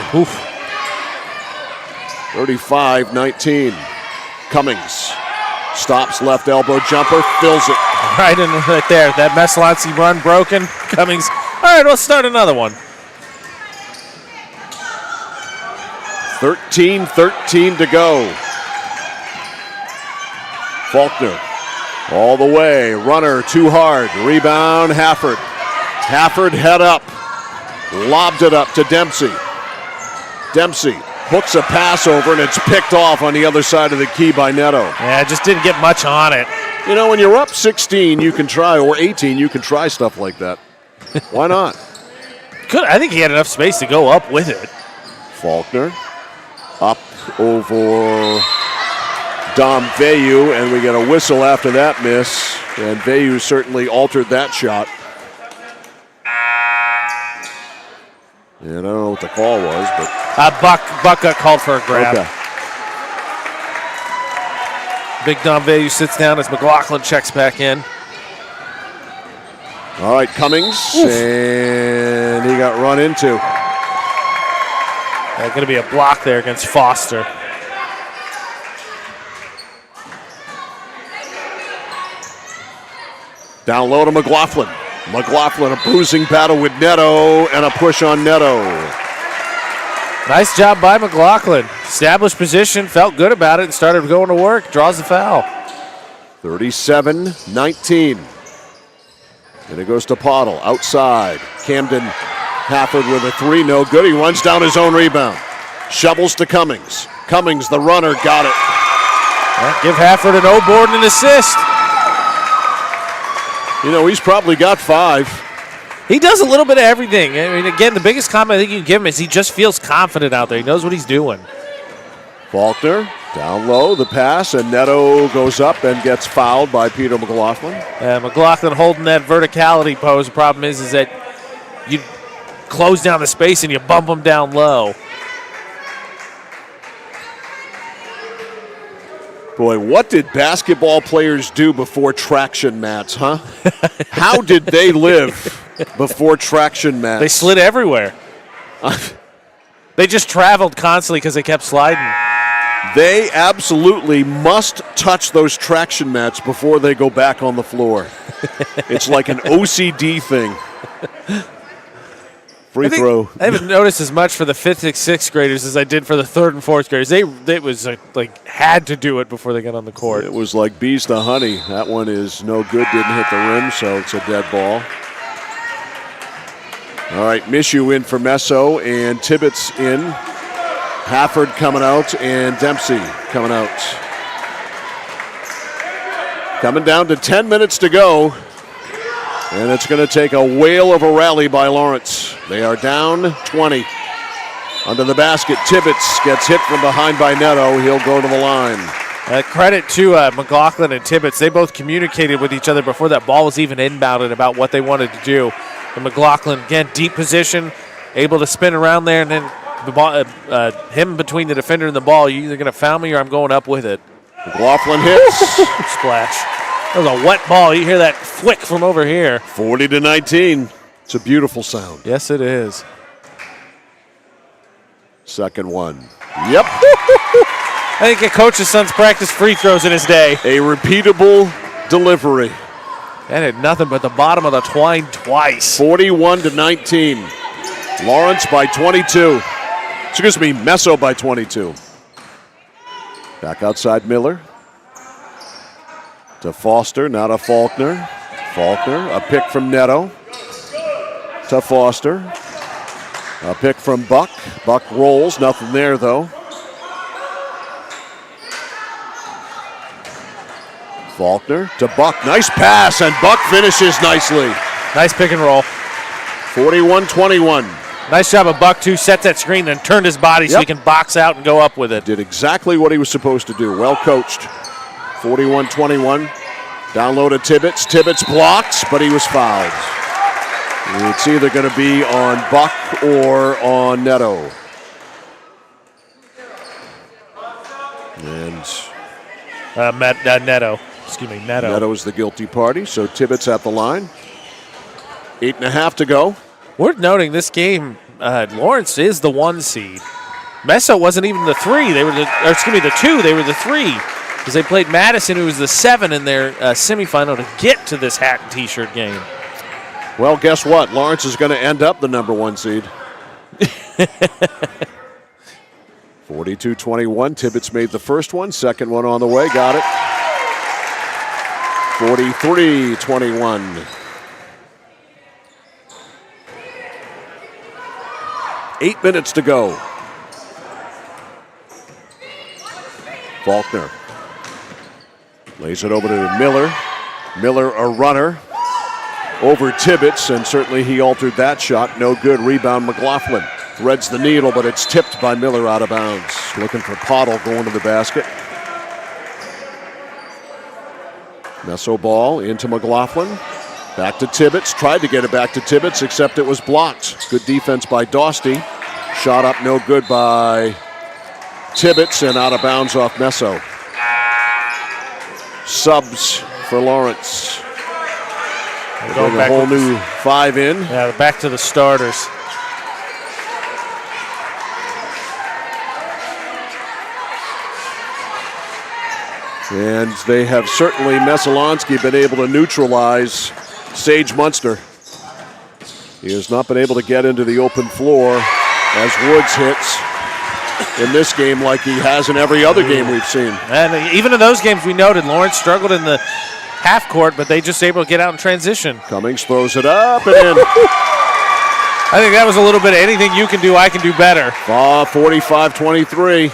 35-19. Cummings stops, left elbow jumper, fills it. Right in right there. That Messalonskee run broken. Cummings. All right, let's start another one. 13-13 to go. Faulkner All the way. Runner too hard. Rebound, Hafford. Hafford head up. Lobbed it up to Dempsey. Dempsey hooks a pass over, and it's picked off on the other side of the key by Neto. Yeah, just didn't get much on it. You know, when you're up 16, you can try, or 18, you can try stuff like that. Why not? I think he had enough space to go up with it. Faulkner up over Dom Veyu, and we get a whistle after that miss. And Veyu certainly altered that shot. And I don't know what the call was, but Buck got called for a grab. Okay. Big Dom Veyu sits down as McLaughlin checks back in. All right, Cummings, and he got run into. Going to be a block there against Foster. Down low to McLaughlin. McLaughlin, a bruising battle with Neto, and a push on Neto. Nice job by McLaughlin. Established position, felt good about it, and started going to work. Draws the foul. 37-19. And it goes to Pottle, outside. Camden Hafford with a three, no good. He runs down his own rebound. Shovels to Cummings. Cummings, the runner, got it. Give Hafford an O-board and an assist. You know, he's probably got 5. He does a little bit of everything. I mean, again, the biggest comment I think you can give him is he just feels confident out there. He knows what he's doing. Faulkner, down low, the pass, and Neto goes up and gets fouled by Peter McLaughlin. McLaughlin holding that verticality pose. The problem is that you close down the space and you bump him down low. Boy, what did basketball players do before traction mats, huh? How did they live before traction mats? They slid everywhere. They just traveled constantly because they kept sliding. They absolutely must touch those traction mats before they go back on the floor. It's like an OCD thing. Free throw. I haven't noticed as much for the 5th and 6th graders as I did for the 3rd and 4th graders. They was like had to do it before they got on the court. It was like bees to honey. That one is no good, didn't hit the rim, so it's a dead ball. All right, Mishu in for Messo, and Tibbetts in. Hafford coming out, and Dempsey coming out. Coming down to 10 minutes to go. And it's going to take a whale of a rally by Lawrence. They are down 20. Under the basket, Tibbetts gets hit from behind by Neto. He'll go to the line. Credit to McLaughlin and Tibbetts. They both communicated with each other before that ball was even inbounded about what they wanted to do. And McLaughlin, again, deep position, able to spin around there, and then the ball, him between the defender and the ball. You're either going to foul me or I'm going up with it. McLaughlin hits. Splash. That was a wet ball. You hear that flick from over here. 40-19. It's a beautiful sound. Yes, it is. Second one. Yep. I think a coach's son's practiced free throws in his day. A repeatable delivery. That had nothing but the bottom of the twine twice. 41-19. Lawrence by 22. Excuse me, Messo by 22. Back outside Miller. To Foster, now to Faulkner. Faulkner, a pick from Neto. To Foster. A pick from Buck. Buck rolls, nothing there though. Faulkner to Buck, nice pass, and Buck finishes nicely. Nice pick and roll. 41-21. Nice job of Buck, too. Set that screen and turned his body so he can box out and go up with it. Did exactly what he was supposed to do. Well coached. 41-21. Down low to Tibbetts. Tibbetts blocks, but he was fouled. It's either going to be on Buck or on Neto. And Neto. Excuse me, Neto. Neto's the guilty party, so Tibbetts at the line. 8.5 to go. Worth noting, this game, Lawrence is the 1 seed. Messo wasn't even the 3. They were the 2. They were the 3 because they played Madison, who was the 7 in their semifinal to get to this hat and T-shirt game. Well, guess what? Lawrence is going to end up the number 1 seed. 42-21. Tibbetts made the first one. Second one on the way. Got it. 43-21. 8 minutes to go. Faulkner lays it over to Miller. Miller, a runner over Tibbetts, and certainly he altered that shot. No good. Rebound, McLaughlin threads the needle, but it's tipped by Miller out of bounds. Looking for Pottle going to the basket. Messo ball into McLaughlin. Back to Tibbetts. Tried to get it back to Tibbetts, except it was blocked. Good defense by Dostie. Shot up no good by Tibbetts and out of bounds off Messo. Subs for Lawrence. Going a whole new 5 in. Yeah, back to the starters. And they have certainly, Messalonskee, been able to neutralize Sage Munster. He has not been able to get into the open floor as Woods hits in this game like he has in every other game we've seen. And even in those games we noted, Lawrence struggled in the half court, but they just able to get out in transition. Cummings throws it up and in. I think that was a little bit of anything you can do, I can do better. 45-23.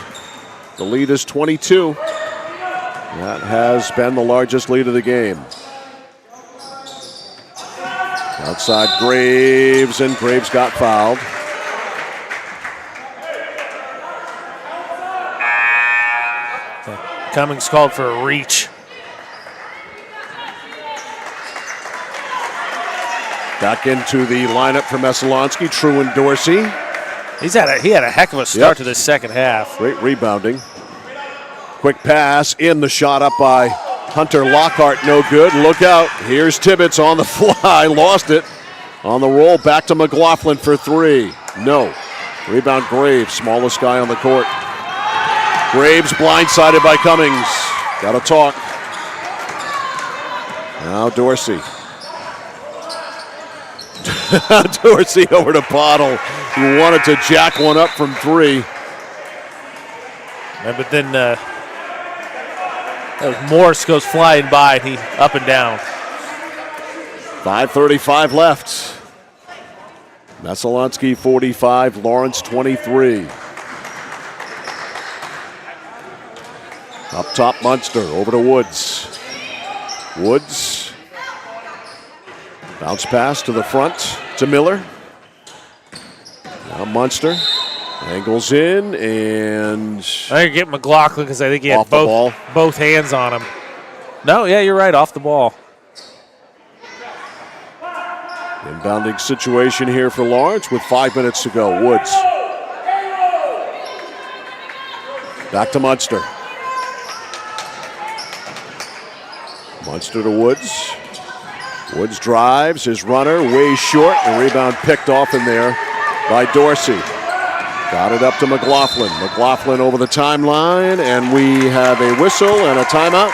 The lead is 22. That has been the largest lead of the game. Outside Graves, and Graves got fouled. Cummings called for a reach. Back into the lineup for Messalonskee, Truan Dorsey. He had a heck of a start to this second half. Great rebounding. Quick pass in, the shot up by Hunter Lockhart, no good. Look out, here's Tibbetts on the fly, lost it. On the roll, back to McLaughlin for 3. No. Rebound Graves, smallest guy on the court. Graves blindsided by Cummings. Got to talk. Now Dorsey. Dorsey over to Pottle, who wanted to jack one up from 3. Yeah, but then Morris goes flying by, and he up and down. 5:35 left. Messalonskee 45, Lawrence 23. Up top, Munster over to Woods. Woods. Bounce pass to the front to Miller. Now Munster. Angles in, and I think get McLaughlin because I think he had off the ball. both hands on him. No, yeah, you're right, off the ball. Inbounding situation here for Lawrence with 5 minutes to go. Woods. Back to Munster. Munster to Woods. Woods drives, his runner way short, the rebound picked off in there by Dorsey. Got it up to McLaughlin. McLaughlin over the timeline, and we have a whistle and a timeout.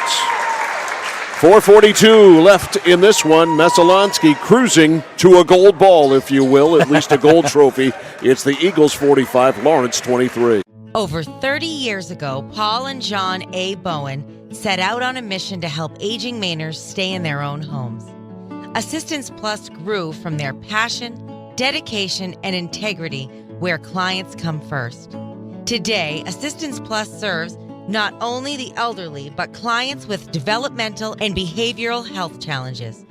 4:42 left in this one. Messalonskee cruising to a gold ball, if you will, at least a gold trophy. It's the Eagles 45, Lawrence 23. Over 30 years ago, Paul and John A. Bowen set out on a mission to help aging Mainers stay in their own homes. Assistance Plus grew from their passion, dedication, and integrity where clients come first. Today, Assistance Plus serves not only the elderly, but clients with developmental and behavioral health challenges.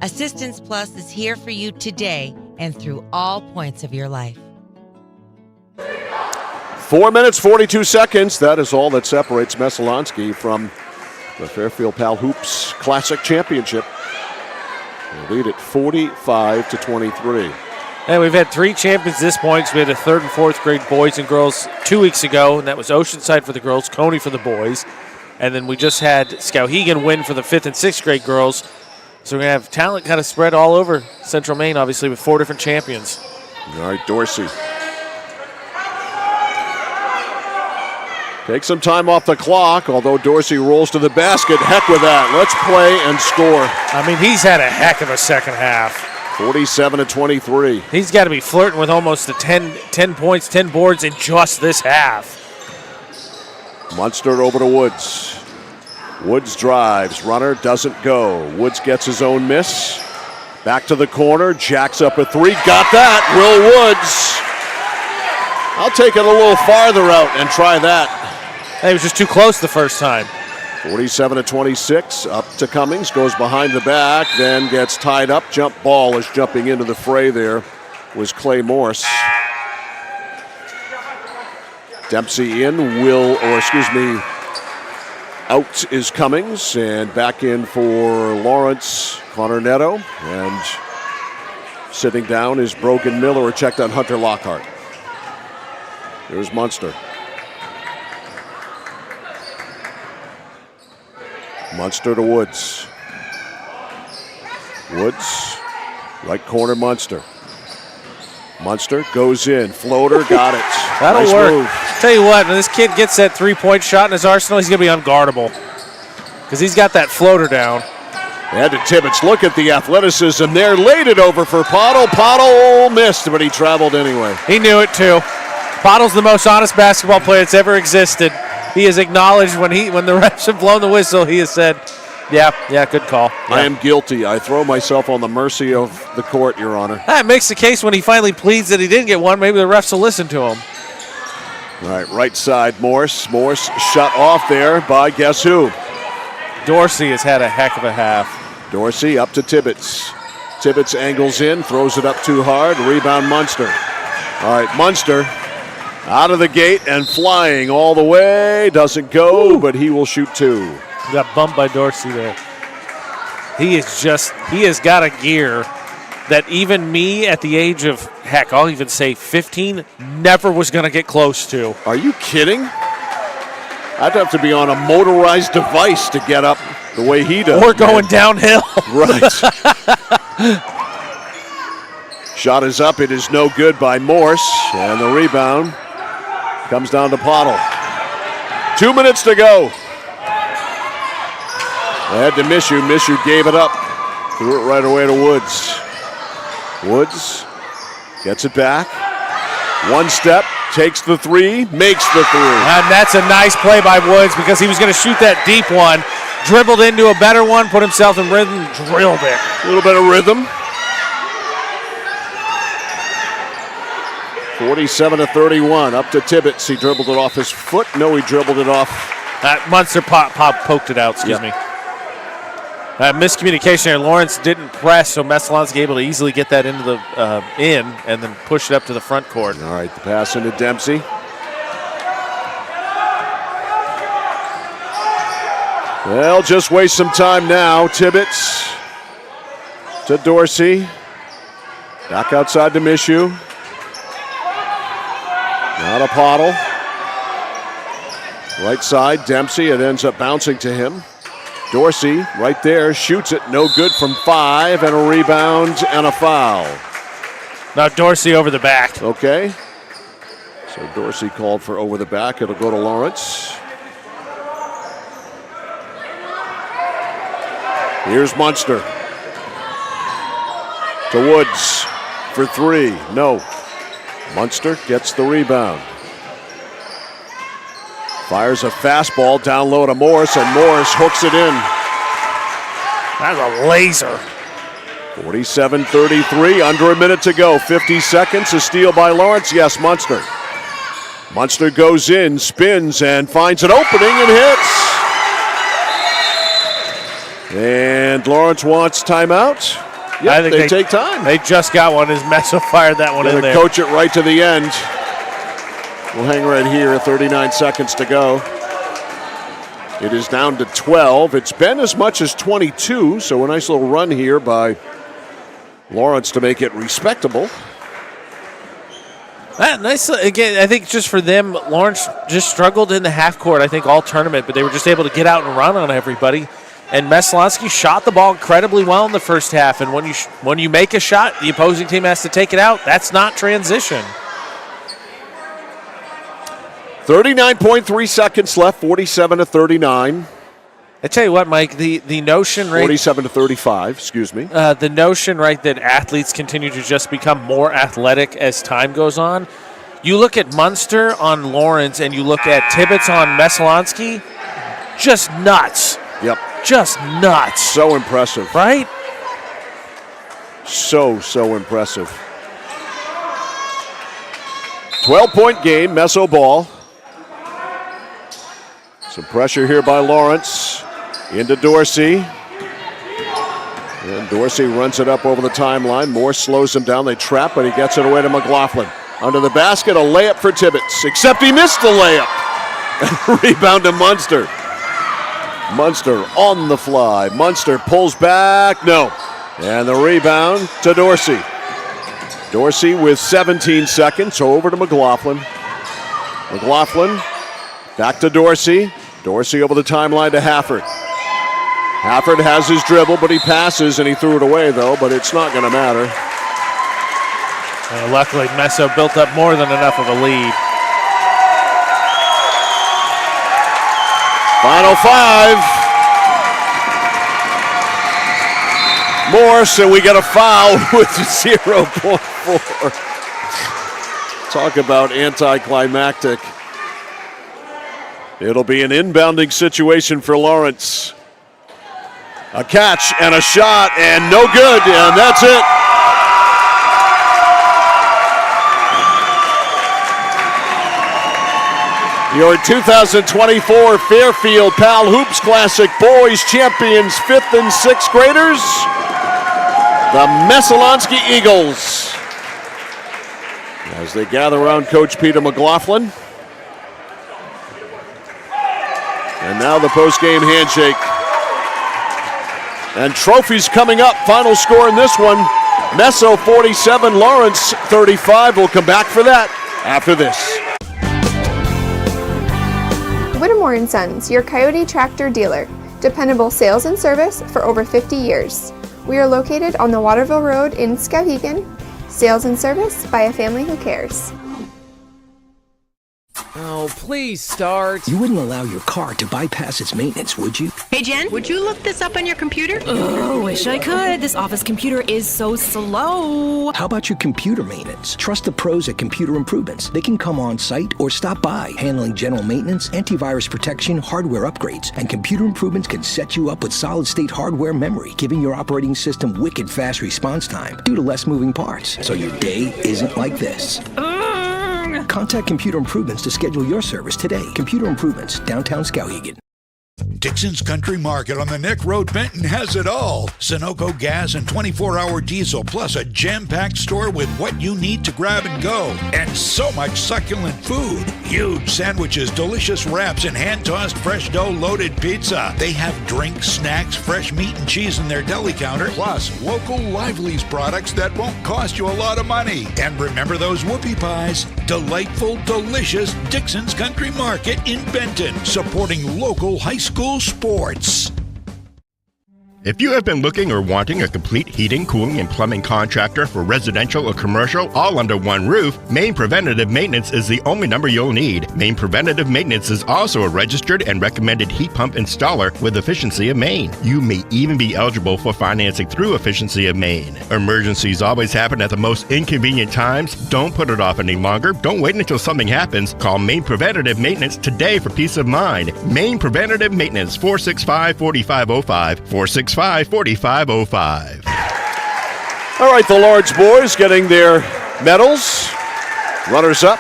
Assistance Plus is here for you today and through all points of your life. 4 minutes, 42 seconds. That is all that separates Messalonskee from the Fairfield Pal Hoops Classic Championship. They lead at 45-23. And we've had 3 champions at this point. So we had a 3rd and 4th grade boys and girls 2 weeks ago, and that was Oceanside for the girls, Coney for the boys. And then we just had Skowhegan win for the 5th and 6th grade girls. So we're going to have talent kind of spread all over Central Maine, obviously, with 4 different champions. All right, Dorsey. Take some time off the clock, although Dorsey rolls to the basket. Heck with that. Let's play and score. I mean, he's had a heck of a second half. 47-23. He's got to be flirting with almost the 10 points, 10 boards in just this half. Munster over to Woods. Woods drives. Runner doesn't go. Woods gets his own miss. Back to the corner. Jacks up a three. Got that. Will Woods. I'll take it a little farther out and try that. He was just too close the first time. 47-26. Up to Cummings. Goes behind the back. Then gets tied up. Jump ball is jumping into the fray there. Was Clay Morse. Dempsey in. Out is Cummings, and back in for Lawrence, Connor Neto, and sitting down is Brogan Miller, checked on Hunter Lockhart. Here's Munster. Munster to Woods. Woods, right corner Munster. Munster goes in, floater, got it. That'll nice work. Move. Tell you what, when this kid gets that three-point shot in his arsenal, he's going to be unguardable because he's got that floater down. And to Tibbetts, look at the athleticism there. Laid it over for Pottle. Pottle missed, but he traveled anyway. He knew it too. Pottle's the most honest basketball player that's ever existed. He has acknowledged when the refs have blown the whistle, he has said, yeah, good call. Yeah. I am guilty. I throw myself on the mercy of the court, Your Honor. That makes the case when he finally pleads that he didn't get one. Maybe the refs will listen to him. All right side, Morse. Morse shut off there by guess who? Dorsey has had a heck of a half. Dorsey up to Tibbetts. Tibbetts angles in, throws it up too hard. Rebound Munster. All right, Munster out of the gate and flying all the way. Doesn't go, but he will shoot two. He got bumped by Dorsey there. He has got a gear that even me at the age of, heck, I'll even say 15, never was going to get close to. Are you kidding? I'd have to be on a motorized device to get up the way he does. Or going downhill. Right. Shot is up. It is no good by Morse. And the rebound comes down to Pottle. 2 minutes to go. Ahead to Mishu. Mishu gave it up. Threw it right away to Woods. Woods gets it back. One step, takes the three, makes the three. And that's a nice play by Woods because he was going to shoot that deep one. Dribbled into a better one, put himself in rhythm, drilled it. A little bit of rhythm. 47-31, up to Tibbetts. He dribbled it off his foot. No, he dribbled it off. Munster poked it out, excuse me. Miscommunication there. Lawrence didn't press, so Messalonskee able to easily get that into the and then push it up to the front court. All right, the pass into Dempsey. Well, just waste some time now. Tibbetts to Dorsey. Back outside to Mishu. Now to Pottle. Right side, Dempsey. It ends up bouncing to him. Dorsey right there, shoots it, no good from 5, and a rebound and a foul. Now Dorsey over the back. Okay. So Dorsey called for over the back. It'll go to Lawrence. Here's Munster. To Woods for 3. No. Munster gets the rebound. Fires a fastball down low to Morris, and Morris hooks it in. That's a laser. 47-33, under a minute to go. 50 seconds, a steal by Lawrence. Yes, Munster. Munster goes in, spins, and finds an opening and hits. And Lawrence wants timeout. Yeah, I think they take time. They just got one as Messo fired that one in there. Coach it right to the end. We'll hang right here, 39 seconds to go. It is down to 12. It's been as much as 22, so a nice little run here by Lawrence to make it respectable. Nice, again, I think just for them, Lawrence just struggled in the half court, I think, all tournament, but they were just able to get out and run on everybody. And Messalonskee shot the ball incredibly well in the first half, and when you make a shot, the opposing team has to take it out. That's not transition. 39.3 seconds left, 47-39. I tell you what, Mike, the notion, right? 47-35, excuse me. The notion, right, that athletes continue to just become more athletic as time goes on. You look at Munster on Lawrence and you look at Tibbetts on Messalonskee, just nuts. Yep. Just nuts. So impressive. Right? So impressive. 12-point game, Meso ball. Some pressure here by Lawrence. Into Dorsey. And Dorsey runs it up over the timeline. Moore slows him down. They trap, but he gets it away to McLaughlin. Under the basket, a layup for Tibbetts, except he missed the layup. Rebound to Munster. Munster on the fly. Munster pulls back. No. And the rebound to Dorsey. Dorsey with 17 seconds, so over to McLaughlin. McLaughlin back to Dorsey. Dorsey over the timeline to Hafford. Hafford has his dribble, but he passes, and he threw it away, though, but it's not going to matter. Luckily, Meso built up more than enough of a lead. Final 5. More, so we got a foul with 0.4. Talk about anticlimactic. It'll be an inbounding situation for Lawrence. A catch and a shot and no good, and that's it. Your 2024 Fairfield Pal Hoops Classic Boys Champions 5th and 6th graders, the Messalonskee Eagles. As they gather around Coach Peter McLaughlin. And now the post-game handshake. And trophies coming up. Final score in this one. Meso 47, Lawrence 35. We'll come back for that after this. Whittemore & Sons, your Coyote tractor dealer. Dependable sales and service for over 50 years. We are located on the Waterville Road in Skowhegan. Sales and service by a family who cares. Oh, please start. You wouldn't allow your car to bypass its maintenance, would you? Hey, Jen, would you look this up on your computer? Oh, wish I could. This office computer is so slow. How about your computer maintenance? Trust the pros at Computer Improvements. They can come on site or stop by, handling general maintenance, antivirus protection, hardware upgrades, and Computer Improvements can set you up with solid-state hardware memory, giving your operating system wicked fast response time due to less moving parts, so your day isn't like this. Contact Computer Improvements to schedule your service today. Computer Improvements, downtown Skowhegan. Dixon's Country Market on the Neck Road, Benton has it all. Sunoco gas and 24-hour diesel, plus a jam-packed store with what you need to grab and go. And so much succulent food. Huge sandwiches, delicious wraps, and hand-tossed fresh dough-loaded pizza. They have drinks, snacks, fresh meat and cheese in their deli counter, plus local Lively's products that won't cost you a lot of money. And remember those whoopie pies? Delightful, delicious Dixon's Country Market in Benton, supporting local high school sports. If you have been looking or wanting a complete heating, cooling, and plumbing contractor for residential or commercial all under one roof, Maine Preventative Maintenance is the only number you'll need. Maine Preventative Maintenance is also a registered and recommended heat pump installer with Efficiency of Maine. You may even be eligible for financing through Efficiency of Maine. Emergencies always happen at the most inconvenient times. Don't put it off any longer. Don't wait until something happens. Call Maine Preventative Maintenance today for peace of mind. Maine Preventative Maintenance, 465-4505, 465-4505. All right, the Lawrence boys getting their medals. Runners up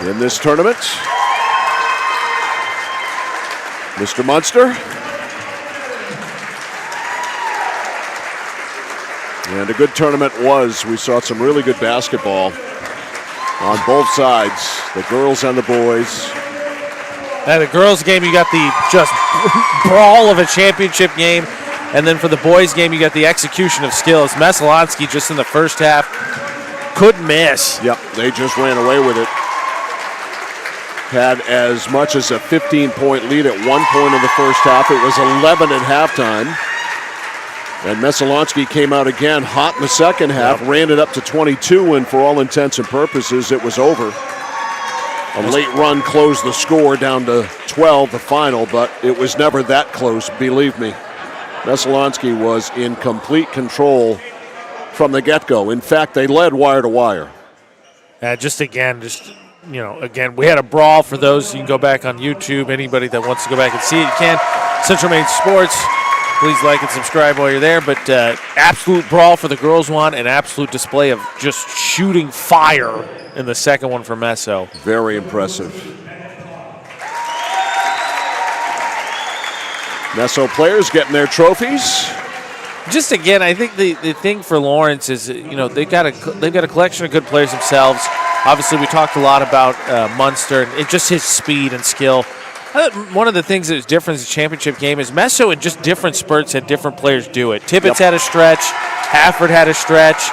in this tournament. Mr. Munster. And a good tournament was. We saw some really good basketball on both sides, the girls and the boys. At the girls' game, you got the just brawl of a championship game. And then for the boys' game, you got the execution of skills. Messalonskee just in the first half couldn't miss. Yep, they just ran away with it. Had as much as a 15-point lead at one point in the first half. It was 11 at halftime. And Messalonskee came out again hot in the second half, ran it up to 22, and for all intents and purposes, it was over. A late run closed the score down to 12, the final, but it was never that close, believe me. Messalonskee was in complete control from the get-go. In fact, they led wire to wire. Just again, we had a brawl. For those, you can go back on YouTube. Anybody that wants to go back and see it, you can. Central Maine Sports. Please like and subscribe while you're there. But absolute brawl for the girls one, an absolute display of just shooting fire in the second one for Messo. Very impressive. Messo players getting their trophies. Just again, I think the thing for Lawrence is, they've got a collection of good players themselves. Obviously, we talked a lot about Munster and just his speed and skill. One of the things that was different in the championship game is Messo in just different spurts had different players do it. Tibbetts had a stretch. Hafford had a stretch.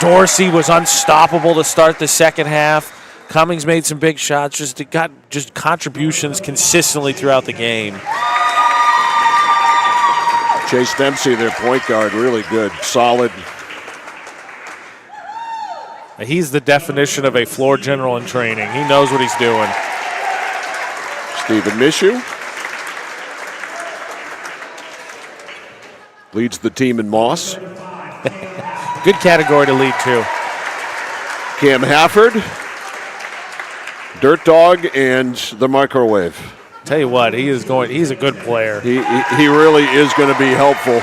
Dorsey was unstoppable to start the second half. Cummings made some big shots. It got contributions consistently throughout the game. Chase Dempsey, their point guard, really good, solid. He's the definition of a floor general in training. He knows what he's doing. Stephen Mishu leads the team in Moss. Good category to lead, too. Cam Hafford, Dirt Dog, and the Microwave. Tell you what, he's a good player. He really is going to be helpful.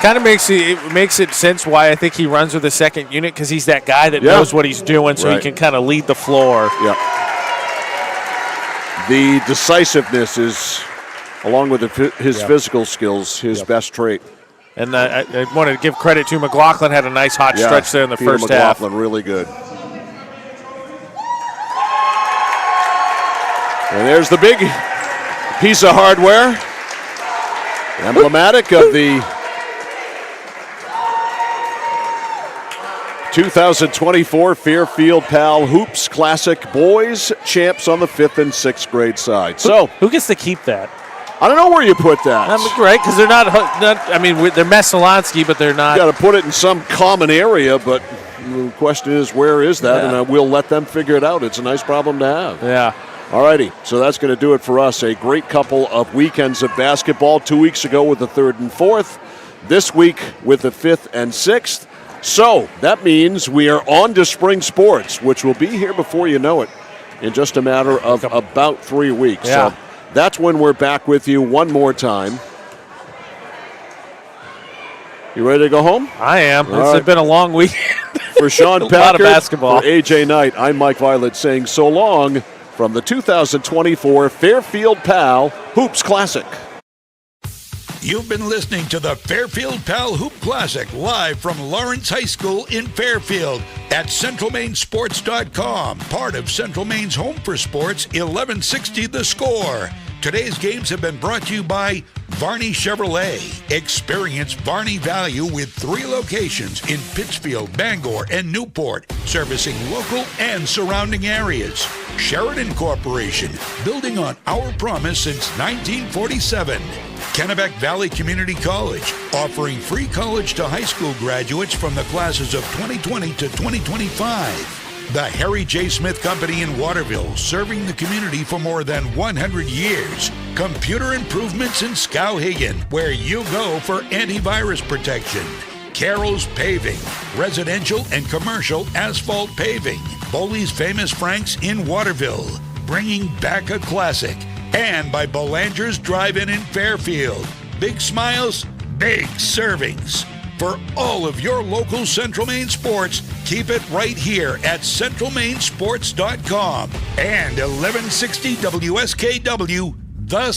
Kind of makes it sense why I think he runs with the second unit, because he's that guy that knows what he's doing, so he can kind of lead the floor. Yeah. The decisiveness is, along with his physical skills, his best trait. And I want to give credit to McLaughlin, had a nice hot stretch there in the first half. McLaughlin, really good. And there's the big piece of hardware, emblematic of the 2024 Fairfield Pal Hoops Classic Boys Champs on the 5th and 6th grade side. So who gets to keep that? I don't know where you put that. Right, because they're not. They're Messalonskee, but they're not. You got to put it in some common area, but the question is, where is that? Yeah. And we'll let them figure it out. It's a nice problem to have. Yeah. All righty, so that's going to do it for us. A great couple of weekends of basketball. 2 weeks ago with the 3rd and 4th. This week with the 5th and 6th. So that means we are on to spring sports, which will be here before you know it in just a matter of about 3 weeks. Yeah. So that's when we're back with you one more time. You ready to go home? I am. All right. It's been a long weekend. For Sean Packard, a lot of basketball. For AJ Knight, I'm Mike Violet saying so long from the 2024 Fairfield Pal Hoops Classic. You've been listening to the Fairfield Pal Hoop Classic live from Lawrence High School in Fairfield at CentralMaineSports.com, part of Central Maine's Home for Sports, 1160 The Score. Today's games have been brought to you by Varney Chevrolet. Experience Varney value with 3 locations in Pittsfield, Bangor, and Newport, servicing local and surrounding areas. Sheridan Corporation, building on our promise since 1947. Kennebec Valley Community College, offering free college to high school graduates from the classes of 2020 to 2025. The Harry J. Smith Company in Waterville, serving the community for more than 100 years. Computer Improvements in Skowhegan, where you go for antivirus protection. Carroll's Paving, residential and commercial asphalt paving. Boley's Famous Franks in Waterville, bringing back a classic. And by Belanger's Drive-In in Fairfield. Big smiles, big servings. For all of your local Central Maine sports, keep it right here at CentralMaineSports.com and 1160 WSKW, the